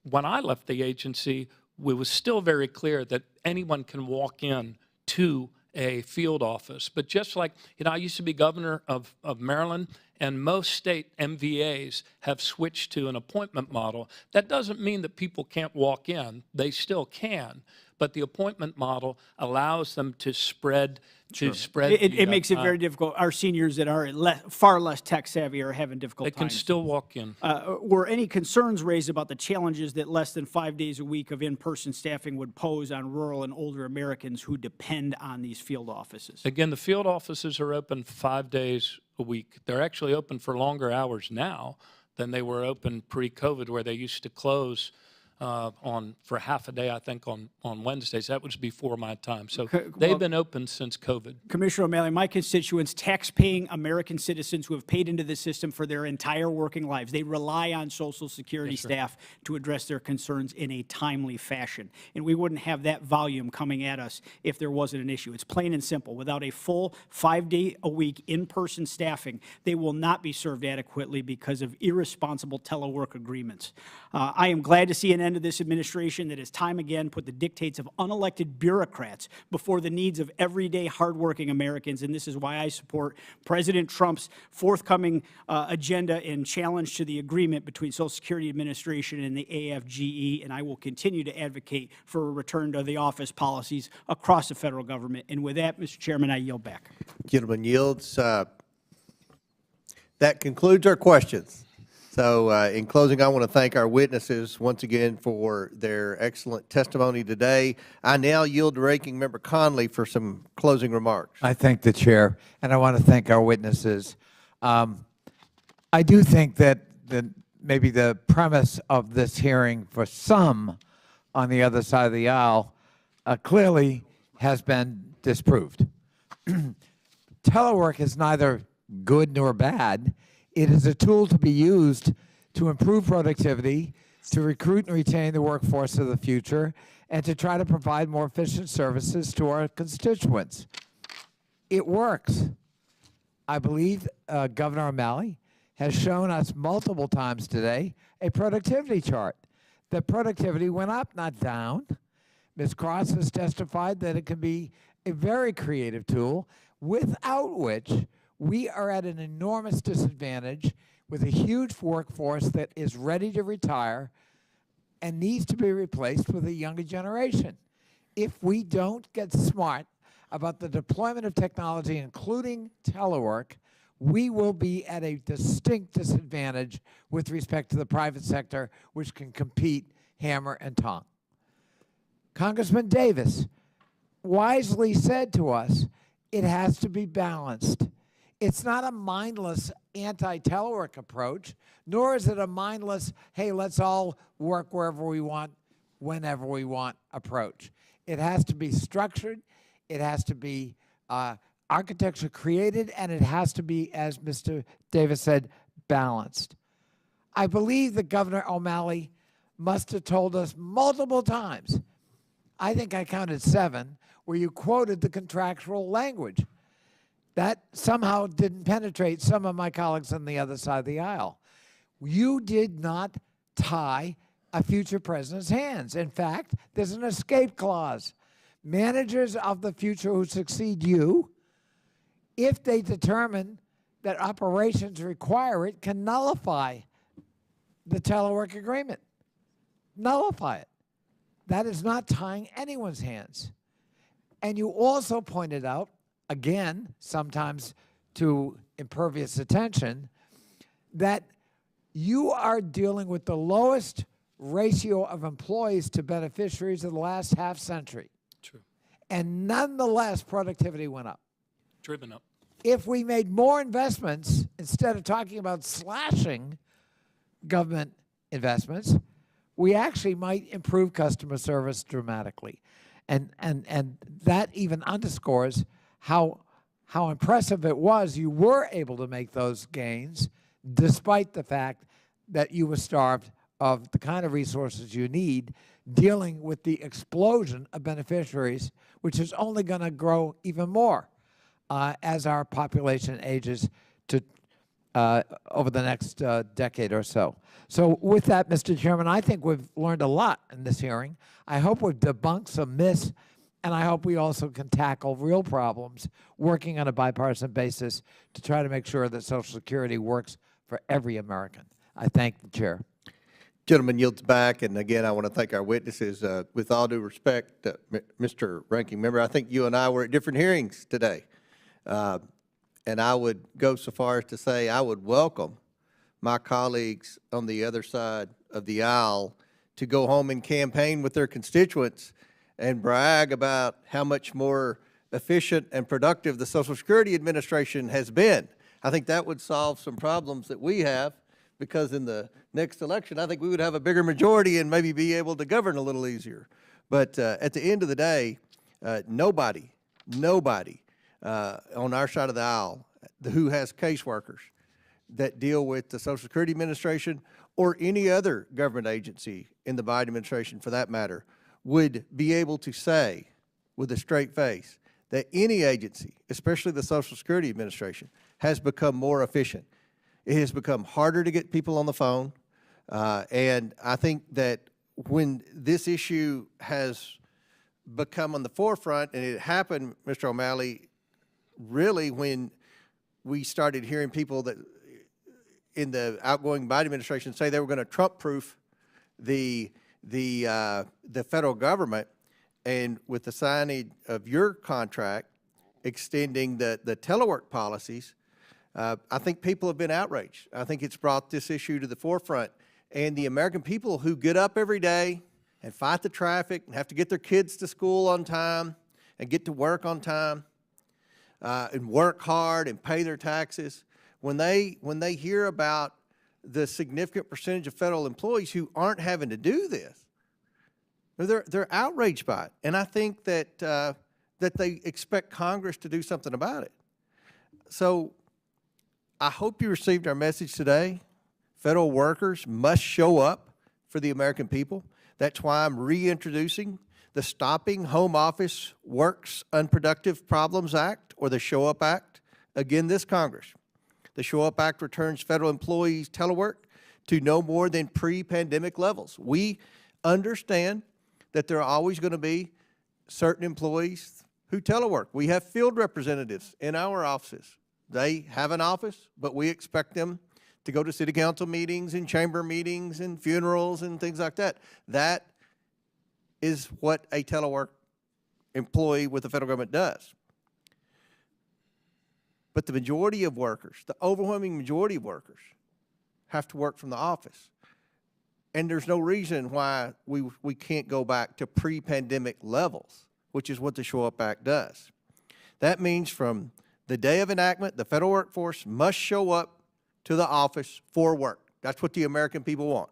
when I left the agency, it was still very clear that anyone can walk in to a field office. But just like, I used to be governor of Maryland, And most state MVAs have switched to an appointment model. That doesn't mean that people can't walk in. They still can. But the appointment model allows them to spread It makes it very difficult. Our seniors that are far less tech savvy are having difficult They can times. still walk in. Were any concerns raised about the challenges that less than 5 days a week of in-person staffing would pose on rural and older Americans who depend on these field offices? Again, the field offices are open 5 days a week. They're actually open for longer hours now than they were open pre-COVID, where they used to close for half a day, I think, on Wednesdays. That was before my time. So they've been open since COVID. Commissioner O'Malley, my constituents, tax-paying American citizens who have paid into the system for their entire working lives, they rely on Social Security staff to address their concerns in a timely fashion. And we wouldn't have that volume coming at us if there wasn't an issue. It's plain and simple. Without a full 5-day-a-week in-person staffing, they will not be served adequately because of irresponsible telework agreements. I am glad to see an end of this administration that has time again put the dictates of unelected bureaucrats before the needs of everyday hardworking Americans, and this is why I support President Trump's forthcoming agenda and challenge to the agreement between Social Security Administration and the AFGE, and I will continue to advocate for a return to the office policies across the federal government. And with that, Mr. Chairman, I yield back. Gentleman yields. That concludes our questions. So in closing, I want to thank our witnesses once again for their excellent testimony today. I now yield to Ranking Member Conley for some closing remarks. I thank the Chair, and I want to thank our witnesses. I do think that maybe the premise of this hearing for some on the other side of the aisle clearly has been disproved. Telework is neither good nor bad. It is a tool to be used to improve productivity, to recruit and retain the workforce of the future, and to try to provide more efficient services to our constituents. It works. I believe Governor O'Malley has shown us multiple times today a productivity chart. The productivity went up, not down. Ms. Cross has testified that it can be a very creative tool, without which we are at an enormous disadvantage with a huge workforce that is ready to retire and needs to be replaced with a younger generation. If we don't get smart about the deployment of technology, including telework, we will be at a distinct disadvantage with respect to the private sector, which can compete hammer and tong. Congressman Davis wisely said to us, it has to be balanced. It's not a mindless anti-telework approach, nor is it a mindless, hey, let's all work wherever we want, whenever we want approach. It has to be structured, it has to be architecture created, and it has to be, as Mr. Davis said, balanced. I believe that Governor O'Malley must have told us multiple times, I think I counted 7, where you quoted the contractual language. That somehow didn't penetrate some of my colleagues on the other side of the aisle. You did not tie a future president's hands. In fact, there's an escape clause. Managers of the future who succeed you, if they determine that operations require it, can nullify the telework agreement. Nullify it. That is not tying anyone's hands. And you also pointed out, again, sometimes to impervious attention, that you are dealing with the lowest ratio of employees to beneficiaries of the last half century. True. And nonetheless, productivity went up. Driven up. If we made more investments, instead of talking about slashing government investments, we actually might improve customer service dramatically. And that even underscores how impressive it was you were able to make those gains despite the fact that you were starved of the kind of resources you need dealing with the explosion of beneficiaries, which is only going to grow even more as our population ages to over the next decade or so. So with that, Mr. Chairman, I think we've learned a lot in this hearing. I hope we've debunked some myths And I hope we also can tackle real problems, working on a bipartisan basis to try to make sure that Social Security works for every American. I thank the chair. Gentleman yields back, and again, I want to thank our witnesses. With all due respect, Mr. Ranking Member, I think you and I were at different hearings today. And I would go so far as to say I would welcome my colleagues on the other side of the aisle to go home and campaign with their constituents and brag about how much more efficient and productive the Social Security Administration has been. I think that would solve some problems that we have, because in the next election, I think we would have a bigger majority and maybe be able to govern a little easier. But at the end of the day, nobody on our side of the aisle who has caseworkers that deal with the Social Security Administration or any other government agency in the Biden administration for that matter would be able to say with a straight face that any agency, especially the Social Security Administration, has become more efficient. It has become harder to get people on the phone, and I think that when this issue has become on the forefront, and it happened, Mr. O'Malley, really when we started hearing people that in the outgoing Biden administration say they were going to Trump-proof the federal government, and with the signing of your contract extending the telework policies, I think people have been outraged. I think it's brought this issue to the forefront. And the American people who get up every day and fight the traffic and have to get their kids to school on time and get to work on time and work hard and pay their taxes, when they hear about the significant percentage of federal employees who aren't having to do this, they're outraged by it. And I think that, that they expect Congress to do something about it. So I hope you received our message today. Federal workers must show up for the American people. That's why I'm reintroducing the Stopping Home Office Works Unproductive Problems Act, or the Show Up Act, again this Congress. The Show Up Act returns federal employees' telework to no more than pre-pandemic levels. We understand that there are always going to be certain employees who telework. We have field representatives in our offices. They have an office, but we expect them to go to city council meetings and chamber meetings and funerals and things like that. That is what a telework employee with the federal government does. But the majority of workers, the overwhelming majority of workers, have to work from the office. And there's no reason why we can't go back to pre-pandemic levels, which is what the Show Up Act does. That means from the day of enactment, the federal workforce must show up to the office for work. That's what the American people want.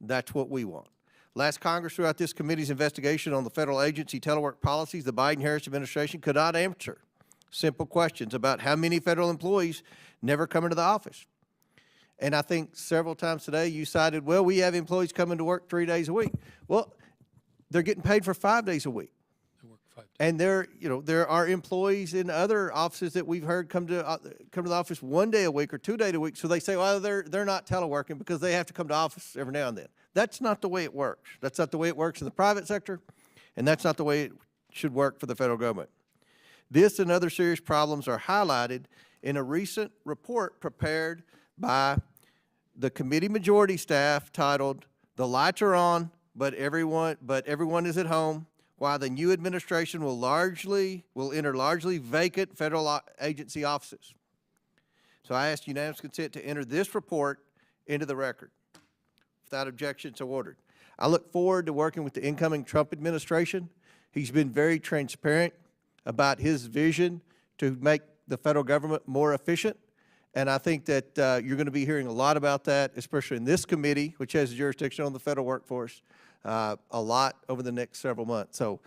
That's what we want. Last Congress, throughout this committee's investigation on the federal agency telework policies, the Biden-Harris administration could not answer simple questions about how many federal employees never come into the office. And I think several times today you cited, well, we have employees coming to work 3 days a week. Well, they're getting paid for 5 days a week. And there are employees in other offices that we've heard come to the office 1 day a week or 2 days a week. So they say, well, they're not teleworking because they have to come to office every now and then. That's not the way it works. That's not the way it works in the private sector, and that's not the way it should work for the federal government. This and other serious problems are highlighted in a recent report prepared by the committee majority staff titled, "The Lights Are On, but everyone is at home, while the new administration will enter largely vacant federal agency offices." So I ask unanimous consent to enter this report into the record. Without objection, so ordered. I look forward to working with the incoming Trump administration. He's been very transparent about his vision to make the federal government more efficient. And I think that you're going to be hearing a lot about that, especially in this committee, which has jurisdiction on the federal workforce, a lot over the next several months. So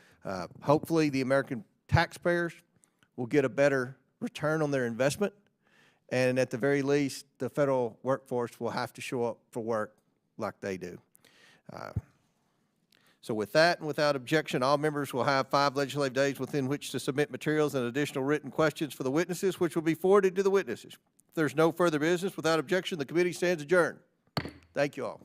hopefully the American taxpayers will get a better return on their investment. And at the very least, the federal workforce will have to show up for work like they do. So with that and without objection, all members will have 5 legislative days within which to submit materials and additional written questions for the witnesses, which will be forwarded to the witnesses. If there's no further business, without objection, the committee stands adjourned. Thank you all.